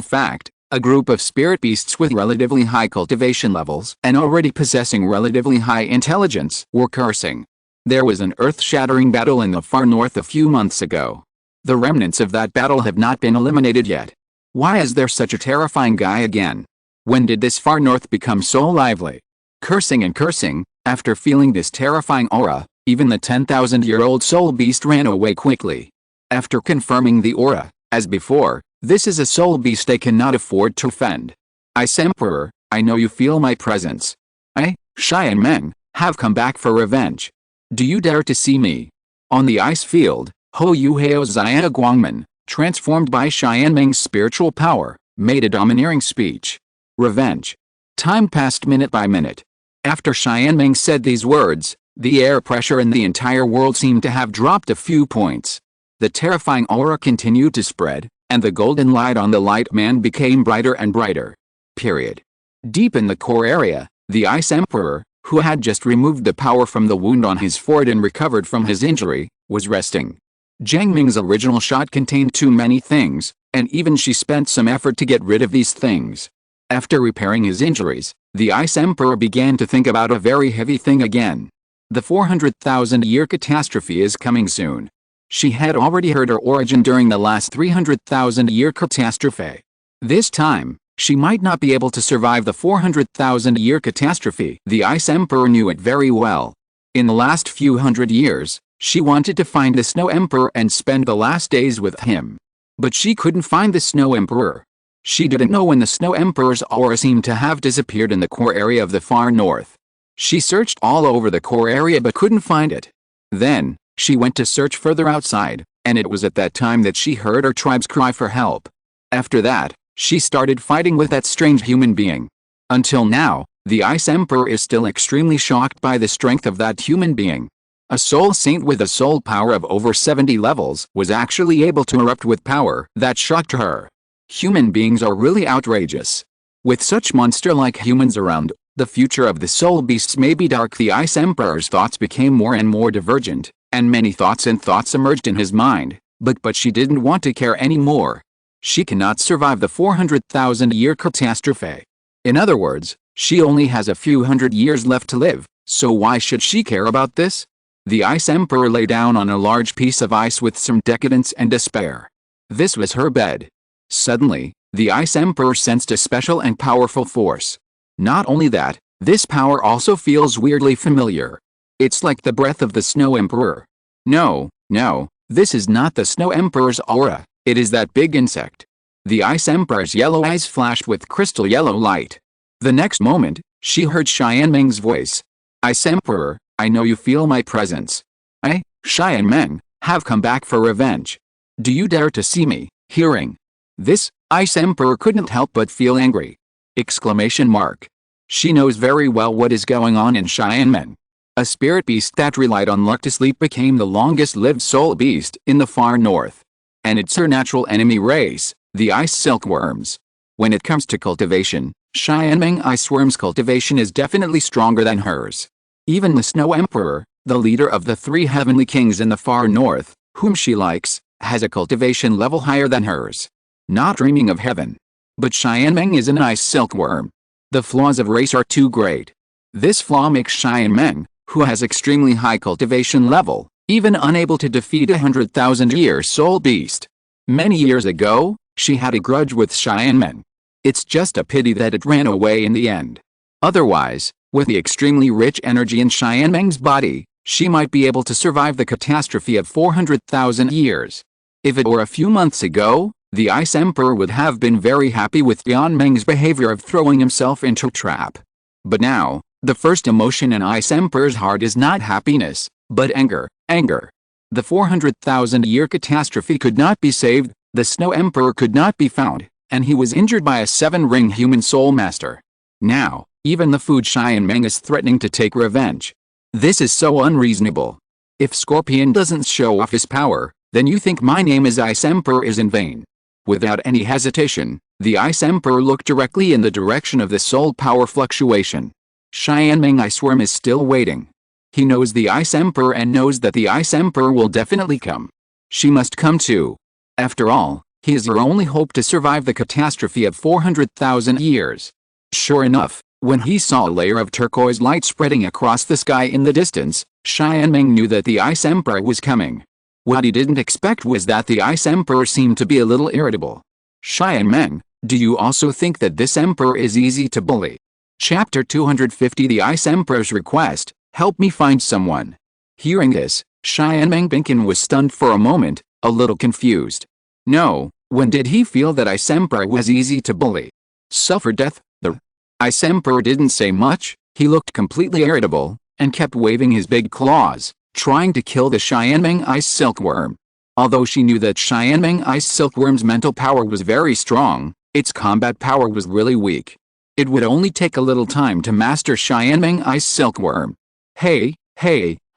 [SPEAKER 1] fact, a group of spirit beasts with relatively high cultivation levels and already possessing relatively high intelligence were cursing. There was an earth-shattering battle in the far north a few months ago. The remnants of that battle have not been eliminated yet. Why is there such a terrifying guy again? When did this far north become so lively? Cursing and cursing, after feeling this terrifying aura, even the 10,000-year-old soul beast ran away quickly. After confirming the aura, as before, this is a soul beast they cannot afford to offend. Ice Emperor, I know you feel my presence. I, Xianmeng, have come back for revenge. Do you dare to see me? On the ice field, Huiyuheo Xiana Guangmen, transformed by Xianmeng's spiritual power, made a domineering speech. Revenge. Time passed minute by minute. After Xianmeng said these words, the air pressure in the entire world seemed to have dropped a few points. The terrifying aura continued to spread, and the golden light on the light man became brighter and brighter. Period. Deep in the core area, the Ice Emperor, who had just removed the power from the wound on his forehead and recovered from his injury, was resting. Jiang Ming's original shot contained too many things, and even she spent some effort to get rid of these things. After repairing his injuries, the Ice Emperor began to think about a very heavy thing again. The 400,000-year catastrophe is coming soon. She had already heard her origin during the last 300,000-year catastrophe. This time, she might not be able to survive the 400,000-year catastrophe. The Ice Emperor knew it very well. In the last few hundred years, she wanted to find the Snow Emperor and spend the last days with him. But she couldn't find the Snow Emperor. She didn't know when the Snow Emperor's aura seemed to have disappeared in the core area of the far north. She searched all over the core area but couldn't find it. Then, she went to search further outside, and it was at that time that she heard her tribe's cry for help. After that, she started fighting with that strange human being. Until now, the Ice Emperor is still extremely shocked by the strength of that human being. A soul saint with a soul power of over 70 levels was actually able to erupt with power that shocked her. Human beings are really outrageous. With such monster-like humans around, the future of the soul beasts may be dark. The Ice Emperor's thoughts became more and more divergent, and many thoughts emerged in his mind, but she didn't want to care anymore. She cannot survive the 400,000-year catastrophe. In other words, she only has a few hundred years left to live, so why should she care about this? The Ice Emperor lay down on a large piece of ice with some decadence and despair. This was her bed. Suddenly, the Ice Emperor sensed a special and powerful force. Not only that, this power also feels weirdly familiar. It's like the breath of the Snow Emperor. No, this is not the Snow Emperor's aura, it is that big insect. The Ice Emperor's yellow eyes flashed with crystal yellow light. The next moment, she heard Xianmeng's voice. Ice Emperor, I know you feel my presence. I, Xianmeng, have come back for revenge. Do you dare to see me? Hearing this, Ice Emperor couldn't help but feel angry. Exclamation mark. She knows very well what is going on in Xianmeng. A spirit beast that relied on luck to sleep became the longest-lived soul beast in the far north. And it's her natural enemy race, the ice silkworms. When it comes to cultivation, Xianmeng iceworm's cultivation is definitely stronger than hers. Even the Snow Emperor, the leader of the 3 heavenly kings in the far north, whom she likes, has a cultivation level higher than hers. Not dreaming of heaven. But Xianmeng is an ice silkworm. The flaws of race are too great. This flaw makes Xianmeng, who has extremely high cultivation level, even unable to defeat a 100,000-year soul beast. Many years ago, she had a grudge with Xianmeng. It's just a pity that it ran away in the end. Otherwise, with the extremely rich energy in Xianmeng's body, she might be able to survive the catastrophe of 400,000 years. If it were a few months ago, the Ice Emperor would have been very happy with Jiang behavior of throwing himself into a trap. But now, the first emotion in Ice Emperor's heart is not happiness, but anger. The 400,000-year catastrophe could not be saved. The Snow Emperor could not be found, and he was injured by a 7-ring human soul master. Now, even the food Jiang Ming is threatening to take revenge. This is so unreasonable. If Scorpion doesn't show off his power, then you think my name as Ice Emperor is in vain. Without any hesitation, the Ice Emperor looked directly in the direction of the soul power fluctuation. Jiang Ming Ice Worm is still waiting. He knows the Ice Emperor and knows that the Ice Emperor will definitely come. She must come too. After all, he is her only hope to survive the catastrophe of 400,000 years. Sure enough, when he saw a layer of turquoise light spreading across the sky in the distance, Jiang Ming knew that the Ice Emperor was coming. What he didn't expect was that the Ice Emperor seemed to be a little irritable. Jiang Ming, do you also think that this Emperor is easy to bully? Chapter 250 The Ice Emperor's Request, help me find someone. Hearing this, Jiang Ming was stunned for a moment, a little confused. No, when did he feel that Ice Emperor was easy to bully? Suffer death? The Ice Emperor didn't say much. He looked completely irritable, and kept waving his big claws, trying to kill the Jiang Ming Ice Silkworm. Although she knew that Jiang Ming Ice Silkworm's mental power was very strong, its combat power was really weak. It would only take a little time to master Jiang Ming Ice Silkworm. Hey,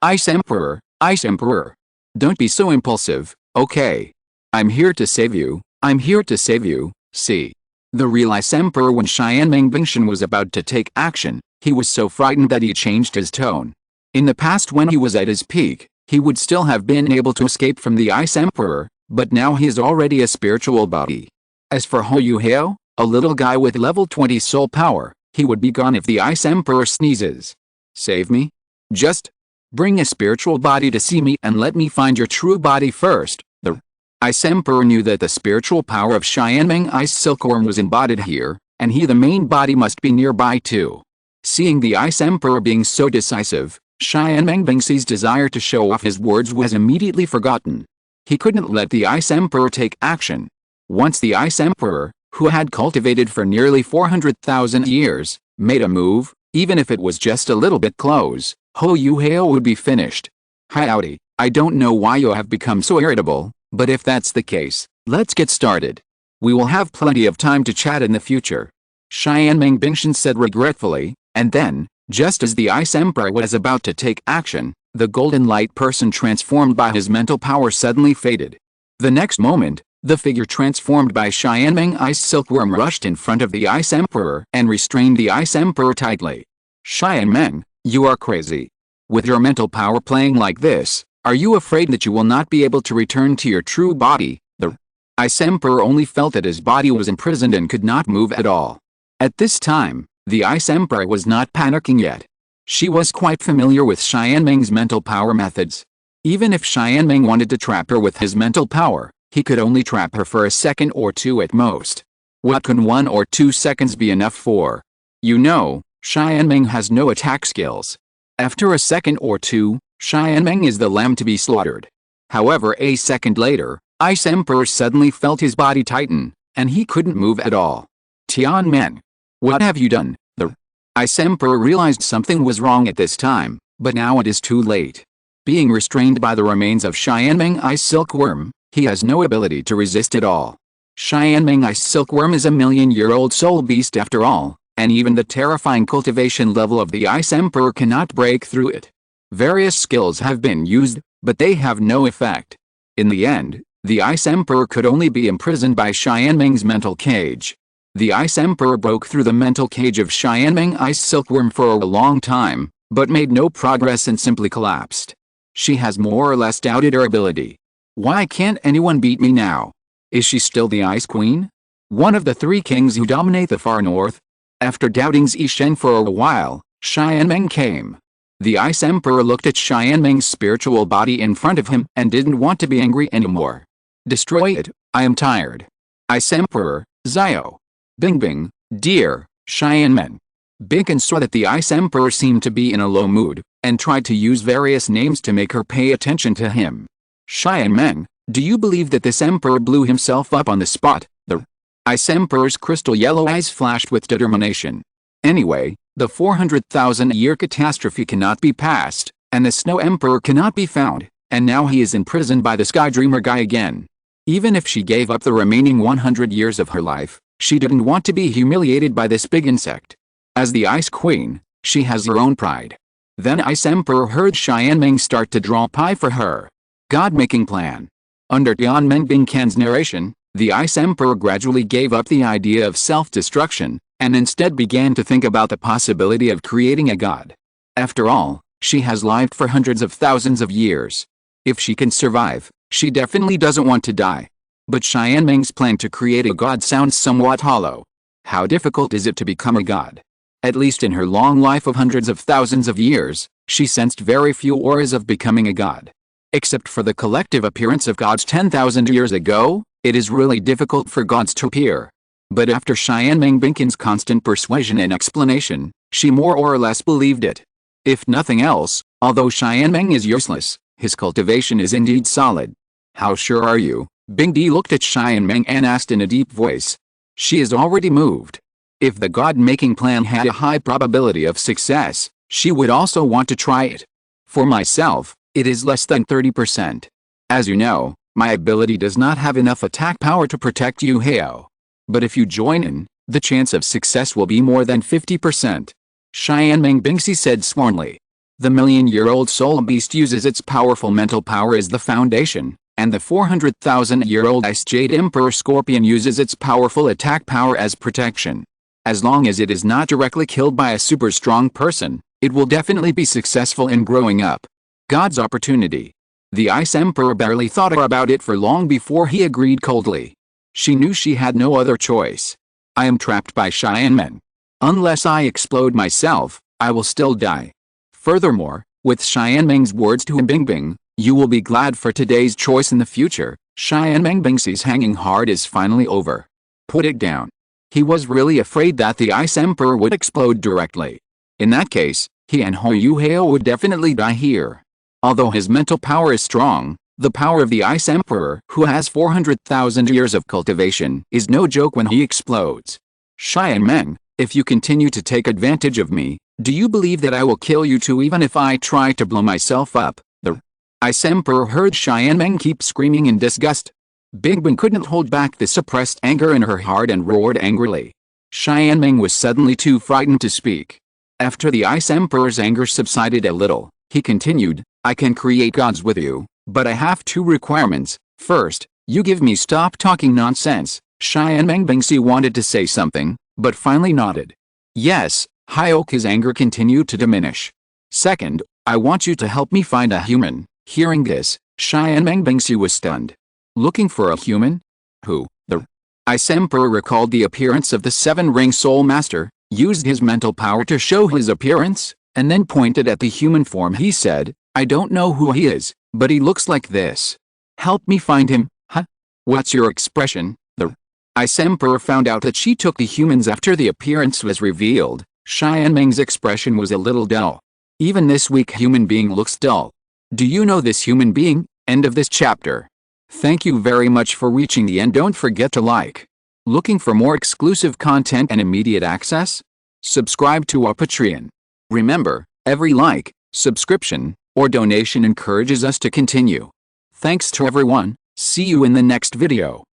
[SPEAKER 1] Ice Emperor, Ice Emperor. Don't be so impulsive, okay? I'm here to save you, I'm here to save you, see. The real Ice Emperor when Jiang Ming was about to take action, he was so frightened that he changed his tone. In the past when he was at his peak, he would still have been able to escape from the Ice Emperor, but now he is already a spiritual body. As for Hou Yuhao, a little guy with level 20 soul power, he would be gone if the Ice Emperor sneezes. Save me? Just bring a spiritual body to see me and let me find your true body first. The Ice Emperor knew that the spiritual power of Jiang Ming Ice Silkworm was embodied here, and he the main body must be nearby too. Seeing the Ice Emperor being so decisive, Jiang Ming's desire to show off his words was immediately forgotten. He couldn't let the Ice Emperor take action. Once the Ice Emperor, who had cultivated for nearly 400,000 years, made a move, even if it was just a little bit close, Hou Yuhao would be finished. Howdy, I don't know why you have become so irritable, but if that's the case, let's get started. We will have plenty of time to chat in the future. Jiang Ming said regretfully, and then, just as the Ice Emperor was about to take action, the golden light person transformed by his mental power suddenly faded. The next moment, the figure transformed by Jiang Ming Ice Silkworm rushed in front of the Ice Emperor and restrained the Ice Emperor tightly. Jiang Ming, you are crazy. With your mental power playing like this, are you afraid that you will not be able to return to your true body? The Ice Emperor only felt that his body was imprisoned and could not move at all. At this time, the Ice Emperor was not panicking yet. She was quite familiar with Jiang Ming's mental power methods. Even if Jiang Ming wanted to trap her with his mental power, he could only trap her for a second or two at most. What can 1 or 2 seconds be enough for? You know, Jiang Ming has no attack skills. After a second or two, Jiang Ming is the lamb to be slaughtered. However, a second later, Ice Emperor suddenly felt his body tighten, and he couldn't move at all. Tian Men, what have you done? The Ice Emperor realized something was wrong at this time, but now it is too late. Being restrained by the remains of Jiang Ming Ice Silkworm, he has no ability to resist at all. Jiang Ming Ice Silkworm is a million-year-old soul beast after all, and even the terrifying cultivation level of the Ice Emperor cannot break through it. Various skills have been used, but they have no effect. In the end, the Ice Emperor could only be imprisoned by Jiang Ming's mental cage. The Ice Emperor broke through the mental cage of Jiang Ming Ice Silkworm for a long time, but made no progress and simply collapsed. She has more or less doubted her ability. Why can't anyone beat me now? Is she still the Ice Queen? One of the 3 kings who dominate the far north? After doubting Zishen for a while, Jiang Ming came. The Ice Emperor looked at Jiang Ming's spiritual body in front of him and didn't want to be angry anymore. Destroy it, I am tired. Ice Emperor, Zio. Bing, dear, Jiang Ming. Bing saw that the Ice Emperor seemed to be in a low mood, and tried to use various names to make her pay attention to him. Jiang Ming, do you believe that this emperor blew himself up on the spot? The Ice Emperor's crystal yellow eyes flashed with determination. Anyway, the 400,000-year catastrophe cannot be passed, and the Snow Emperor cannot be found, and now he is imprisoned by the Sky Dreamer guy again. Even if she gave up the remaining 100 years of her life, she didn't want to be humiliated by this big insect. As the Ice Queen, she has her own pride. Then Ice Emperor heard Jiang Ming start to draw pie for her. God-making plan. Under Jiang Ming's narration, the Ice Emperor gradually gave up the idea of self-destruction, and instead began to think about the possibility of creating a god. After all, she has lived for hundreds of thousands of years. If she can survive, she definitely doesn't want to die. But Jiang Ming's plan to create a god sounds somewhat hollow. How difficult is it to become a god? At least in her long life of hundreds of thousands of years, she sensed very few auras of becoming a god. Except for the collective appearance of gods 10,000 years ago, it is really difficult for gods to appear. But after Jiang Ming's constant persuasion and explanation, she more or less believed it. If nothing else, although Jiang Ming is useless, his cultivation is indeed solid. How sure are you? Bingdi looked at Jiang Ming and asked in a deep voice. She is already moved. If the god-making plan had a high probability of success, she would also want to try it. For myself, it is less than 30%. As you know, my ability does not have enough attack power to protect you, Heo. But if you join in, the chance of success will be more than 50%. Jiang Ming said scornfully. The million-year-old soul beast uses its powerful mental power as the foundation, and the 400,000-year-old Ice Jade Emperor Scorpion uses its powerful attack power as protection. As long as it is not directly killed by a super strong person, it will definitely be successful in growing up. God's opportunity. The Ice Emperor barely thought about it for long before he agreed coldly. She knew she had no other choice. I am trapped by Jiang Ming. Unless I explode myself, I will still die. Furthermore, with Jiang Ming's words to him, Bingbing, you will be glad for today's choice in the future. Jiang Ming's hanging hard is finally over. Put it down. He was really afraid that the Ice Emperor would explode directly. In that case, he and Hou Hao would definitely die here. Although his mental power is strong, the power of the Ice Emperor, who has 400,000 years of cultivation, is no joke when he explodes. Jiang Ming, if you continue to take advantage of me, do you believe that I will kill you too even if I try to blow myself up? The Ice Emperor heard Jiang Ming keep screaming in disgust. Bingbing couldn't hold back the suppressed anger in her heart and roared angrily. Jiang Ming was suddenly too frightened to speak. After the Ice Emperor's anger subsided a little, he continued, I can create gods with you, but I have two requirements. First, you give me stop talking nonsense. Jiang Ming wanted to say something, but finally nodded. Yes, His anger continued to diminish. Second, I want you to help me find a human. Hearing this, Jiang Ming was stunned. Looking for a human? Who? The Ice Emperor recalled the appearance of the seven-ring soul master, used his mental power to show his appearance, and then pointed at the human form. He said, I don't know who he is, but he looks like this. Help me find him, huh? What's your expression? The Ice Emperor found out that she took the humans after the appearance was revealed. Jiang Ming's expression was a little dull. Even this weak human being looks dull. Do you know this human being? End of this chapter. Thank you very much for reaching the end. Don't forget to like. Looking for more exclusive content and immediate access? Subscribe to our Patreon. Remember, every like, subscription, or donation encourages us to continue. Thanks to everyone. See you in the next video.